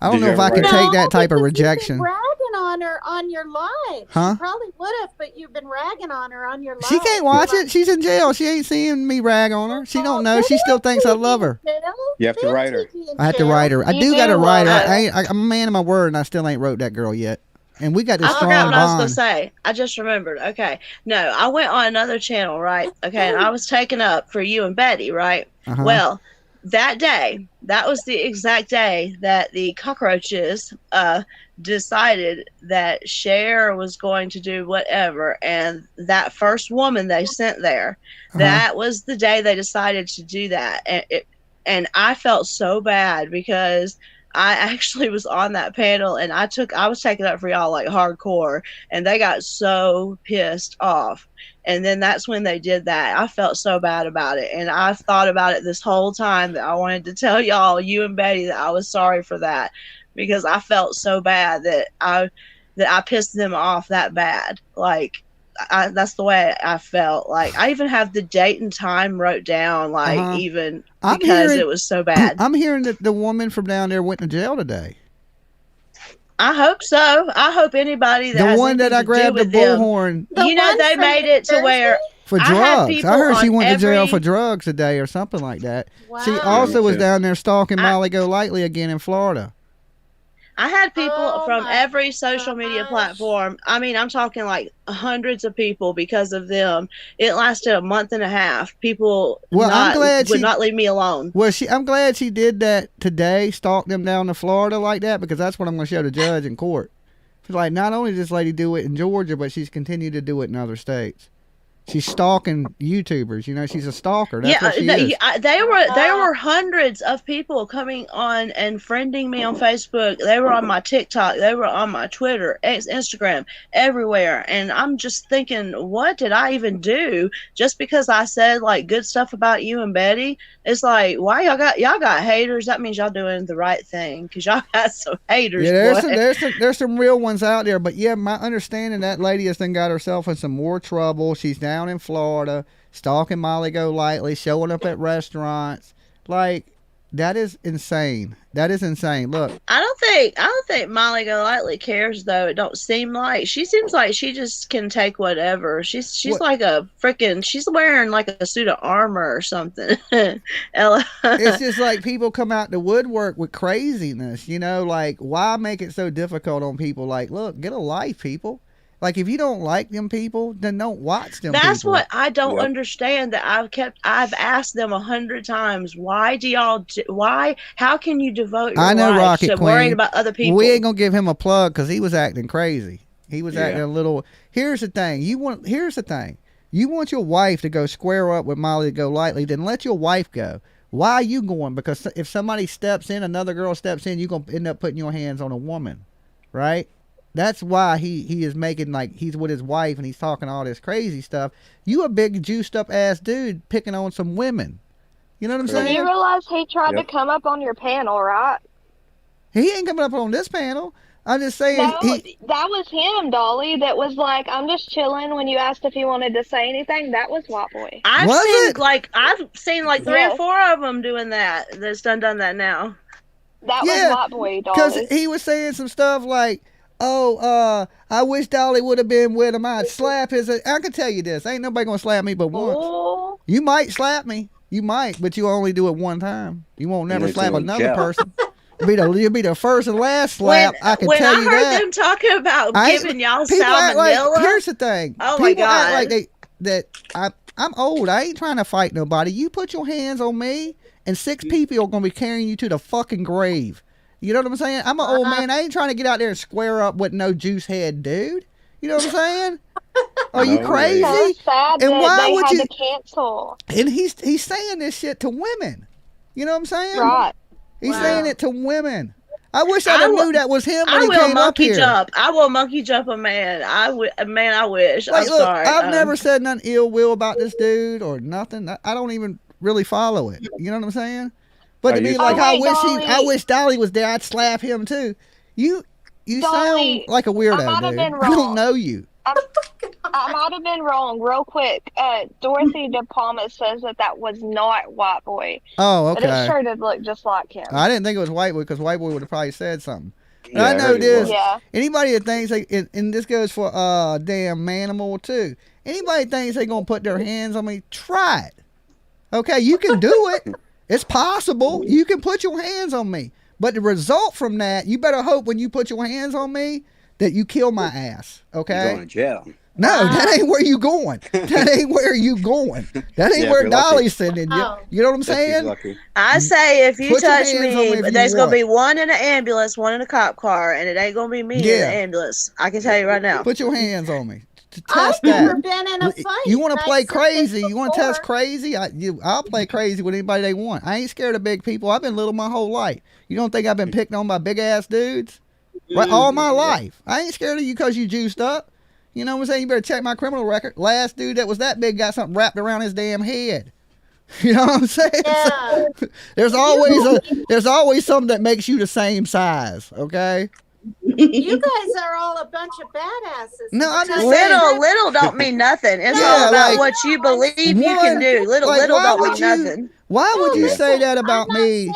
I don't know if I can take that type of rejection. You've been ragging on her on your live. Huh? She probably would have, but you've been ragging on her on your live. She can't watch it. She's in jail. She ain't seeing me rag on her. She don't know. She still thinks I love her. You have to write her. I have to write her. I do got to write her. I'm a man of my word, and I still ain't wrote that girl yet. And we got this strong bond. I forgot what I was going to say. I just remembered. Okay. No, I went on another channel, right? Okay, and I was taken up for you and Betty, right? Well, that day, that was the exact day that the cockroaches decided that Cher was going to do whatever, and that first woman they sent there, that was the day they decided to do that. And I felt so bad because I actually was on that panel, and I was taking up for y'all like hardcore, and they got so pissed off. And then that's when they did that. I felt so bad about it. And I've thought about it this whole time that I wanted to tell y'all, you and Betty, that I was sorry for that, because I felt so bad that I pissed them off that bad. Like, that's the way I felt. Like, I even have the date and time wrote down, like, even because it was so bad. I'm hearing that the woman from down there went to jail today. I hope so. I hope anybody that the one that I grabbed the bullhorn. You know, they made it to where for drugs. I heard she went to jail for drugs today or something like that. Wow. She also was down there stalking Molly Golightly again in Florida. I had people from every social media platform. I mean, I'm talking like hundreds of people because of them. It lasted a month and a half. People would not leave me alone. Well, I'm glad she did that today, stalk them down to Florida like that, because that's what I'm going to show the judge in court. Like, not only does this lady do it in Georgia, but she's continued to do it in other states. She's stalking YouTubers. You know, she's a stalker. That's what she is. There were hundreds of people coming on and friending me on Facebook. They were on my TikTok. They were on my Twitter, Instagram, everywhere. And I'm just thinking, what did I even do? Just because I said like good stuff about you and Betty, it's like, why y'all got haters? That means y'all doing the right thing because y'all got some haters. Yeah, there's some real ones out there. But yeah, my understanding, that lady has then got herself in some more trouble. She's down in Florida, stalking Molly Golightly, showing up at restaurants. Like, that is insane. That is insane. Look, I don't think Molly Golightly cares though. It don't seem like she seems like she just can take whatever. She's like a freaking. She's wearing like a suit of armor or something. Ella. It's just like people come out the woodwork with craziness. You know, like why make it so difficult on people? Like, look, get a life, people. Like, if you don't like them people, then don't watch them. That's people. what I don't understand. That I've asked them 100 times. Why do y'all? Why? How can you devote your life to worrying about other people? We ain't gonna give him a plug because he was acting crazy. He was acting a little. Here's the thing. Here's the thing. You want your wife to go square up with Molly Golightly, then let your wife go. Why are you going? Because if somebody steps in, another girl steps in, you're gonna end up putting your hands on a woman, right? That's why he is making, like, he's with his wife and he's talking all this crazy stuff. You a big juiced up ass dude picking on some women. You know what I'm saying? You realize he tried to come up on your panel, right? He ain't coming up on this panel. I'm just saying. No, that was him, Dolly. That was like, I'm just chilling. When you asked if he wanted to say anything, that was White Boy. I've seen like 3 or 4 of them doing that. That's done that now. That was White Boy, Dolly. Because he was saying some stuff like, I wish Dolly would have been with him. I'd slap his. I can tell you this: ain't nobody gonna slap me but once. Oh. You might slap me, you might, but you only do it one time. You won't never slap another person. You'll be the first and last slap. I can tell you that. When I heard them talking about giving y'all salmonella, here's the thing. Oh my God! Act like I'm old. I ain't trying to fight nobody. You put your hands on me, and 6 people are gonna be carrying you to the fucking grave. You know what I'm saying? I'm an old man. I ain't trying to get out there and square up with no juice head dude. You know what I'm saying? Are you crazy? So sad and why they would had you to cancel? And he's saying this shit to women. You know what I'm saying? Right. He's saying it to women. I wish I knew that was him when he came up here. I will monkey jump a man. I wish. Like, I'm sorry. I've never said nothing ill will about this dude or nothing. I don't even really follow it. You know what I'm saying? But to be like, I wish Dolly was there. I'd slap him too. You sound like a weirdo, dude. I don't know you. I might have been wrong. Real quick, Dorothy DePalma says that was not White Boy. Oh, okay. But it sure did look just like him. I didn't think it was White Boy because White Boy would have probably said something. Yeah, I know this. Yeah. Anybody that thinks and this goes for damn Manimal too. Anybody thinks they're gonna put their hands on me, try it. Okay, you can do it. It's possible. You can put your hands on me. But the result from that, you better hope when you put your hands on me that you kill my ass. Okay? You're going to jail. No, that ain't where you going. That ain't where you going. That ain't where Dolly's sending you. You know what I'm saying? I say if you touch me, there's going to be one in an ambulance, one in a cop car, and it ain't going to be me in the ambulance. I can tell you right now. Put your hands on me. To test I've never been in a fight. You want to play crazy? You want to test crazy? I'll play crazy with anybody they want. I ain't scared of big people. I've been little my whole life. You don't think I've been picked on by big ass dudes? Right, all my life. I ain't scared of you because you juiced up. You know what I'm saying? You better check my criminal record. Last dude that was that big got something wrapped around his damn head. You know what I'm saying? Yeah. So, there's always something that makes you the same size. Okay. You guys are all a bunch of badasses. No, I'm just little don't mean nothing. It's all about what you believe you can do. Little don't mean nothing. Why would you say that about me?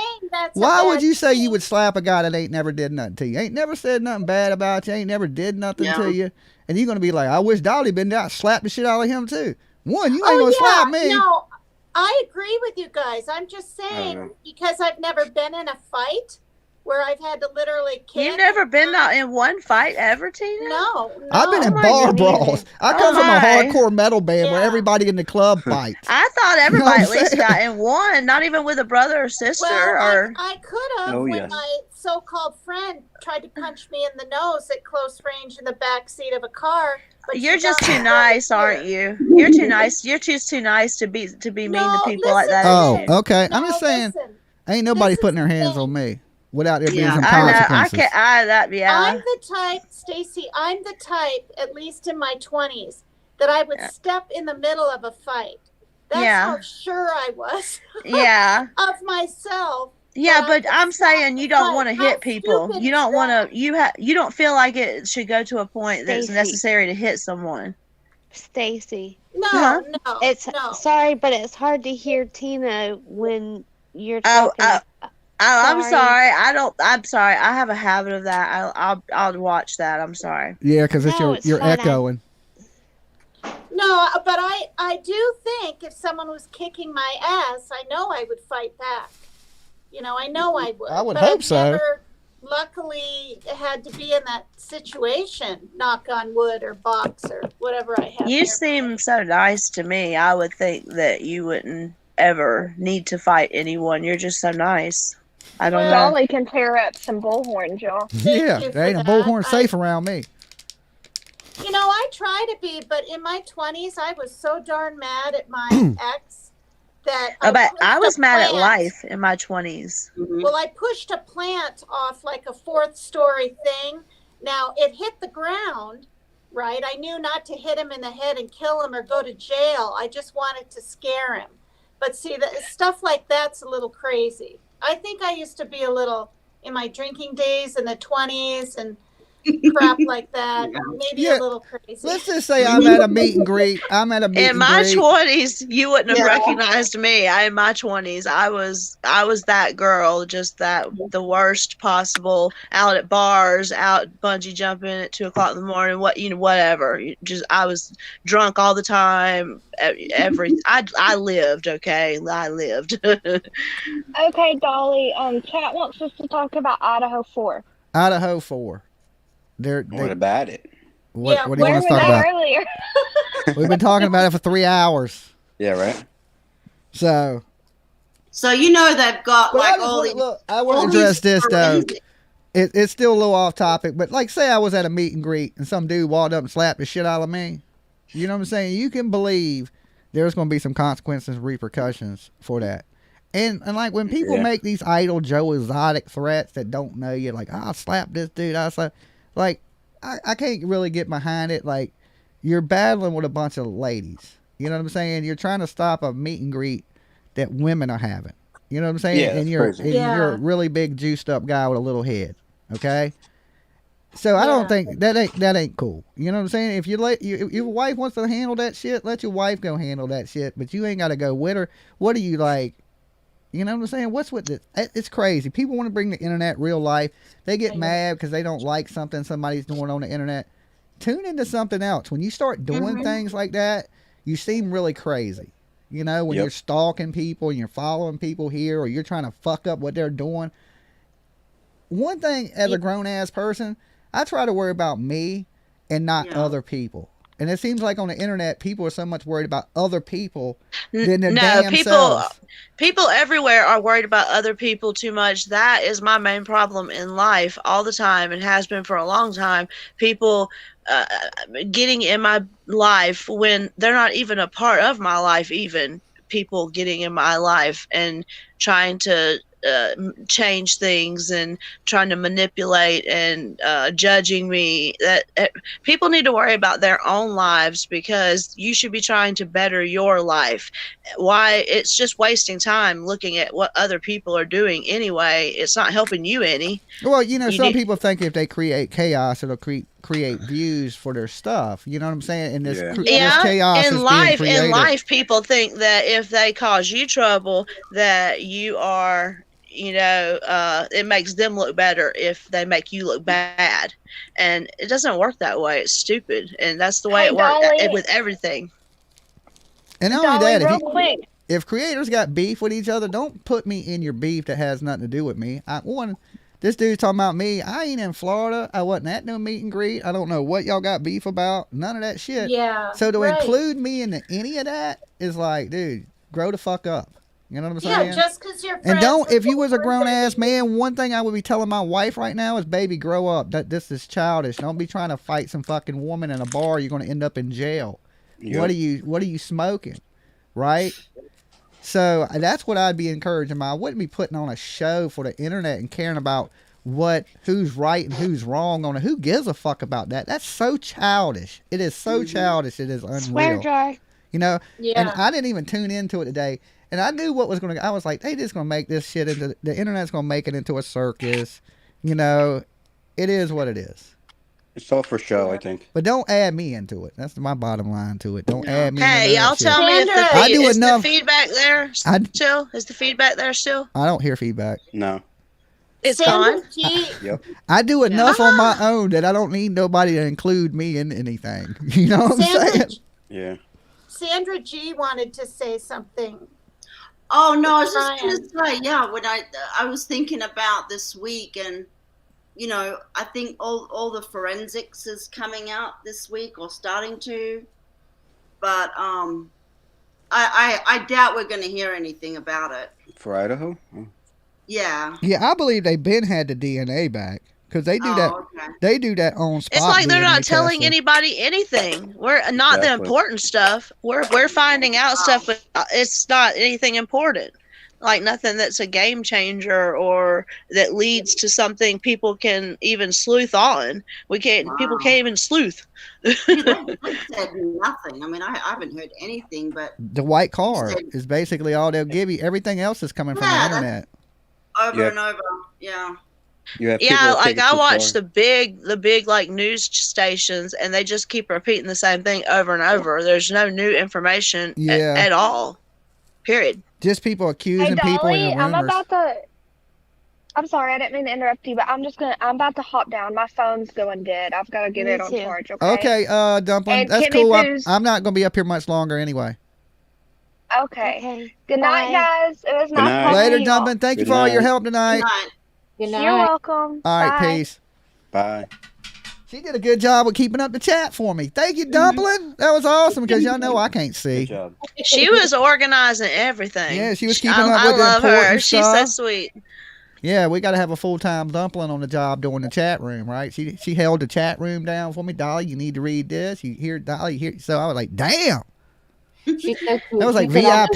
Why would you say you would slap a guy that ain't never did nothing to you? Ain't never said nothing bad about you. Ain't never did nothing to you. And you're going to be like, I wish Dolly been there. I slapped the shit out of him too. You ain't going to slap me. No, I agree with you guys. I'm just saying, because I've never been in a fight where I've had to literally kick. You've never been out in one fight ever, Tina? No. I've been in bar brawls. I come from a hardcore metal band where everybody in the club fights. I thought everybody at least got in one, not even with a brother or sister. Well, I could have when my so-called friend tried to punch me in the nose at close range in the back seat of a car. But you're just too nice, aren't you? You're too nice. You're just too nice to be mean to people like that. Oh, okay. I'm just saying, ain't nobody putting their hands on me without there being some consequences. I'm the type, Stacy. I'm the type, at least in my 20s, that I would step in the middle of a fight. That's how sure I was. Of myself. Yeah, but I'm saying you don't want to hit people. You don't want to. You don't feel like it should go to a point that's necessary to hit someone. Stacy. No. Sorry, but it's hard to hear Tina when you're talking. I'm sorry. I'm sorry. I have a habit of that. I'll watch that. I'm sorry. Yeah, because you're echoing. No, but I do think if someone was kicking my ass, I know I would fight back. I know I would. I would hope so. Never, luckily, had to be in that situation. Knock on wood or box or whatever I have. You seem so nice to me. I would think that you wouldn't ever need to fight anyone. You're just so nice. I don't know. Dolly can tear up some bullhorns, y'all. Yeah, there ain't a bullhorn safe around me. I try to be, but in my 20s, I was so darn mad at my ex that I was mad at life in my 20s. Well, I pushed a plant off like a 4th-story thing. Now, it hit the ground, right? I knew not to hit him in the head and kill him or go to jail. I just wanted to scare him. But see, stuff like that's a little crazy. I think I used to be a little, in my drinking days in the 20s and crap like that. Maybe a little crazy. Let's just say I'm at a meet and greet. In my 20s, you wouldn't have recognized me. In my 20s, I was that girl, just the worst possible. Out at bars, out bungee jumping at 2:00 in the morning. Whatever. I was drunk all the time. I lived. Okay, I lived. Okay, Dolly. Chat wants us to talk about Idaho 4. Idaho 4. What about it? What do you want to talk about? Earlier? We've been talking about it for 3 hours. Yeah, right. So they've got all these. Look, I want to address this though. It's still a little off topic, but say I was at a meet and greet and some dude walked up and slapped the shit out of me. You know what I'm saying? You can believe there's going to be some consequences and repercussions for that. And like when people make these idle Joe Exotic threats that don't know you, like I'll slap this dude, I can't really get behind it. Like you're battling with a bunch of ladies. You know what I'm saying? You're trying to stop a meet and greet that women are having. You know what I'm saying? Yeah, and you're a really big juiced up guy with a little head. Okay. So I don't think that ain't cool. You know what I'm saying? If your wife wants to handle that shit, let your wife go handle that shit. But you ain't got to go with her. What are you like? You know what I'm saying? What's with this? It's crazy. People want to bring the internet real life. They get mad because they don't like something somebody's doing on the internet. Tune into something else. When you start doing things like that, you seem really crazy. When you're stalking people and you're following people here or you're trying to fuck up what they're doing. One thing as a grown-ass person, I try to worry about me and not other people. And it seems like on the internet, people are so much worried about other people than their damn selves. People everywhere are worried about other people too much. That is my main problem in life all the time and has been for a long time. People getting in my life when they're not even a part of my life, even people getting in my life and trying to change things and trying to manipulate and judging me. That people need to worry about their own lives because you should be trying to better your life. Why? It's just wasting time looking at what other people are doing anyway. It's not helping you any. Well, some people think if they create chaos, it'll create views for their stuff. You know what I'm saying? And this chaos is being created. In life, people think that if they cause you trouble, that you are, it makes them look better if they make you look bad. And it doesn't work that way. It's stupid. And that's the way it works with everything. And not only that, if creators got beef with each other, don't put me in your beef that has nothing to do with me. This dude's talking about me. I ain't in Florida. I wasn't at no meet and greet. I don't know what y'all got beef about. None of that shit. Yeah. So to include me in any of that is like, dude, grow the fuck up. You know what I'm saying? Yeah, just because you're friends. And don't, if you was a grown ass man, one thing I would be telling my wife right now is, baby, grow up. That this is childish. Don't be trying to fight some fucking woman in a bar. You're going to end up in jail. Yep. What are you smoking? Right? So that's what I'd be encouraging. I wouldn't be putting on a show for the internet and caring about who's right and who's wrong on it. Who gives a fuck about that? That's so childish. It is so childish. It is unreal. Swear jar. You know? Yeah. And I didn't even tune into it today. And I knew what was going to. I was like, they just going to make this shit into the internet's going to make it into a circus. You know, it is what it is. It's all for show, I think. But don't add me into it. That's my bottom line to it. Don't add me. Hey, y'all tell me if the feedback there still? Is the feedback there still? I don't hear feedback. No. It's gone. Yep. I do enough on my own that I don't need nobody to include me in anything. You know what I'm saying? Yeah. Sandra G wanted to say something. Oh no, I was just gonna say, yeah, when I was thinking about this week, and you know, I think all the forensics is coming out this week or starting to, but I doubt we're gonna hear anything about it. For Idaho? Oh. Yeah. Yeah, I believe they been had the DNA back. Because they do that. Okay. They do that on spot. It's like they're not telling testing. anybody anything. We're not the important stuff. We're finding out stuff, but it's not anything important. Like nothing that's a game changer or that leads to something people can even sleuth on. People can't even sleuth. They said nothing. I mean, I haven't heard anything, but the white card is basically all they'll give you. Everything else is coming from the internet. Over and over. Yeah. Like I watch the big like news stations, and they just keep repeating the same thing over and over. There's no new information at all. Period. Just people accusing people in rumors. I'm sorry, I didn't mean to interrupt you, but I'm about to hop down. My phone's going dead. I've got to get it on charge. Okay, Dumpling, that's cool. I'm not going to be up here much longer anyway. Okay. Good night, guys. It was nice. Later, Dumpling. Thank you for all your help tonight. Good night. You're welcome. All right, peace. Bye. She did a good job of keeping up the chat for me. Thank you, Dumpling. That was awesome because y'all know I can't see. Good job. She was organizing everything. Yeah, she was keeping up with the important her. stuff. She's so sweet. Yeah, we got to have a full-time Dumpling on the job doing the chat room, right? She held the chat room down for me. Dolly, you need to read this. You hear Dolly here. So I was like, damn. She's so cool. That was like VIP.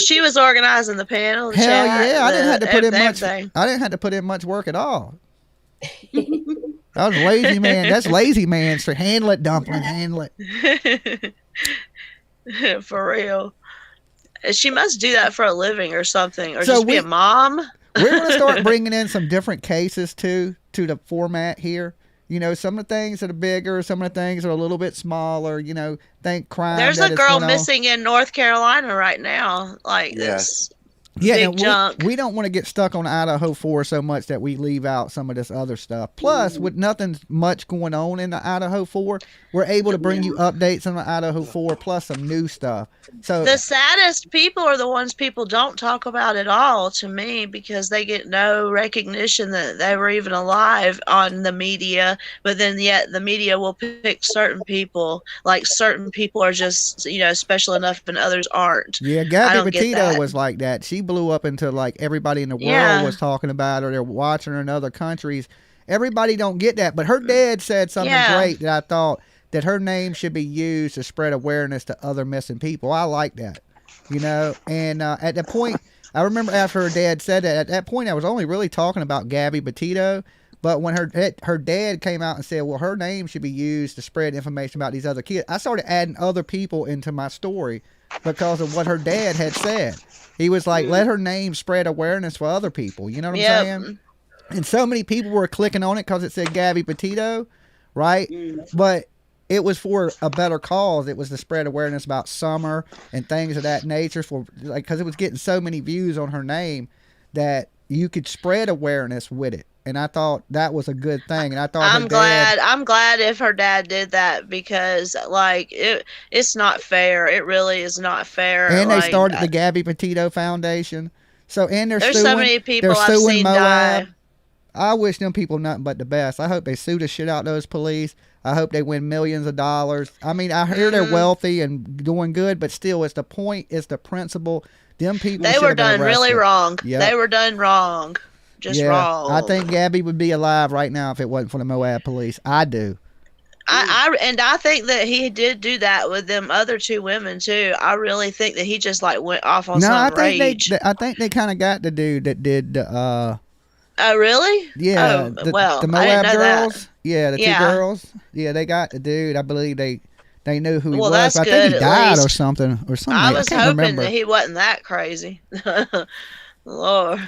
She was organizing the panel. The Hell chat, yeah! I didn't have to put in much. Everything. I didn't have to put in much work at all. That was lazy man. That's lazy man. So handle it, Dumpling. Handle it. For real. She must do that for a living or something, or just be a mom. We're going to start bringing in some different cases to the format here. You know, some of the things that are bigger, some of the things that are a little bit smaller. You know, think crime. There's a girl missing in North Carolina right now. Like this. Yeah, big junk. We don't want to get stuck on Idaho 4 so much that we leave out some of this other stuff. Plus, with nothing much going on in the Idaho 4, we're able to bring you updates on the Idaho 4 plus some new stuff. So the saddest people are the ones people don't talk about at all to me, because they get no recognition that they were even alive on the media, but then yet the media will pick certain people, like certain people are just, you know, special enough and others aren't. Yeah, Gabby Petito was like that. She blew up into like everybody in the world was talking about her. They're watching her in other countries. Everybody don't get that, but her dad said something great that I thought that her name should be used to spread awareness to other missing people. I like that, you know. And at that point, I remember after her dad said that, at that point I was only really talking about Gabby Petito. But when her dad came out and said, well, her name should be used to spread information about these other kids, I started adding other people into my story because of what her dad had said. He was like, let her name spread awareness for other people. You know what I'm saying? And so many people were clicking on it because it said Gabby Petito, right? But it was for a better cause. It was to spread awareness about summer and things of that nature, for like, because it was getting so many views on her name that you could spread awareness with it. And I thought that was a good thing. And I thought I'm glad if her dad did that, because like it's not fair. It really is not fair. And they started the Gabby Petito Foundation. So there's suing, so many people I've seen Moab. die. I wish them people nothing but the best. I hope they sue the shit out those police. I hope they win millions of dollars. I mean, I hear they're wealthy and doing good, but still, it's the point, it's the principle. Them people. They were done really wrong. Yep. They were done wrong. Just wrong. I think Gabby would be alive right now if it wasn't for the Moab police. I do. I think that he did do that with them other 2 women too. I really think that he just like went off on some rage. I think they kind of got the dude that did. Oh really? Yeah. Oh, well, the Moab girls. That. Yeah, the 2 girls. Yeah, they got the dude. I believe they knew who he was. That's I good, think he died or something. I was can't hoping remember. that he wasn't that crazy. Lord.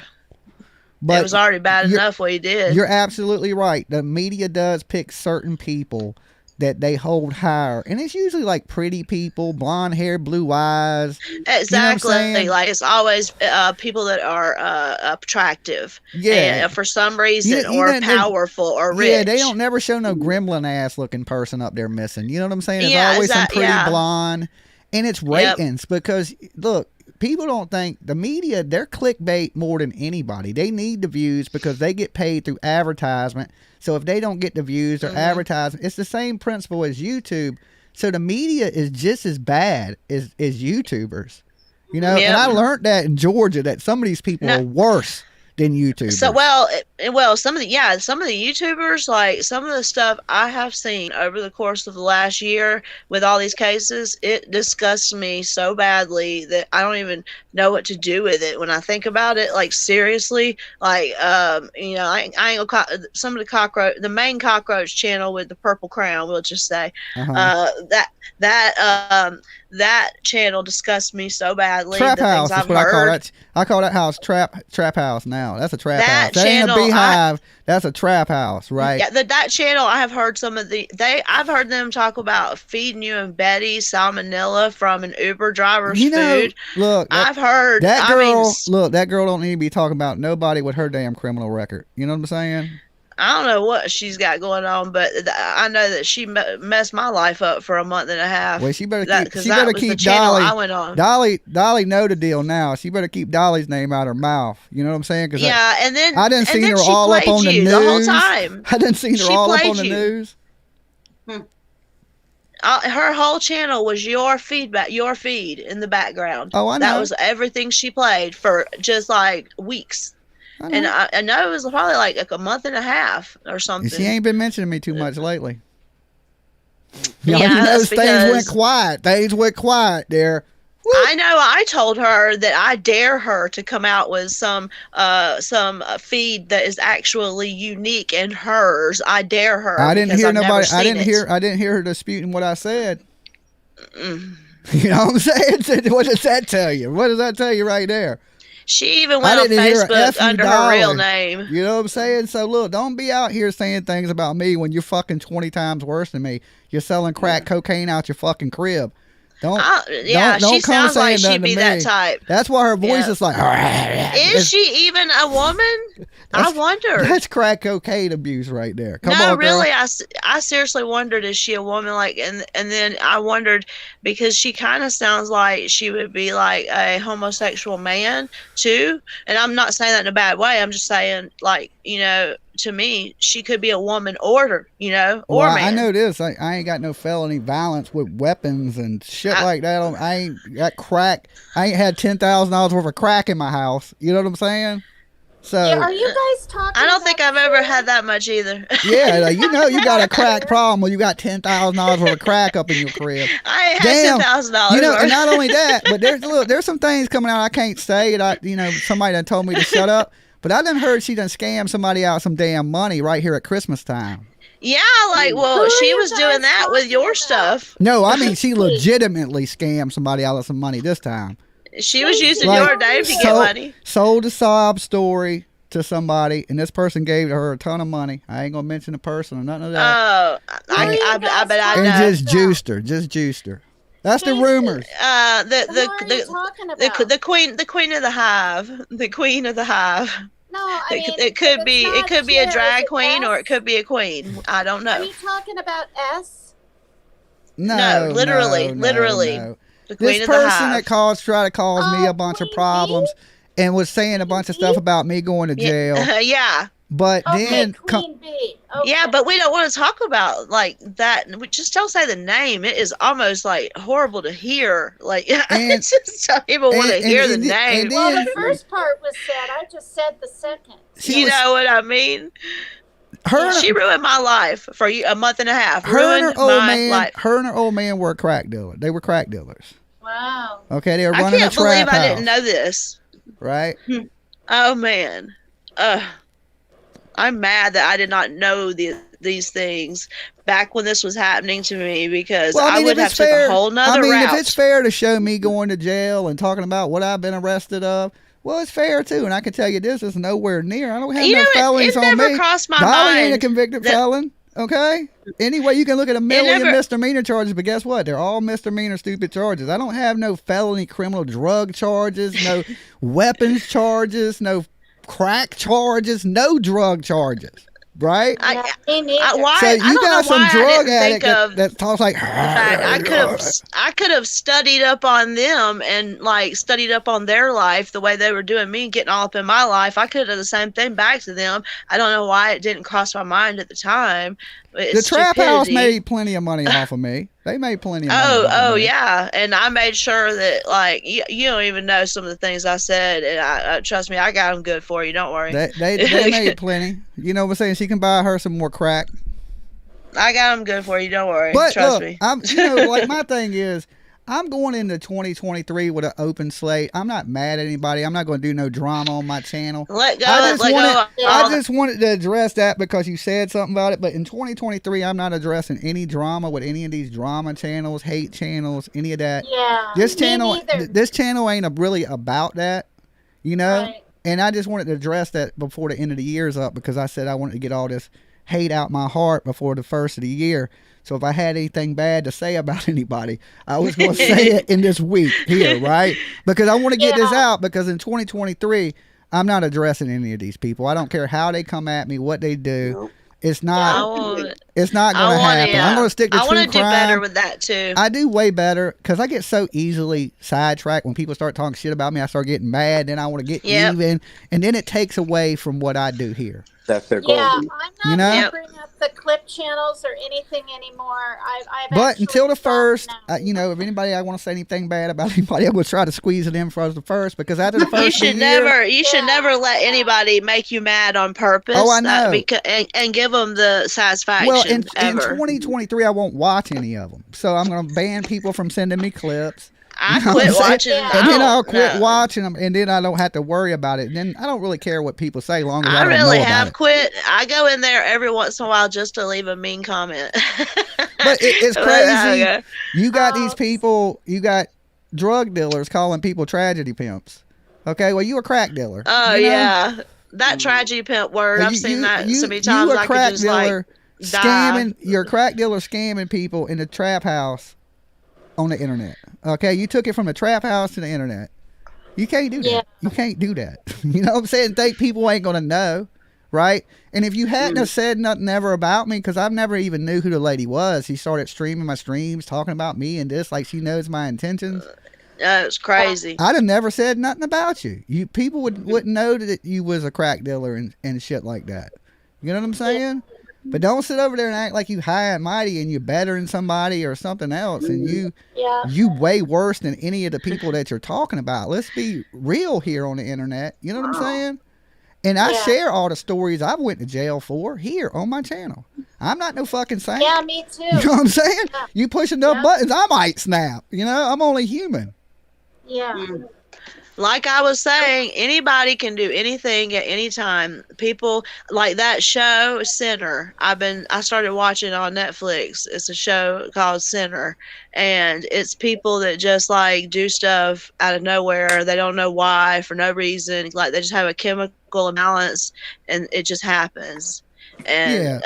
But it was already bad enough what he did. You're absolutely right. The media does pick certain people that they hold higher, and it's usually like pretty people, blonde hair, blue eyes. Exactly. You know like it's always people that are attractive. Yeah. And for some reason, or powerful or rich. Yeah, they don't never show no gremlin ass looking person up there missing. You know what I'm saying? It's always some pretty blonde, and it's ratings because look. People don't think the media, they're clickbait more than anybody. They need the views because they get paid through advertisement. So if they don't get the views or advertisement, it's the same principle as YouTube. So the media is just as bad as YouTubers. You know, and I learned that in Georgia that some of these people are worse than YouTubers. So some of the YouTubers, like some of the stuff I have seen over the course of the last year with all these cases, it disgusts me so badly that I don't even know what to do with it when I think about it. Like seriously, like I ain't gonna some of the main cockroach channel with the purple crown, we'll just say that channel disgusts me so badly. Trap house is what I call that. I call that house trap house now. That's a trap house. That ain't a beehive. That's a trap house, right? Yeah, that channel. I have heard I've heard them talk about feeding you and Betty salmonella from an Uber driver's food. Look, I've heard that girl. Look, that girl don't need to be talking about nobody with her damn criminal record. You know what I'm saying? I don't know what she's got going on, but I know that she messed my life up for a month and a half. Well, she better keep Dolly. I went on. Dolly know the deal now. She better keep Dolly's name out her mouth. You know what I'm saying? And then I didn't see her all up on the news the whole time. I didn't see her all up on the news. Her whole channel was your feedback, your feed in the background. Oh, I know. That was everything she played for just like weeks. And I know it was probably like a month and a half or something. She ain't been mentioning me too much lately. Things went quiet. Things went quiet there. Woo. I know. I told her that I dare her to come out with some feed that is actually unique and hers. I dare her. I didn't hear nobody. I didn't hear her disputing what I said. You know what I'm saying? What does that tell you? What does that tell you right there? She even went on Facebook under her real name. You know what I'm saying? So look, don't be out here saying things about me when you're fucking 20 times worse than me. You're selling crack cocaine out your fucking crib. She sounds like she'd be that type. That's why her voice is like. Is she even a woman? I wonder. That's crack cocaine abuse right there. Come on, really, girl. I seriously wondered, is she a woman? Like, and then I wondered because she kind of sounds like she would be like a homosexual man too. And I'm not saying that in a bad way. I'm just saying, like, to me, she could be a woman or man. I know this. I ain't got no felony violence with weapons and shit like that. I ain't got crack. I ain't had $10,000 worth of crack in my house. You know what I'm saying? So are you guys talking? I don't think I've ever had that much either. Yeah, like, you got a crack problem when you got $10,000 worth of crack up in your crib. I ain't had $10,000. And not only that, but there's some things coming out I can't say. Somebody done told me to shut up. But I done heard she done scammed somebody out some damn money right here at Christmas time. Yeah, she was doing that with your stuff. No, I mean, she legitimately scammed somebody out of some money this time. She was using your name to get money. Sold a sob story to somebody, and this person gave her a ton of money. I ain't going to mention the person or nothing of that. Oh, I bet I know. And just juiced her. That's the rumors. The queen of the hive. The queen of the hive. No, it could be a drag queen or it could be a queen. I don't know. Are you talking about S? No, literally. No. This person that tried to cause me a bunch of problems and was saying a bunch of stuff about me going to jail. Yeah. But then Queen Bee. Okay. Yeah, but we don't want to talk about like that. We just don't say the name. It is almost like horrible to hear. Like I just don't even want to hear the name. Well, the first part was said. I just said the second. You know what I mean? She ruined my life for a month and a half. Ruined my life. Her and her old man were crack dealers. They were crack dealers. Wow. Okay, they were running a trap house. I can't believe I didn't know this. Right? Oh man. I'm mad that I did not know these things back when this was happening to me, because I would have took a whole nother route. If it's fair to show me going to jail and talking about what I've been arrested of, well, it's fair too. And I can tell you this is nowhere near. I don't have no felonies on me. It never crossed my Dolly mind. ain't a convicted felon. Okay? Anyway, you can look at a million misdemeanor charges, but guess what? They're all misdemeanor stupid charges. I don't have no felony criminal drug charges, no weapons charges, no crack charges, no drug charges. Right? Why? So you got some drug addict that talks like. I could have studied up on them and like studied up on their life the way they were doing me and getting all up in my life. I could have done the same thing back to them. I don't know why it didn't cross my mind at the time. The trap house made plenty of money off of me. They made plenty of money. Oh yeah, and I made sure that like you don't even know some of the things I said, and I trust me, I got them good for you. Don't worry. They made plenty. You know what I'm saying? She can buy her some more crack. I got them good for you. Don't worry. But Trust look, me. Like my thing is, I'm going into 2023 with an open slate. I'm not mad at anybody. I'm not going to do no drama on my channel. I just wanted to address that because you said something about it. But in 2023, I'm not addressing any drama with any of these drama channels, hate channels, any of that. Yeah. This channel ain't really about that, you know? Right. And I just wanted to address that before the end of the year's up, because I said I wanted to get all this hate out my heart before the first of the year. So if I had anything bad to say about anybody, I was going to say it in this week here, right? Because I want to get this out, because in 2023, I'm not addressing any of these people. I don't care how they come at me, what they do. Nope. It's not going to happen. I'm going to stick to true crime. I want to do better with that too. I do way better, because I get so easily sidetracked when people start talking shit about me. I start getting mad, then I want to get even, and then it takes away from what I do here. That's their goal. Yeah, I'm not going to bring up the clip channels or anything anymore. But until the first, if anybody I want to say anything bad about anybody, I will try to squeeze it in for the first, because after the first you should never let anybody make you mad on purpose. Oh, I know. And give them the satisfaction. Well, in 2023, I won't watch any of them. So I'm going to ban people from sending me clips. I quit watching them. And then I'll quit watching them, and then I don't have to worry about it. And then I don't really care what people say, long as I don't know about it. Quit. I go in there every once in a while just to leave a mean comment. But it's crazy. You got these people, you got drug dealers calling people tragedy pimps. Okay, well, you a crack dealer. Oh, yeah. That tragedy pimp word, I've seen that so many times. You a crack dealer scamming, you're a crack dealer scamming people in the trap house on the internet. Okay, you took it from the trap house to the internet. You can't do that. You can't do that. You know what I'm saying? Think people ain't gonna know, right? And if you hadn't have said nothing ever about me, because I've never even knew who the lady was. She started streaming my streams, talking about me and this, like she knows my intentions. It's crazy. I'd have never said nothing about you. You people wouldn't know that you was a crack dealer and shit like that. You know what I'm saying? But don't sit over there and act like you high and mighty and you're better than somebody or something else, and you way worse than any of the people that you're talking about. Let's be real here on the internet. You know what I'm saying? And I share all the stories I went to jail for here on my channel. I'm not no fucking saint. Yeah, me too. You know what I'm saying? You push enough buttons, I might snap. You know, I'm only human. Yeah. Like I was saying, anybody can do anything at any time. People like that show Sinner. I started watching on Netflix. It's a show called Sinner, and it's people that just like do stuff out of nowhere. They don't know why, for no reason. Like they just have a chemical imbalance, and it just happens. And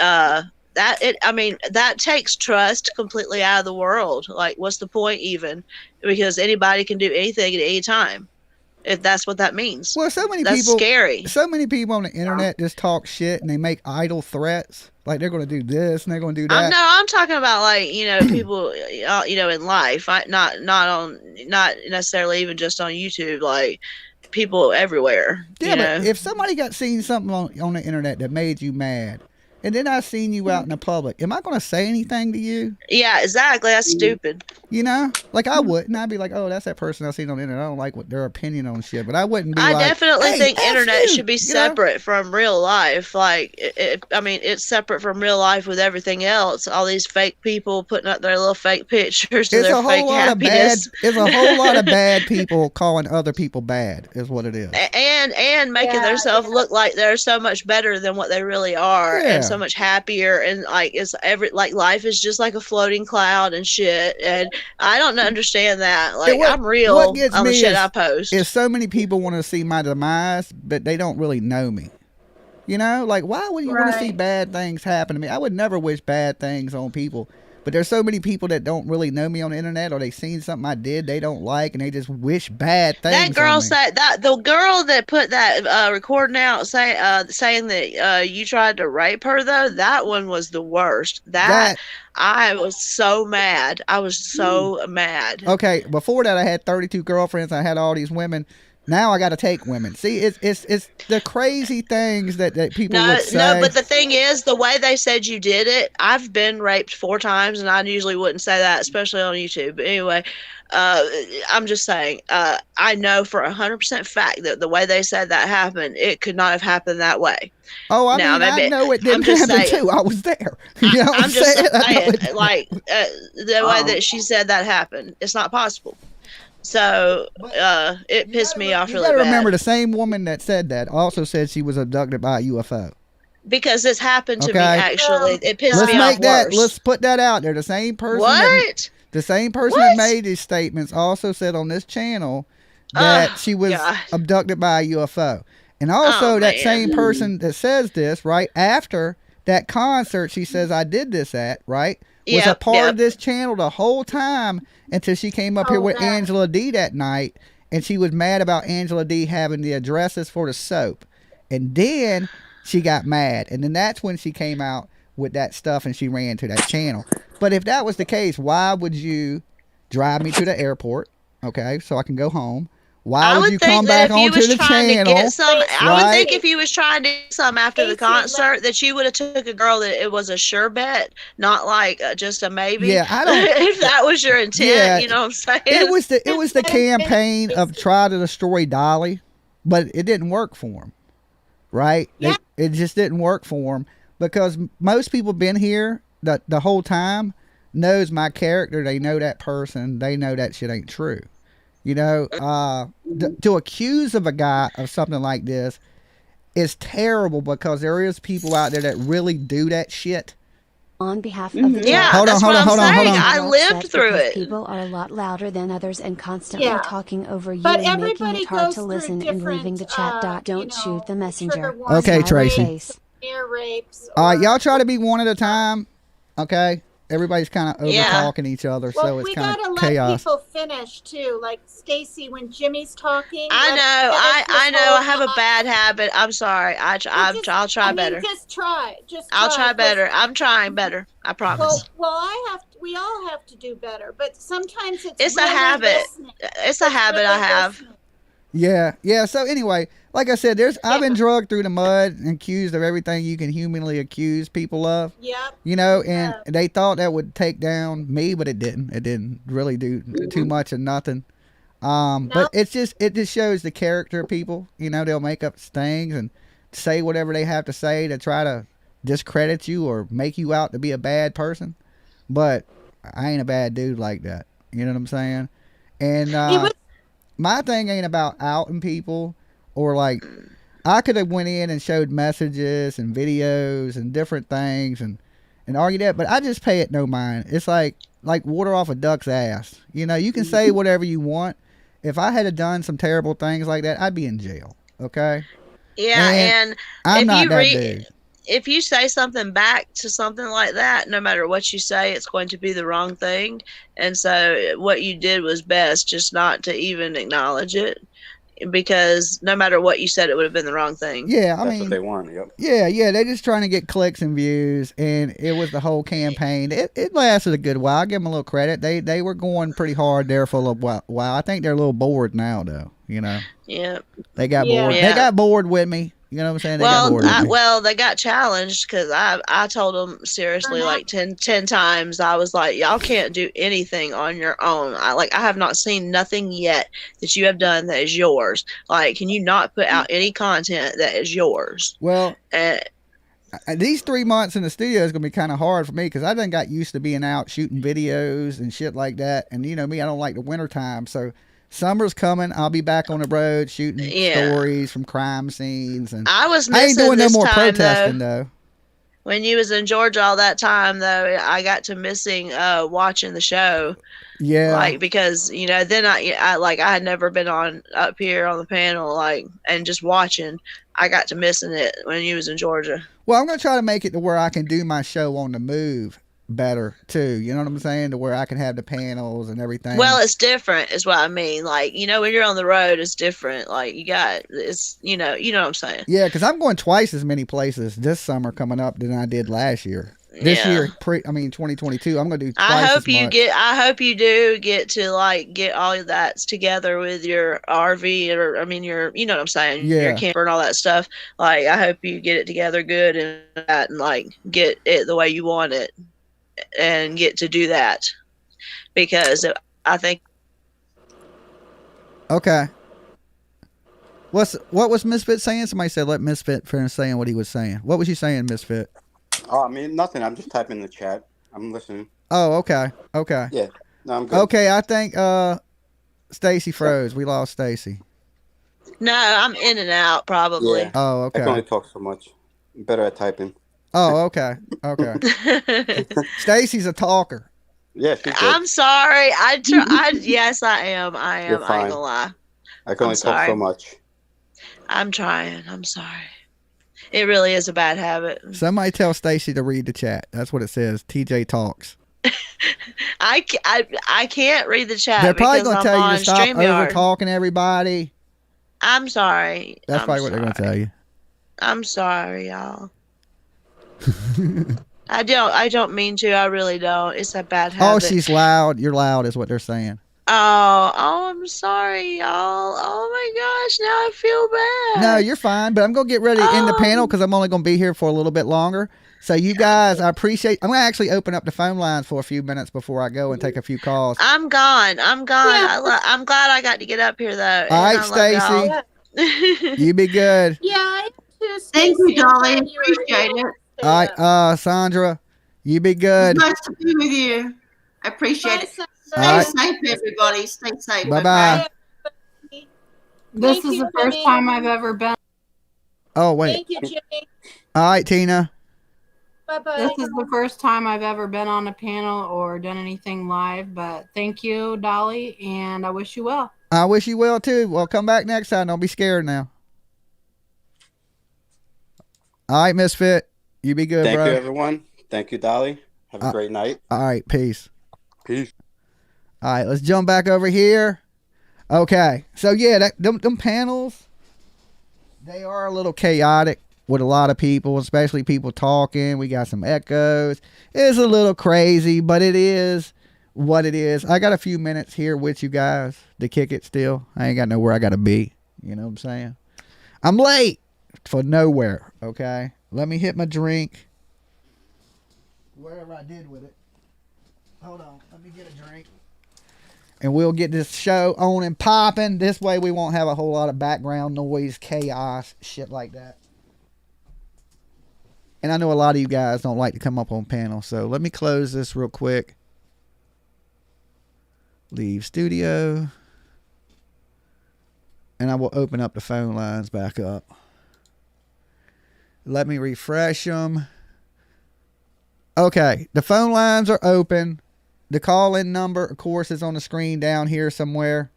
that takes trust completely out of the world. Like, what's the point even? Because anybody can do anything at any time. If that's what that means. Well, that's scary. So many people on the internet just talk shit and they make idle threats. Like they're going to do this and they're going to do that. I'm talking about like, people, in life, not necessarily even just on YouTube. Like, people everywhere. Yeah, but if somebody got seen something on the internet that made you mad, and then I seen you out in the public, am I going to say anything to you? Yeah, exactly. That's stupid. You know, like I wouldn't. I'd be like, oh, that's that person I seen on the internet. I don't like what their opinion on shit. But I wouldn't be. I like, definitely hey, think internet should be you separate from real life. Like, I mean, it's separate from real life with everything else. All these fake people putting up their little fake pictures of their fake happiness. There's a whole lot of bad people calling other people bad, is what it is. And making themselves look like they're so much better than what they really are, and so much happier, and like life is just like a floating cloud and shit. And I don't understand that. Like, I'm real on the shit I post. Is so many people want to see my demise, but they don't really know me. You know, like, why would you want to see bad things happen to me? I would never wish bad things on people. But there's so many people that don't really know me on the internet, or they seen something I did they don't like, and they just wish bad things. That girl said that the girl that put that recording out saying that you tried to rape her, though, that one was the worst. That I was so mad. I was so mad. Okay, before that I had 32 girlfriends. I had all these women. Now I got to take women. See, it's the crazy things that people would say. No, but the thing is, the way they said you did it, I've been raped 4 times, and I usually wouldn't say that, especially on YouTube. But anyway, I'm just saying, I know for 100% fact that the way they said that happened, it could not have happened that way. Oh, I know it didn't happen too. I was there. You know what I'm saying? Like, the way that she said that happened, it's not possible. So it pissed me off really bad. You gotta remember, the same woman that said that also said she was abducted by a UFO. Because this happened to me, actually. It pissed me off worse. Let's put that out there. The same person that made these statements also said on this channel that she was abducted by a UFO. And also that same person that says this, right, after that concert she says I did this at, right, was a part of this channel the whole time until she came up here with Angela D that night, and she was mad about Angela D having the addresses for the soap. And then she got mad, and then that's when she came out with that stuff and she ran to that channel. But if that was the case, why would you drive me to the airport, okay, so I can go home? Why would you come back onto the channel? I would think if you was trying to get some after the concert, that you would have took a girl that it was a sure bet, not like just a maybe. Yeah, I don't. If that was your intent, you know what I'm saying? It was the campaign of try to destroy Dolly, but it didn't work for him, right? Yeah. It just didn't work for him because most people been here the whole time knows my character. They know that person. They know that shit ain't true. You know, to accuse of a guy of something like this is terrible because there is people out there that really do that shit. On behalf of the hold on. I lived through it. People are a lot louder than others and constantly talking over you but and making it hard to listen and leaving the chat. Don't shoot the messenger. Okay, Tracy. Rapes. All right, y'all try to be one at a time. Okay. Everybody's kind of over talking each other, so it's kind of chaos. We gotta let people finish too. Like Stacy, when Jimmy's talking. I know. I have a bad habit. I'm sorry. I'll try better. Just try. I'll try better. I'm trying better. I promise. Well, we all have to do better, but sometimes it's a habit. It's a habit I have. Yeah. So anyway, like I said, I've been dragged through the mud and accused of everything you can humanly accuse people of. Yep. You know, and they thought that would take down me, but it didn't. It didn't really do too much of nothing. But it just shows the character of people. You know, they'll make up things and say whatever they have to say to try to discredit you or make you out to be a bad person. But I ain't a bad dude like that. You know what I'm saying? And my thing ain't about outing people or like I could have went in and showed messages and videos and different things and argue that, but I just pay it no mind. It's like water off a duck's ass. You know, you can say whatever you want. If I had done some terrible things like that, I'd be in jail. Okay. Yeah, and I'm not that dude. If you say something back to something like that, no matter what you say, it's going to be the wrong thing. And so what you did was best, just not to even acknowledge it. because no matter what you said, it would have been the wrong thing. Yeah, that's what they want. Yep. Yeah, they're just trying to get clicks and views, and it was the whole campaign. It lasted a good while. I give them a little credit. They were going pretty hard there for a little while. I think they're a little bored now, though. Yeah. They got bored. Yeah. They got bored with me. You know what I'm saying? They got bored with me. They got challenged because I told them seriously like 10 times. I was like, y'all can't do anything on your own. I have not seen nothing yet that you have done that is yours. Like, can you not put out any content that is yours? Well, these 3 months in the studio is going to be kind of hard for me because I done got used to being out shooting videos and shit like that. And you know me, I don't like the winter time. So summer's coming. I'll be back on the road shooting stories from crime scenes. And I ain't doing no more protesting though. When you was in Georgia all that time though, I got to missing watching the show. Yeah. Like, because then I had never been up here on the panel and just watching. I got to missing it when you was in Georgia. Well, I'm gonna try to make it to where I can do my show on the move better too. You know what I'm saying? To where I can have the panels and everything. Well, it's different is what I mean. Like, when you're on the road, it's different. Like, you know what I'm saying? Yeah, because I'm going twice as many places this summer coming up than I did last year. This year, 2022, I'm gonna do twice as much. I hope you do get to get all of that together with your RV your, you know what I'm saying? Yeah. Your camper and all that stuff. Like, I hope you get it together good and get it the way you want it and get to do that, because I think. Okay. What was Misfit saying? Somebody said let Misfit finish saying what he was saying. What was you saying, Misfit? Oh, I mean, nothing. I'm just typing in the chat. I'm listening. Oh, okay. Yeah. No, I'm good. Okay, I think Stacy froze. We lost Stacy. No, I'm in and out probably. Yeah. Oh, okay. I can only talk so much. I'm better at typing. Oh, okay. Stacy's a talker. Yeah, she's good. I'm sorry. Yes, I am. I am. I ain't gonna lie. I can only talk so much. I'm trying. I'm sorry. It really is a bad habit. Somebody tell Stacy to read the chat. That's what it says. TJ talks. I can't read the chat. They're probably going to tell you to stop over talking everybody. I'm sorry. That's probably what they're going to tell you. I'm sorry, y'all. I don't mean to. I really don't. It's a bad habit. Oh, she's loud. You're loud is what they're saying. Oh, I'm sorry, y'all. Oh my gosh, now I feel bad. No, you're fine, but I'm going to get ready to end the panel because I'm only going to be here for a little bit longer. So you guys, I appreciate. I'm going to actually open up the phone lines for a few minutes before I go and take a few calls. I'm gone. I'm glad I got to get up here though. All right, Stacy. You be good. Yeah, I too. Thank you, darling. Appreciate it. All right, Sandra, you be good. It's nice to be with you. I appreciate it. Stay safe, everybody. Stay safe. Bye-bye. Okay? This is the first time I've ever been. Oh, wait. Thank you, Jimmy. All right, Tina. Bye-bye. This is the first time I've ever been on a panel or done anything live, but thank you, Dolly, and I wish you well. I wish you well, too. Well, come back next time. Don't be scared now. All right, Misfit. You be good, bro. Thank you, everyone. Thank you, Dolly. Have a great night. All right, peace. Peace. All right, let's jump back over here. Okay, so yeah, them panels, they are a little chaotic with a lot of people, especially people talking. We got some echoes. It's a little crazy, but it is what it is. I got a few minutes here with you guys to kick it still. I ain't got nowhere I got to be. You know what I'm saying? I'm late for nowhere, okay? Let me hit my drink. Wherever I did with it. Hold on. Let me get a drink. And we'll get this show on and popping. This way we won't have a whole lot of background noise, chaos, shit like that. And I know a lot of you guys don't like to come up on panel. So let me close this real quick. Leave studio. And I will open up the phone lines back up. Let me refresh them. Okay, the phone lines are open. The call-in number, of course, is on the screen down here somewhere.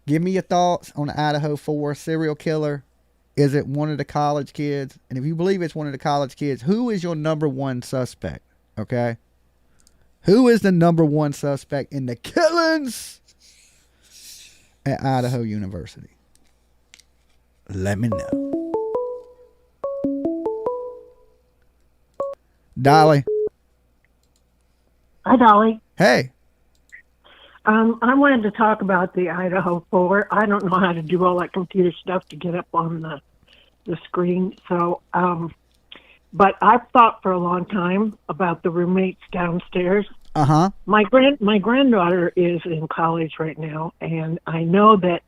Give me your thoughts on the Idaho 4 serial killer. Is it one of the college kids? And if you believe it's one of the college kids, who is your number one suspect? Okay? Who is the number one suspect in the killings at Idaho University? Let me know. Dolly. Hi, Dolly. Hey. I wanted to talk about the Idaho 4. I don't know how to do all that computer stuff to get up on the screen. So, but I've thought for a long time about the roommates downstairs. Uh-huh. My granddaughter is in college right now, and I know that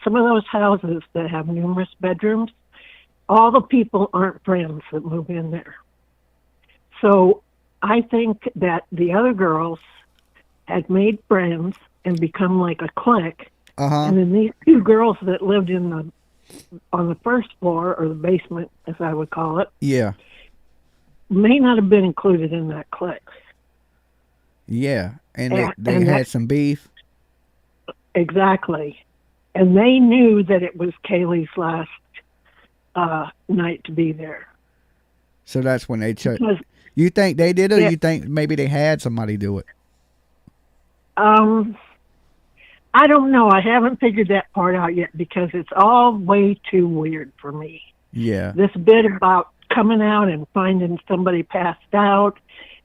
some of those houses that have numerous bedrooms, all the people aren't friends that move in there. So I think that the other girls had made friends and become like a clique. Uh-huh. And then these two girls that lived on the first floor, or the basement, as I would call it, yeah, may not have been included in that clique. Yeah, and they had some beef. Exactly. And they knew that it was Kaylee's last night to be there. So that's when they chose. You think they did it, or you think maybe they had somebody do it? I don't know. I haven't figured that part out yet because it's all way too weird for me. Yeah. This bit about coming out and finding somebody passed out,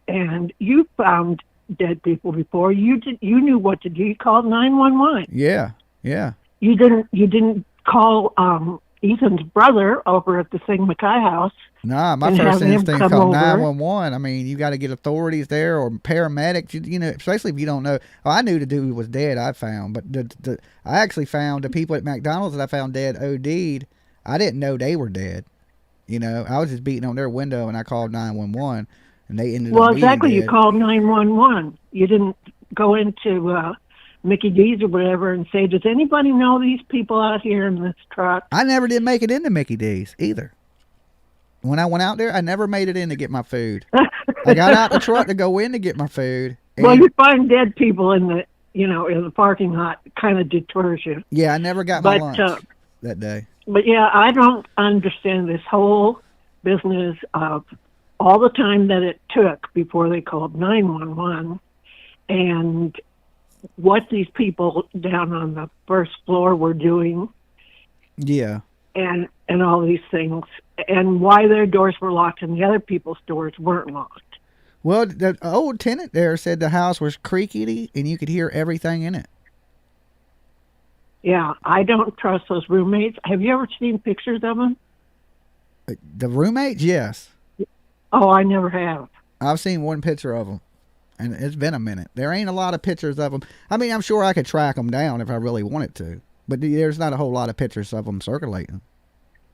and you found dead people before. You knew what to do. You called 911. Yeah. Yeah. You didn't call Ethan's brother over at the Sigma Chi house. Nah, my first instinct called 911. I mean, you got to get authorities there or paramedics. You know, especially if you don't know. Oh, I knew the dude was dead. I found, but I actually found the people at McDonald's that I found dead OD'd. I didn't know they were dead. You know, I was just beating on their window and I called 911, and they ended up being dead. Well, exactly. You called 911. You didn't go into Mickey D's or whatever and say, does anybody know these people out here in this truck? I never did make it into Mickey D's either. When I went out there, I never made it in to get my food. I got out the truck to go in to get my food. Well, you find dead people in the parking lot, kind of deters you. Yeah, I never got my lunch that day. But yeah, I don't understand this whole business of all the time that it took before they called 911 and what these people down on the first floor were doing. Yeah. And all these things, and why their doors were locked and the other people's doors weren't locked. Well, the old tenant there said the house was creaky and you could hear everything in it. Yeah, I don't trust those roommates. Have you ever seen pictures of them? The roommates? Yes. Oh, I never have. I've seen one picture of them, and it's been a minute. There ain't a lot of pictures of them. I mean, I'm sure I could track them down if I really wanted to, but there's not a whole lot of pictures of them circulating.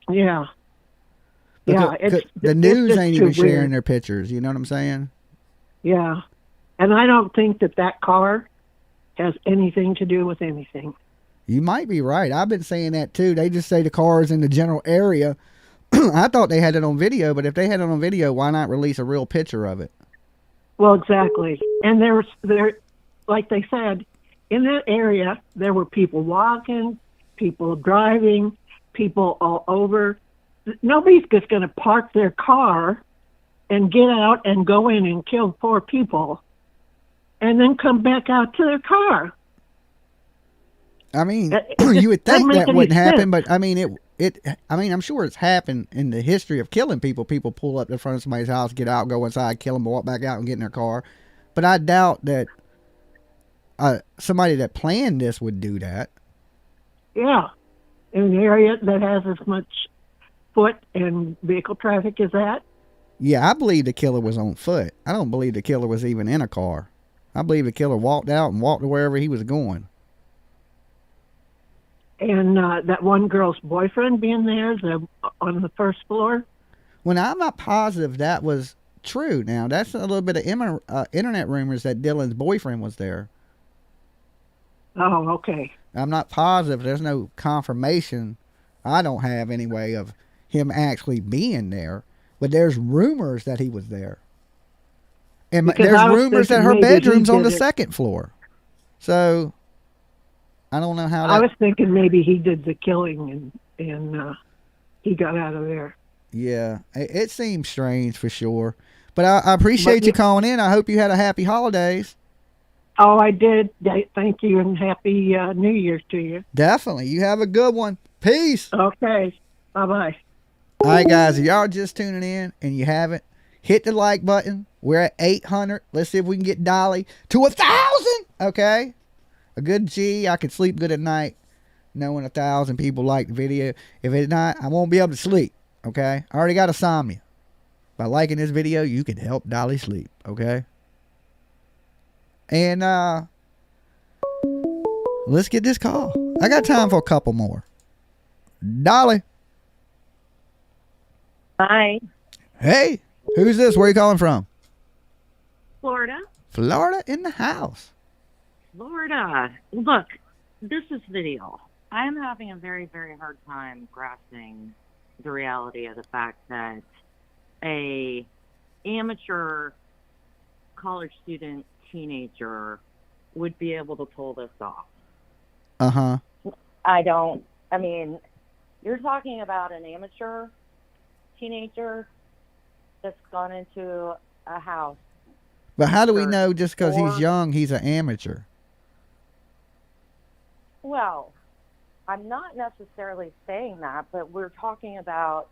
Yeah. But yeah, the news ain't even sharing their pictures. You know what I'm saying? Yeah. And I don't think that car has anything to do with anything. You might be right. I've been saying that too. They just say the car is in the general area. I thought they had it on video, but if they had it on video, why not release a real picture of it? Well, exactly. And there, like they said, in that area, there were people walking, people driving, people all over. Nobody's just going to park their car and get out and go in and kill 4 people and then come back out to their car. I mean, you would think that wouldn't happen, but I mean, I'm sure it's happened in the history of killing people. People pull up in front of somebody's house, get out, go inside, kill them, walk back out and get in their car. But I doubt that somebody that planned this would do that. Yeah. In an area that has as much foot and vehicle traffic as that? Yeah, I believe the killer was on foot. I don't believe the killer was even in a car. I believe the killer walked out and walked to wherever he was going. And that one girl's boyfriend being there on the first floor? Well, I'm not positive that was true. Now, that's a little bit of internet rumors that Dylan's boyfriend was there. Oh, okay. I'm not positive. There's no confirmation. I don't have any way of him actually being there. But there's rumors that he was there. And there's rumors that her bedroom's on the second floor. So, I don't know how that... I was thinking maybe he did the killing and he got out of there. Yeah, it seems strange for sure. But I appreciate you calling in. I hope you had a happy holidays. Oh, I did. Thank you, and happy New Year to you. Definitely. You have a good one. Peace. Okay. Bye-bye. All right, guys. If y'all just tuning in and you haven't, hit the like button. We're at 800. Let's see if we can get Dolly to 1,000. Okay? A good G. I can sleep good at night knowing 1,000 people like the video. If it's not, I won't be able to sleep. Okay? I already got insomnia. By liking this video, you can help Dolly sleep. Okay? And let's get this call. I got time for a couple more. Dolly. Hi. Hey. Who's this? Where are you calling from? Florida. Florida in the house. Florida. Look, this is the deal. I'm having a very, very hard time grasping the reality of the fact that a amateur college student teenager would be able to pull this off. Uh-huh. I mean, you're talking about an amateur teenager that's gone into a house. But how do we know just because he's young, he's an amateur? Well, I'm not necessarily saying that, but we're talking about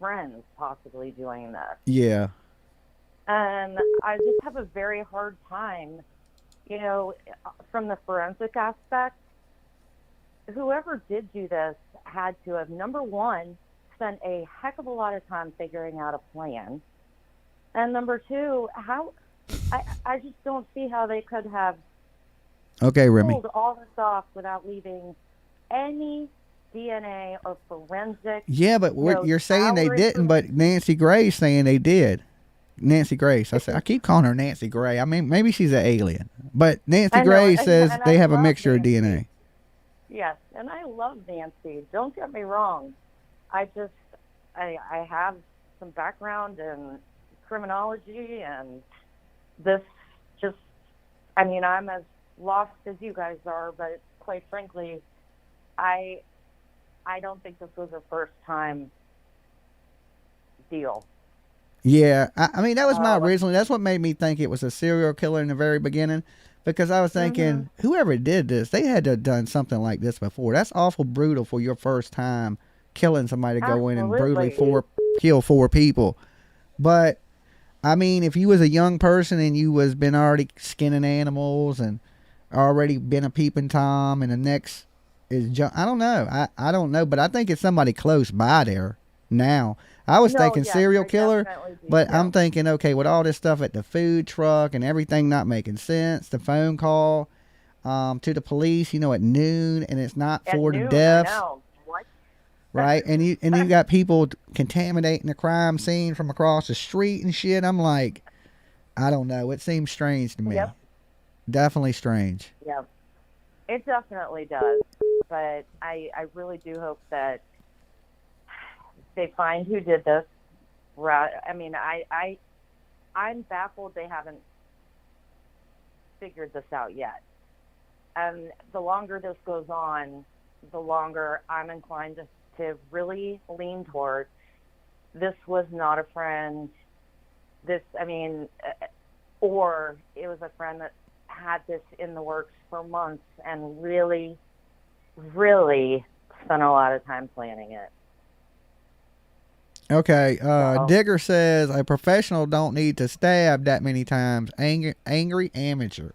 friends possibly doing this. Yeah. And I just have a very hard time, from the forensic aspect, whoever did do this had to have, number one, spent a heck of a lot of time figuring out a plan. And number two, I just don't see how they could have pulled all this off without leaving any DNA or forensic. Yeah, but you're saying they didn't, but Nancy Gray's saying they did. Nancy Grace. I keep calling her Nancy Gray. I mean, maybe she's an alien. But Nancy Gray says they have a mixture of DNA. Yes, and I love Nancy. Don't get me wrong. I have some background in criminology, and this I'm as lost as you guys are, but quite frankly, I don't think this was a first time deal. Yeah, I mean, that was my original. That's what made me think it was a serial killer in the very beginning, because I was thinking, whoever did this, they had to have done something like this before. That's awful brutal for your first time killing somebody to go in and brutally kill 4 people. But, I mean, if you was a young person and you was been already skinning animals and already been a peeping Tom, and the next is, I don't know. I don't know, but I think it's somebody close by there now. I was thinking serial killer, but I'm thinking, okay, with all this stuff at the food truck and everything not making sense, the phone call to the police, at noon, and it's not 4 deaths. Right? And you got people contaminating the crime scene from across the street and shit. I'm like, I don't know. It seems strange to me. Yep. Definitely strange. Yeah, it definitely does. But I really do hope that they find who did this. I mean, I'm baffled they haven't figured this out yet. And the longer this goes on, the longer I'm inclined to really lean towards this was not a friend. Or it was a friend that had this in the works for months and really, really spent a lot of time planning it. Okay, Digger says a professional don't need to stab that many times. Angry amateur.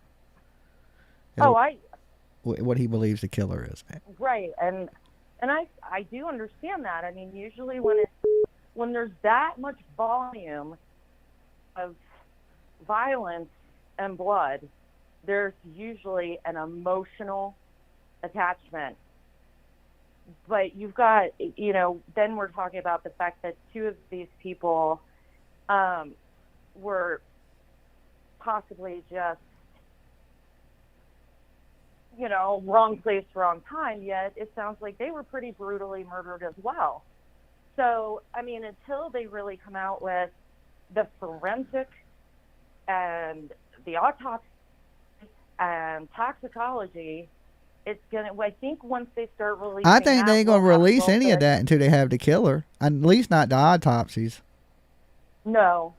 What he believes the killer is. Right, and I do understand that. I mean, usually when there's that much volume of violence and blood, there's usually an emotional attachment. But you've got, then we're talking about the fact that 2 of these people were possibly just, wrong place, wrong time, yet it sounds like they were pretty brutally murdered as well. So, I mean, until they really come out with the forensic and the autopsy and toxicology, it's gonna. I think once they start releasing, I think they ain't gonna release any of that until they have the killer. At least not the autopsies. No.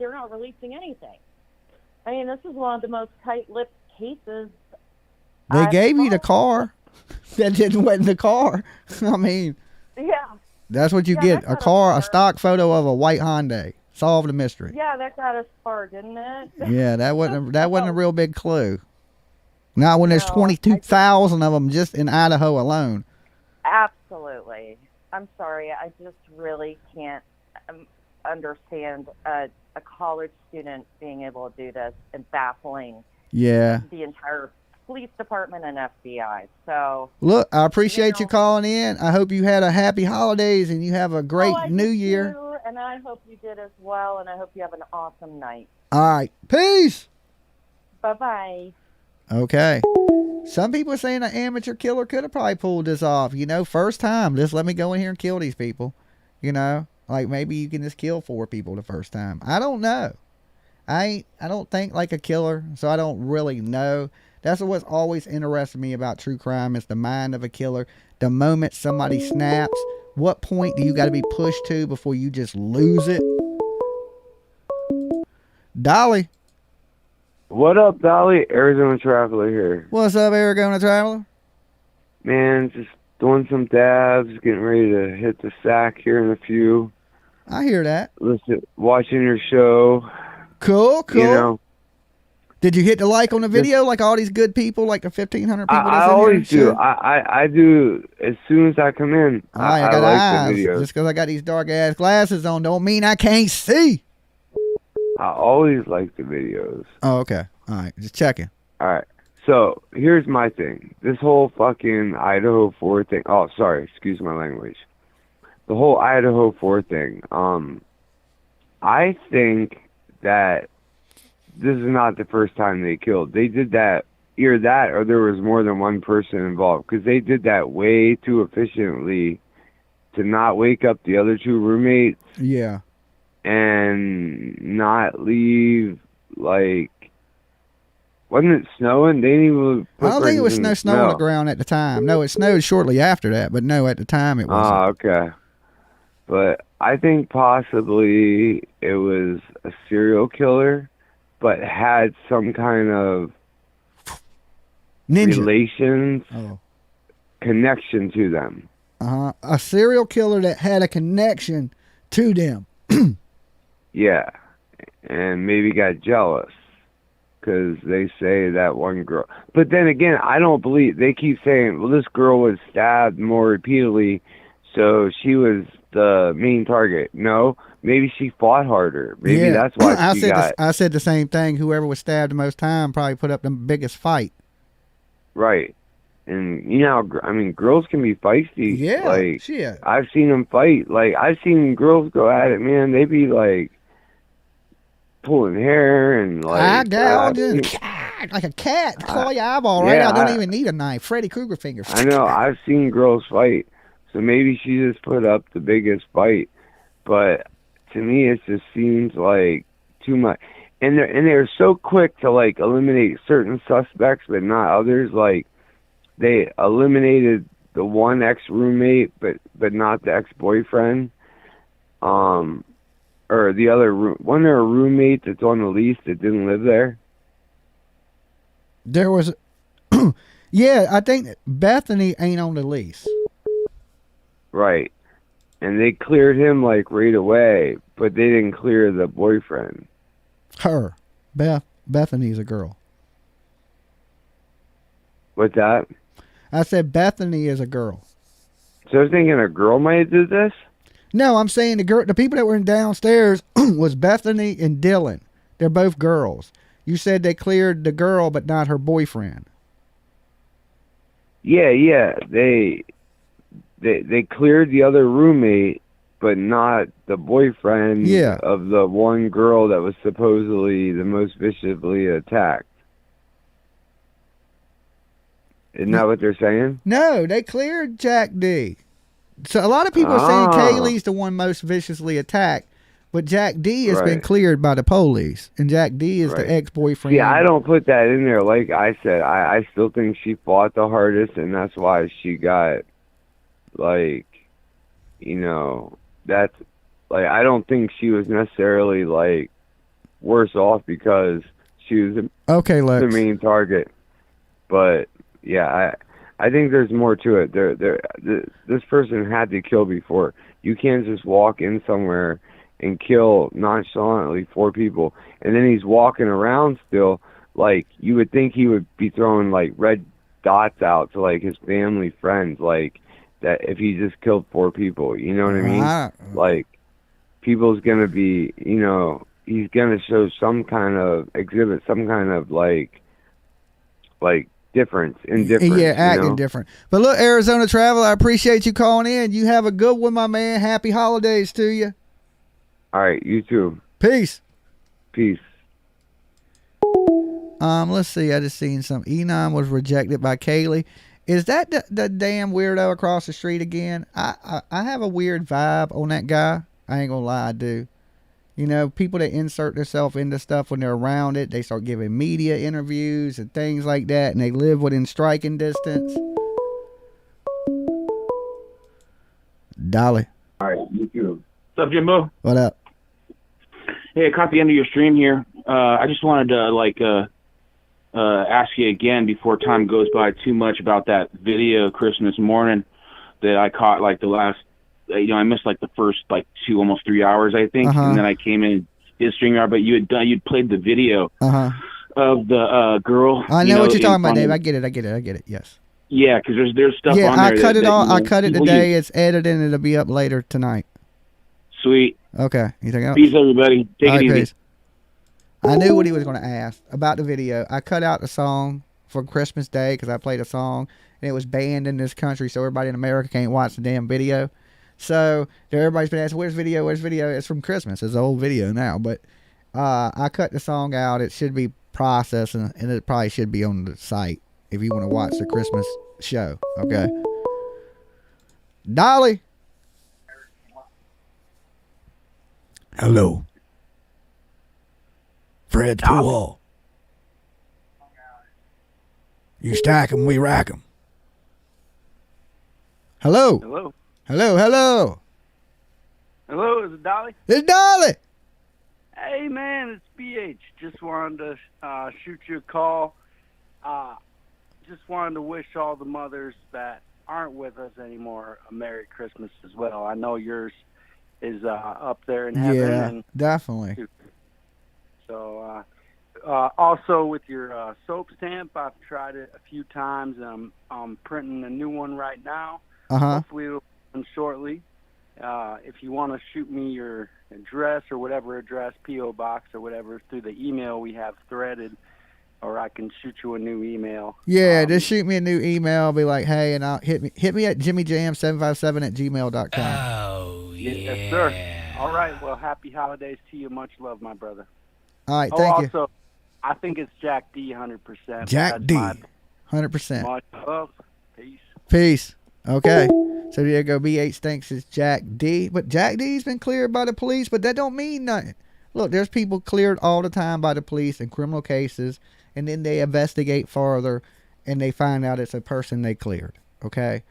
they're not releasing anything. I mean, this is one of the most tight-lipped cases. They gave you the car. That didn't went in the car. I mean, yeah, that's what you get. A car, a stock photo of a white Hyundai. Solve the mystery. Yeah, that got us far, didn't it? Yeah, that wasn't a real big clue. Not when there's 22,000 of them just in Idaho alone. Absolutely. I'm sorry. I just really can't understand a college student being able to do this and baffling the entire police department and FBI. So look, I appreciate you calling in. I hope you had a happy holidays and you have a great new year. Too, and I hope you did as well, and I hope you have an awesome night. All right. Peace. Bye-bye. Okay. Some people are saying an amateur killer could have probably pulled this off. First time. Just let me go in here and kill these people. Like maybe you can just kill 4 people the first time. I don't know. I don't think like a killer, so I don't really know. That's what's always interested me about true crime is the mind of a killer. The moment somebody snaps, what point do you got to be pushed to before you just lose it? Dolly. What up, Dolly? Arizona Traveler here. What's up, Arizona Traveler? Man, just doing some dabs, getting ready to hit the sack here in a few. I hear that. Watching your show. Cool. Did you hit the like on the video like all these good people, like the 1,500 people? I always do. I do as soon as I come in. I got like eyes. the videos. Just because I got these dark ass glasses on don't mean I can't see. I always like the videos. Oh, okay. All right. Just checking. All right. So here's my thing. This whole fucking Idaho 4 thing. Oh, sorry. Excuse my language. The whole Idaho 4 thing. I think that this is not the first time they killed. They did that, either that or there was more than one person involved, because they did that way too efficiently to not wake up the other 2 roommates. Yeah. And not leave, like, wasn't it snowing? They didn't even I don't think it was snow on the ground at the time. No, it snowed shortly after that, but no, at the time it wasn't. Oh, okay. But I think possibly it was a serial killer, but had some kind of relations, connection to them. A serial killer that had a connection to them. Yeah. And maybe got jealous because they say that one girl. But then again, I don't believe, they keep saying, well, this girl was stabbed more repeatedly, so she was the main target. No, maybe she fought harder. Maybe that's why I said the same thing. Whoever was stabbed the most time probably put up the biggest fight. Right. And, I mean, girls can be feisty. Yeah, like, shit. I've seen them fight. Like, I've seen girls go at it, man. They be, like, pulling hair and, like... I gouging, like a cat. Claw your eyeball right out. Don't even need a knife. Freddy Krueger fingers. I know. I've seen girls fight. So maybe she just put up the biggest fight. But to me, it just seems like too much. And they're so quick to, like, eliminate certain suspects, but not others. Like, they eliminated the one ex-roommate, but not the ex-boyfriend. Or the other wasn't there a roommate that's on the lease that didn't live there? There was, yeah, I think Bethany ain't on the lease. Right. And they cleared him like right away, but they didn't clear the boyfriend. Her. Bethany's a girl. What's that? I said Bethany is a girl. So I was thinking a girl might have did this? No, I'm saying the people that were downstairs was Bethany and Dylan. They're both girls. You said they cleared the girl, but not her boyfriend. Yeah. They cleared the other roommate, but not the boyfriend of the one girl that was supposedly the most viciously attacked. Isn't that what they're saying? No, they cleared Jack D. So a lot of people are saying Kaylee's the one most viciously attacked, but Jack D has been cleared by the police, and Jack D is the ex-boyfriend. Yeah, I don't put that in there. Like I said, I still think she fought the hardest, and that's why she got, like, that's, like, I don't think she was necessarily, like, worse off because she was the main target. But yeah, I think there's more to it. This person had to kill before. You can't just walk in somewhere and kill nonchalantly 4 people, and then he's walking around still. Like, you would think he would be throwing like red dots out to like his family, friends, like that if he just killed 4 people. You know what I mean? Like, people's gonna be, he's gonna show some kind of exhibit, some kind of like indifference. Yeah, acting different. But look, Arizona Travel, I appreciate you calling in. You have a good one, my man. Happy holidays to you. All right, you too. Peace. Peace. Let's see. I just seen some. Enon was rejected by Kaylee. Is that the damn weirdo across the street again? I have a weird vibe on that guy. I ain't gonna lie, I do. People that insert themselves into stuff when they're around it, they start giving media interviews and things like that, and they live within striking distance. Dolly. All right, you too. What's up, Jimbo? What up? Hey, I caught the end of your stream here. I just wanted to ask you again before time goes by too much about that video Christmas morning that I caught like the last. I missed like the first like 2, almost 3 hours, I think, and then I came in and did StreamYard. But you'd played the video of the girl. I know what you're talking about, Dave. I get it. Yes. Yeah, because there's stuff on there. Yeah, I cut it all. I cut it today. It's edited and it'll be up later tonight. Sweet. Okay. You think? Peace, everybody. Take it easy. Peace. I knew what he was going to ask about the video. I cut out the song for Christmas Day because I played a song and it was banned in this country, so everybody in America can't watch the damn video. So everybody's been asking, where's video? Where's video? It's from Christmas. It's an old video now. But I cut the song out. It should be processed, and it probably should be on the site if you want to watch the Christmas show. Okay. Dolly. Hello. Fred Poole. You stack 'em, we rack 'em. Hello. Hello. Hello. Hello, is it Dolly? It's Dolly. Hey, man, it's BH. Just wanted to shoot you a call. Just wanted to wish all the mothers that aren't with us anymore a Merry Christmas as well. I know yours is up there in heaven. Yeah, and definitely. So, also with your soap stamp, I've tried it a few times, and I'm printing a new one right now. Hopefully it'll come shortly. If you want to shoot me your address or whatever address, P.O. Box or whatever, through the email we have threaded, or I can shoot you a new email. Yeah, just shoot me a new email. I'll be like, hey, and I'll hit me at jimmyjam757@gmail.com. Oh, yeah. Yes, sir. All right. Well, happy holidays to you. Much love, my brother. All right, thank you. Also, I think it's Jack D, 100%. Jack D, 100%. Much love. Peace. Peace. Okay. So there you go. BH thinks it's Jack D. But Jack D's been cleared by the police, but that don't mean nothing. Look, there's people cleared all the time by the police in criminal cases, and then they investigate further, and they find out it's a person they cleared. Okay?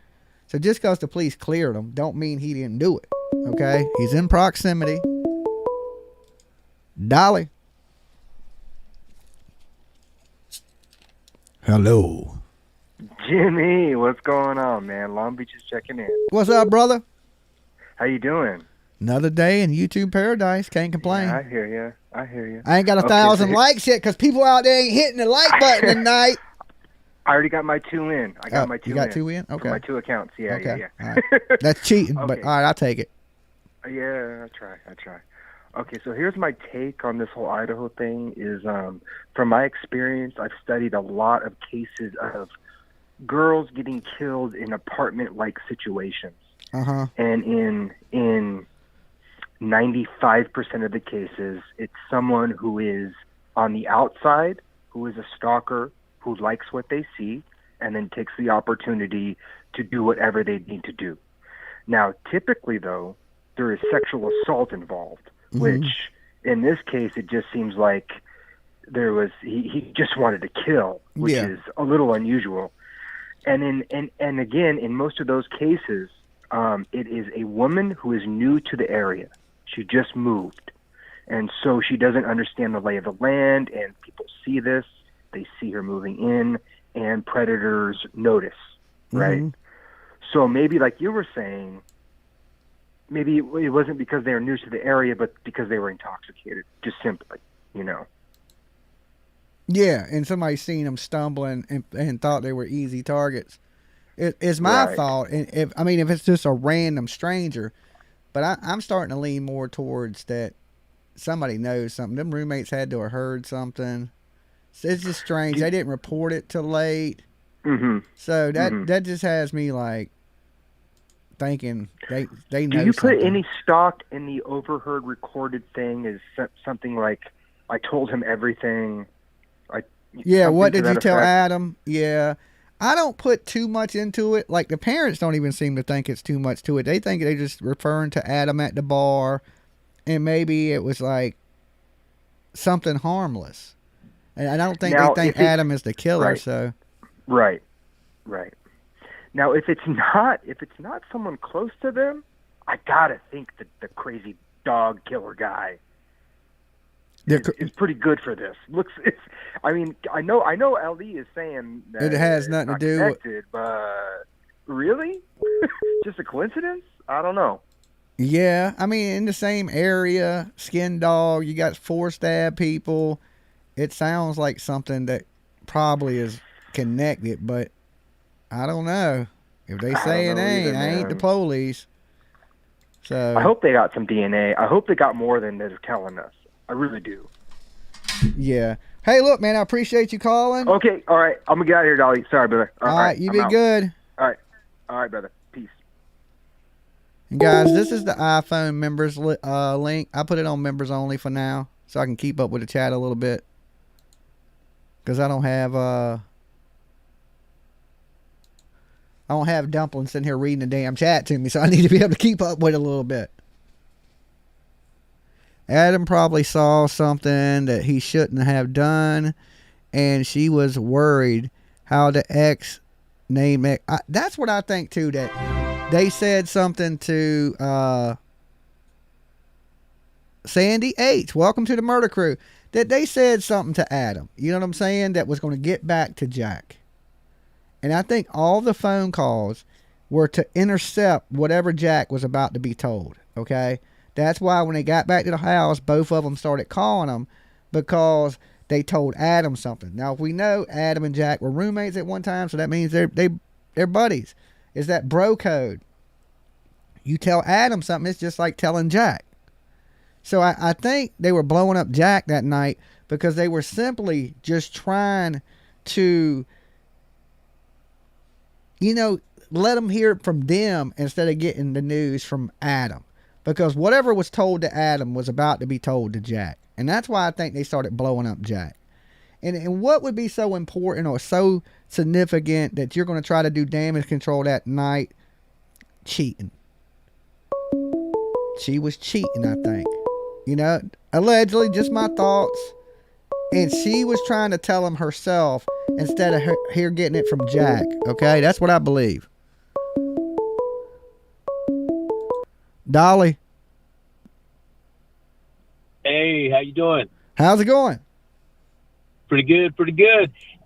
So just because the police cleared him don't mean he didn't do it. Okay? He's in proximity. Dolly. Hello. Jimmy, what's going on, man? Long Beach is checking in. What's up, brother? How you doing? Another day in YouTube paradise. Can't complain. Yeah, I hear you. I ain't got 1,000 likes yet because people out there ain't hitting the like button tonight. I already got my 2 in. I got my 2 in. You got 2 in? Okay. For my 2 accounts. Yeah, okay. yeah. All right. That's cheating, but all right, I'll take it. Yeah, I try. Okay, so here's my take on this whole Idaho thing is from my experience, I've studied a lot of cases of girls getting killed in apartment-like situations. And in 95% of the cases, it's someone who is on the outside, who is a stalker, who likes what they see, and then takes the opportunity to do whatever they need to do. Now, typically, though, there is sexual assault involved, which in this case, it just seems like there was he just wanted to kill, which is a little unusual. And again, in most of those cases, it is a woman who is new to the area. She just moved. And so she doesn't understand the lay of the land, and people see this. They see her moving in, and predators notice, right? Mm-hmm. So maybe, like you were saying, maybe it wasn't because they were new to the area, but because they were intoxicated, just simply, you know. Yeah, and somebody seen them stumbling and thought they were easy targets. It's my fault. And if it's just a random stranger, but I'm starting to lean more towards that somebody knows something. Them roommates had to have heard something. It's just strange. They didn't report it till late. Mm-hmm. So that just has me like thinking they know. Do you put something. any stock in the overheard recorded thing as something like, I told him everything? Yeah, what did you tell Adam? Yeah. I don't put too much into it. Like, the parents don't even seem to think it's too much to it. They think they just referring to Adam at the bar, and maybe it was like something harmless. And I don't think they think Adam is the killer. So, right. Now, if it's not someone close to them, I gotta think that the crazy dog killer guy is pretty good for this. I know Ellie is saying that it has nothing to do with, but really, just a coincidence? I don't know. Yeah, in the same area, skin dog. You got 4 stab people. It sounds like something that probably is connected, but I don't know. If they say it ain't, I ain't the police. So I hope they got some DNA. I hope they got more than they're telling us. I really do. Yeah. Hey, look, man, I appreciate you calling. Okay, all right. I'm going to get out of here, Dolly. Sorry, brother. All right, you be good. All right, brother. Peace. And guys, this is the iPhone members link. I put it on members only for now, so I can keep up with the chat a little bit. Because I don't have Dumpling sitting here reading the damn chat to me, so I need to be able to keep up with it a little bit. Adam probably saw something that he shouldn't have done, and she was worried how the ex named it. That's what I think too, that they said something to Sandy H. Welcome to the murder crew. That they said something to Adam. You know what I'm saying? That was going to get back to Jack. And I think all the phone calls were to intercept whatever Jack was about to be told. Okay? That's why when they got back to the house, both of them started calling him, because they told Adam something. Now, if we know Adam and Jack were roommates at one time, so that means they're buddies. It's that bro code. You tell Adam something, it's just like telling Jack. So I think they were blowing up Jack that night because they were simply just trying to, let them hear it from them instead of getting the news from Adam. Because whatever was told to Adam was about to be told to Jack. And that's why I think they started blowing up Jack. And what would be so important or so significant that you're going to try to do damage control that night? Cheating. She was cheating, I think. Allegedly, just my thoughts. And she was trying to tell him herself instead of her getting it from Jack. Okay? That's what I believe. Dolly. Hey, how you doing? How's it going? Pretty good.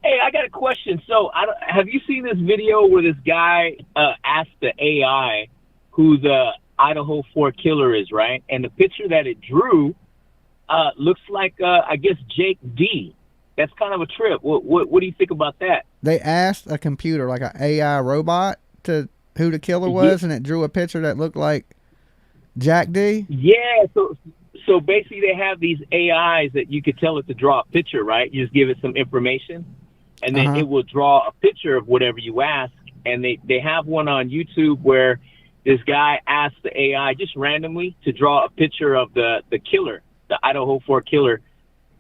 Hey, I got a question. So, have you seen this video where this guy asked the AI who the Idaho 4 killer is, right? And the picture that it drew looks like, I guess, Jake D. That's kind of a trip. What do you think about that? They asked a computer, like an AI robot, to who the killer was, and it drew a picture that looked like Jack D? Yeah, so basically they have these AIs that you could tell it to draw a picture, right? You just give it some information, and then it will draw a picture of whatever you ask. And they have one on YouTube where this guy asked the AI just randomly to draw a picture of the killer, the Idaho 4 killer.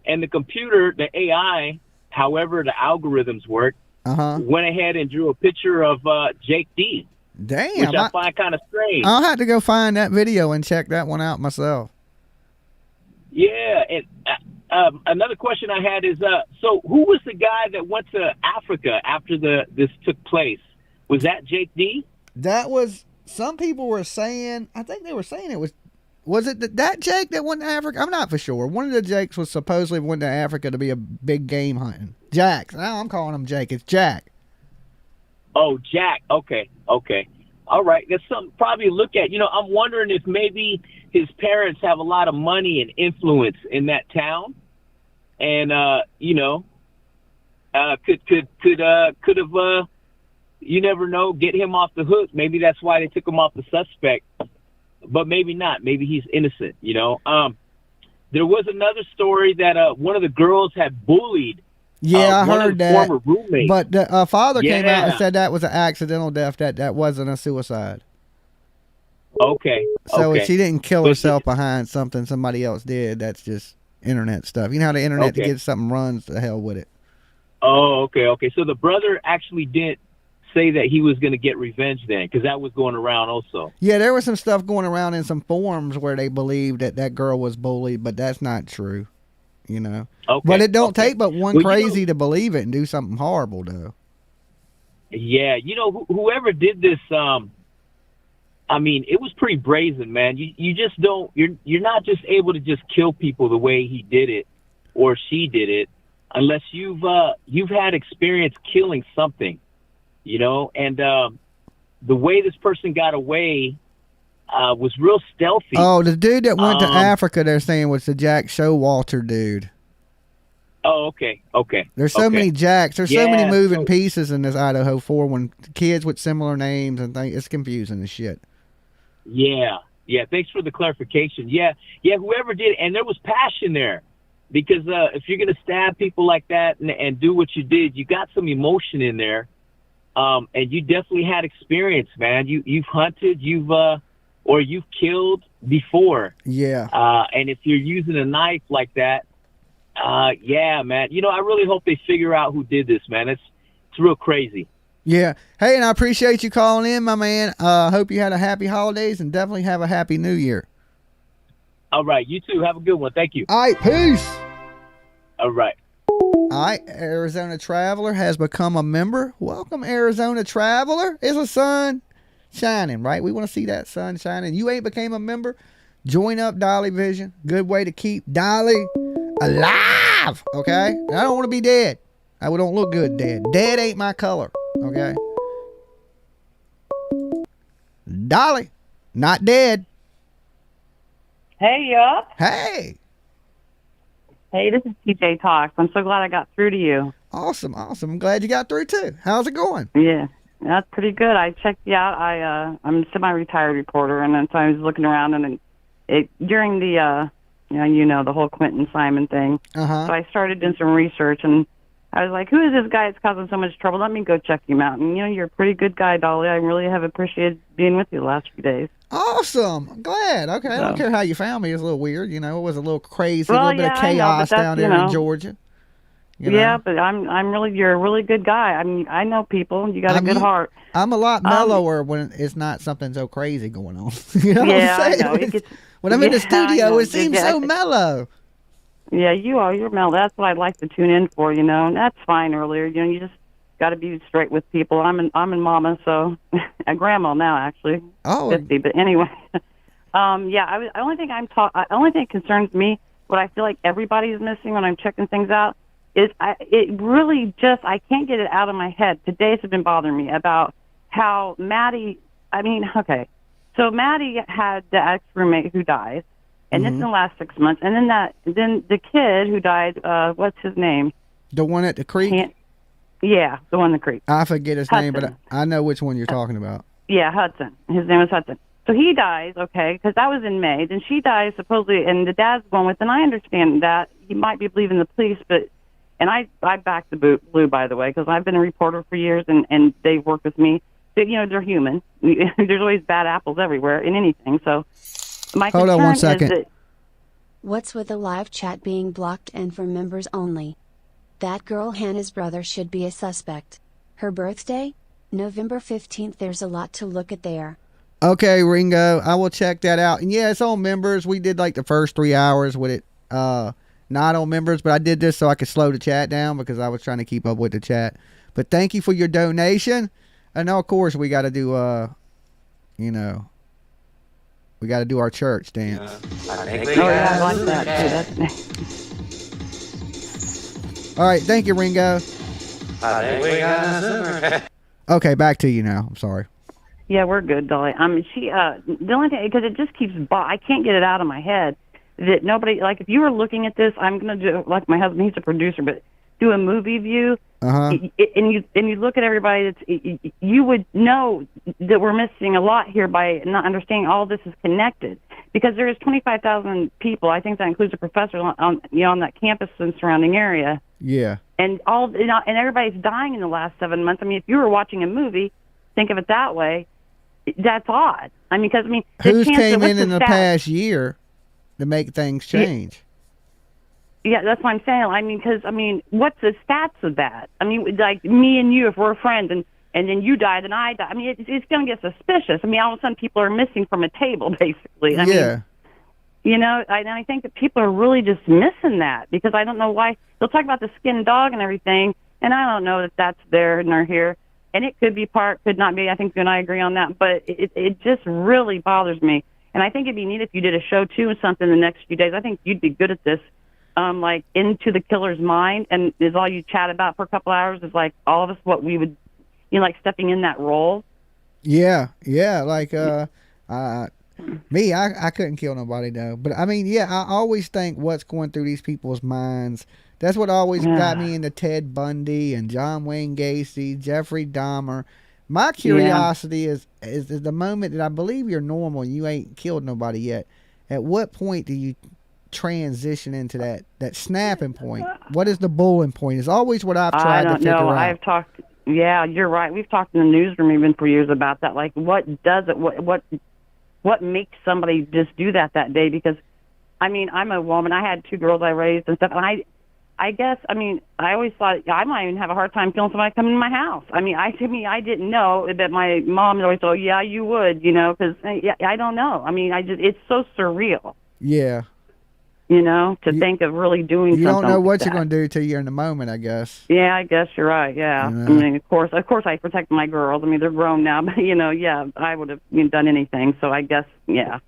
And the computer, the AI, however the algorithms work, went ahead and drew a picture of Jake D. Damn. Which I find kind of strange. I'll have to go find that video and check that one out myself. Yeah. And another question I had is, so who was the guy that went to Africa after this took place? Was that Jake D? That was, some people were saying, I think they were saying it was Was it that Jake that went to Africa? I'm not for sure. One of the Jakes was supposedly went to Africa to be a big game hunting. Jack. Now I'm calling him Jake. It's Jack. Oh, Jack. Okay. All right. That's something to probably look at. I'm wondering if maybe his parents have a lot of money and influence in that town, and could have you never know, get him off the hook. Maybe that's why they took him off the suspect, but maybe not. Maybe he's innocent. There was another story that one of the girls had bullied. Yeah, I one heard of the that. Former roommate. But the father came out and said that was an accidental death. That wasn't a suicide. Okay. So she didn't kill herself behind something somebody else did. That's just internet stuff. You know how the internet to get something runs, to hell with it. Oh, okay. So the brother actually didn't say that he was going to get revenge then, because that was going around also. Yeah, there was some stuff going around in some forums where they believed that girl was bullied, but that's not true. Okay. But it don't take but one crazy to believe it and do something horrible, though. Yeah, whoever did this, it was pretty brazen, man. You just don't. You're not just able to just kill people the way he did it or she did it, unless you've had experience killing something, And the way this person got away was real stealthy. Oh, the dude that went to Africa, they're saying, was the Jack Showalter dude. Oh, okay. There's so many Jacks. There's so many moving pieces in this Idaho 4 when kids with similar names and things. It's confusing as shit. Yeah. Thanks for the clarification. Yeah. Whoever did, and there was passion there, because if you're gonna stab people like that and do what you did, you got some emotion in there, and you definitely had experience, man. You've hunted, you've killed before. Yeah. And if you're using a knife like that, yeah, man. I really hope they figure out who did this, man. It's real crazy. Yeah. Hey, and I appreciate you calling in, my man. Hope you had a happy holidays and definitely have a happy new year. All right. You too. Have a good one. Thank you. All right. Peace. All right. All right. Arizona Traveler has become a member. Welcome, Arizona Traveler. Is the sun shining, right? We want to see that sun shining. You ain't became a member? Join up, Dolly Vision. Good way to keep Dolly alive, okay? And I don't want to be dead. I don't look good dead. Dead ain't my color, okay? Dolly, not dead. Hey, yup. Hey. Hey, this is TJ Talks. I'm so glad I got through to you. Awesome. I'm glad you got through too. How's it going? Yeah, that's pretty good. I checked you out. I'm a semi-retired reporter, and then so I was looking around, and during the the whole Quentin Simon thing. Uh-huh. So I started doing some research, and I was like, who is this guy that's causing so much trouble? Let me go check him out. And, you're a pretty good guy, Dolly. I really have appreciated being with you the last few days. Awesome. I'm glad. Okay. I don't care how you found me. It's a little weird. It was a little crazy, a little bit of chaos down there in Georgia. Yeah, but you're a really good guy. I mean, I know people. You got a good heart. I'm a lot mellower when it's not something so crazy going on. You know what I'm saying? I know. When I'm in the studio, it seems so mellow. Yeah, you are. You're mellow. That's what I'd like to tune in for, and that's fine earlier. You just got to be straight with people. I'm in mama, so a grandma now, actually. Oh. 50, but anyway. The only thing concerns me, what I feel like everybody's missing when I'm checking things out, is I can't get it out of my head. Today's have been bothering me about how Maddie, so Maddie had the ex-roommate who died, and it's in the last 6 months, and then the kid who died, what's his name? The one at the creek? Yeah, the one in the creek. I forget his Hudson. name, but I know which one you're talking about. Yeah, Hudson. His name was Hudson. So he dies, okay, because that was in May. Then she dies supposedly, and the dad's going with, and I understand that. He might be believing the police, and I back the Blue, by the way, because I've been a reporter for years, and they've worked with me. But, they're human. There's always bad apples everywhere in anything. So my Hold on one second. What's with the live chat being blocked and for members only? That girl Hannah's brother should be a suspect. Her birthday? November 15th. There's a lot to look at there. Okay, Ringo, I will check that out. And yeah, it's on members. We did like the first 3 hours with it. Not on members, but I did this so I could slow the chat down because I was trying to keep up with the chat. But thank you for your donation. And now, of course, we got to do, we We got to do our church dance. I like that too. All right, thank you, Ringo. Okay, back to you now. I'm sorry. Yeah, we're good, Dolly. The only thing, because it just keeps, I can't get it out of my head that nobody, like, if you were looking at this, I'm going to do, like my husband, he's a producer, but do a movie view, and you look at everybody, you would know that we're missing a lot here by not understanding all this is connected. Because there is 25,000 people, I think that includes the professors on that campus and surrounding area. Yeah. And and everybody's dying in the last 7 months. I mean, if you were watching a movie, think of it that way, that's odd. I mean, because who's came in the past year to make things change? Yeah, that's what I'm saying. I mean, what's the stats of that? I mean, like me and you, if we're friends, and then you die, then I die. I mean, it's going to get suspicious. I mean, all of a sudden, people are missing from a table, basically. I mean, I think that people are really just missing that, because I don't know why. They'll talk about the skinned dog and everything, and I don't know that that's there nor here. And it could be part, could not be. I think you and I agree on that. But it just really bothers me. And I think it'd be neat if you did a show, too, or something in the next few days. I think you'd be good at this. Like, into the killer's mind, and is all you chat about for a couple hours is, like, all of us, what we would, like, stepping in that role. Yeah, like, me, I couldn't kill nobody, though. But, I mean, yeah, I always think what's going through these people's minds. That's what always got me into Ted Bundy and John Wayne Gacy, Jeffrey Dahmer. My curiosity is the moment that I believe you're normal and you ain't killed nobody yet. At what point do you transition into that snapping point? What is the bullet point? Is always what I've tried to figure out. I've talked. Yeah, you're right. We've talked in the newsroom even for years about that. Like, what does it? What makes somebody just do that day? Because, I mean, I'm a woman. I had 2 girls I raised and stuff, and I guess, I mean, I always thought I might even have a hard time feeling somebody coming to my house. I mean, I didn't know that my mom always thought, yeah, you would, because I don't know. I mean, it's so surreal. Yeah. To think of really doing something. You don't know what like you're going to do till you're in the moment, I guess. Yeah, I guess you're right. Yeah. I mean, of course, I protect my girls. I mean, they're grown now, but I would have done anything. So I guess, yeah.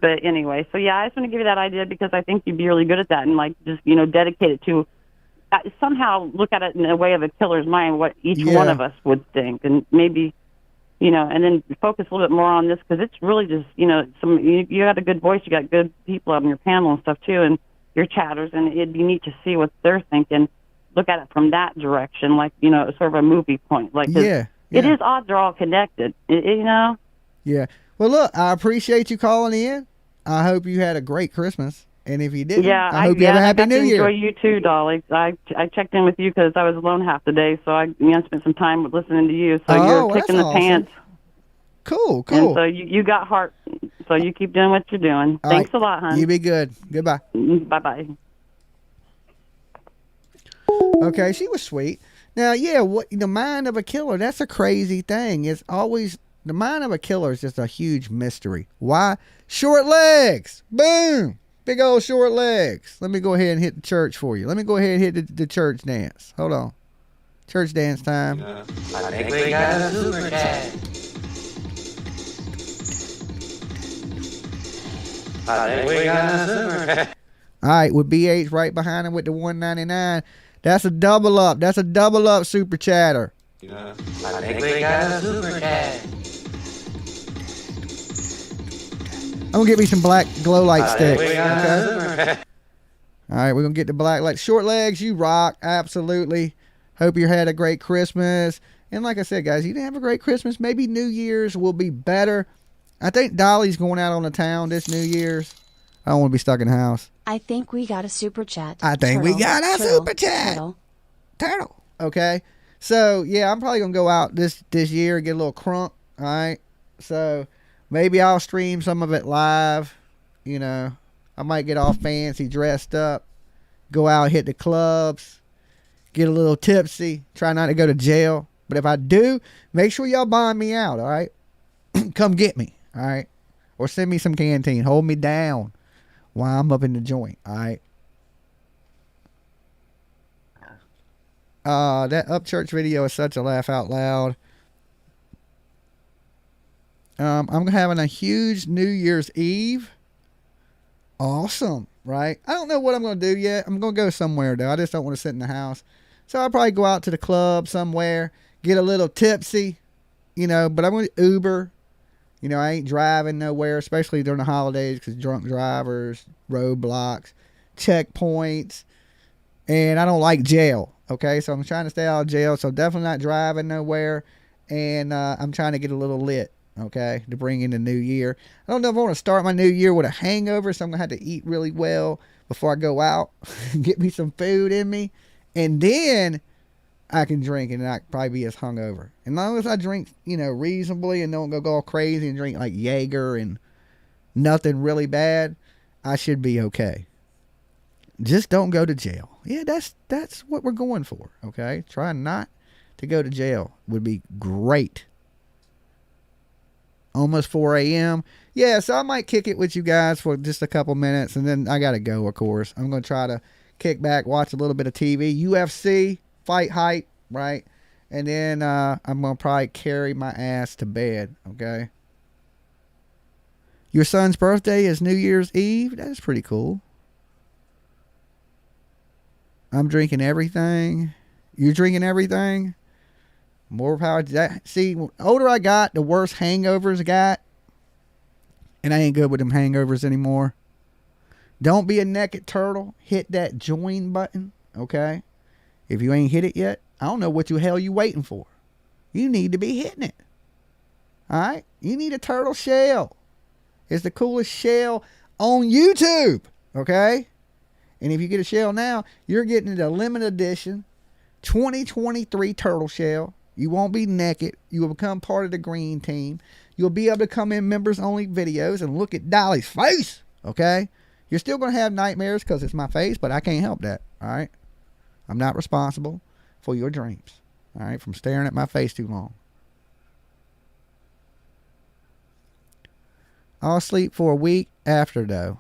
But anyway, so yeah, I just want to give you that idea because I think you'd be really good at that, and like just dedicate it to somehow look at it in a way of a killer's mind, what each one of us would think, and maybe and then focus a little bit more on this, because it's really just you got a good voice, you got good people on your panel and stuff too, and your chatters, and it'd be neat to see what they're thinking. Look at it from that direction, like sort of a movie point, like it is odds are all connected, Yeah. Well, look, I appreciate you calling in. I hope you had a great Christmas. And if you didn't, I hope you have a happy New Year. Enjoy you too, Dolly. I checked in with you because I was alone half the day, so I spent some time listening to you. So you're kicking the pants. Cool. And so you got heart. So you keep doing what you're doing. Thanks a lot, hon. You be good. Goodbye. Bye-bye. Okay, she was sweet. Now, the mind of a killer, that's a crazy thing. It's always... The mind of a killer is just a huge mystery. Why? Short legs. Boom. Big old short legs. Let me go ahead and hit the church for you. Let me go ahead and hit the church dance. Hold on. Church dance time. I think we got a super chat. All right, with BH right behind him with the $1.99. That's a double up. That's a double up super chatter. I think we got a super chat. I'm going to get me some black glow light sticks. Okay? All right, we're going to get the black light. Short legs, you rock. Absolutely. Hope you had a great Christmas. And like I said, guys, you didn't have a great Christmas. Maybe New Year's will be better. I think Dolly's going out on the town this New Year's. I don't want to be stuck in the house. I think we got a super chat. I think we got a super chat. Turtle. Okay. So, yeah, I'm probably going to go out this year and get a little crunk. All right. So... maybe I'll stream some of it live. I might get all fancy dressed up, go out, hit the clubs, get a little tipsy, try not to go to jail. But if I do, make sure y'all bond me out, all right? Come get me, all right? Or send me some canteen. Hold me down while I'm up in the joint, all right? That Upchurch video is such a laugh out loud. I'm having a huge New Year's Eve. Awesome, right? I don't know what I'm going to do yet. I'm going to go somewhere, though. I just don't want to sit in the house. So I'll probably go out to the club somewhere, get a little tipsy, but I'm going to Uber. I ain't driving nowhere, especially during the holidays, because drunk drivers, roadblocks, checkpoints, and I don't like jail, okay? So I'm trying to stay out of jail, so definitely not driving nowhere, and I'm trying to get a little lit, okay, to bring in the new year. I don't know if I want to start my new year with a hangover, so I'm going to have to eat really well before I go out, get me some food in me, and then I can drink and not probably be as hungover. As long as I drink, reasonably and don't go all crazy and drink like Jaeger and nothing really bad, I should be okay. Just don't go to jail. Yeah, that's what we're going for, okay? Try not to go to jail would be great. Almost 4 a.m. Yeah, so I might kick it with you guys for just a couple minutes, and then I got to go, of course. I'm going to try to kick back, watch a little bit of TV, UFC, fight hype, right? And then I'm going to probably carry my ass to bed, okay? Your son's birthday is New Year's Eve? That's pretty cool. I'm drinking everything. You're drinking everything? More power to that. See, the older I got, the worse hangovers I got. And I ain't good with them hangovers anymore. Don't be a naked turtle. Hit that join button, okay? If you ain't hit it yet, I don't know what the hell you waiting for. You need to be hitting it. All right? You need a turtle shell. It's the coolest shell on YouTube, okay? And if you get a shell now, you're getting the limited edition 2023 turtle shell. You won't be naked. You will become part of the green team. You'll be able to come in members only videos and look at Dolly's face, okay? You're still going to have nightmares because it's my face, but I can't help that, all right? I'm not responsible for your dreams, all right, from staring at my face too long. I'll sleep for a week after, though.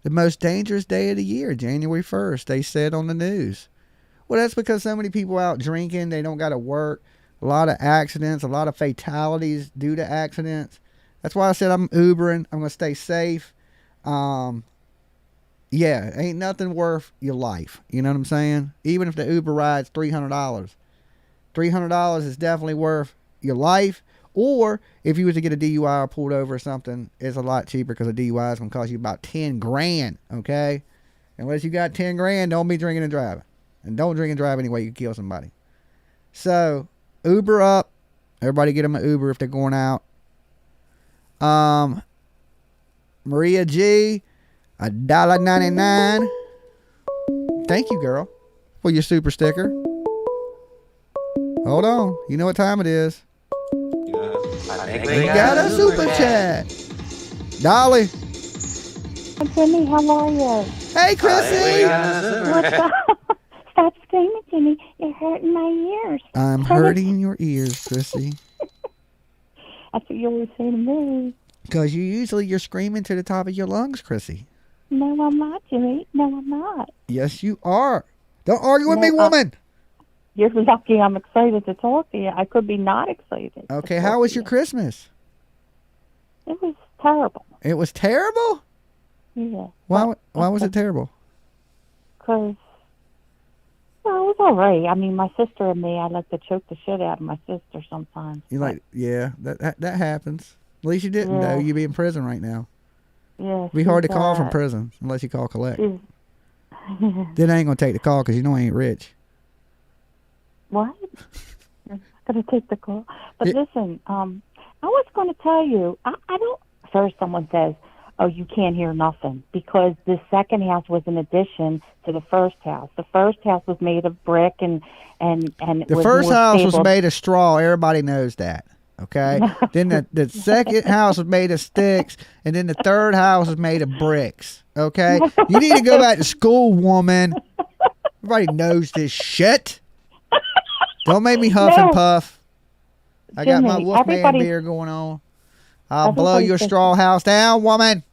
The most dangerous day of the year, January 1st, they said on the news. Well, that's because so many people out drinking, they don't got to work. A lot of accidents, a lot of fatalities due to accidents. That's why I said I'm Ubering. I'm going to stay safe. Yeah, ain't nothing worth your life. You know what I'm saying? Even if the Uber ride's $300. $300 is definitely worth your life. Or if you was to get a DUI or pulled over or something, it's a lot cheaper because a DUI is going to cost you about 10 grand. Okay? Unless you got 10 grand, don't be drinking and driving. And don't drink and drive anyway. You can kill somebody. So, Uber up. Everybody get them an Uber if they're going out. Maria G, $1.99. Thank you, girl, for your super sticker. Hold on. You know what time it is. We got a super chat. Dolly. Jimmy, how are you? Hey, Chrissy. What's up? Stop screaming, Jimmy. You're hurting my ears. I'm hurting your ears, Chrissy. That's what you always say to me. Because you're screaming to the top of your lungs, Chrissy. No, I'm not, Jimmy. No, I'm not. Yes, you are. Don't argue with me, woman. You're lucky I'm excited to talk to you. I could be not excited. Okay, how was your Christmas? It was terrible. It was terrible? Yeah. Why was it terrible? Because, well, it was all right. I mean, my sister and me, I like to choke the shit out of my sister sometimes. Yeah, that happens. At least you didn't, though. You'd be in prison right now. Yeah. It'd be hard to call from prison unless you call collect. Then I ain't going to take the call because you know I ain't rich. What? I'm going to take the call. But listen, I was going to tell you, I don't, first someone says, oh, you can't hear nothing because the second house was an addition to the first house. The first house was made of brick and the first house was made of straw. Everybody knows that. Okay. Then the second house was made of sticks, and then the third house was made of bricks. Okay. You need to go back to school, woman. Everybody knows this shit. Don't make me huff and puff. I got my Wolfman beer going on. I'll blow your straw house down, woman.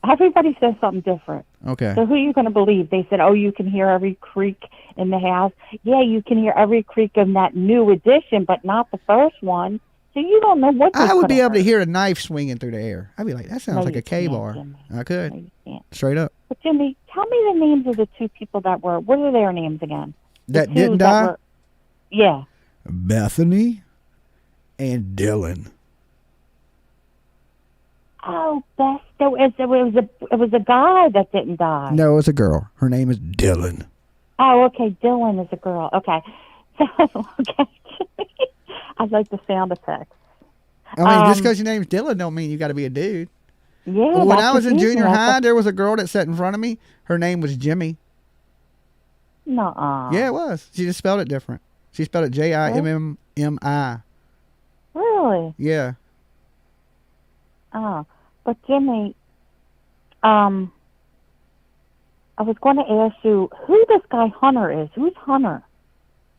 Everybody says something different. Okay. So who are you going to believe? They said, oh, you can hear every creak in the house. Yeah, you can hear every creak in that new edition, but not the first one. So you don't know what I would be able to hear a knife swinging through the air. I'd be like, that sounds like a K-bar. Jimmy. I could. No, you can't. Straight up. But Jimmy, tell me the names of the two people that were, what are their names again? That didn't die? Yeah. Bethany and Dylan. Oh, it was a guy that didn't die. No, it's a girl. Her name is Dylan. Oh, okay. Dylan is a girl. Okay. So, okay. I like the sound effects. I mean, just because your name's Dylan don't mean you got to be a dude. Yeah. When I was in junior high, there was a girl that sat in front of me. Her name was Jimmy. Nuh-uh. Yeah, it was. She just spelled it different. She spelled it Jimmi. Really? Yeah. Oh, but Jimmy, I was going to ask you who this guy Hunter is. Who's Hunter?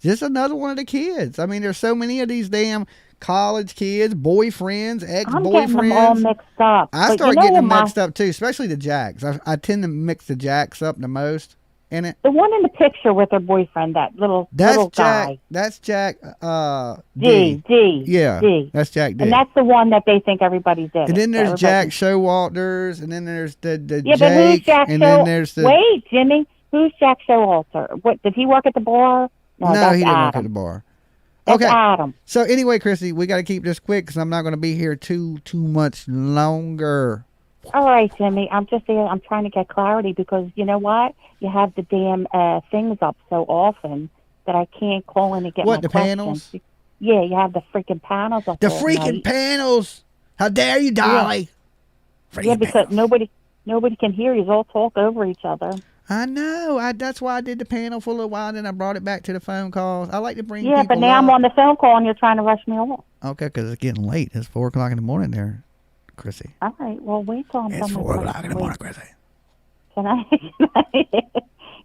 Just another one of the kids. I mean, there's so many of these damn college kids, boyfriends, ex-boyfriends. I'm getting them all mixed up. I start getting them mixed up too, especially the Jacks. I tend to mix the Jacks up the most in it. The one in the picture with her boyfriend, that little guy. That's Jack. D. Yeah, D. that's Jack D. And that's the one that they think everybody did. And then there's Jack Showalters, and then there's the yeah, Jake, but who's Jack and then there's the. Wait, Jimmy, who's Jack Showalter? What did he work at the bar? No, he didn't work at the bar. That's Okay. Adam. So anyway, Chrissy, we got to keep this quick because I'm not going to be here too much longer. All right, Jimmy. I'm trying to get clarity because you know what? You have the damn things up so often that I can't call in and get What, my the questions. panels? Yeah, you have the freaking panels up. The all freaking night. panels! How dare you, Dolly? Yeah, because nobody can hear you. All talk over each other. I know. That's why I did the panel for a little while, and then I brought it back to the phone calls. I like to bring Yeah, people but now up. I'm on the phone call and you're trying to rush me off. Okay, because it's getting late. It's 4 o'clock in the morning there, Chrissy. All right. Well, wait till I'm done. It's 4 o'clock in the morning, Chrissy. Can I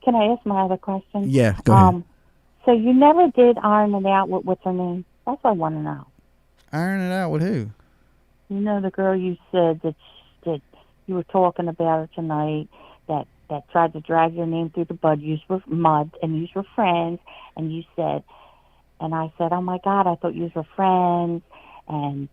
can I ask my other question? Yeah, go ahead. So you never did iron it out with what's her name? That's what I want to know. Iron it out with who? You know the girl you said that you were talking about her tonight that tried to drag your name through the mud, and you were friends, and you said, and I said, oh my God, I thought you were friends, and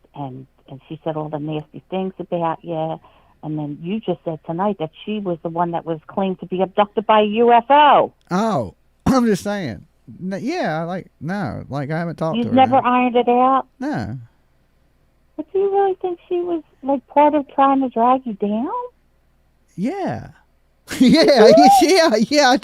she said all the nasty things about you, and then you just said tonight that she was the one that was claimed to be abducted by a UFO. Oh, I'm just saying. Yeah, I haven't talked to her. You've never ironed it out? No. But do you really think she was like part of trying to drag you down? Yeah. Yeah, I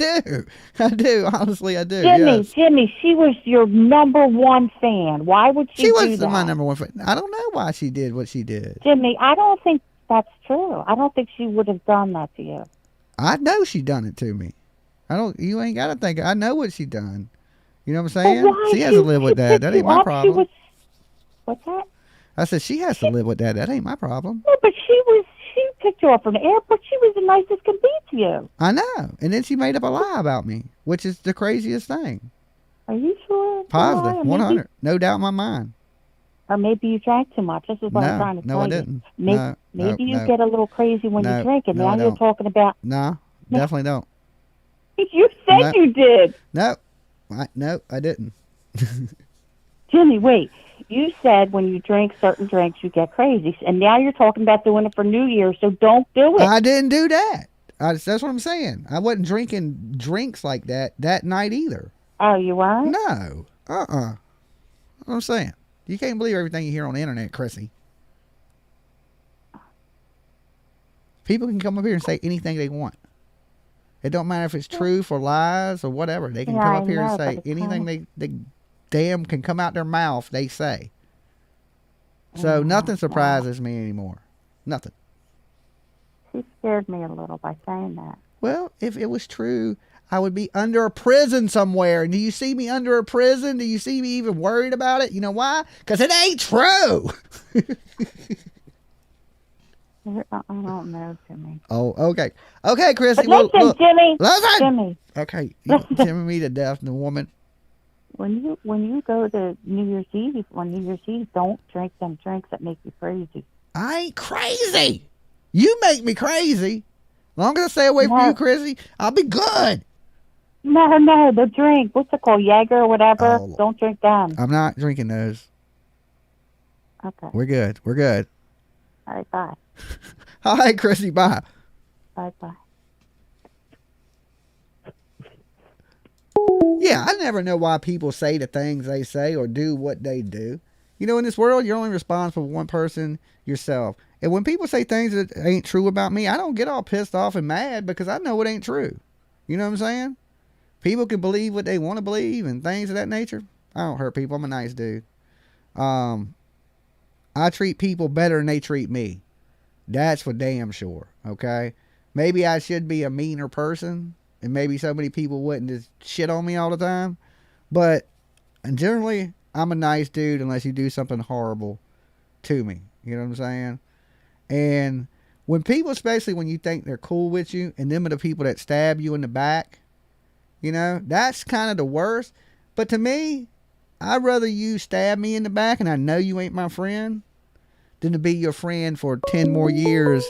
do. Honestly, I do. Jimmy, she was your number one fan. Why would she do that? She wasn't my number one fan. I don't know why she did what she did. Jimmy, I don't think that's true. I don't think she would have done that to you. I know she done it to me. You ain't got to think. I know what she done. You know what I'm saying? She has to live with that. That ain't my problem. What's that? I said she has to live with that. That ain't my problem. No, but she picked you up from the airport. She was the nicest can be to you. I know. And then she made up a lie about me, which is the craziest thing. Are you sure? Positive, 100. No doubt in my mind. Or maybe you drank too much. This is what I'm trying to tell you. No, I didn't. Maybe you get a little crazy when you drink, and now you're talking about... No, definitely don't. You said you did. No, I didn't. Jimmy, wait. You said when you drink certain drinks, you get crazy. And now you're talking about doing it for New Year's, so don't do it. I didn't do that. That's what I'm saying. I wasn't drinking drinks like that night either. Oh, you weren't? No. What I'm saying. You can't believe everything you hear on the internet, Chrissy. People can come up here and say anything they want. It don't matter if it's truth or lies or whatever. They can come up here and say anything they damn can come out their mouth, they say. So nothing surprises me anymore. Nothing. She scared me a little by saying that. Well, if it was true, I would be under a prison somewhere. And do you see me under a prison? Do you see me even worried about it? You know why? Because it ain't true. I don't know, Jimmy. Oh, okay. Okay, Chrissy. But listen, Jimmy. Listen. Jimmy. Okay. You're telling me to death, the woman. When you go to New Year's Eve, don't drink them drinks that make you crazy. I ain't crazy. You make me crazy. As long as I stay away from you, Chrissy, I'll be good. No, the drink. What's it called? Jaeger or whatever? Oh. Don't drink them. I'm not drinking those. Okay. We're good. We're good. All right, bye. All right, Chrissy, bye. Bye-bye. Yeah, I never know why people say the things they say or do what they do. You know, in this world, you're only responsible for one person, yourself. And when people say things that ain't true about me, I don't get all pissed off and mad because I know it ain't true. You know what I'm saying? People can believe what they want to believe and things of that nature. I don't hurt people. I'm a nice dude. I treat people better than they treat me. That's for damn sure. Okay? Maybe I should be a meaner person, and maybe so many people wouldn't just shit on me all the time. But generally, I'm a nice dude unless you do something horrible to me. You know what I'm saying? And when people, especially when you think they're cool with you, and them are the people that stab you in the back, you know, that's kind of the worst. But to me, I'd rather you stab me in the back and I know you ain't my friend than to be your friend for 10 more years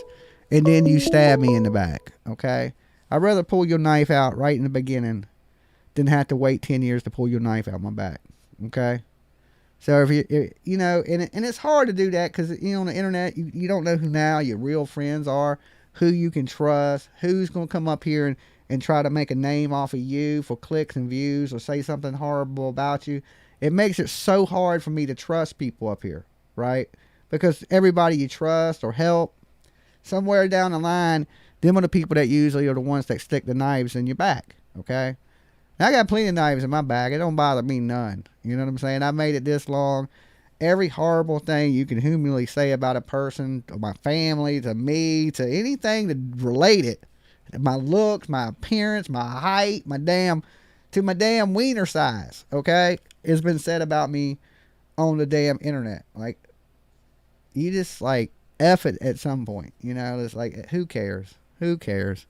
and then you stab me in the back, okay? I'd rather pull your knife out right in the beginning than have to wait 10 years to pull your knife out my back, okay? So if you know, and it's hard to do that because, you know, on the internet, you don't know who now your real friends are, who you can trust, who's going to come up here and try to make a name off of you for clicks and views or say something horrible about you. It makes it so hard for me to trust people up here, right? Because everybody you trust or help, somewhere down the line, them are the people that usually are the ones that stick the knives in your back, okay? I got plenty of knives in my bag. It don't bother me none. You know what I'm saying? I made it this long. Every horrible thing you can humanly say about a person, to my family, to me, to anything that related, my looks, my appearance, my height, my damn wiener size, okay, has been said about me on the damn internet. Like, you just, like, F it at some point. You know, it's like, who cares? Who cares?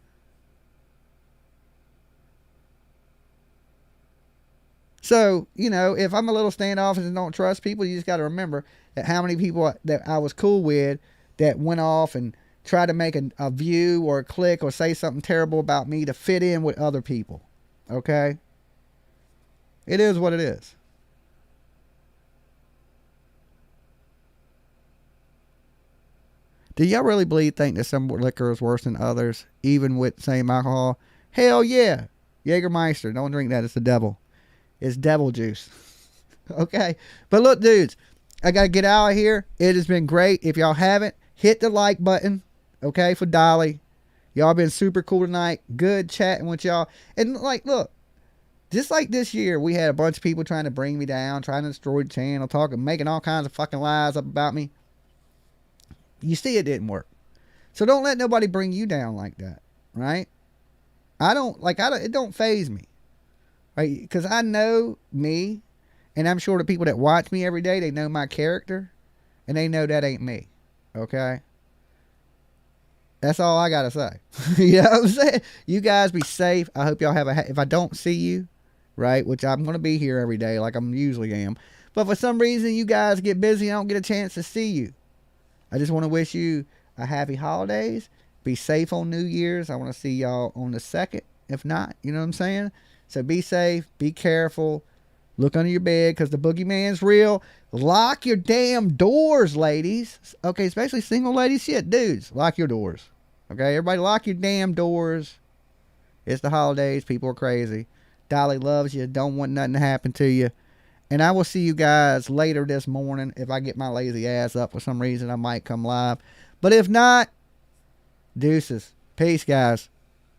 So, you know, if I'm a little standoffish and don't trust people, you just got to remember that how many people that I was cool with that went off and tried to make a view or a click or say something terrible about me to fit in with other people. Okay? It is what it is. Do y'all really think that some liquor is worse than others, even with same alcohol? Hell yeah. Jägermeister. Don't drink that. It's the devil. It's devil juice. Okay. But look, dudes, I got to get out of here. It has been great. If y'all haven't, hit the like button. Okay. For Dolly. Y'all been super cool tonight. Good chatting with y'all. And like, look, just like this year, we had a bunch of people trying to bring me down, trying to destroy the channel, talking, making all kinds of fucking lies up about me. You see, it didn't work. So don't let nobody bring you down like that. Right? It don't faze me. Right, because I know me, and I'm sure the people that watch me every day, they know my character, and they know that ain't me. Okay? That's all I got to say. You know what I'm saying? You guys be safe. I hope y'all have if I don't see you, right, which I'm going to be here every day like I'm usually am, but for some reason you guys get busy and I don't get a chance to see you. I just want to wish you a happy holidays. Be safe on New Year's. I want to see y'all on the 2nd, if not, you know what I'm saying? So be safe, be careful, look under your bed because the boogeyman's real. Lock your damn doors, ladies. Okay, especially single ladies. Shit, dudes, lock your doors. Okay, everybody lock your damn doors. It's the holidays. People are crazy. Dolly loves you. Don't want nothing to happen to you. And I will see you guys later this morning. If I get my lazy ass up for some reason, I might come live. But if not, deuces. Peace, guys.